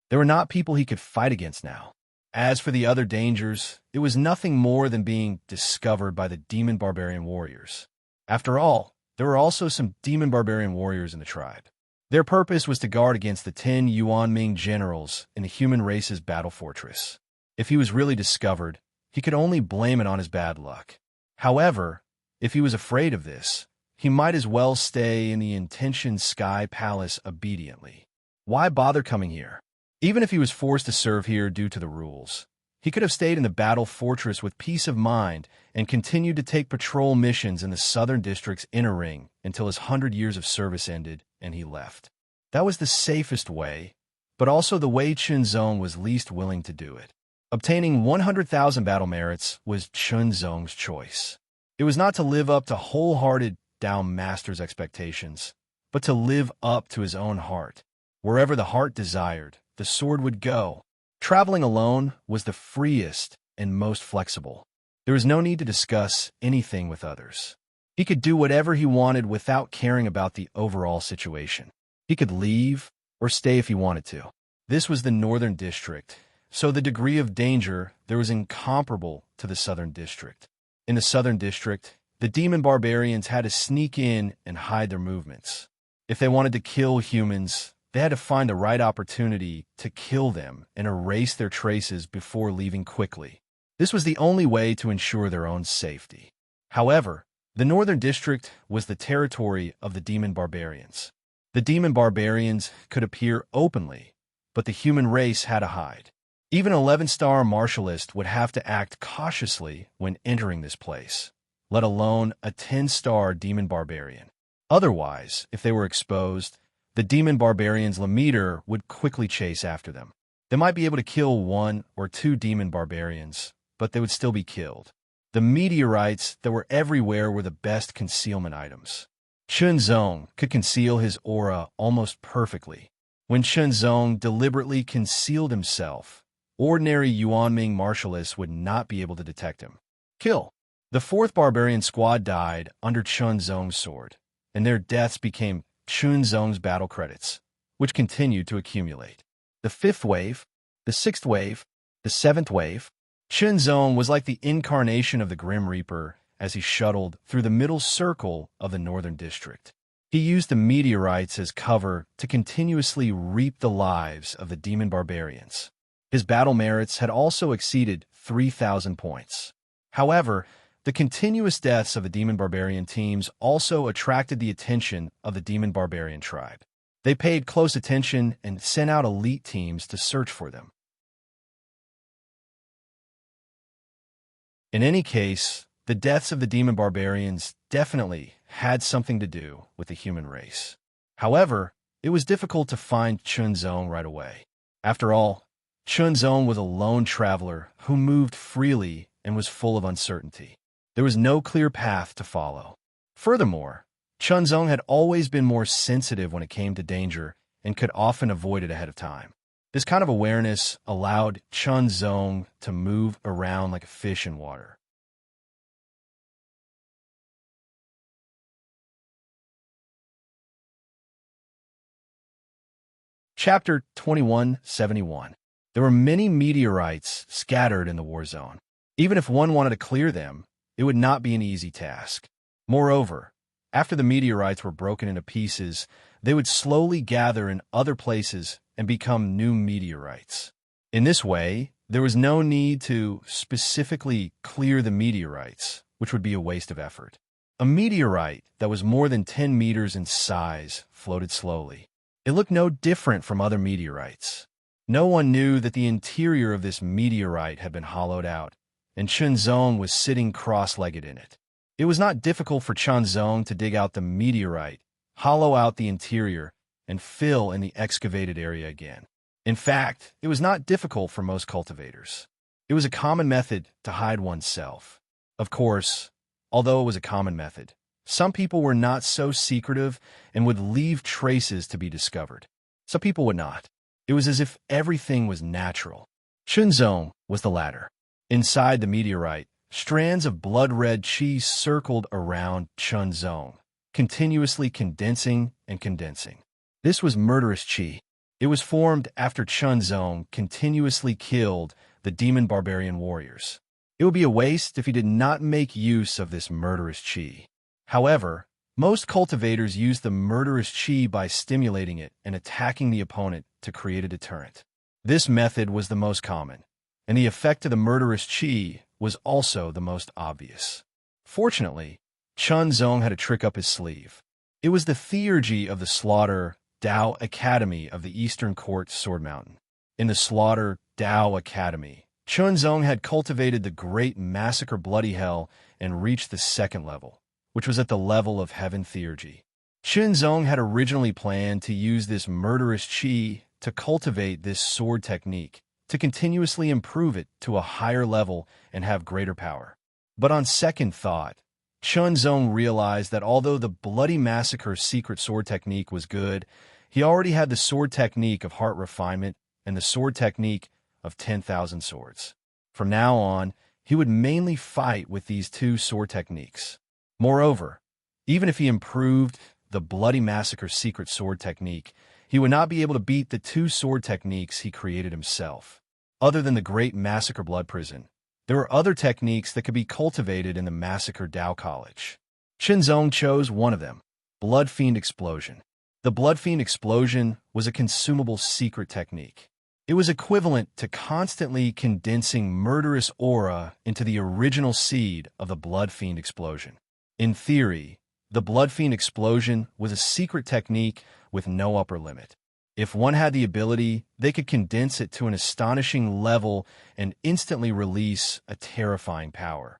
They were not people he could fight against now. As for the other dangers, it was nothing more than being discovered by the demon barbarian warriors. After all, there were also some demon barbarian warriors in the tribe. Their purpose was to guard against the 10 Yuanming generals in the human race's battle fortress. If he was really discovered, he could only blame it on his bad luck. However, if he was afraid of this, he might as well stay in the intention Sky Palace obediently. Why bother coming here? Even if he was forced to serve here due to the rules, he could have stayed in the battle fortress with peace of mind and continued to take patrol missions in the southern district's inner ring until his 100 years of service ended and he left. That was the safest way, but also the way Chunzong was least willing to do it. Obtaining 100,000 battle merits was Chunzong's choice. It was not to live up to wholehearted Dao Master's expectations, but to live up to his own heart. Wherever the heart desired, the sword would go. Traveling alone was the freest and most flexible. There was no need to discuss anything with others. He could do whatever he wanted without caring about the overall situation. He could leave or stay if he wanted to. This was the northern district, so the degree of danger there was incomparable to the southern district. In the southern district, the demon barbarians had to sneak in and hide their movements. If they wanted to kill humans, they had to find the right opportunity to kill them and erase their traces before leaving quickly. This was the only way to ensure their own safety. However, the northern district was the territory of the demon barbarians. The demon barbarians could appear openly, but the human race had to hide. Even an 11-star martialist would have to act cautiously when entering this place, let alone a 10-star demon barbarian. Otherwise, if they were exposed, the demon barbarian's Lemeter would quickly chase after them. They might be able to kill 1 or 2 demon barbarians, but they would still be killed. The meteorites that were everywhere were the best concealment items. Chunzong could conceal his aura almost perfectly. When Chunzong deliberately concealed himself, ordinary Yuanming martialists would not be able to detect him. Kill. The 4th barbarian squad died under Chunzong's sword, and their deaths became Chunzong's battle credits, which continued to accumulate. The 5th wave, the 6th wave, the 7th wave. Chunzong was like the incarnation of the Grim Reaper as he shuttled through the middle circle of the northern district. He used the meteorites as cover to continuously reap the lives of the demon barbarians. His battle merits had also exceeded 3,000 points. However, the continuous deaths of the demon barbarian teams also attracted the attention of the demon barbarian tribe. They paid close attention and sent out elite teams to search for them. In any case, the deaths of the demon barbarians definitely had something to do with the human race. However, it was difficult to find Chunzong right away. After all, Chunzong was a lone traveler who moved freely and was full of uncertainty. There was no clear path to follow. Furthermore, Chunzong had always been more sensitive when it came to danger and could often avoid it ahead of time. This kind of awareness allowed Chunzong to move around like a fish in water. Chapter 2171. There were many meteorites scattered in the war zone. Even if one wanted to clear them, it would not be an easy task. Moreover, after the meteorites were broken into pieces, they would slowly gather in other places and become new meteorites. In this way, there was no need to specifically clear the meteorites, which would be a waste of effort. A meteorite that was more than 10 meters in size floated slowly. It looked no different from other meteorites. No one knew that the interior of this meteorite had been hollowed out, and Chunzong was sitting cross-legged in it. It was not difficult for Chunzong to dig out the meteorite, hollow out the interior, and fill in the excavated area again. In fact, it was not difficult for most cultivators. It was a common method to hide oneself. Of course, although it was a common method, some people were not so secretive and would leave traces to be discovered. Some people would not. It was as if everything was natural. Chunzong was the latter. Inside the meteorite, strands of blood-red chi circled around Chunzong, continuously condensing and condensing. This was murderous chi. It was formed after Chunzong continuously killed the demon barbarian warriors. It would be a waste if he did not make use of this murderous chi. However, most cultivators use the murderous chi by stimulating it and attacking the opponent to create a deterrent. This method was the most common, and the effect of the murderous chi was also the most obvious. Fortunately, Chunzong had a trick up his sleeve. It was the theurgy of the Slaughter Dao Academy of the Eastern Court Sword Mountain. In the Slaughter Dao Academy, Chunzong had cultivated the Great Massacre Bloody Hell and reached the 2nd level, which was at the level of Heaven Theurgy. Chunzong had originally planned to use this murderous chi to cultivate this sword technique, to continuously improve it to a higher level and have greater power. But on second thought, Chunzong realized that although the Bloody Massacre secret sword technique was good, he already had the sword technique of heart refinement and the sword technique of 10,000 swords. From now on, he would mainly fight with these 2 sword techniques. Moreover, even if he improved the Bloody Massacre secret sword technique, he would not be able to beat the 2 sword techniques he created himself. Other than the Great Massacre Blood Prison, there were other techniques that could be cultivated in the Massacre Dao College. Chunzong chose one of them, Blood Fiend Explosion. The Blood Fiend Explosion was a consumable secret technique. It was equivalent to constantly condensing murderous aura into the original seed of the Blood Fiend Explosion. In theory, the Blood Fiend Explosion was a secret technique with no upper limit. If one had the ability, they could condense it to an astonishing level and instantly release a terrifying power.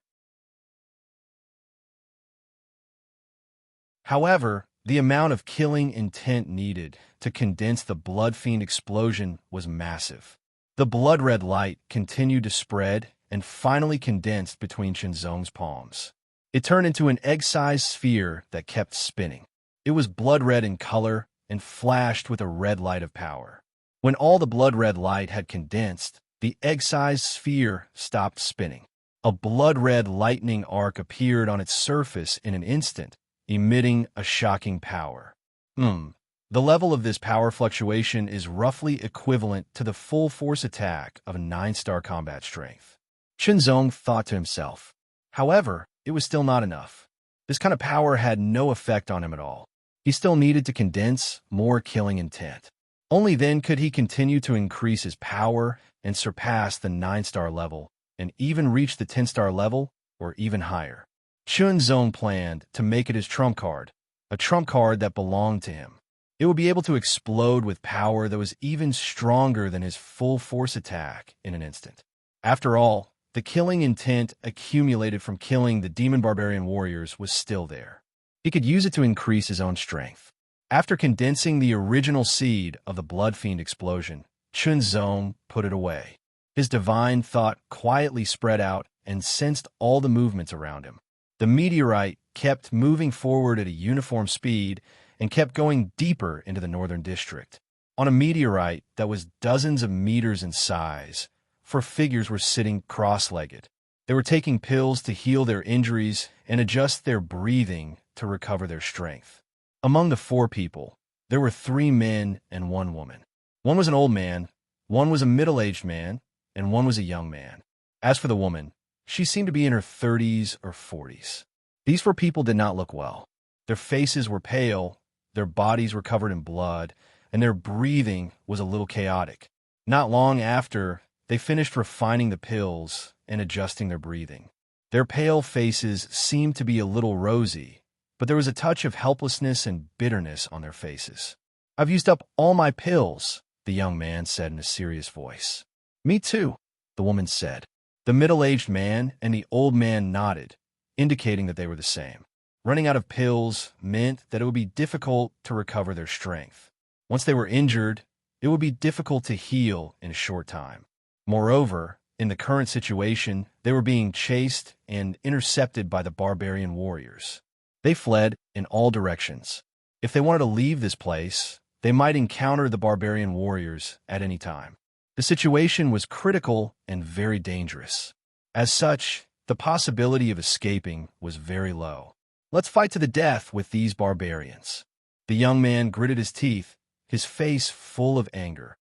However, the amount of killing intent needed to condense the blood fiend explosion was massive. The blood-red light continued to spread and finally condensed between Shenzong's palms. It turned into an egg-sized sphere that kept spinning. It was blood-red in color and flashed with a red light of power. When all the blood-red light had condensed, the egg-sized sphere stopped spinning. A blood-red lightning arc appeared on its surface in an instant, emitting a shocking power. The level of this power fluctuation is roughly equivalent to the full force attack of a 9-star combat strength. Shenzong thought to himself. However, it was still not enough. This kind of power had no effect on him at all. He still needed to condense more killing intent. Only then could he continue to increase his power and surpass the 9-star level, and even reach the 10-star level or even higher. Shenzong planned to make it his trump card, a trump card that belonged to him. It would be able to explode with power that was even stronger than his full force attack in an instant. After all, the killing intent accumulated from killing the demon barbarian warriors was still there. He could use it to increase his own strength. After condensing the original seed of the blood fiend explosion, Shenzong put it away. His divine thought quietly spread out and sensed all the movements around him. The meteorite kept moving forward at a uniform speed and kept going deeper into the northern district. On a meteorite that was dozens of meters in size, 4 figures were sitting cross-legged. They were taking pills to heal their injuries and adjust their breathing to recover their strength. Among the 4 people, there were 3 men and 1 woman. One was an old man, one was a middle-aged man, and one was a young man. As for the woman, she seemed to be in her 30s or 40s. These 4 people did not look well. Their faces were pale, their bodies were covered in blood, and their breathing was a little chaotic. Not long after, they finished refining the pills and adjusting their breathing. Their pale faces seemed to be a little rosy, but there was a touch of helplessness and bitterness on their faces. "I've used up all my pills," the young man said in a serious voice. "Me too," the woman said. The middle-aged man and the old man nodded, indicating that they were the same. Running out of pills meant that it would be difficult to recover their strength. Once they were injured, it would be difficult to heal in a short time. Moreover, in the current situation, they were being chased and intercepted by the barbarian warriors. They fled in all directions. If they wanted to leave this place, they might encounter the barbarian warriors at any time. The situation was critical and very dangerous. As such, the possibility of escaping was very low. "Let's fight to the death with these barbarians." The young man gritted his teeth, his face full of anger.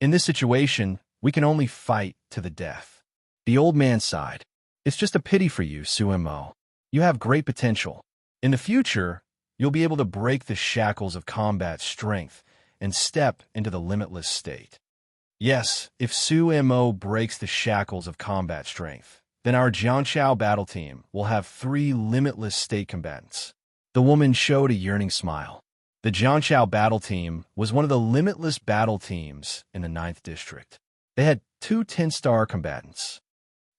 "In this situation, we can only fight to the death." The old man sighed. "It's just a pity for you, Suemo. You have great potential. In the future, you'll be able to break the shackles of combat strength and step into the limitless state." Yes, if Suemo breaks the shackles of combat strength, then our Jiangqiao battle team will have 3 limitless state combatants. The woman showed a yearning smile. The Jiangqiao battle team was one of the limitless battle teams in the 9th district. They had 2 10-star combatants.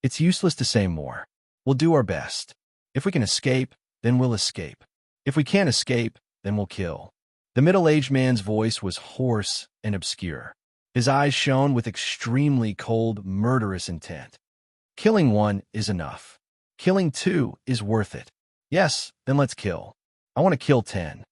"It's useless to say more. We'll do our best. If we can escape, then we'll escape. If we can't escape, then we'll kill." The middle-aged man's voice was hoarse and obscure. His eyes shone with extremely cold, murderous intent. "Killing 1 is enough. Killing 2 is worth it. Yes, then let's kill. I want to kill 10.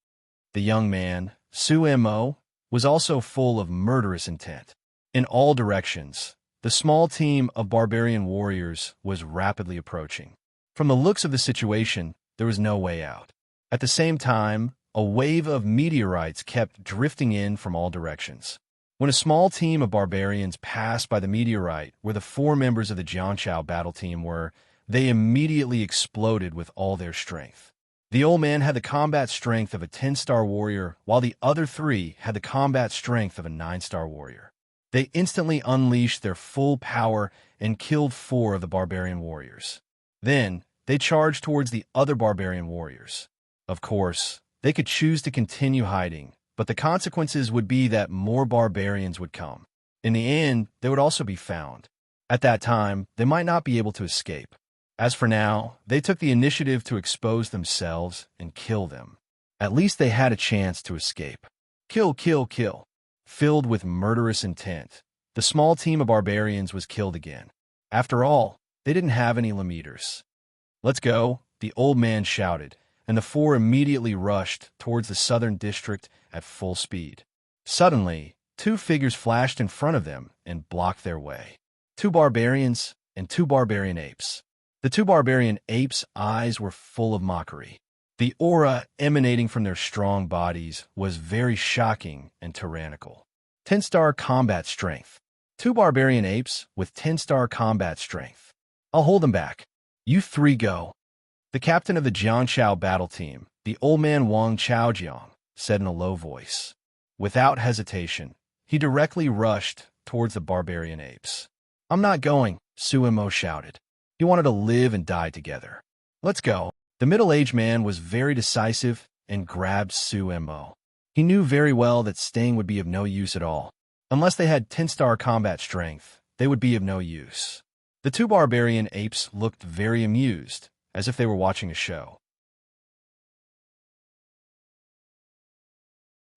The young man, Suemo, was also full of murderous intent. In all directions, the small team of barbarian warriors was rapidly approaching. From the looks of the situation, there was no way out. At the same time, a wave of meteorites kept drifting in from all directions. When a small team of barbarians passed by the meteorite where the 4 members of the Jiangqiao battle team were, they immediately exploded with all their strength. The old man had the combat strength of a 10-star warrior, while the other 3 had the combat strength of a 9-star warrior. They instantly unleashed their full power and killed 4 of the barbarian warriors. Then, they charged towards the other barbarian warriors. Of course, They could choose to continue hiding, but the consequences would be that more barbarians would come. In the end, they would also be found. At that time, they might not be able to escape. As for now, they took the initiative to expose themselves and kill them. At least they had a chance to escape. Kill, kill, kill. Filled with murderous intent, the small team of barbarians was killed again. After all, they didn't have any limeters. "Let's go," the old man shouted, and the four immediately rushed towards the southern district at full speed. Suddenly, two figures flashed in front of them and blocked their way. Two barbarians and two barbarian apes. The two barbarian apes' eyes were full of mockery. The aura emanating from their strong bodies was very shocking and tyrannical. 10-star combat strength. Two barbarian apes with 10-star combat strength. "I'll hold them back. You three go." The captain of the Jiangshao battle team, the old man Wang Chaojiang, said in a low voice. Without hesitation, he directly rushed towards the barbarian apes. "I'm not going," Su Mo shouted. He wanted to live and die together. "Let's go." The middle-aged man was very decisive and grabbed Su Mo. He knew very well that staying would be of no use at all. Unless they had 10-star combat strength, they would be of no use. The two barbarian apes looked very amused, as if they were watching a show.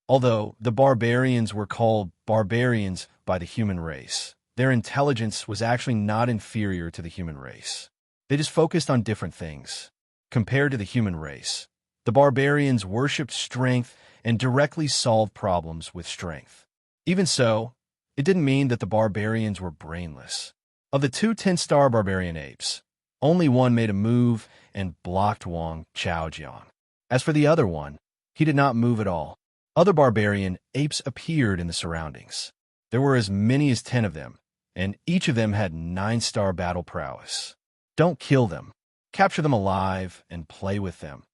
Although the barbarians were called barbarians by the human race, their intelligence was actually not inferior to the human race. They just focused on different things. Compared to the human race, the barbarians worshipped strength and directly solved problems with strength. Even so, it didn't mean that the barbarians were brainless. Of the two 10-star barbarian apes, only one made a move and blocked Wang Chaojiang. As for the other one, he did not move at all. Other barbarian apes appeared in the surroundings. There were as many as 10 of them, and each of them had 9-star battle prowess. "Don't kill them. Capture them alive and play with them,"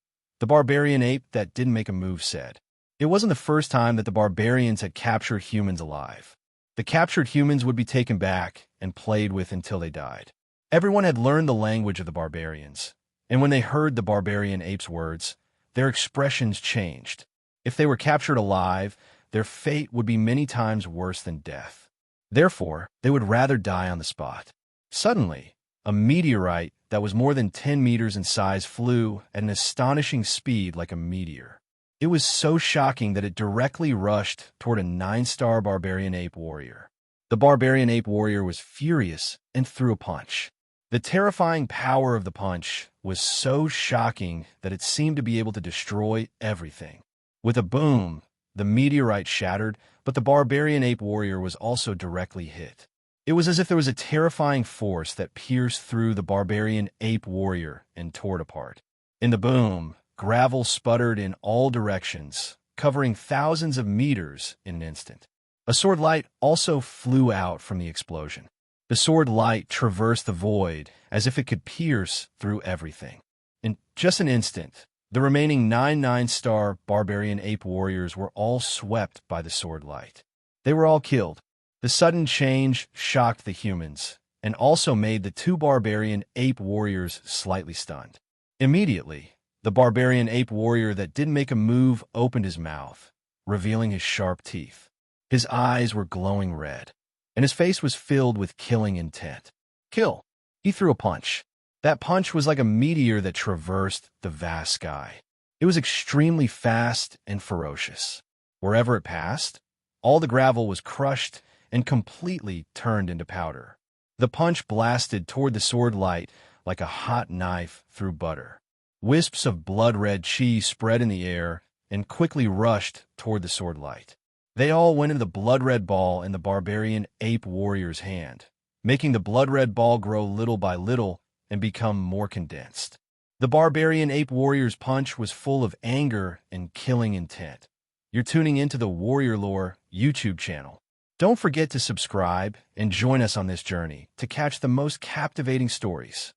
the barbarian ape that didn't make a move said. It wasn't the first time that the barbarians had captured humans alive. The captured humans would be taken back and played with until they died. Everyone had learned the language of the barbarians, and when they heard the barbarian ape's words, their expressions changed. If they were captured alive, their fate would be many times worse than death. Therefore, they would rather die on the spot. Suddenly, a meteorite that was more than 10 meters in size flew at an astonishing speed like a meteor. It was so shocking that it directly rushed toward a 9-star barbarian ape warrior. The barbarian ape warrior was furious and threw a punch. The terrifying power of the punch was so shocking that it seemed to be able to destroy everything. With a boom, the meteorite shattered, but the barbarian ape warrior was also directly hit. It was as if there was a terrifying force that pierced through the barbarian ape warrior and tore it apart. In the boom, gravel sputtered in all directions, covering thousands of meters in an instant. A sword light also flew out from the explosion. The sword light traversed the void as if it could pierce through everything. In just an instant, the remaining 9 9-star barbarian ape warriors were all swept by the sword light. They were all killed. The sudden change shocked the humans and also made the two barbarian ape warriors slightly stunned. Immediately, the barbarian ape warrior that didn't make a move opened his mouth, revealing his sharp teeth. His eyes were glowing red, and his face was filled with killing intent. "Kill!" He threw a punch. That punch was like a meteor that traversed the vast sky. It was extremely fast and ferocious. Wherever it passed, all the gravel was crushed and completely turned into powder. The punch blasted toward the sword light like a hot knife through butter. Wisps of blood-red chi spread in the air and quickly rushed toward the sword light. They all went into the blood-red ball in the barbarian ape warrior's hand, making the blood-red ball grow little by little and become more condensed. The barbarian ape warrior's punch was full of anger and killing intent. You're tuning into the Warrior Lore YouTube channel. Don't forget to subscribe and join us on this journey to catch the most captivating stories.